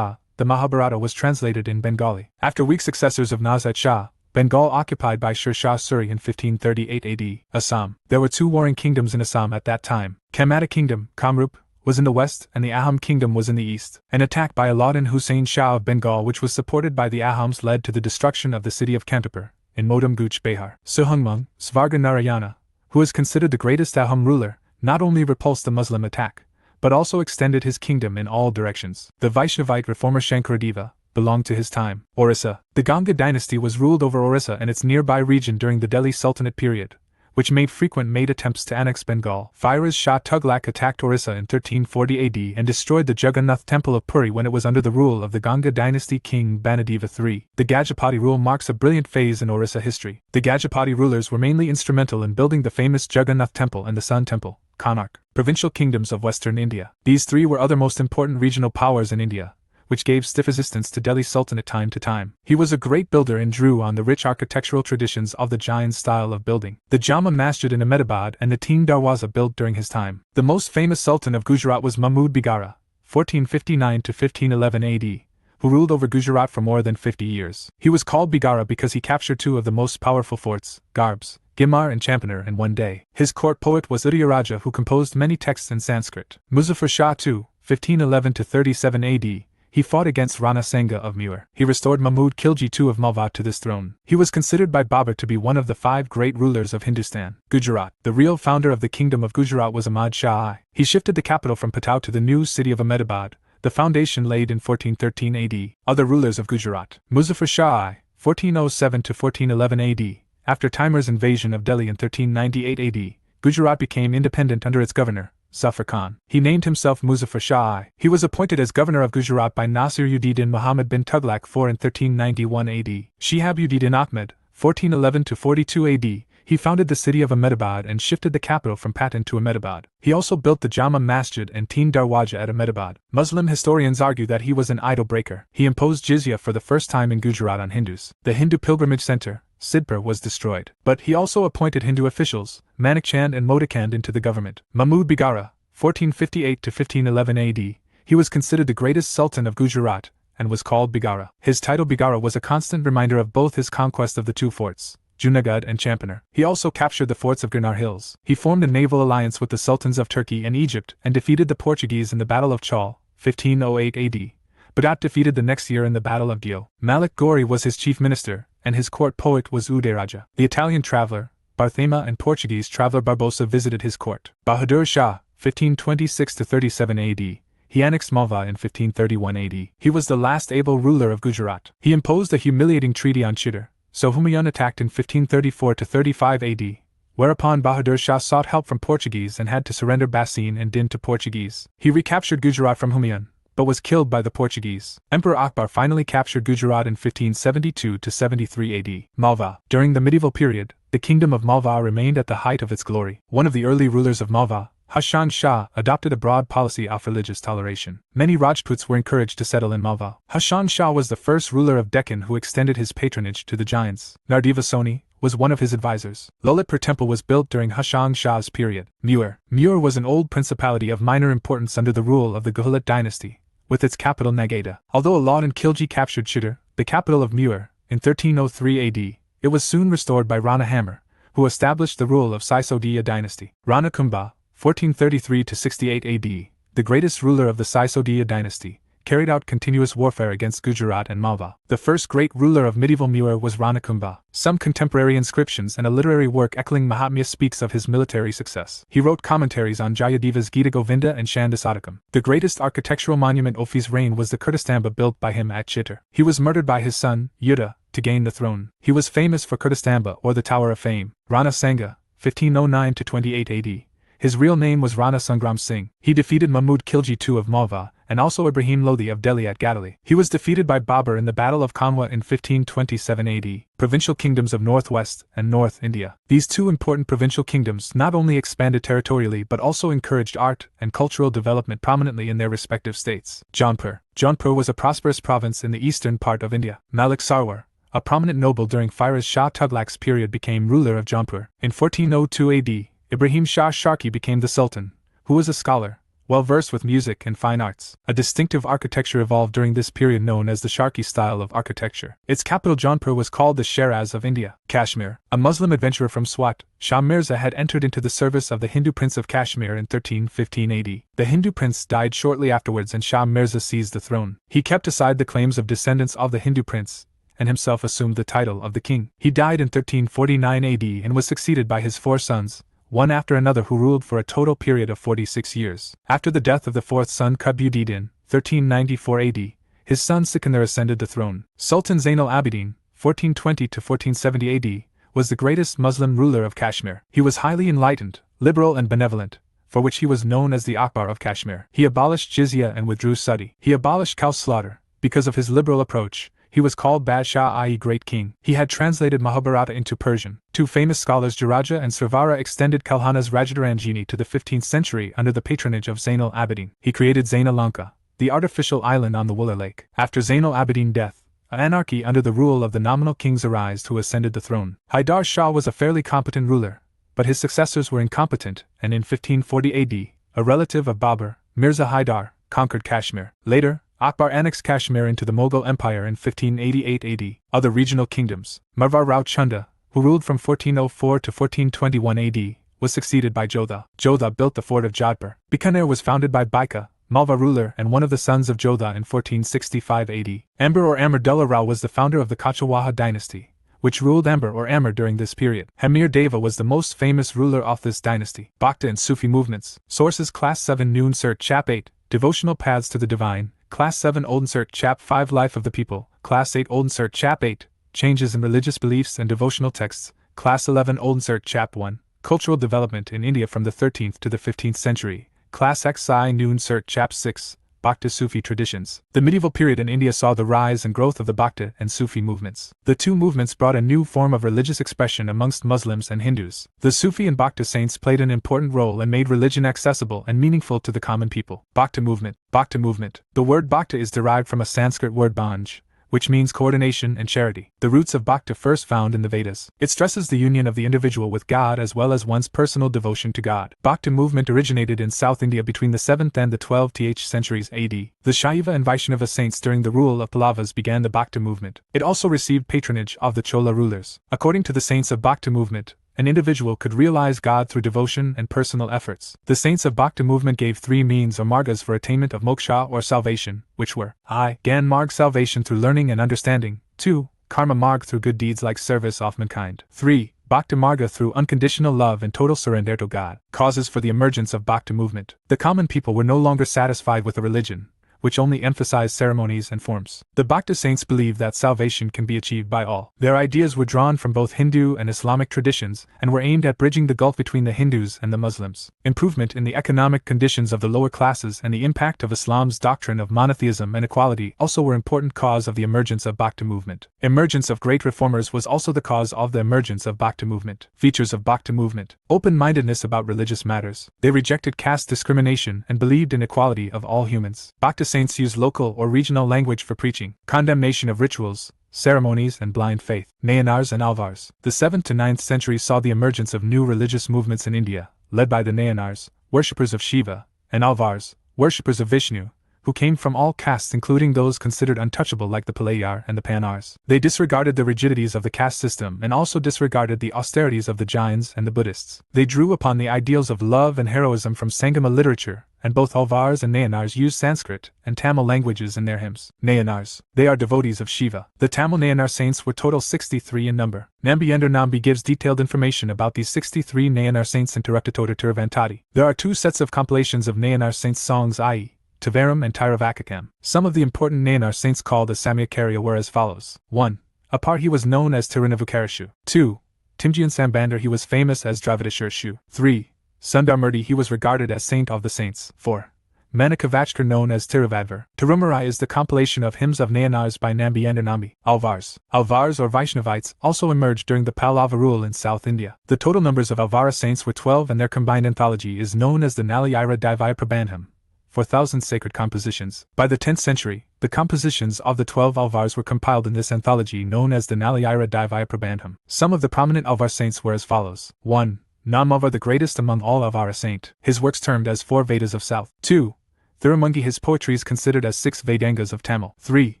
the Mahabharata was translated in Bengali. After weak successors of Nazat Shah, Bengal occupied by Sher Shah Suri in 1538 AD. Assam. There were two warring kingdoms in Assam at that time. Kamata Kingdom, Kamrup, was in the west and the Ahom Kingdom was in the east. An attack by Alauddin Hussein Shah of Bengal, which was supported by the Ahoms, led to the destruction of the city of Kantapur, in Modam Guch Behar. Suhungmung, Svarga Narayana, who is considered the greatest Ahom ruler, not only repulsed the Muslim attack, but also extended his kingdom in all directions. The Vaishnavite reformer Shankaradeva belonged to his time. Orissa. The Ganga dynasty was ruled over Orissa and its nearby region during the Delhi Sultanate period, which made frequent attempts to annex Bengal. Firoz Shah Tughlaq attacked Orissa in 1340 AD and destroyed the Jagannath temple of Puri when it was under the rule of the Ganga dynasty king Banadeva III. The Gajapati rule marks a brilliant phase in Orissa history. The Gajapati rulers were mainly instrumental in building the famous Jagannath temple and the Sun temple, Konark. Provincial kingdoms of Western India. These three were other most important regional powers in India, which gave stiff resistance to Delhi Sultanate time to time. He was a great builder and drew on the rich architectural traditions of the Jain style of building. The Jama Masjid in Ahmedabad and the Teen Darwaza built during his time. The most famous Sultan of Gujarat was Mahmud Bigara, 1459 to 1511 AD, who ruled over Gujarat for more than 50 years. He was called Bigara because he captured two of the most powerful forts, Garbs, Gimar and Champaner, in one day. His court poet was Udayaraja, who composed many texts in Sanskrit. Muzaffar Shah II, 1511 to 37 AD, He fought against Rana Sanga of Muir. He restored Mahmud Khilji II of Malwa to this throne. He was considered by Babur to be one of the 5 great rulers of Hindustan. Gujarat. The real founder of the kingdom of Gujarat was Ahmad Shah I. He shifted the capital from Patau to the new city of Ahmedabad, the foundation laid in 1413 AD. Other rulers of Gujarat. Muzaffar Shah I, 1407 to 1411 AD. After Timur's invasion of Delhi in 1398 AD, Gujarat became independent under its governor, Zafar Khan. He named himself Muzaffar Shah I. He was appointed as governor of Gujarat by Nasir-ud-Din Muhammad bin Tughlaq IV in 1391 AD. Shihab-ud-Din Ahmed, 1411 to 42 AD. He founded the city of Ahmedabad and shifted the capital from Patan to Ahmedabad. He also built the Jama Masjid and Teen Darwaja at Ahmedabad. Muslim historians argue that he was an idol breaker. He imposed jizya for the first time in Gujarat on Hindus. The Hindu pilgrimage center, Sidpur, was destroyed. But he also appointed Hindu officials, Manikchand and Modikand, into the government. Mahmud Bigara, 1458 to 1511 AD. He was considered the greatest sultan of Gujarat, and was called Bigara. His title Bigara was a constant reminder of both his conquest of the 2 forts, Junagadh and Champaner. He also captured the forts of Girnar Hills. He formed a naval alliance with the sultans of Turkey and Egypt and defeated the Portuguese in the Battle of Chaul, 1508 AD, but got defeated the next year in the Battle of Dio. Malik Gori was his chief minister, and his court poet was Udayraja. The Italian traveler, Barthema, and Portuguese traveler Barbosa visited his court. Bahadur Shah, 1526 to 37 AD. He annexed Malwa in 1531 AD. He was the last able ruler of Gujarat. He imposed a humiliating treaty on Chittor, so Humayun attacked in 1534 to 35 AD, whereupon Bahadur Shah sought help from Portuguese and had to surrender Bassein and Din to Portuguese. He recaptured Gujarat from Humayun, but was killed by the Portuguese. Emperor Akbar finally captured Gujarat in 1572 to 73 AD. Malwa. During the medieval period, the kingdom of Malwa remained at the height of its glory. One of the early rulers of Malwa, Hashan Shah, adopted a broad policy of religious toleration. Many Rajputs were encouraged to settle in Malwa. Hashan Shah was the first ruler of Deccan who extended his patronage to the Jains. Nardiva Soni was one of his advisors. Lalitpur temple was built during Hashan Shah's period. Muir. Muir was an old principality of minor importance under the rule of the Gujarat dynasty, with its capital Nagada. Although Alauddin Khilji captured Chittor, the capital of Muir, in 1303 AD, it was soon restored by Rana Hammer, who established the rule of Sisodiya dynasty. Rana Kumbha, 1433 to 68 AD, the greatest ruler of the Sisodiya dynasty, carried out continuous warfare against Gujarat and Malwa. The first great ruler of medieval Muir was Rana Kumbha. Some contemporary inscriptions and a literary work echoing Mahatmya speaks of his military success. He wrote commentaries on Jayadeva's Gita Govinda and Chandasadakam. The greatest architectural monument of his reign was the Kirtistamba built by him at Chittor. He was murdered by his son, Yuddha, to gain the throne. He was famous for Kirtistamba, or the Tower of Fame. Rana Sanga, 1509 to 28 AD. His real name was Rana Sangram Singh. He defeated Mahmud Khilji II of Malwa, and also Ibrahim Lodi of Delhi at Gadali. He was defeated by Babur in the Battle of Kanwa in 1527 AD. Provincial kingdoms of Northwest and North India. These 2 important provincial kingdoms not only expanded territorially but also encouraged art and cultural development prominently in their respective states. Jaunpur. Jaunpur was a prosperous province in the eastern part of India. Malik Sarwar, a prominent noble during Firoz Shah Tughlaq's period, became ruler of Jaunpur. In 1402 AD, Ibrahim Shah Sharki became the Sultan, who was a scholar, well versed with music and fine arts. A distinctive architecture evolved during this period known as the Sharki style of architecture. Its capital Jaunpur was called the Shiraz of India. Kashmir. A Muslim adventurer from Swat, Shah Mirza, had entered into the service of the Hindu prince of Kashmir in 1315 AD. The Hindu prince died shortly afterwards and Shah Mirza seized the throne. He kept aside the claims of descendants of the Hindu prince, and himself assumed the title of the king. He died in 1349 AD and was succeeded by his 4 sons, one after another, who ruled for a total period of 46 years. After the death of the 4th son Qutb-ud-Din, 1394 AD, his son Sikandar ascended the throne. Sultan Zainal Abidin, 1420 to 1470 AD, was the greatest Muslim ruler of Kashmir. He was highly enlightened, liberal and benevolent, for which he was known as the Akbar of Kashmir. He abolished jizya and withdrew sati. He abolished cow slaughter. Because of his liberal approach, he was called Badshah, i.e. Great King. He had translated Mahabharata into Persian. 2 famous scholars, Jaraja and Sravara, extended Kalhana's Rajataranjini to the 15th century under the patronage of Zainal Abidin. He created Zaina Lanka, the artificial island on the Wooler Lake. After Zainal Abidin's death, an anarchy under the rule of the nominal kings arose who ascended the throne. Haidar Shah was a fairly competent ruler, but his successors were incompetent, and in 1540 AD, a relative of Babur, Mirza Haidar, conquered Kashmir. Later, Akbar annexed Kashmir into the Mughal Empire in 1588 AD. Other regional kingdoms. Marwar Rao Chunda, who ruled from 1404 to 1421 AD, was succeeded by Jodha. Jodha built the fort of Jodhpur. Bikaner was founded by Baika, Malva ruler and one of the sons of Jodha in 1465 AD. Amber or Amardullah Rao was the founder of the Kachawaha dynasty, which ruled Amber or Amber during this period. Hamir Deva was the most famous ruler of this dynasty. Bhakta and Sufi movements. Sources: Class 7 New Insert Chap 8, Devotional Paths to the Divine, Class 7 Old Insert Chap 5 Life of the People, Class 8 Old Insert Chap 8, Changes in Religious Beliefs and Devotional Texts, Class 11 Old Insert Chap 1, Cultural Development in India from the 13th to the 15th Century, Class XI New Insert Chap 6, Bhakta Sufi Traditions. The medieval period in India saw the rise and growth of the Bhakta and Sufi movements. The two movements brought a new form of religious expression amongst Muslims and Hindus. The Sufi and Bhakta saints played an important role and made religion accessible and meaningful to the common people. Bhakta movement. Bhakta movement. The word Bhakta is derived from a Sanskrit word bhanj, which means coordination and charity. The roots of Bhakta first found in the Vedas. It stresses the union of the individual with God as well as one's personal devotion to God. Bhakta movement originated in South India between the 7th and the 12th centuries AD. The Shaiva and Vaishnava saints during the rule of Pallavas began the Bhakta movement. It also received patronage of the Chola rulers. According to the saints of Bhakta movement, an individual could realize God through devotion and personal efforts. The saints of Bhakta movement gave three means or margas for attainment of moksha or salvation, which were I. Gyan Marg, salvation through learning and understanding; 2. Karma Marg, through good deeds like service of mankind; 3. Bhakta Marga, through unconditional love and total surrender to God. Causes for the emergence of Bhakta movement. The common people were no longer satisfied with a religion which only emphasized ceremonies and forms. The Bhakta saints believed that salvation can be achieved by all. Their ideas were drawn from both Hindu and Islamic traditions and were aimed at bridging the gulf between the Hindus and the Muslims. Improvement in the economic conditions of the lower classes and the impact of Islam's doctrine of monotheism and equality also were important cause of the emergence of Bhakta movement. Emergence of great reformers was also the cause of the emergence of Bhakta movement. Features of Bhakta movement: open-mindedness about religious matters. They rejected caste discrimination and believed in equality of all humans. Bhakta saints use local or regional language for preaching. Condemnation of rituals, ceremonies and blind faith. Nayanars and Alvars. The 7th to 9th century saw the emergence of new religious movements in India, led by the Nayanars, worshippers of Shiva, and Alvars, worshippers of Vishnu, who came from all castes including those considered untouchable like the Palayar and the Panars. They disregarded the rigidities of the caste system and also disregarded the austerities of the Jains and the Buddhists. They drew upon the ideals of love and heroism from Sangama literature, and both Alvars and Nayanars used Sanskrit and Tamil languages in their hymns. Nayanars. They are devotees of Shiva. The Tamil Nayanar saints were total 63 in number. Nambi Ender Nambi gives detailed information about these 63 Nayanar saints in Tirupattoda Tiruvantadi. There are two sets of compilations of Nayanar saints songs, i.e., Tavaram and Tiravakakam. Some of the important Nayanar saints called as Samyakarya were as follows. 1. Apar, he was known as Tirunavukarashu. 2. Timjian Sambandar, he was famous as Dravidashurshu. 3. Sundarmurti, he was regarded as saint of the saints. 4. Manikavachkar, known as Tiruvadvar. Tirumarai is the compilation of hymns of Nayanars by Nambi Nambi. Alvars. Alvars or Vaishnavites also emerged during the Pallava rule in South India. The total numbers of Alvara saints were 12 and their combined anthology is known as the Nalayira Divaya Prabandham, 4,000 sacred compositions. By the 10th century, the compositions of the 12 Alvars were compiled in this anthology known as the Nalayira Divaya Prabandham. Some of the prominent Alvar saints were as follows. 1. Namavar, the greatest among all Alvara saint. His works termed as 4 Vedas of South. 2. Thirumungi, his poetry is considered as 6 Vedangas of Tamil. 3.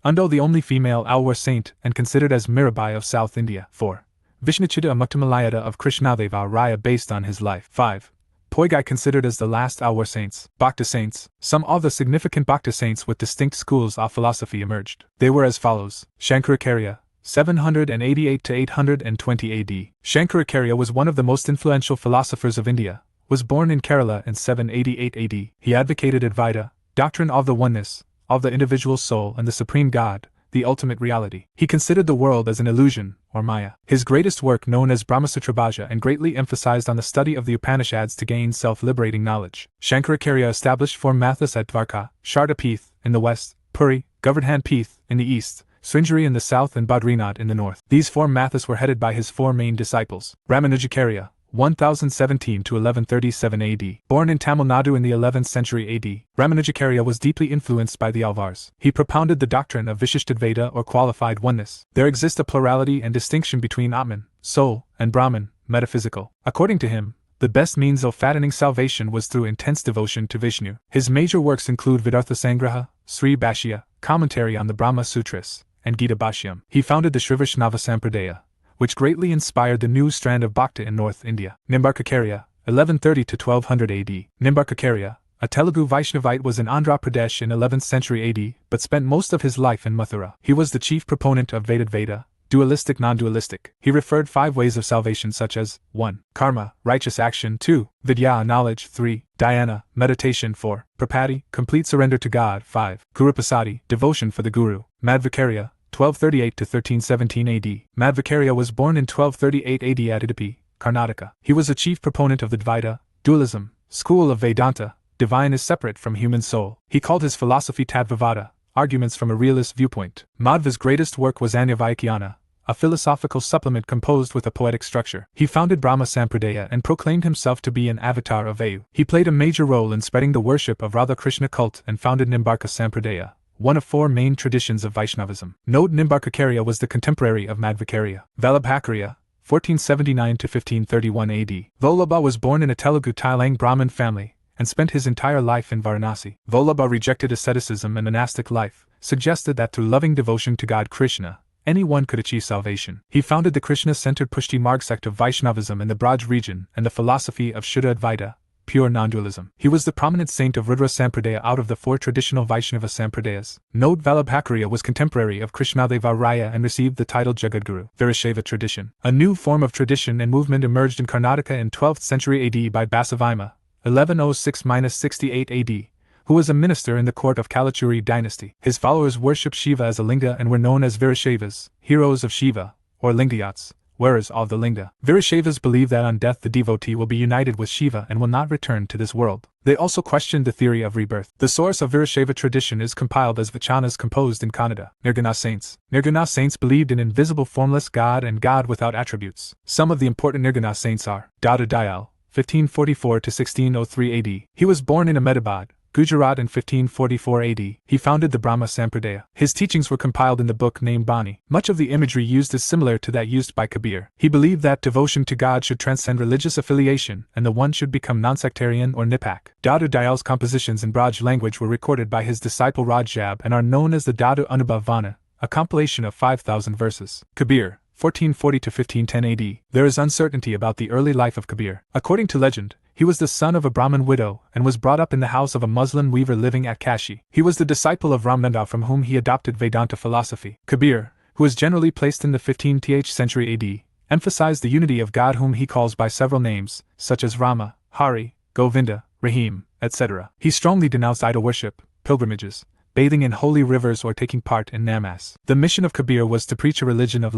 Undo, the only female Alvar saint and considered as Mirabai of South India. 4. Vishnuchida Muktimalayada of Krishnadeva Raya based on his life. 5. Poigai, considered as the last Alvar saints. Bhakta saints. Some of the significant Bhakta saints with distinct schools of philosophy emerged. They were as follows. Shankaracharya, 788 to 820 AD. Shankaracharya was one of the most influential philosophers of India, was born in Kerala in 788 AD. He advocated Advaita, doctrine of the oneness, of the individual soul and the supreme God, the ultimate reality. He considered the world as an illusion, or Maya. His greatest work, known as Brahmasutra Bhaja, and greatly emphasized on the study of the Upanishads to gain self-liberating knowledge. Shankaracharya established 4 mathas at Dvarka, Shardapith in the west, Puri, Govardhan Pith in the east, Sringeri in the south and Badrinath in the north. These 4 mathas were headed by his 4 main disciples. Ramanujacharya, 1017 to 1137 AD. Born in Tamil Nadu in the 11th century AD, Ramanujacharya was deeply influenced by the Alvars. He propounded the doctrine of Vishishtadvaita or qualified oneness. There exists a plurality and distinction between Atman, soul, and Brahman, metaphysical. According to him, the best means of fattening salvation was through intense devotion to Vishnu. His major works include Vidartha Sangraha, Sri Bhashya, commentary on the Brahma Sutras, and Gita Bhashyam. He founded the Srivaishnava Sampradaya, which greatly inspired the new strand of Bhakta in North India. Nimbarkacharya, 1130 to 1200 AD. Nimbarkacharya, a Telugu Vaishnavite, was in Andhra Pradesh in 11th century AD, but spent most of his life in Mathura. He was the chief proponent of Veda, dualistic non-dualistic. He referred 5 ways of salvation such as 1. Karma, righteous action; 2. Vidya, knowledge; 3. Dhyana, meditation; 4. Prapatti, complete surrender to God; 5. Gurupasadi, devotion for the Guru. Madhvacarya, 1238 to 1317 AD. Madhvacarya was born in 1238 AD at Udupi, Karnataka. He was a chief proponent of the Dvaita, dualism, school of Vedanta. Divine is separate from human soul. He called his philosophy Tadvavada, arguments from a realist viewpoint. Madhva's greatest work was Anyavaikyana, a philosophical supplement composed with a poetic structure. He founded Brahma Sampradaya and proclaimed himself to be an avatar of Vayu. He played a major role in spreading the worship of Radha Krishna cult and founded Nimbarka Sampradaya, one of 4 main traditions of Vaishnavism. Note: Nimbarkacharya was the contemporary of Madhvacarya. Vallabhacharya, 1479 to 1531 AD. Vallabha was born in a Telugu Tilang Brahmin family and spent his entire life in Varanasi. Vallabha rejected asceticism and monastic life, suggested that through loving devotion to God Krishna, anyone could achieve salvation. He founded the Krishna-centered Pushti Marg sect of Vaishnavism in the Braj region and the philosophy of Shuddha Advaita, pure non-dualism. He was the prominent saint of Rudra Sampradaya out of the 4 traditional Vaishnava Sampradayas. Note: Vallabhacharya was contemporary of Krishnadeva Raya and received the title Jagadguru. Virashaiva tradition. A new form of tradition and movement emerged in Karnataka in 12th century AD by Basavaima, 1106–68 AD, who was a minister in the court of Kalachuri dynasty. His followers worshipped Shiva as a linga and were known as Virashaivas, heroes of Shiva, or Lingayats, wearers of the linga. Virashaivas believe that on death the devotee will be united with Shiva and will not return to this world. They also questioned the theory of rebirth. The source of Virashaiva tradition is compiled as Vachanas composed in Kannada. Nirguna saints. Nirguna saints believed in invisible formless God and God without attributes. Some of the important Nirguna saints are Dada Dayal, 1544 to 1603 AD. He was born in Ahmedabad, Gujarat in 1544 AD. He founded the Brahma Sampradaya. His teachings were compiled in the book named Bani. Much of the imagery used is similar to that used by Kabir. He believed that devotion to God should transcend religious affiliation and the one should become non-sectarian or nipak. Dadu Dayal's compositions in Braj language were recorded by his disciple Rajab and are known as the Dadu Anubhavana, a compilation of 5,000 verses. Kabir, 1440 to 1510 AD. There is uncertainty about the early life of Kabir. According to legend, he was the son of a Brahmin widow and was brought up in the house of a Muslim weaver living at Kashi. He was the disciple of Ramnanda from whom he adopted Vedanta philosophy. Kabir, who is generally placed in the 15th century AD, emphasized the unity of God whom he calls by several names, such as Rama, Hari, Govinda, Rahim, etc. He strongly denounced idol worship, pilgrimages, bathing in holy rivers or taking part in namas. The mission of Kabir was to preach a religion of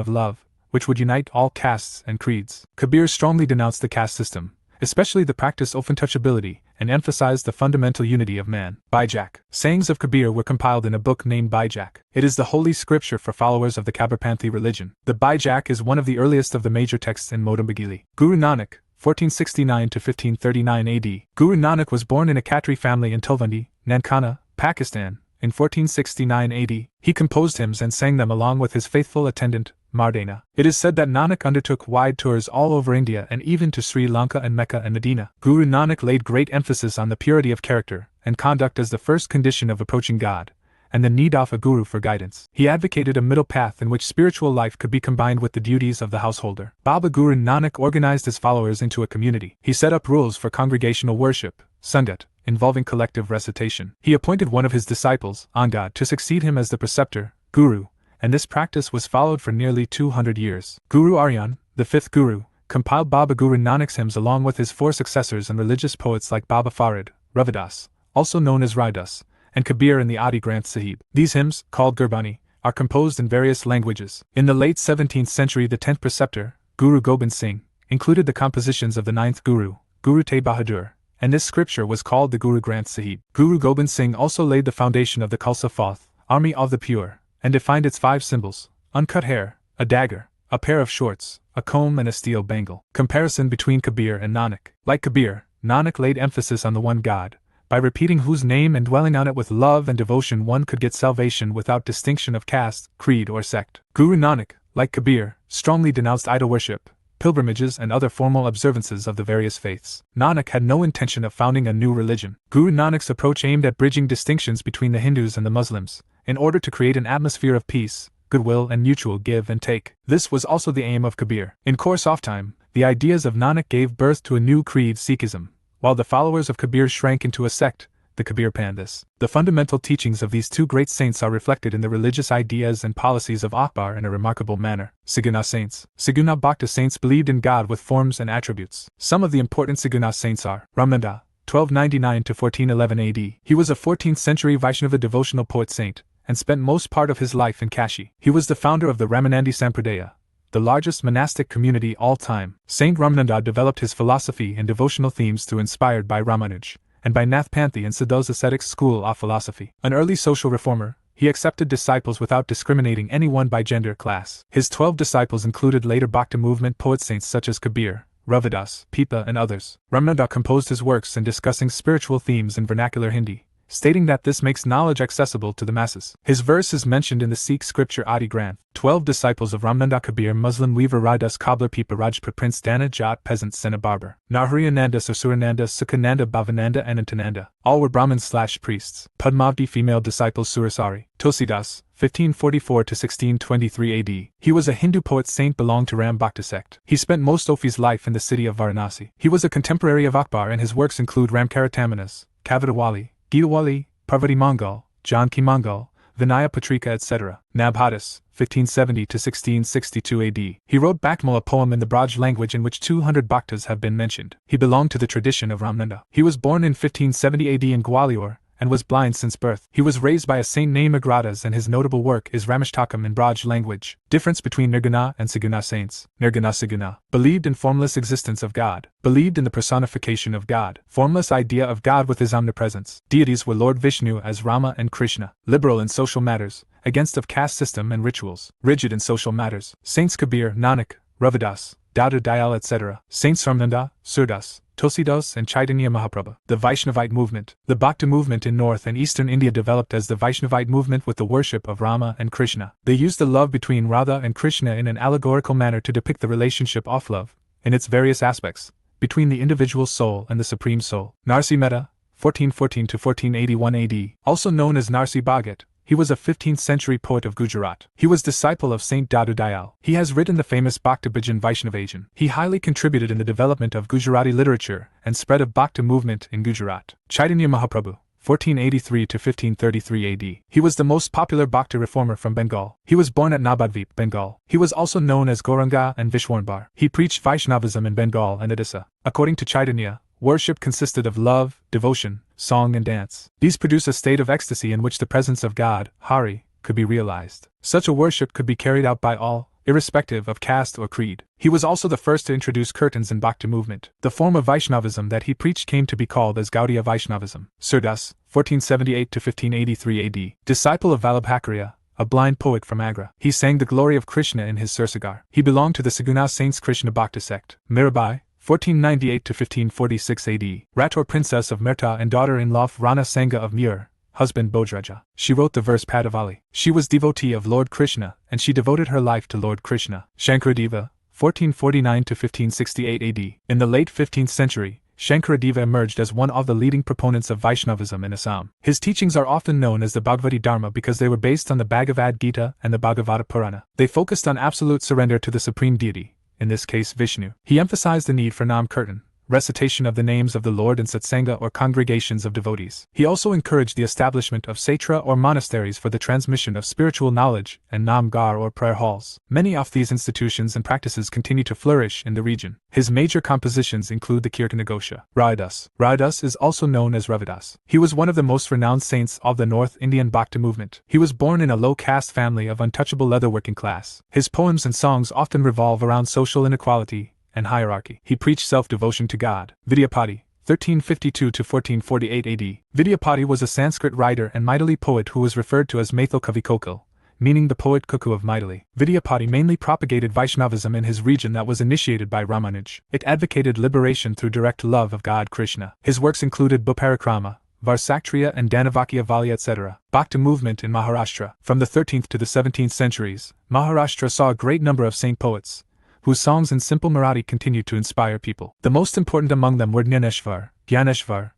love, which would unite all castes and creeds. Kabir strongly denounced the caste system, especially the practice of untouchability, and emphasized the fundamental unity of man. Bijak. Sayings of Kabir were compiled in a book named Bijak. It is the holy scripture for followers of the Kabirpanthi religion. The Bijak is one of the earliest of the major texts in Modambagili. Guru Nanak, 1469 to 1539 AD. Guru Nanak was born in a Khatri family in Tilwandi, Nankana, Pakistan, in 1469 AD. He composed hymns and sang them along with his faithful attendant, Mardana. It is said that Nanak undertook wide tours all over India and even to Sri Lanka and Mecca and Medina. Guru Nanak laid great emphasis on the purity of character and conduct as the first condition of approaching God, and the need of a guru for guidance. He advocated a middle path in which spiritual life could be combined with the duties of the householder. Baba Guru Nanak organized his followers into a community. He set up rules for congregational worship, Sangat, involving collective recitation. He appointed one of his disciples, Angad, to succeed him as the preceptor, Guru, and this practice was followed for nearly 200 years. Guru Arjan, the fifth Guru, compiled Baba Guru Nanak's hymns along with his 4 successors and religious poets like Baba Farid, Ravidas, also known as Raidas, and Kabir in the Adi Granth Sahib. These hymns, called Gurbani, are composed in various languages. In the late 17th century, the 10th preceptor, Guru Gobind Singh, included the compositions of the 9th Guru, Guru Tegh Bahadur, and this scripture was called the Guru Granth Sahib. Guru Gobind Singh also laid the foundation of the Khalsa Fauth, Army of the Pure, and defined its 5 symbols: uncut hair, a dagger, a pair of shorts, a comb and a steel bangle. Comparison between Kabir and Nanak. Like Kabir, Nanak laid emphasis on the one God, by repeating whose name and dwelling on it with love and devotion one could get salvation without distinction of caste, creed or sect. Guru Nanak, like Kabir, strongly denounced idol worship, pilgrimages and other formal observances of the various faiths. Nanak had no intention of founding a new religion. Guru Nanak's approach aimed at bridging distinctions between the Hindus and the Muslims, in order to create an atmosphere of peace, goodwill and mutual give and take. This was also the aim of Kabir. In course of time, the ideas of Nanak gave birth to a new creed, Sikhism, while the followers of Kabir shrank into a sect, the Kabir Pandits. The fundamental teachings of these two great saints are reflected in the religious ideas and policies of Akbar in a remarkable manner. Siguna saints. Siguna Bhakta saints believed in God with forms and attributes. Some of the important Siguna saints are Ramananda, 1299 to 1411 AD. He was a 14th century Vaishnava devotional poet saint, and spent most part of his life in Kashi. He was the founder of the Ramanandi Sampradaya, the largest monastic community all time. Saint Ramananda developed his philosophy and devotional themes through inspired by Ramanuj, and by Nath Panthi and Sadhu's ascetic school of philosophy. An early social reformer, he accepted disciples without discriminating anyone by gender or class. His 12 disciples included later Bhakti movement poet saints such as Kabir, Ravidas, Pita, and others. Ramananda composed his works in discussing spiritual themes in vernacular Hindi, stating that this makes knowledge accessible to the masses. His verse is mentioned in the Sikh scripture Adi Granth. 12 disciples of Ramananda Kabir, Muslim weaver Radas Cobbler Pipa Rajput Prince Dana Jat Peasant Sena Barber, Narhariyananda Sasurananda Sukhananda Bhavananda and Antananda. All were Brahmins/priests. Padmavati female disciples Surasari. Tulsidas, 1544 to 1623 AD. He was a Hindu poet saint belonged to Ram Bhakta sect. He spent most of his life in the city of Varanasi. He was a contemporary of Akbar and his works include Ramkaratamanas, Kavitawali, Gitawali, Parvati Mangal, Janki Mangal, Vinaya Patrika etc. Nabhatas, 1570 to 1662 AD. He wrote Bhaktimal, a poem in the Braj language in which 200 bhaktas have been mentioned. He belonged to the tradition of Ramananda. He was born in 1570 AD in Gwalior, and was blind since birth. He was raised by a saint named Agradas and his notable work is Ramashtakam in Braj language. Difference between Nirguna and Saguna saints. Nirguna Saguna believed in formless existence of God, believed in the personification of God, formless idea of God with his omnipresence. Deities were Lord Vishnu as Rama and Krishna. Liberal in social matters, against of caste system and rituals. Rigid in social matters. Saints Kabir, Nanak, Ravidas, Dada Dayal etc. Saints Ramananda, Surdas, Tulsidas and Chaitanya Mahaprabhu. The Vaishnavite movement. The Bhakti movement in north and eastern India developed as the Vaishnavite movement with the worship of Rama and Krishna. They used the love between Radha and Krishna in an allegorical manner to depict the relationship of love, in its various aspects, between the individual soul and the Supreme Soul. Narsi Mehta, 1414 to 1481 AD, also known as Narsi Bhagat. He was a 15th century poet of Gujarat. He was disciple of Saint Dadu Dayal. He has written the famous Bhakti Bhajan Vaishnavajan. He highly contributed in the development of Gujarati literature and spread of Bhakti movement in Gujarat. Chaitanya Mahaprabhu, 1483 to 1533 AD. He was the most popular Bhakti reformer from Bengal. He was born at Nabadvip, Bengal. He was also known as Gauranga and Vishwarnbar. He preached Vaishnavism in Bengal and Odisha. According to Chaitanya, worship consisted of love, devotion, song and dance. These produce a state of ecstasy in which the presence of God, Hari, could be realized. Such a worship could be carried out by all, irrespective of caste or creed. He was also the first to introduce kirtans in Bhakti movement. The form of Vaishnavism that he preached came to be called as Gaudiya Vaishnavism. Surdas, 1478 to 1583 AD. Disciple of Vallabhacharya, a blind poet from Agra. He sang the glory of Krishna in his Sursagar. He belonged to the Saguna Saints Krishna Bhakta sect. Mirabai, 1498 to 1546 AD. Rator princess of Merta and daughter-in-law of Rana Sangha of Mur, husband Bodraja. She wrote the verse Padavali. She was devotee of Lord Krishna, and she devoted her life to Lord Krishna. Shankaradeva, 1449 to 1568 AD. In the late 15th century, Shankaradeva emerged as one of the leading proponents of Vaishnavism in Assam. His teachings are often known as the Bhagavati Dharma because they were based on the Bhagavad Gita and the Bhagavata Purana. They focused on absolute surrender to the supreme deity, in this case Vishnu. He emphasized the need for Nam Kirtan, recitation of the names of the Lord in satsanga or congregations of devotees. He also encouraged the establishment of satra or monasteries for the transmission of spiritual knowledge and namgar or prayer halls. Many of these institutions and practices continue to flourish in the region. His major compositions include the Kirtanagosha. Raidas. Raidas is also known as Ravidas. He was one of the most renowned saints of the North Indian Bhakti movement. He was born in a low-caste family of untouchable leatherworking class. His poems and songs often revolve around social inequality and hierarchy. He preached self-devotion to God. Vidyapati, 1352 to 1448 AD. Vidyapati was a Sanskrit writer and Maithili poet who was referred to as Maithil Kavi Kokil, meaning the poet cuckoo of Maithili. Vidyapati mainly propagated Vaishnavism in his region that was initiated by Ramanuj. It advocated liberation through direct love of God Krishna. His works included Bhuparikrama, Varsaktriya and Danavakya Valya etc. Bhakti movement in Maharashtra. From the 13th to the 17th centuries, Maharashtra saw a great number of saint poets, whose songs in simple Marathi continued to inspire people. The most important among them were Jnaneshwar,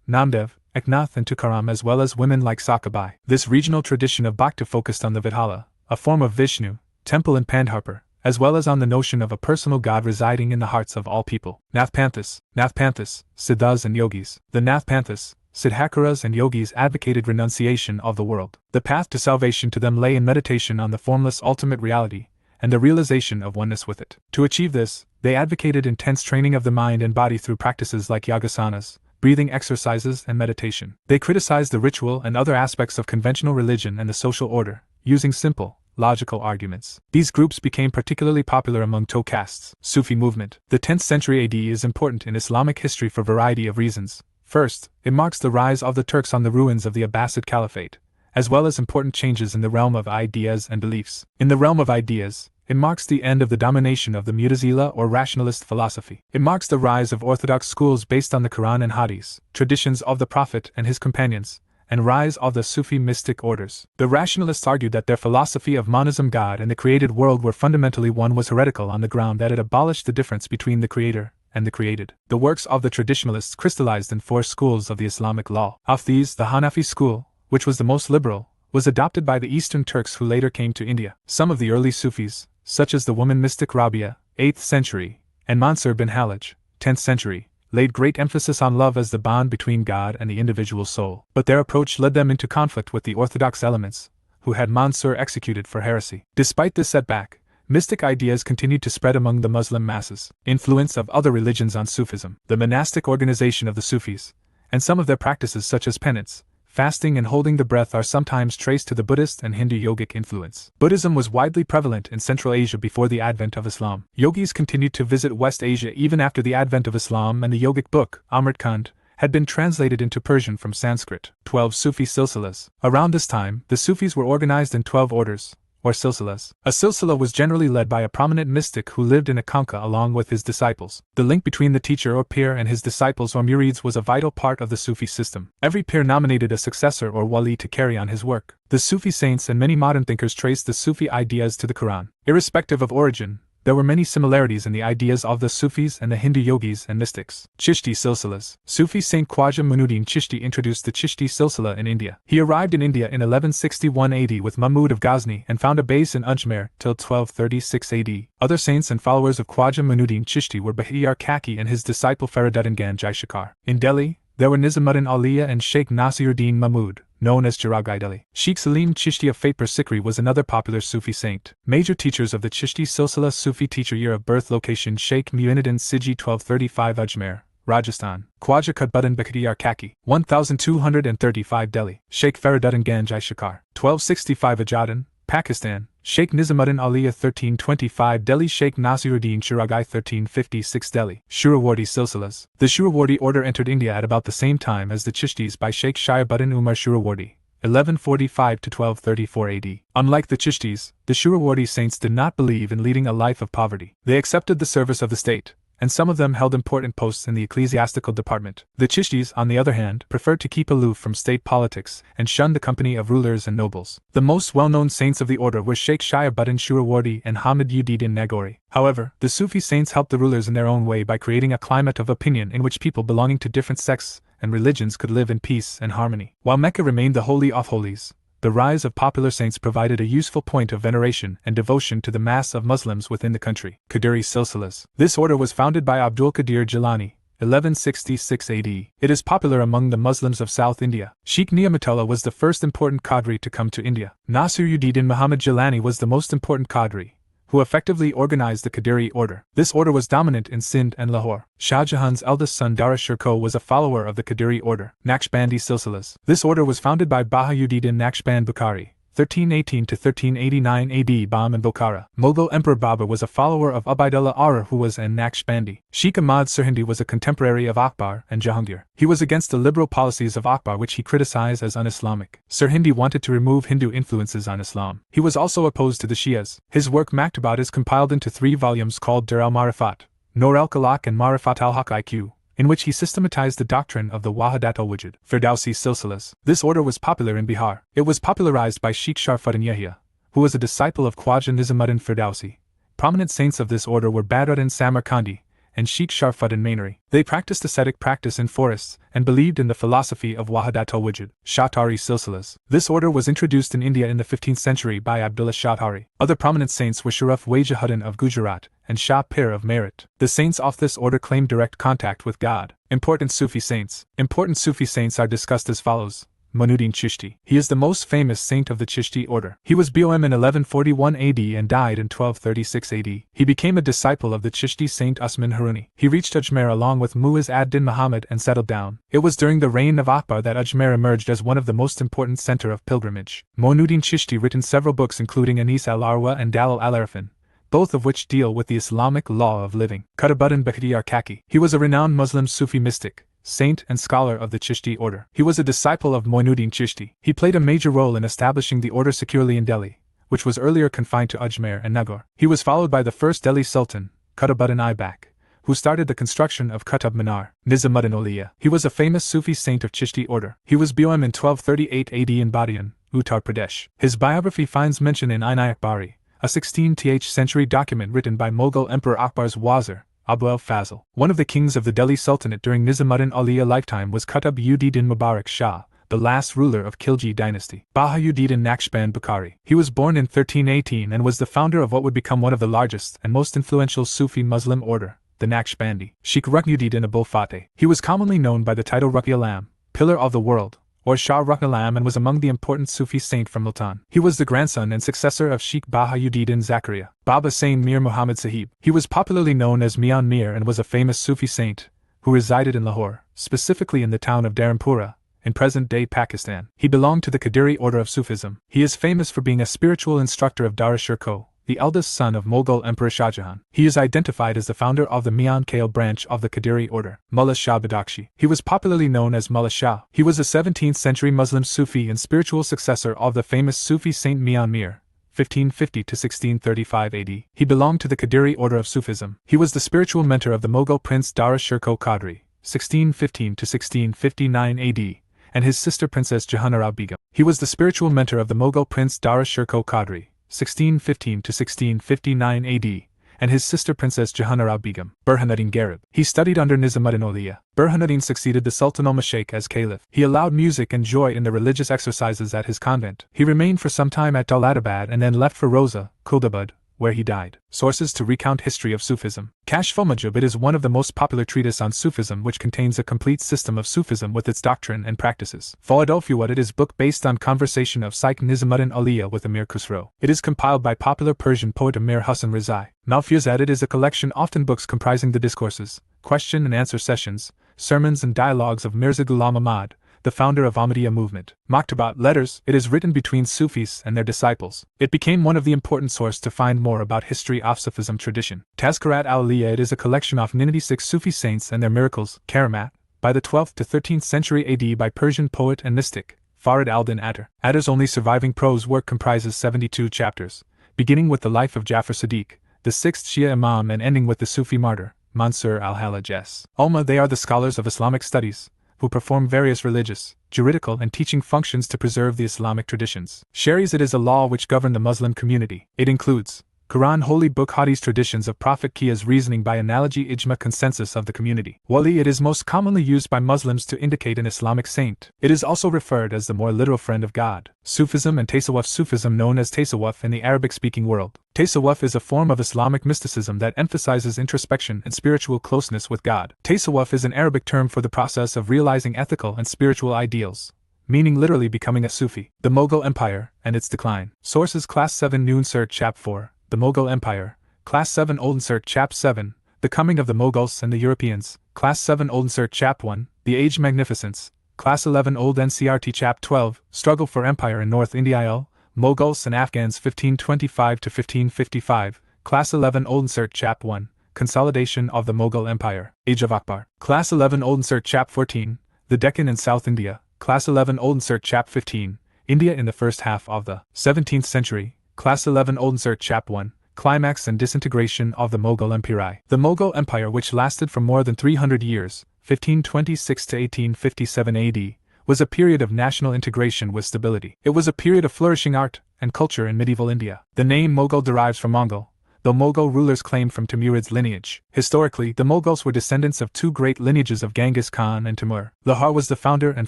Namdev, Eknath and Tukaram, as well as women like Sakabai. This regional tradition of Bhakti focused on the Vithala, a form of Vishnu, temple in Pandharpur, as well as on the notion of a personal God residing in the hearts of all people. Nathpanthas, Siddhas and Yogis. The Nathpanthas, Siddhakaras and Yogis advocated renunciation of the world. The path to salvation to them lay in meditation on the formless ultimate reality, and the realization of oneness with it. To achieve this, they advocated intense training of the mind and body through practices like yagasanas, breathing exercises, and meditation. They criticized the ritual and other aspects of conventional religion and the social order, using simple, logical arguments. These groups became particularly popular among Toe castes. Sufi movement. The 10th century AD is important in Islamic history for a variety of reasons. First, it marks the rise of the Turks on the ruins of the Abbasid Caliphate, as well as important changes in the realm of ideas and beliefs. In the realm of ideas, it marks the end of the domination of the Mu'tazila or rationalist philosophy. It marks the rise of orthodox schools based on the Quran and Hadith, traditions of the Prophet and his companions, and rise of the Sufi mystic orders. The rationalists argued that their philosophy of monism, God and the created world were fundamentally one, was heretical on the ground that it abolished the difference between the creator and the created. The works of the traditionalists crystallized in 4 schools of the Islamic law. Of these, the Hanafi school, which was the most liberal, was adopted by the Eastern Turks who later came to India. Some of the early Sufis, such as the woman mystic Rabia, 8th century, and Mansur bin Hallaj, 10th century, laid great emphasis on love as the bond between God and the individual soul. But their approach led them into conflict with the orthodox elements, who had Mansur executed for heresy. Despite this setback, mystic ideas continued to spread among the Muslim masses. Influence of other religions on Sufism. The monastic organization of the Sufis, and some of their practices such as penance, fasting and holding the breath are sometimes traced to the Buddhist and Hindu yogic influence. Buddhism was widely prevalent in Central Asia before the advent of Islam. Yogis continued to visit West Asia even after the advent of Islam, and the yogic book, Amrit Kund, had been translated into Persian from Sanskrit. 12 Sufi silsilas. Around this time, the Sufis were organized in 12 orders, or silsilas. A silsila was generally led by a prominent mystic who lived in a khanqa along with his disciples. The link between the teacher or pir and his disciples or murids was a vital part of the Sufi system. Every pir nominated a successor or wali to carry on his work. The Sufi saints and many modern thinkers traced the Sufi ideas to the Quran. Irrespective of origin, there were many similarities in the ideas of the Sufis and the Hindu yogis and mystics. Chishti silsilas. Sufi Saint Khwaja Muinuddin Chishti introduced the Chishti silsila in India. He arrived in India in 1161 AD with Mahmud of Ghazni and found a base in Ajmer till 1236 AD. Other saints and followers of Khwaja Muinuddin Chishti were Bahiyar Kaki and his disciple Fariduddin Ganjai Shakar. In Delhi, there were Nizamuddin Aliya and Sheikh Nasiruddin Mahmud, known as Chiragai Delhi. Sheikh Salim Chishti of Fatehpur Sikri was another popular Sufi saint. Major teachers of the Chishti silsila. Sufi teacher, year of birth, location Sheikh Muinuddin Siji 1235 Ajmer, Rajasthan. Khwaja Qutbuddin Bakhtiyar Kaki, 1235 Delhi. Sheikh Fariduddin Ganjai Shakar, 1265 Ajadan, Pakistan. Sheikh Nizamuddin Aliya 1325 Delhi. Sheikh Nasiruddin Chiragai 1356 Delhi. Shurawardi silsilas. The Shurawardi order entered India at about the same time as the Chishtis by Sheikh Shihabuddin Umar Shurawardi, 1145 to 1234 AD. Unlike the Chishtis, the Shurawardi saints did not believe in leading a life of poverty. They accepted the service of the state, and some of them held important posts in the ecclesiastical department. The Chishtis, on the other hand, preferred to keep aloof from state politics and shunned the company of rulers and nobles. The most well-known saints of the order were Sheikh Shihabuddin Shurawardi and Hamid Uddin Nagori. However, the Sufi saints helped the rulers in their own way by creating a climate of opinion in which people belonging to different sects and religions could live in peace and harmony. While Mecca remained the holy of holies, the rise of popular saints provided a useful point of veneration and devotion to the mass of Muslims within the country. Qadiri silsilas. This order was founded by Abdul Qadir Jilani, 1166 AD. It is popular among the Muslims of South India. Sheikh Ni'matullah was the first important Qadri to come to India. Nasiruddin Muhammad Jilani was the most important Qadri, who effectively organized the Qadiri order. This order was dominant in Sindh and Lahore. Shah Jahan's eldest son Dara Shirkoh was a follower of the Qadiri order. Naqshbandi silsilas. This order was founded by Bahauddin Naqshband Bukhari, 1318 to 1389 AD. Bam and Bokhara. Mughal Emperor Babur was a follower of Ubaidullah Aura, who was an Naqshbandi. Sheikh Ahmad Sirhindi was a contemporary of Akbar and Jahangir. He was against the liberal policies of Akbar, which he criticized as un-Islamic. Sirhindi wanted to remove Hindu influences on Islam. He was also opposed to the Shias. His work Maktabat is compiled into 3 volumes called Dar al-Marifat, Nur al-Khalaq and Marifat al-Haq IQ, in which he systematized the doctrine of the Wahadat al-Wujud. Firdausi silsilas. This order was popular in Bihar. It was popularized by Sheikh Sharfuddin Yahya, who was a disciple of Khwaja Nizamuddin Firdausi. Prominent saints of this order were Badruddin Samarkandi and Sheikh Sharfuddin Mainari. They practiced ascetic practice in forests and believed in the philosophy of Wahdatul Wujud, Shahtari silsilas. This order was introduced in India in the 15th century by Abdullah Shahtari. Other prominent saints were Sharaf Wajahuddin of Gujarat and Shah Pir of Meerut. The saints of this order claimed direct contact with God. Important Sufi saints. Important Sufi saints are discussed as follows. Moinuddin Chishti. He is the most famous saint of the Chishti order. He was born in 1141 AD and died in 1236 AD. He became a disciple of the Chishti saint Usman Haruni. He reached Ajmer along with Muiz ad-Din Muhammad and settled down. It was during the reign of Akbar that Ajmer emerged as one of the most important center of pilgrimage. Moinuddin Chishti written several books including Anis al-Arwa and Dalil al-Arifin, both of which deal with the Islamic law of living. Qutbuddin Bakhtiyar Kaki. He was a renowned Muslim Sufi mystic, saint and scholar of the Chishti order. He was a disciple of Moinuddin Chishti. He played a major role in establishing the order securely in Delhi, which was earlier confined to Ajmer and Nagaur. He was followed by the first Delhi Sultan, Qutbuddin Aibak, who started the construction of Qutb Minar. Nizamuddin Auliya. He was a famous Sufi saint of Chishti order. He was born in 1238 AD in Badian, Uttar Pradesh. His biography finds mention in Ain Akbari, a 16th century document written by Mughal Emperor Akbar's Wazir, Abu al-Fazl. One of the kings of the Delhi Sultanate during Nizamuddin Auliya's lifetime was Qutb-ud-Din Mubarak Shah, the last ruler of Khilji dynasty. Bahauddin Naqshband Bukhari. He was born in 1318 and was the founder of what would become one of the largest and most influential Sufi Muslim order, the Naqshbandi. Sheikh Ruknuddin Abul Fateh. He was commonly known by the title Rukn Alam, Pillar of the World, or Shah Rukn Alam, and was among the important Sufi saint from Multan. He was the grandson and successor of Sheikh Bahauddin Zakaria. Baba Sain Mir Muhammad Sahib. He was popularly known as Mian Mir and was a famous Sufi saint who resided in Lahore, specifically in the town of Dharampura, in present-day Pakistan. He belonged to the Qadiri order of Sufism. He is famous for being a spiritual instructor of Dara Shikoh, the eldest son of Mughal Emperor Shah Jahan. He is identified as the founder of the Mian Kale branch of the Qadiri order. Mullah Shah Badakshi. He was popularly known as Mullah Shah. He was a 17th century Muslim Sufi and spiritual successor of the famous Sufi saint Mian Mir, 1550 to 1635 AD. He belonged to the Qadiri order of Sufism. He was the spiritual mentor of the Mughal prince Dara Shikoh Qadri, 1615 to 1659 AD, and his sister Princess Jahanara Begum. He was the spiritual mentor of the Mughal prince Dara Shikoh Qadri, 1615 to 1659 AD, and his sister Princess Jahanara Begum. Burhanuddin Gharib. He studied under Nizamuddin Auliya. Burhanuddin succeeded the Sultan al-Mashaykh as caliph. He allowed music and joy in the religious exercises at his convent. He remained for some time at Daulatabad and then left for Roza, Kuldabad, where he died. Sources to recount history of Sufism. Kashf al-Majub. It is one of the most popular treatises on Sufism, which contains a complete system of Sufism with its doctrine and practices. Fawaid-ul-Fuad. It is book based on conversation of Sheikh Nizamuddin Auliya with Amir Khusro. It is compiled by popular Persian poet Amir Hassan Rizai. Malfuzat. It is a collection often books comprising the discourses, question and answer sessions, sermons and dialogues of Mirza Ghulam Ahmad, the founder of Ahmadiyya movement. Maktabat. Letters. It is written between Sufis and their disciples. It became one of the important sources to find more about history of Sufism tradition. Tazkirat al-Awliya. It is a collection of 96 Sufi saints and their miracles. Karamat, by the 12th to 13th century AD by Persian poet and mystic Farid al-Din Attar. Attar's only surviving prose work comprises 72 chapters, beginning with the life of Jafar Sadiq, the sixth Shia Imam, and ending with the Sufi martyr, Mansur al-Hallaj. Ulma. They are the scholars of Islamic studies, who perform various religious, juridical and teaching functions to preserve the Islamic traditions. Sharias. It is a law which govern the Muslim community. It includes Quran, Holy Book, Hadith, traditions of Prophet, Qiyas, reasoning by analogy, Ijma, consensus of the community. Wali. It is most commonly used by Muslims to indicate an Islamic saint. It is also referred as the more literal friend of God. Sufism and Tasawwuf. Sufism, known as Tasawwuf in the Arabic-speaking world. Tasawwuf is a form of Islamic mysticism that emphasizes introspection and spiritual closeness with God. Tasawwuf is an Arabic term for the process of realizing ethical and spiritual ideals, meaning literally becoming a Sufi. The Mughal Empire and its decline. Sources: Class 7 New Insert Chap 4, The Mughal Empire, Class 7 Old Insert Chap 7, The Coming of the Mughals and the Europeans, Class 7 Old Insert Chap 1, The Age Magnificence, Class 11 Old NCERT Chap 12, Struggle for Empire in North India, Mughals and Afghans 1525 to 1555, Class 11 Old Insert Chap 1, Consolidation of the Mughal Empire, Age of Akbar, Class 11 Old Insert Chap 14, The Deccan and South India, Class 11 Old Insert Chap 15, India in the first half of the 17th century, Class 11 Old Insert Chap 1, Climax and Disintegration of the Mughal Empire. The Mughal Empire, which lasted for more than 300 years, 1526 to 1857 AD, was a period of national integration with stability. It was a period of flourishing art and culture in medieval India. The name Mughal derives from Mongol, though Mughal rulers claimed from Timurid's lineage. Historically, the Mughals were descendants of two great lineages of Genghis Khan and Timur. Lahore was the founder and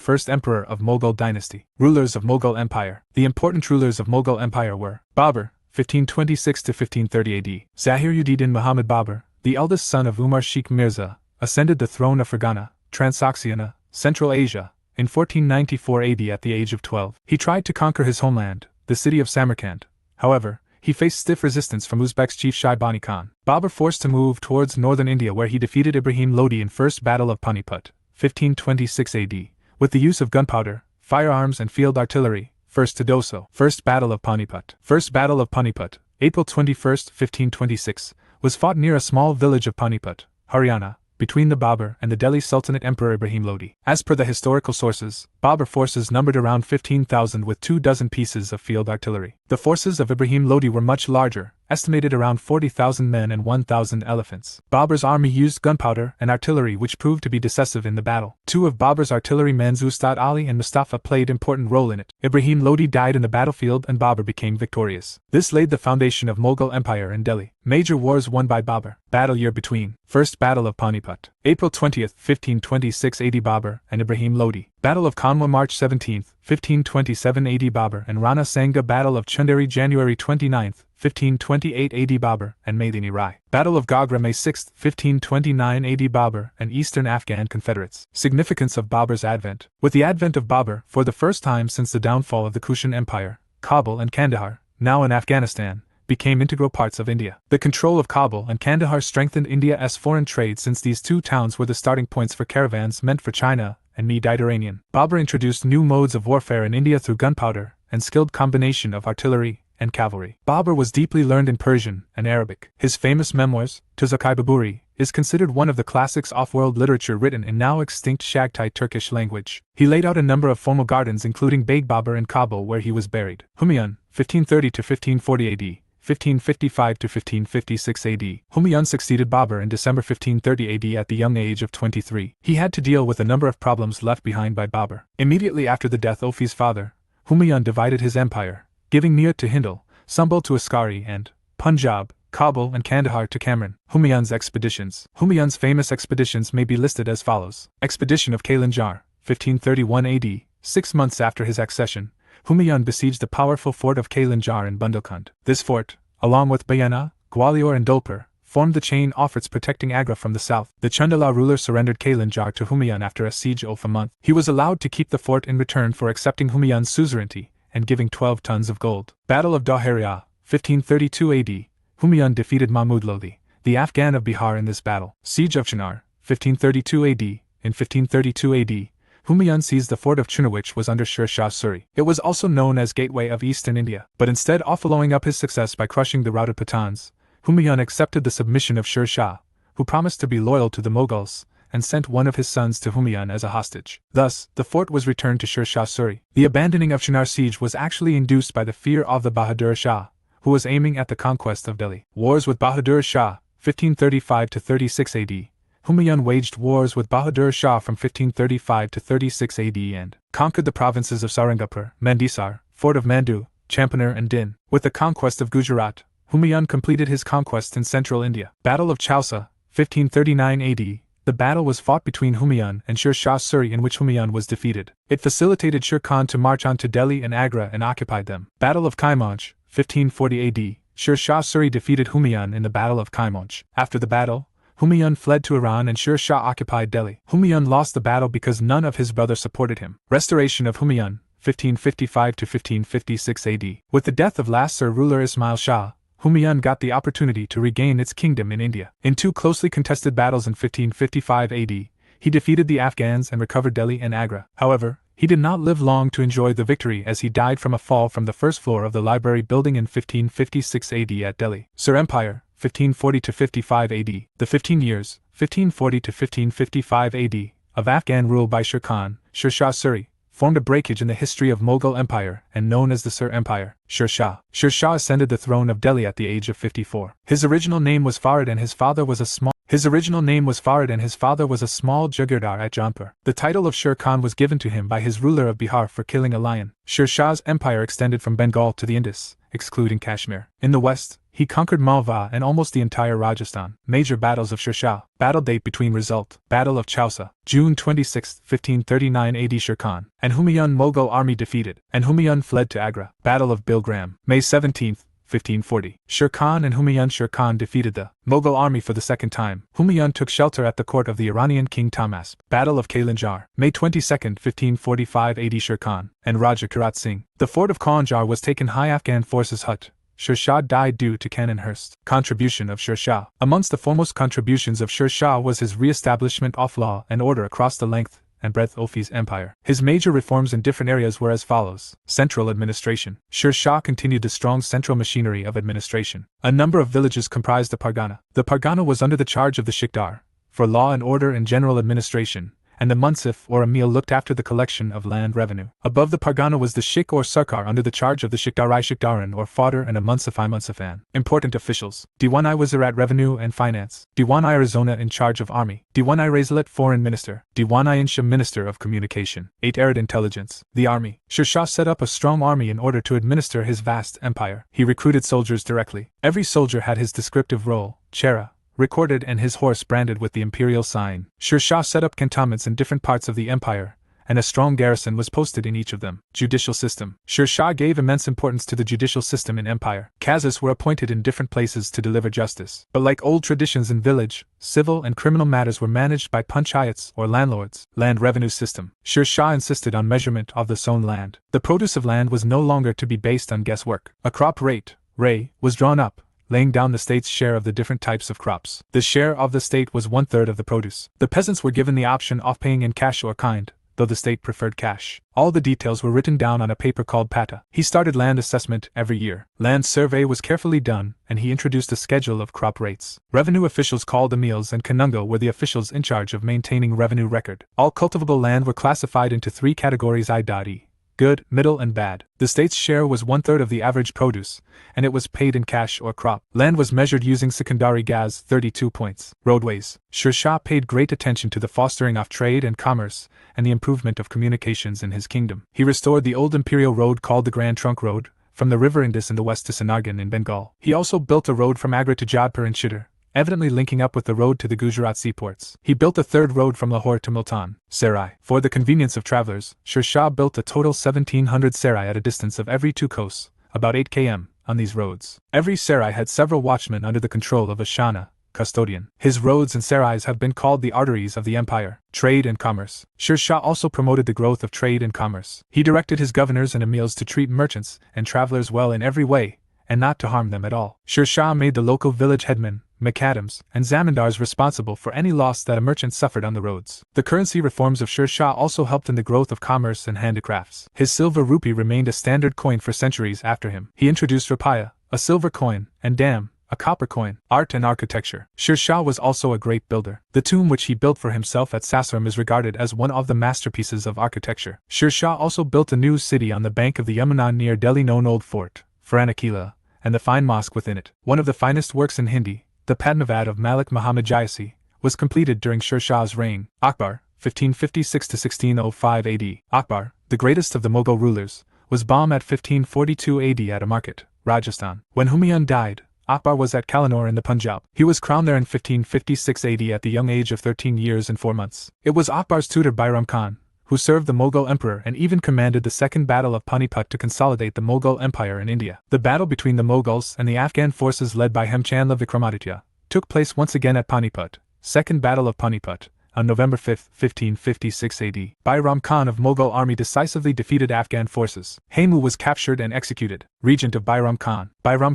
first emperor of Mughal dynasty. Rulers of Mughal Empire. The important rulers of Mughal Empire were Babur, 1526 to 1530 AD. Zahir-ud-Din Muhammad Babur, the eldest son of Umar Sheikh Mirza, ascended the throne of Fergana, Transoxiana, Central Asia, in 1494 AD at the age of 12. He tried to conquer his homeland, the city of Samarkand. However, he faced stiff resistance from Uzbek's chief Shaibani Khan. Babur forced to move towards northern India where he defeated Ibrahim Lodi in First Battle of Panipat, 1526 AD, with the use of gunpowder, firearms and field artillery. First Tadoso. First Battle of Panipat. First Battle of Panipat, April 21, 1526, was fought near a small village of Panipat, Haryana, between the Babur and the Delhi Sultanate Emperor Ibrahim Lodi. As per the historical sources, Babur forces numbered around 15,000 with 24 pieces of field artillery. The forces of Ibrahim Lodi were much larger, estimated around 40,000 men and 1,000 elephants. Babur's army used gunpowder and artillery which proved to be decisive in the battle. Two of Babur's artillerymen Ustad Ali and Mustafa played important role in it. Ibrahim Lodi died in the battlefield and Babur became victorious. This laid the foundation of Mughal Empire in Delhi. Major wars won by Babur. Battle year between First Battle of Panipat, April 20, 1526 AD Babur and Ibrahim Lodi. Battle of Kanwa March 17, 1527 AD Babur and Rana Sanga. Battle of Chunderi January 29, 1528 AD Babur and Medini Rai. Battle of Gagra May 6, 1529 AD Babur and Eastern Afghan Confederates. Significance of Babur's advent. With the advent of Babur, for the first time since the downfall of the Kushan Empire, Kabul and Kandahar, now in Afghanistan, became integral parts of India. The control of Kabul and Kandahar strengthened India's foreign trade since these two towns were the starting points for caravans meant for China and Mediterranean. Babur introduced new modes of warfare in India through gunpowder and skilled combination of artillery and cavalry. Babur was deeply learned in Persian and Arabic. His famous memoirs, Tuzak-i-Baburi, is considered one of the classics off-world literature written in now extinct Shagtai Turkish language. He laid out a number of formal gardens including Beg Babur in Kabul where he was buried. Humayun, 1530 to 1540 AD. 1555 to 1556 AD. Humayun succeeded Babur in December 1530 AD at the young age of 23. He had to deal with a number of problems left behind by Babur. Immediately after the death of Ofi's father, Humayun divided his empire, giving Meerut to Hindal, Sambal to Askari and Punjab, Kabul and Kandahar to Kamran. Humayun's expeditions. Humayun's famous expeditions may be listed as follows. Expedition of Kalinjar, 1531 AD. 6 months after his accession, Humayun besieged the powerful fort of Kalinjar in Bundelkhand. This fort, along with Bayana, Gwalior and Dolpur, formed the chain of forts protecting Agra from the south. The Chandala ruler surrendered Kalinjar to Humayun after a siege of a month. He was allowed to keep the fort in return for accepting Humayun's suzerainty and giving 12 tons of gold. Battle of Doharia, 1532 AD. Humayun defeated Mahmud Lodi, the Afghan of Bihar in this battle. Siege of Chinar, 1532 AD. In 1532 AD, Humayun seized the fort of Chuna which was under Sher Shah Suri. It was also known as Gateway of Eastern India. But instead of following up his success by crushing the routed Pathans, Humayun accepted the submission of Sher Shah, who promised to be loyal to the Mughals, and sent one of his sons to Humayun as a hostage. Thus, the fort was returned to Sher Shah Suri. The abandoning of Chinar siege was actually induced by the fear of the Bahadur Shah, who was aiming at the conquest of Delhi. Wars with Bahadur Shah, 1535 to 36 AD. Humayun waged wars with Bahadur Shah from 1535 to 36 AD and conquered the provinces of Sarangapur, Mandisar, Fort of Mandu, Champaner and Din. With the conquest of Gujarat, Humayun completed his conquest in central India. Battle of Chausa, 1539 AD. The battle was fought between Humayun and Sher Shah Suri in which Humayun was defeated. It facilitated Sher Khan to march on to Delhi and Agra and occupied them. Battle of Kaimanch, 1540 AD. Sher Shah Suri defeated Humayun in the Battle of Kaimanch. After the battle, Humayun fled to Iran and Sher Shah occupied Delhi. Humayun lost the battle because none of his brothers supported him. Restoration of Humayun, 1555 to 1556 AD. With the death of last Sir ruler Ismail Shah, Humayun got the opportunity to regain its kingdom in India. In two closely contested battles in 1555 AD, he defeated the Afghans and recovered Delhi and Agra. However, he did not live long to enjoy the victory as he died from a fall from the first floor of the library building in 1556 AD at Delhi. Sir Empire, 1540 to 55 AD. The 15 years, 1540 to 1555 AD, of Afghan rule by Sher Khan, Sher Shah Suri, formed a breakage in the history of Mughal Empire and known as the Sir Empire. Sher Shah. Sher Shah ascended the throne of Delhi at the age of 54. His original name was Farid and his father was a small Jagirdar at Jaunpur. The title of Sher Khan was given to him by his ruler of Bihar for killing a lion. Sher Shah's empire extended from Bengal to the Indus, excluding Kashmir. In the west, he conquered Malwa and almost the entire Rajasthan. Major battles of Sher Battle date between result: Battle of Chausa, June 26, 1539 AD. Sher Khan and Humayun Mughal army defeated, and Humayun fled to Agra. Battle of Bilgram, May 17, 1540. Sher Khan and Humayun. Sher Khan defeated the Mughal army for the second time. Humayun took shelter at the court of the Iranian king Tahmasp. Battle of Kalinjar, May 22, 1545 AD. Sher Khan and Raja Kirat Singh. The fort of Kalinjar was taken. High Afghan forces hut. Sher Shah died due to Canonhurst. Contribution of Sher Shah. Amongst the foremost contributions of Sher Shah was his re-establishment of law and order across the length and breadth of his empire. His major reforms in different areas were as follows. Central administration. Sher Shah continued the strong central machinery of administration. A number of villages comprised the Pargana. The Pargana was under the charge of the Shikdar, for law and order and general administration, and the Munsif or Emil looked after the collection of land revenue. Above the Pargana was the Shik or Sarkar under the charge of the Shikdarai Shikdaran or fodder and a Munsifai Munsifan. Important officials. Diwan-i Wazirat Revenue and Finance. Diwan-i Arizona in charge of Army. Diwan-i Razalet Foreign Minister. Diwan-i Insha Minister of Communication. 8 Arid Intelligence. The Army. Sher Shah set up a strong army in order to administer his vast empire. He recruited soldiers directly. Every soldier had his descriptive role, chera, recorded and his horse branded with the imperial sign. Sher Shah set up cantonments in different parts of the empire, and a strong garrison was posted in each of them. Judicial system. Sher Shah gave immense importance to the judicial system in empire. Qazis were appointed in different places to deliver justice. But like old traditions in village, civil and criminal matters were managed by panchayats or landlords. Land revenue system. Sher Shah insisted on measurement of the sown land. The produce of land was no longer to be based on guesswork. A crop rate, ray, was drawn up, laying down the state's share of the different types of crops. The share of the state was 1/3 of the produce. The peasants were given the option of paying in cash or kind, though the state preferred cash. All the details were written down on a paper called pata. He started land assessment every year. Land survey was carefully done, and he introduced a schedule of crop rates. Revenue officials called emils and kanungo were the officials in charge of maintaining revenue record. All cultivable land were classified into 3 categories: I.E. good, middle, and bad. The state's share was 1/3 of the average produce, and it was paid in cash or crop. Land was measured using secondary gas, 32 points. Roadways. Sher Shah paid great attention to the fostering of trade and commerce, and the improvement of communications in his kingdom. He restored the old imperial road called the Grand Trunk Road, from the river Indus in the west to Sanargan in Bengal. He also built a road from Agra to Jodhpur in Chittor, evidently linking up with the road to the Gujarat seaports. He built a third road from Lahore to Multan, Sarai. For the convenience of travelers, Sher Shah built a total 1,700 sarai at a distance of every 2 kos, about 8 km, on these roads. Every sarai had several watchmen under the control of a shana, custodian. His roads and sarais have been called the arteries of the empire. Trade and commerce. Sher Shah also promoted the growth of trade and commerce. He directed his governors and emils to treat merchants and travelers well in every way, and not to harm them at all. Sher Shah made the local village headmen, macadams, and zamindars responsible for any loss that a merchant suffered on the roads. The currency reforms of Sher Shah also helped in the growth of commerce and handicrafts. His silver rupee remained a standard coin for centuries after him. He introduced rupiah, a silver coin, and dam, a copper coin. Art and architecture. Sher Shah was also a great builder. The tomb which he built for himself at Sasaram is regarded as one of the masterpieces of architecture. Sher Shah also built a new city on the bank of the Yamuna near Delhi known Old Fort, Faranakila, and the fine mosque within it. One of the finest works in Hindi, the Padmavad of Malik Muhammad Jayasi, was completed during Sher Shah's reign. Akbar, 1556–1605 AD. Akbar, the greatest of the Mughal rulers, was bombed at 1542 AD at a market, Rajasthan. When Humayun died, Akbar was at Kalanur in the Punjab. He was crowned there in 1556 AD at the young age of 13 years and 4 months. It was Akbar's tutor Bairam Khan, who served the Mughal emperor and even commanded the Second Battle of Panipat to consolidate the Mughal Empire in India. The battle between the Mughals and the Afghan forces led by Hemchandla Vikramaditya took place once again at Panipat, Second Battle of Panipat, on November 5, 1556 AD. Bairam Khan of Mughal army decisively defeated Afghan forces. Hemu was captured and executed. Regent of Bairam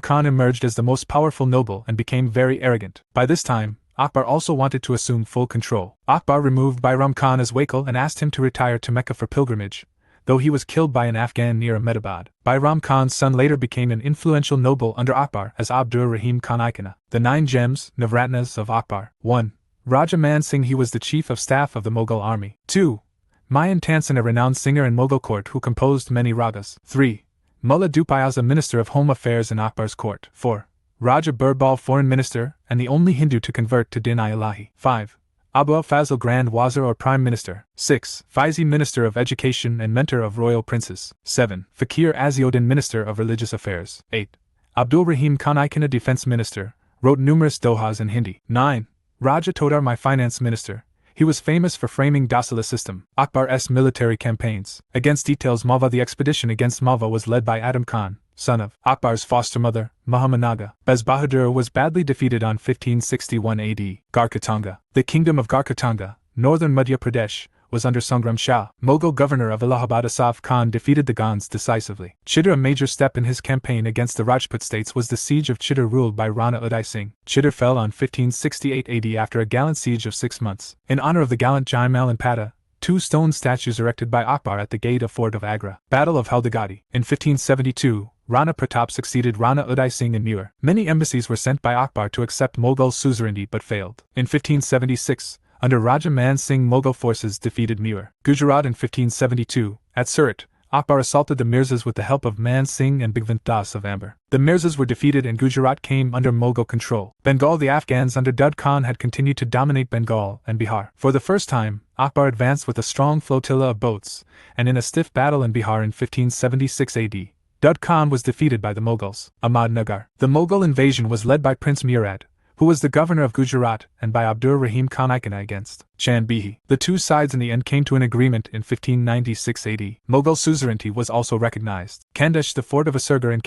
Khan emerged as the most powerful noble and became very arrogant. By this time, Akbar also wanted to assume full control. Akbar removed Bairam Khan as Wakil and asked him to retire to Mecca for pilgrimage, though he was killed by an Afghan near Ahmedabad. Bairam Khan's son later became an influential noble under Akbar as Abdur Rahim Khan Ikana. The 9 gems, Navratnas of Akbar. 1. Raja Man Singh. He was the chief of staff of the Mughal army. 2. Mayan Tansen, a renowned singer in Mughal court who composed many ragas. 3. Mullah Dupayaz, a minister of home affairs in Akbar's court. 4. Raja Birbal, foreign minister, and the only Hindu to convert to Din-i-Ilahi. 5. Abu al-Fazl, Grand Wazir or Prime Minister. 6. Faizi, Minister of Education and mentor of royal princes. 7. Fakir Aziuddin, Minister of Religious Affairs. 8. Abdul Rahim Khan Ikana defense minister, wrote numerous dohas in Hindi. 9. Raja Todar my finance minister. He was famous for framing docile system. Akbar's military campaigns. Against details Malwa. The expedition against Malwa was led by Adam Khan, son of Akbar's foster mother, Muhammad. Bez Bahadur was badly defeated on 1561 AD. Garkatanga. The kingdom of Garkatanga, northern Madhya Pradesh, was under Sangram Shah. Mughal governor of Allahabad Asaf Khan defeated the Gans decisively. Chittor. A major step in his campaign against the Rajput states was the siege of Chittor ruled by Rana Uday Singh. Chittor fell on 1568 AD after a gallant siege of 6 months. In honor of the gallant Jaimal and Pata, 2 stone statues erected by Akbar at the gate of Fort of Agra. Battle of Haldigati. In 1572, Rana Pratap succeeded Rana Uday Singh in Mewar. Many embassies were sent by Akbar to accept Mughal suzerainty but failed. In 1576, under Raja Man Singh, Mughal forces defeated Mewar. Gujarat. In 1572, at Surat, Akbar assaulted the Mirzas with the help of Man Singh and Bhagwant Das of Amber. The Mirzas were defeated and Gujarat came under Mughal control. Bengal. The Afghans under Dud Khan had continued to dominate Bengal and Bihar. For the first time, Akbar advanced with a strong flotilla of boats, and in a stiff battle in Bihar in 1576 AD, Dud Khan was defeated by the Mughals. Ahmadnagar. The Mughal invasion was led by Prince Murad, who was the governor of Gujarat, and by Abdur Rahim Khan Ikana against Chand Bihi. The two sides in the end came to an agreement in 1596 AD. Mughal suzerainty was also recognized. Khandesh. The fort of Asurgar in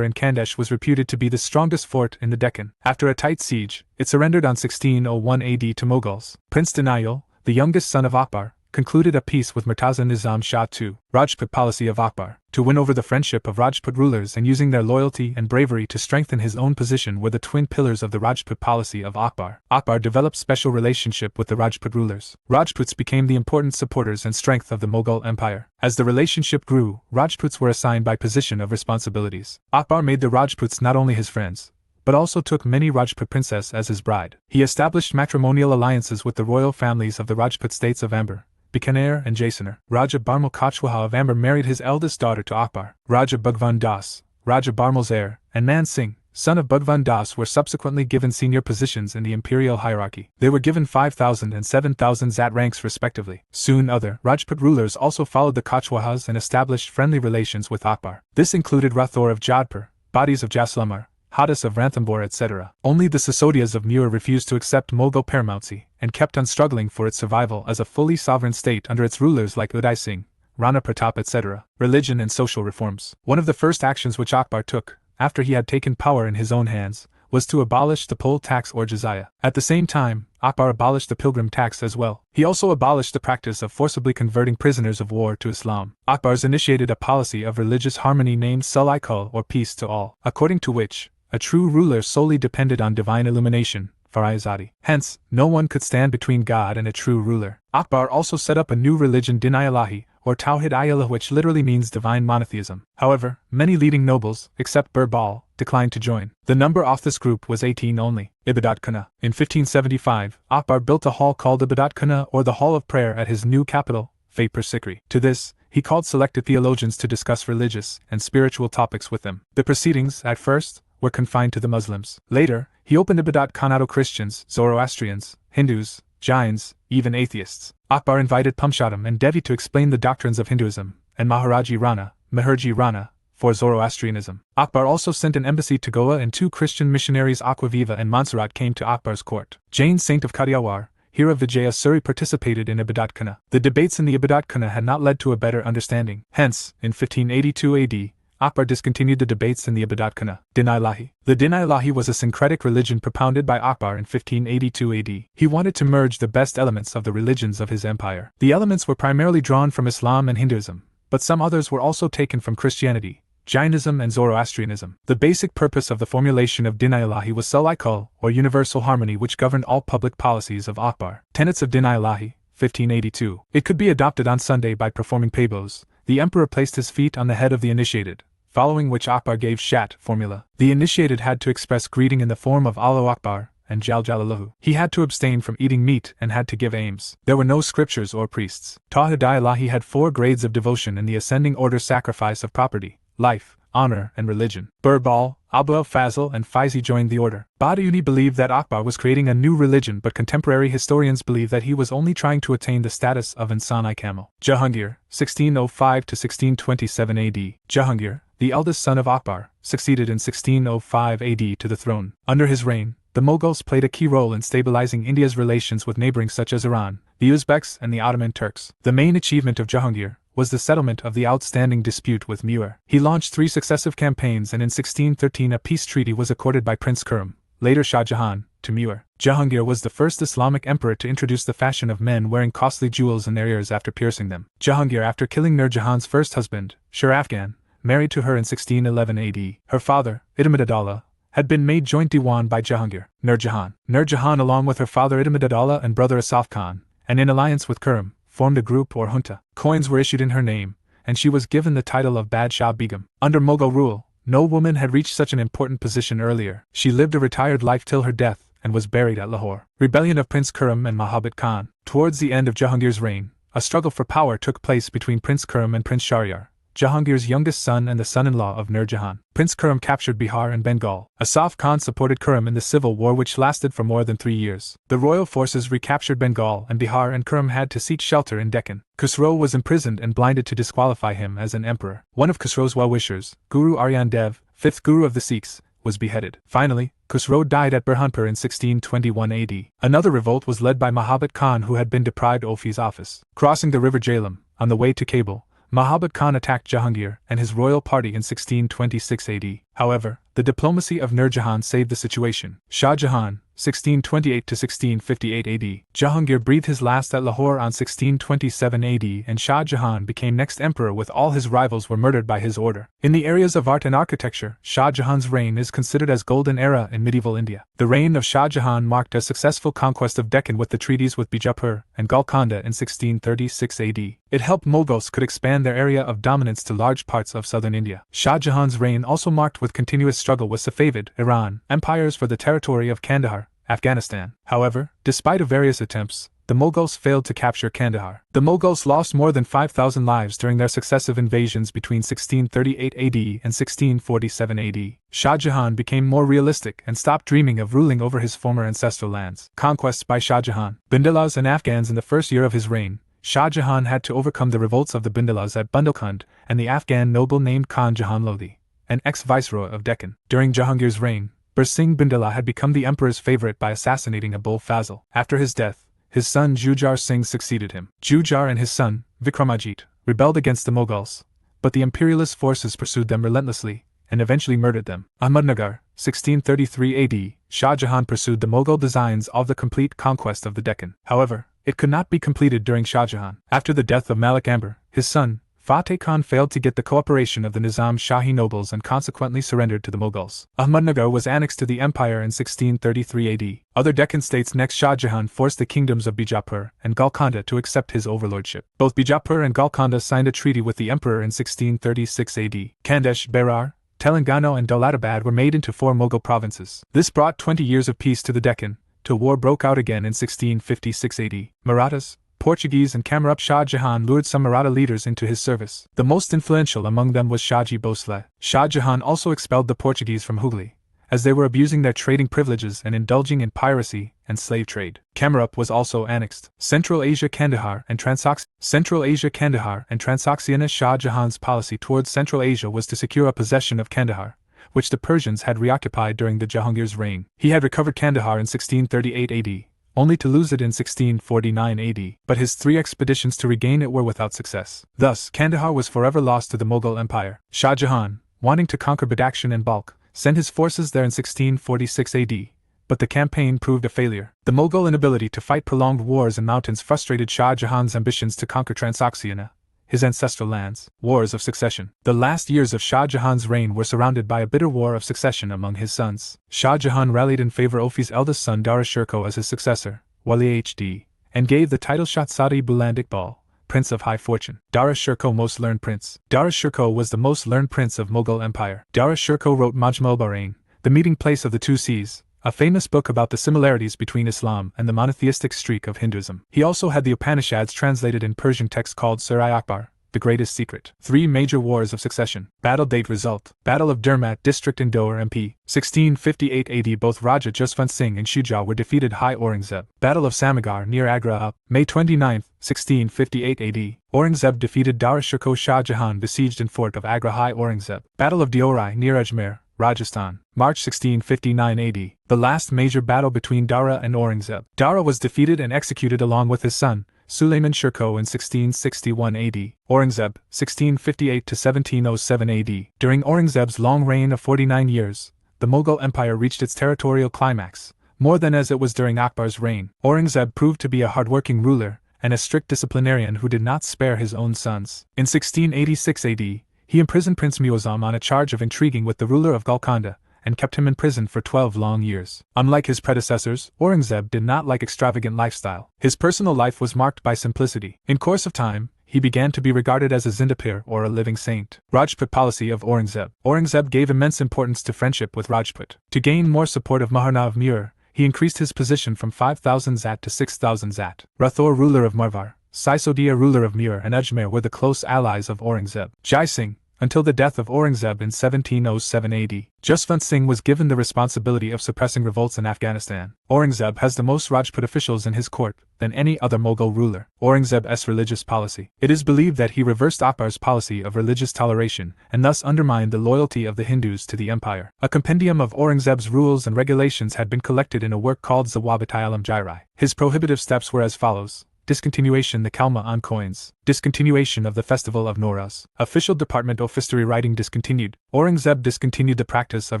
Khandesh was reputed to be the strongest fort in the Deccan. After a tight siege, it surrendered on 1601 AD to Mughals. Prince Daniyal, the youngest son of Akbar, concluded a peace with Murtaza Nizam Shah II. Rajput policy of Akbar. To win over the friendship of Rajput rulers and using their loyalty and bravery to strengthen his own position were the twin pillars of the Rajput policy of Akbar. Akbar developed special relationship with the Rajput rulers. Rajputs became the important supporters and strength of the Mughal Empire. As the relationship grew, Rajputs were assigned by position of responsibilities. Akbar made the Rajputs not only his friends, but also took many Rajput princess as his bride. He established matrimonial alliances with the royal families of the Rajput states of Amber, Bikaner and Jaisalmer. Raja Barmal Kachwaha of Amber married his eldest daughter to Akbar. Raja Bhagwan Das, Raja Barmal's heir, and Man Singh, son of Bhagwan Das, were subsequently given senior positions in the imperial hierarchy. They were given 5,000 and 7,000 Zat ranks respectively. Soon other Rajput rulers also followed the Kachwahas and established friendly relations with Akbar. This included Rathore of Jodhpur, Badis of Jaisalmer, Hadis of Ranthambore, etc. Only the Sisodias of Mewar refused to accept Mughal paramountcy, and kept on struggling for its survival as a fully sovereign state under its rulers like Uday Singh, Rana Pratap, etc. Religion and social reforms. One of the first actions which Akbar took, after he had taken power in his own hands, was to abolish the poll tax or jizya. At the same time, Akbar abolished the pilgrim tax as well. He also abolished the practice of forcibly converting prisoners of war to Islam. Akbar's initiated a policy of religious harmony named Sulai-Kul or peace to all, according to which a true ruler solely depended on divine illumination, Farayazadi. Hence, no one could stand between God and a true ruler. Akbar also set up a new religion, Din-i-Ilahi, or Tawhid-i-Ilah, which literally means divine monotheism. However, many leading nobles, except Birbal, declined to join. The number of this group was 18 only. Ibadat Khana. In 1575, Akbar built a hall called Ibadat Khana, or the Hall of Prayer, at his new capital, Fatehpur Sikri. To this, he called selected theologians to discuss religious and spiritual topics with them. The proceedings, at first, were confined to the Muslims. Later, he opened Ibadat Khana to Christians, Zoroastrians, Hindus, Jains, even atheists. Akbar invited Pamshadam and Devi to explain the doctrines of Hinduism, and Maharji Rana, for Zoroastrianism. Akbar also sent an embassy to Goa, and 2 Christian missionaries, Aquaviva and Montserrat, came to Akbar's court. Jain saint of Kathiawar, Hira Vijaya Suri, participated in Ibadat Khana. The debates in the Ibadat Khana had not led to a better understanding. Hence, in 1582 AD, Akbar discontinued the debates in the Ibadat Khana. Din-i-Ilahi. The Din-i-Ilahi was a syncretic religion propounded by Akbar in 1582 AD. He wanted to merge the best elements of the religions of his empire. The elements were primarily drawn from Islam and Hinduism, but some others were also taken from Christianity, Jainism and Zoroastrianism. The basic purpose of the formulation of Din-i-Ilahi was Sulai-Kul, or universal harmony, which governed all public policies of Akbar. Tenets of Din-i-Ilahi, 1582. It could be adopted on Sunday by performing pebos. The emperor placed his feet on the head of the initiated, following which Akbar gave Shat formula. The initiated had to express greeting in the form of Allahu Akbar and Jal Jalaluhu. He had to abstain from eating meat and had to give alms. There were no scriptures or priests. Tawhid-i-Ilahi had 4 grades of devotion in the ascending order: sacrifice of property, life, honor, and religion. Birbal, Abu al-Fazl, and Faizi joined the order. Badiuni believed that Akbar was creating a new religion, but contemporary historians believe that he was only trying to attain the status of Insan-i-Kamil. Jahangir, 1605 to 1627 AD. Jahangir, the eldest son of Akbar, succeeded in 1605 AD to the throne. Under his reign, the Mughals played a key role in stabilizing India's relations with neighboring such as Iran, the Uzbeks, and the Ottoman Turks. The main achievement of Jahangir was the settlement of the outstanding dispute with Mughal. He launched 3 successive campaigns, and in 1613 a peace treaty was accorded by Prince Khurram, later Shah Jahan, to Mughal. Jahangir was the first Islamic emperor to introduce the fashion of men wearing costly jewels in their ears after piercing them. Jahangir, after killing Nur Jahan's first husband, Shah Afghan, married to her in 1611 AD. Her father, Idamid-ad-Dawla, had been made joint Diwan by Jahangir. Nur Jahan, along with her father Idamid-ad-Dawla and brother Asaf Khan, and in alliance with Khurram, formed a group or junta. Coins were issued in her name, and she was given the title of Badshah Begum. Under Mughal rule, no woman had reached such an important position earlier. She lived a retired life till her death, and was buried at Lahore. Rebellion of Prince Khurram and Mahabat Khan. Towards the end of Jahangir's reign, a struggle for power took place between Prince Khurram and Prince Shahryar, Jahangir's youngest son and the son-in-law of Nur Jahan. Prince Khurram captured Bihar and Bengal. Asaf Khan supported Khurram in the civil war, which lasted for more than 3 years. The royal forces recaptured Bengal and Bihar, and Khurram had to seek shelter in Deccan. Khusro was imprisoned and blinded to disqualify him as an emperor. One of Khusro's well-wishers, Guru Arjan Dev, 5th Guru of the Sikhs, was beheaded. Finally, Khusro died at Burhanpur in 1621 AD. Another revolt was led by Mahabat Khan, who had been deprived of his office. Crossing the river Jhelum, on the way to Kabul, Mahabat Khan attacked Jahangir and his royal party in 1626 AD. However, the diplomacy of Nur Jahan saved the situation. Shah Jahan, 1628 to 1658 AD. Jahangir breathed his last at Lahore on 1627 AD, and Shah Jahan became next emperor, with all his rivals were murdered by his order. In the areas of art and architecture, Shah Jahan's reign is considered as golden era in medieval India. The reign of Shah Jahan marked a successful conquest of Deccan with the treaties with Bijapur and Golconda in 1636 AD. It helped Mughals could expand their area of dominance to large parts of southern India. Shah Jahan's reign also marked with continuous struggle with Safavid, Iran, empires for the territory of Kandahar, Afghanistan. However, despite of various attempts, the Mughals failed to capture Kandahar. The Mughals lost more than 5,000 lives during their successive invasions between 1638 AD and 1647 AD. Shah Jahan became more realistic and stopped dreaming of ruling over his former ancestral lands. Conquests by Shah Jahan. Bindalas and Afghans. In the first year of his reign, Shah Jahan had to overcome the revolts of the Bindalas at Bundelkhand and the Afghan noble named Khan Jahan Lodi, an ex-viceroy of Deccan. During Jahangir's reign, Singh Bindala had become the emperor's favorite by assassinating Abul Fazl. After his death, his son Jujar Singh succeeded him. Jujar and his son, Vikramajit, rebelled against the Mughals, but the imperialist forces pursued them relentlessly and eventually murdered them. Ahmednagar, 1633 AD, Shah Jahan pursued the Mughal designs of the complete conquest of the Deccan. However, it could not be completed during Shah Jahan. After the death of Malik Amber, his son, Fateh Khan failed to get the cooperation of the Nizam Shahi nobles and consequently surrendered to the Mughals. Ahmednagar was annexed to the empire in 1633 AD. Other Deccan states next Shah Jahan forced the kingdoms of Bijapur and Golconda to accept his overlordship. Both Bijapur and Golconda signed a treaty with the emperor in 1636 AD. Khandesh, Berar, Telangana and Daulatabad were made into 4 Mughal provinces. This brought 20 years of peace to the Deccan, till war broke out again in 1656 AD. Marathas, Portuguese and Kamurup. Shah Jahan lured some Maratha leaders into his service. The most influential among them was Shahji Bhosle. Shah Jahan also expelled the Portuguese from Hooghly, as they were abusing their trading privileges and indulging in piracy and slave trade. Kamurup was also annexed. Central Asia Kandahar and Transoxiana. Shah Jahan's policy towards Central Asia was to secure a possession of Kandahar, which the Persians had reoccupied during the Jahangir's reign. He had recovered Kandahar in 1638 AD. Only to lose it in 1649 AD, but his 3 expeditions to regain it were without success. Thus, Kandahar was forever lost to the Mughal Empire. Shah Jahan, wanting to conquer Badakhshan in bulk, sent his forces there in 1646 AD, but the campaign proved a failure. The Mughal inability to fight prolonged wars in mountains frustrated Shah Jahan's ambitions to conquer Transoxiana, his ancestral lands. Wars of succession. The last years of Shah Jahan's reign were surrounded by a bitter war of succession among his sons. Shah Jahan rallied in favor of his eldest son Dara Shirkoh as his successor, Wali Hd, and gave the title Shahzadi Buland Iqbal, Prince of High Fortune. Dara Shirkoh, most learned prince. Dara Shirkoh was the most learned prince of Mughal Empire. Dara Shirkoh wrote Majmul Bahrain, the meeting place of the 2 seas, a famous book about the similarities between Islam and the monotheistic streak of Hinduism. He also had the Upanishads translated in Persian text called Surai Akbar, the greatest secret. 3 Major Wars of Succession. Battle date result. Battle of Dermat district in Indore MP. 1658 AD. Both Raja Jaswant Singh and Shuja were defeated. High Aurangzeb. Battle of Samagar near Agra up. May 29, 1658 AD. Aurangzeb defeated Dara Shikoh Shah Jahan besieged in fort of Agra. High Aurangzeb. Battle of Deorai near Ajmer, Rajasthan. March 1659 AD. The last major battle between Dara and Aurangzeb. Dara was defeated and executed along with his son, Sulayman Shirkoh in 1661 AD. Aurangzeb, 1658 to 1707 AD. During Aurangzeb's long reign of 49 years, the Mughal Empire reached its territorial climax, more than as it was during Akbar's reign. Aurangzeb proved to be a hard-working ruler and a strict disciplinarian who did not spare his own sons. In 1686 AD, he imprisoned Prince Muazzam on a charge of intriguing with the ruler of Golconda, and kept him in prison for 12 long years. Unlike his predecessors, Aurangzeb did not like extravagant lifestyle. His personal life was marked by simplicity. In course of time, he began to be regarded as a Zindapir or a living saint. Rajput policy of Aurangzeb. Aurangzeb gave immense importance to friendship with Rajput. To gain more support of Maharana of Mur, he increased his position from 5,000 zat to 6,000 zat. Rathore, ruler of Marwar, Sisodia, ruler of Mur and Ajmer were the close allies of Aurangzeb. Jai Singh, until the death of Aurangzeb in 1707 AD, Jaswant Singh was given the responsibility of suppressing revolts in Afghanistan. Aurangzeb has the most Rajput officials in his court than any other Mughal ruler. Aurangzeb's religious policy. It is believed that he reversed Akbar's policy of religious toleration and thus undermined the loyalty of the Hindus to the empire. A compendium of Aurangzeb's rules and regulations had been collected in a work called Zawabit-i Alam Jairai. His prohibitive steps were as follows. Discontinuation the Kalma on coins. Discontinuation of the festival of Nowruz. Official Department of History writing discontinued. Aurangzeb discontinued the practice of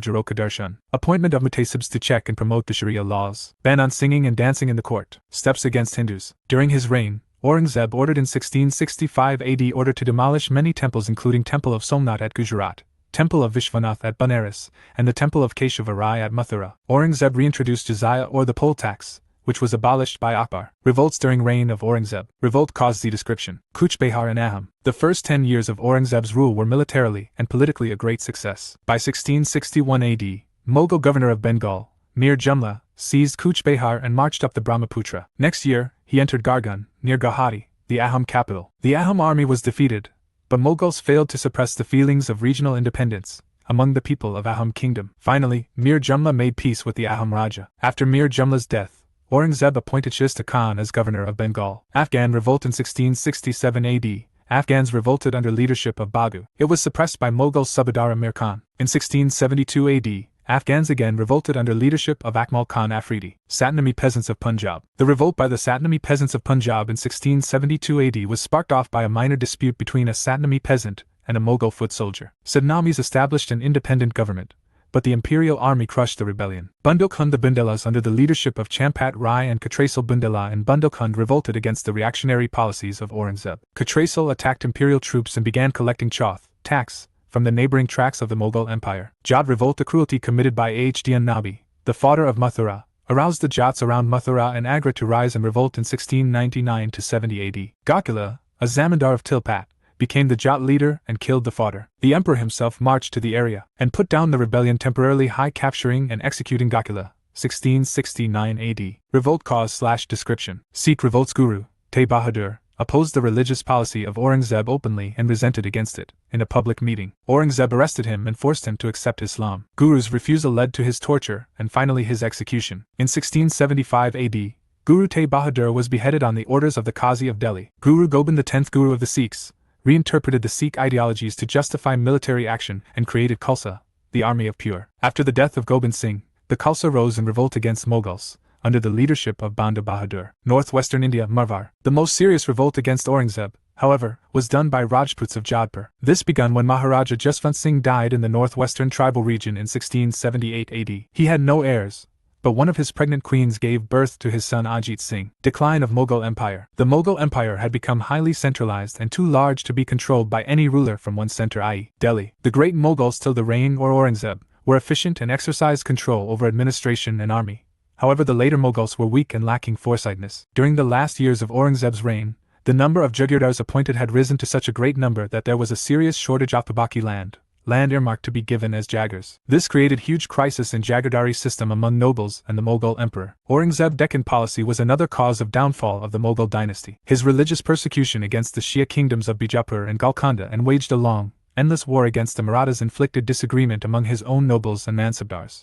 Jaroka Darshan. Appointment of mutasibs to check and promote the Sharia laws. Ban on singing and dancing in the court. Steps against Hindus. During his reign, Aurangzeb ordered in 1665 AD order to demolish many temples including Temple of Somnath at Gujarat, Temple of Vishwanath at Banaras, and the Temple of Keshava Rai at Mathura. Aurangzeb reintroduced jizya or the poll tax, which was abolished by Akbar. Revolts during reign of Aurangzeb. Revolt caused the description. Kuch Behar and Aham. The first 10 years of Aurangzeb's rule were militarily and politically a great success. By 1661 AD, Mughal governor of Bengal, Mir Jumla, seized Kuch Behar and marched up the Brahmaputra. Next year, he entered Gargan, near Guwahati, the Ahom capital. The Ahom army was defeated, but Mughals failed to suppress the feelings of regional independence among the people of Ahom kingdom. Finally, Mir Jumla made peace with the Ahom Raja. After Mir Jumla's death, Aurangzeb appointed Shista Khan as governor of Bengal. Afghan revolt in 1667 AD. Afghans revolted under leadership of Bagu. It was suppressed by Mughal Subadar Mir Khan. In 1672 AD, Afghans again revolted under leadership of Akmal Khan Afridi. Satnami peasants of Punjab. The revolt by the Satnami peasants of Punjab in 1672 AD was sparked off by a minor dispute between a Satnami peasant and a Mughal foot soldier. Satnamis established an independent government, but the imperial army crushed the rebellion. Bundelkhand the Bundelas under the leadership of Champat Rai and Khatrasal Bundela and Bundelkhand revolted against the reactionary policies of Aurangzeb. Khatrasal attacked imperial troops and began collecting chauth, tax, from the neighboring tracts of the Mughal Empire. Jat revolt. The cruelty committed by Hdn Nabi, the fodder of Mathura, aroused the Jats around Mathura and Agra to rise and revolt in 1699 to 70 AD. Gokula, a Zamindar of Tilpat, became the Jat leader and killed the fodder. The emperor himself marched to the area and put down the rebellion temporarily, capturing and executing Gokula, 1669 AD. Revolt cause/description. Sikh revolts. Guru Tegh Bahadur opposed the religious policy of Aurangzeb openly and resented against it. In a public meeting, Aurangzeb arrested him and forced him to accept Islam. Guru's refusal led to his torture and finally his execution. In 1675 AD, Guru Tegh Bahadur was beheaded on the orders of the Qazi of Delhi. Guru Gobind, the 10th Guru of the Sikhs, reinterpreted the Sikh ideologies to justify military action and created Khalsa, the army of pure. After the death of Gobind Singh, the Khalsa rose in revolt against Mughals, under the leadership of Banda Bahadur. Northwestern India, Marwar. The most serious revolt against Aurangzeb, however, was done by Rajputs of Jodhpur. This began when Maharaja Jaswant Singh died in the northwestern tribal region in 1678 AD. He had no heirs, but one of his pregnant queens gave birth to his son Ajit Singh. Decline of Mughal Empire. The Mughal Empire had become highly centralized and too large to be controlled by any ruler from one center, i.e., Delhi. The great Mughals till the reign or Aurangzeb were efficient and exercised control over administration and army. However, the later Mughals were weak and lacking foresightness. During the last years of Aurangzeb's reign, the number of Jagirdars appointed had risen to such a great number that there was a serious shortage of Tabaki land, land earmarked to be given as jagirs. This created huge crisis in jagirdari system among nobles and the Mughal emperor. Aurangzeb Deccan policy was another cause of downfall of the Mughal dynasty. His religious persecution against the Shia kingdoms of Bijapur and Golconda and waged a long, endless war against the Marathas inflicted disagreement among his own nobles and mansabdars.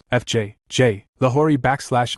J. Lahori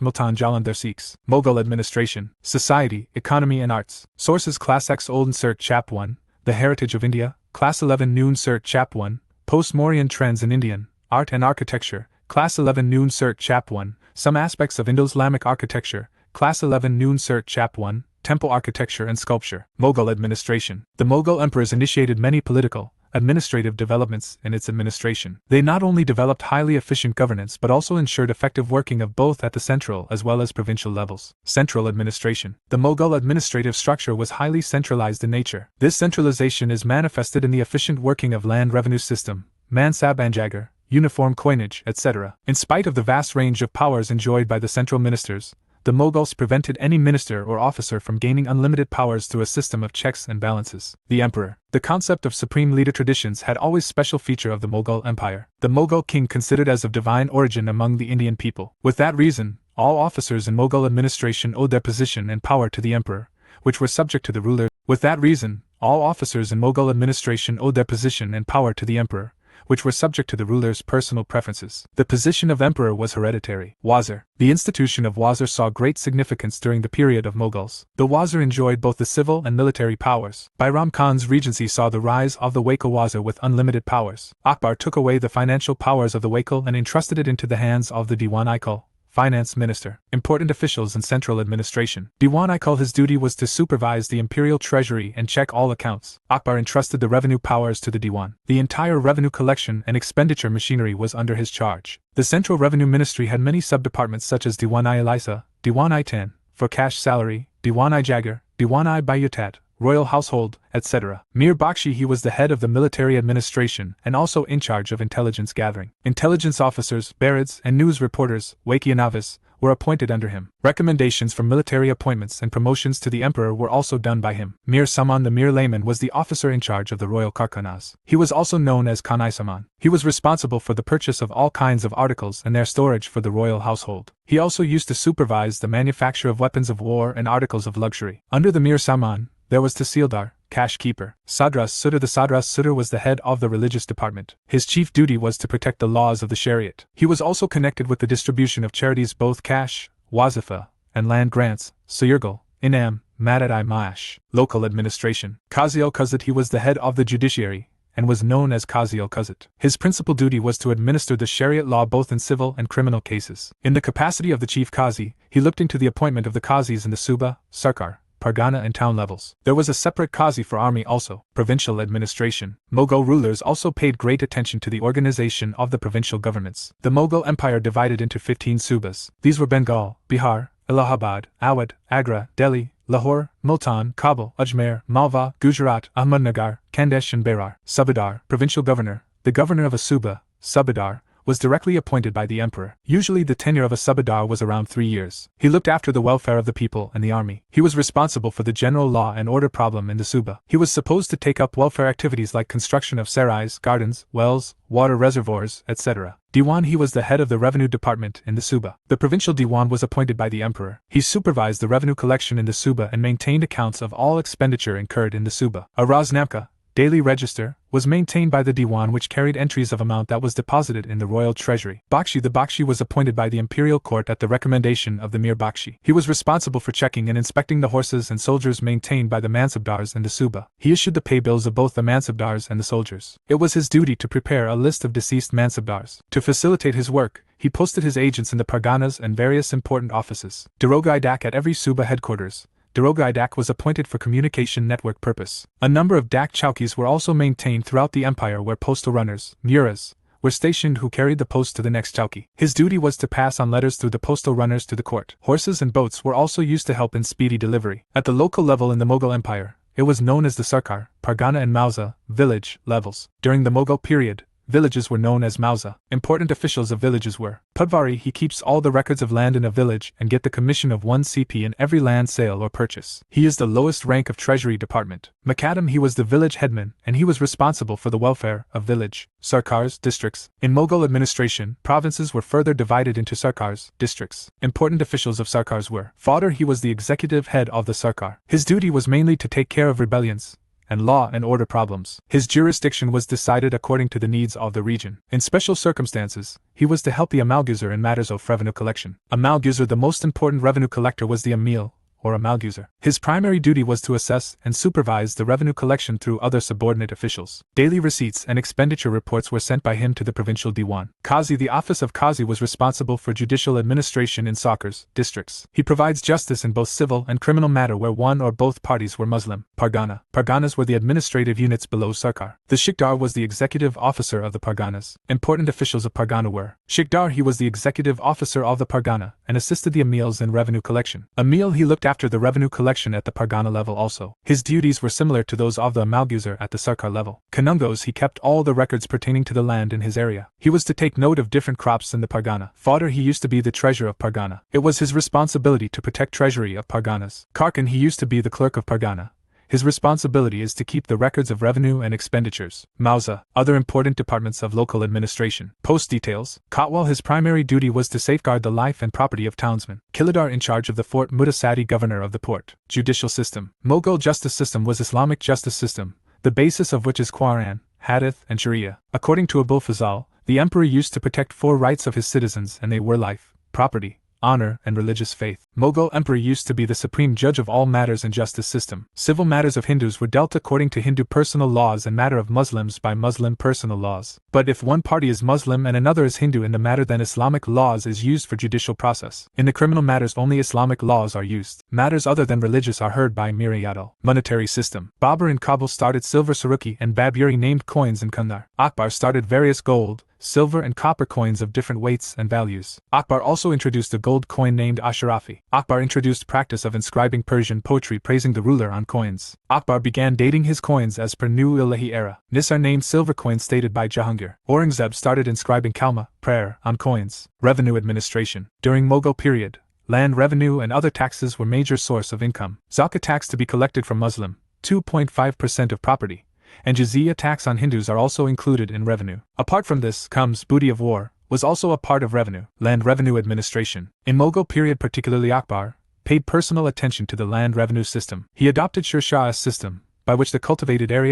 / Multan Jalandhar Sikhs. Mughal administration, society, economy and arts. Sources: Class X Old Insert Chap 1, The Heritage of India, Class 11 New Insert Chap 1, Post-Mauryan Trends in Indian Art and Architecture, Class 11 New Insert Chap 1, Some Aspects of Indo-Islamic Architecture, Class 11 New Insert Chap 1, Temple Architecture and Sculpture. Mughal administration. The Mughal emperors initiated many political, administrative developments in its administration. They not only developed highly efficient governance but also ensured effective working of both at the central as well as provincial levels. Central administration. The Mughal administrative structure was highly centralized in nature. This centralization is manifested in the efficient working of land revenue system, mansab and jagir, uniform coinage, etc. In spite of the vast range of powers enjoyed by the central ministers, the Mughals prevented any minister or officer from gaining unlimited powers through a system of checks and balances. The emperor. The concept of supreme leader traditions had always special feature of the Mughal Empire. The Mughal king considered as of divine origin among the Indian people. With that reason, all officers in Mughal administration owed their position and power to the emperor, which were subject to the ruler. With that reason, all officers in Mughal administration owed their position and power to the emperor, which were subject to the ruler's personal preferences. The position of emperor was hereditary. Wazir. The institution of Wazir saw great significance during the period of Mughals. The Wazir enjoyed both the civil and military powers. Bairam Khan's regency saw the rise of the Wakil Wazir with unlimited powers. Akbar took away the financial powers of the Wakil and entrusted it into the hands of the Diwan-i-Kul, finance minister. Important officials in central administration. Diwan-i-Kul, his duty was to supervise the imperial treasury and check all accounts. Akbar entrusted the revenue powers to the Diwan. The entire revenue collection and expenditure machinery was under his charge. The central revenue ministry had many sub-departments such as Diwan-i-Elisa, Diwan-i-Tan, for cash salary, Diwan-i-Jagir, Diwan-i-Bayutat, royal household, etc. Mir Bakshi, he was the head of the military administration and also in charge of intelligence gathering. Intelligence officers, barids, and news reporters, Wakianavis, were appointed under him. Recommendations for military appointments and promotions to the emperor were also done by him. Mir Saman, the Mir layman, was the officer in charge of the royal karkhanas. He was also known as Khanai Saman. He was responsible for the purchase of all kinds of articles and their storage for the royal household. He also used to supervise the manufacture of weapons of war and articles of luxury. Under the Mir Saman, there was Tahsildar, cash keeper. Sadras Sudar. The Sadras Sudar was the head of the religious department. His chief duty was to protect the laws of the Shariat. He was also connected with the distribution of charities, both cash, wazifa, and land grants, Sayurgal, Inam, Madad-i-Maash. Local administration. Qazi-ul-Qazat. He was the head of the judiciary, and was known as Qazi-ul-Qazat. His principal duty was to administer the Shariat law both in civil and criminal cases. In the capacity of the chief Qazi, he looked into the appointment of the Qazis in the Suba, Sarkar, Pargana and town levels. There was a separate Qazi for army also. Provincial administration. Mughal rulers also paid great attention to the organization of the provincial governments. The Mughal Empire divided into 15 subas. These were Bengal, Bihar, Allahabad, Awadh, Agra, Delhi, Lahore, Multan, Kabul, Ajmer, Malwa, Gujarat, Ahmednagar, Khandesh and Berar. Subadar. Provincial governor. The governor of a suba, Subadar, was directly appointed by the emperor. Usually the tenure of a subadar was around 3 years. He looked after the welfare of the people and the army. He was responsible for the general law and order problem in the suba. He was supposed to take up welfare activities like construction of sarais, gardens, wells, water reservoirs, etc. Diwan. He was the head of the revenue department in the suba. The provincial Diwan was appointed by the emperor. He supervised the revenue collection in the suba and maintained accounts of all expenditure incurred in the suba. A Raznamka, daily register, was maintained by the Diwan, which carried entries of amount that was deposited in the royal treasury. Bakshi. The Bakshi was appointed by the imperial court at the recommendation of the Mir Bakshi. He was responsible for checking and inspecting the horses and soldiers maintained by the mansabdars and the suba. He issued the pay bills of both the mansabdars and the soldiers. It was his duty to prepare a list of deceased mansabdars. To facilitate his work, he posted his agents in the parganas and various important offices. Daroga-i-Dak. At every suba headquarters, Daroga-i-Dak was appointed for communication network purpose. A number of Dak chowkis were also maintained throughout the empire where postal runners, muras, were stationed who carried the post to the next chowki. His duty was to pass on letters through the postal runners to the court. Horses and boats were also used to help in speedy delivery. At the local level in the Mughal Empire, it was known as the Sarkar, Pargana and Mauza, village, levels. During the Mughal period, Villages were known as Mauza. Important officials of villages were Pudvari. He keeps all the records of land in a village and get the commission of 1 CP in every land sale or purchase. He is the lowest rank of Treasury Department. Makadam. He was the village headman and he was responsible for the welfare of village. Sarkars, districts. In Mughal administration, provinces were further divided into Sarkars, districts. Important officials of Sarkars were Fodder. He was the executive head of the Sarkar. His duty was mainly to take care of rebellions and law and order problems. His jurisdiction was decided according to the needs of the region. In special circumstances, he was to help the Amalguzar in matters of revenue collection. Amalguzar. The most important revenue collector was the Amil, or Amalguzar. His primary duty was to assess and supervise the revenue collection through other subordinate officials. Daily receipts and expenditure reports were sent by him to the provincial Diwan. Qazi. The office of Qazi was responsible for judicial administration in Sarkars, districts. He provides justice in both civil and criminal matter where one or both parties were Muslim. Pargana. Parganas were the administrative units below Sarkar. The Shikdar was the executive officer of the Parganas. Important officials of Pargana were Shikdar. He was the executive officer of the Pargana and assisted the Amils in revenue collection. Amil. He looked after the revenue collection at the Pargana level also. His duties were similar to those of the Amalguzar at the Sarkar level. Kanungos. He kept all the records pertaining to the land in his area. He was to take note of different crops in the Pargana. Fodder. He used to be the treasurer of Pargana. It was his responsibility to protect treasury of Parganas. Karkan. He used to be the clerk of Pargana. His responsibility is to keep the records of revenue and expenditures. Mauza. Other important departments of local administration. Post details. Kotwal. His primary duty was to safeguard the life and property of townsmen. Kilidar. In charge of the fort. Mutasadi. Governor of the port. Judicial system. Mughal justice system was Islamic justice system, the basis of which is Quran, Hadith, and Sharia. According to Abul Fazal, the emperor used to protect 4 rights of his citizens, and they were life, property, honor, and religious faith. Mughal emperor used to be the supreme judge of all matters in justice system. Civil matters of Hindus were dealt according to Hindu personal laws and matter of Muslims by Muslim personal laws. But if one party is Muslim and another is Hindu in the matter, then Islamic laws is used for judicial process. In the criminal matters only Islamic laws are used. Matters other than religious are heard by Miryadal. Monetary system. Babur in Kabul started silver saruki and Baburi named coins in Kandar. Akbar started various gold, silver and copper coins of different weights and values. Akbar also introduced a gold coin named Ashrafi. Akbar introduced practice of inscribing Persian poetry praising the ruler on coins. Akbar began dating his coins as per New Ilahi era. Nisar named silver coins stated by Jahangir. Aurangzeb started inscribing kalma, prayer, on coins. Revenue administration. During Mughal period, land revenue and other taxes were major source of income. Zakat tax to be collected from Muslim, 2.5% of property, and jizya tax on Hindus are also included in revenue. Apart from this comes booty of war, was also a part of revenue. Land revenue administration. In Mughal period, particularly Akbar paid personal attention to the land revenue system. He adopted Sher Shah's system, by which the cultivated area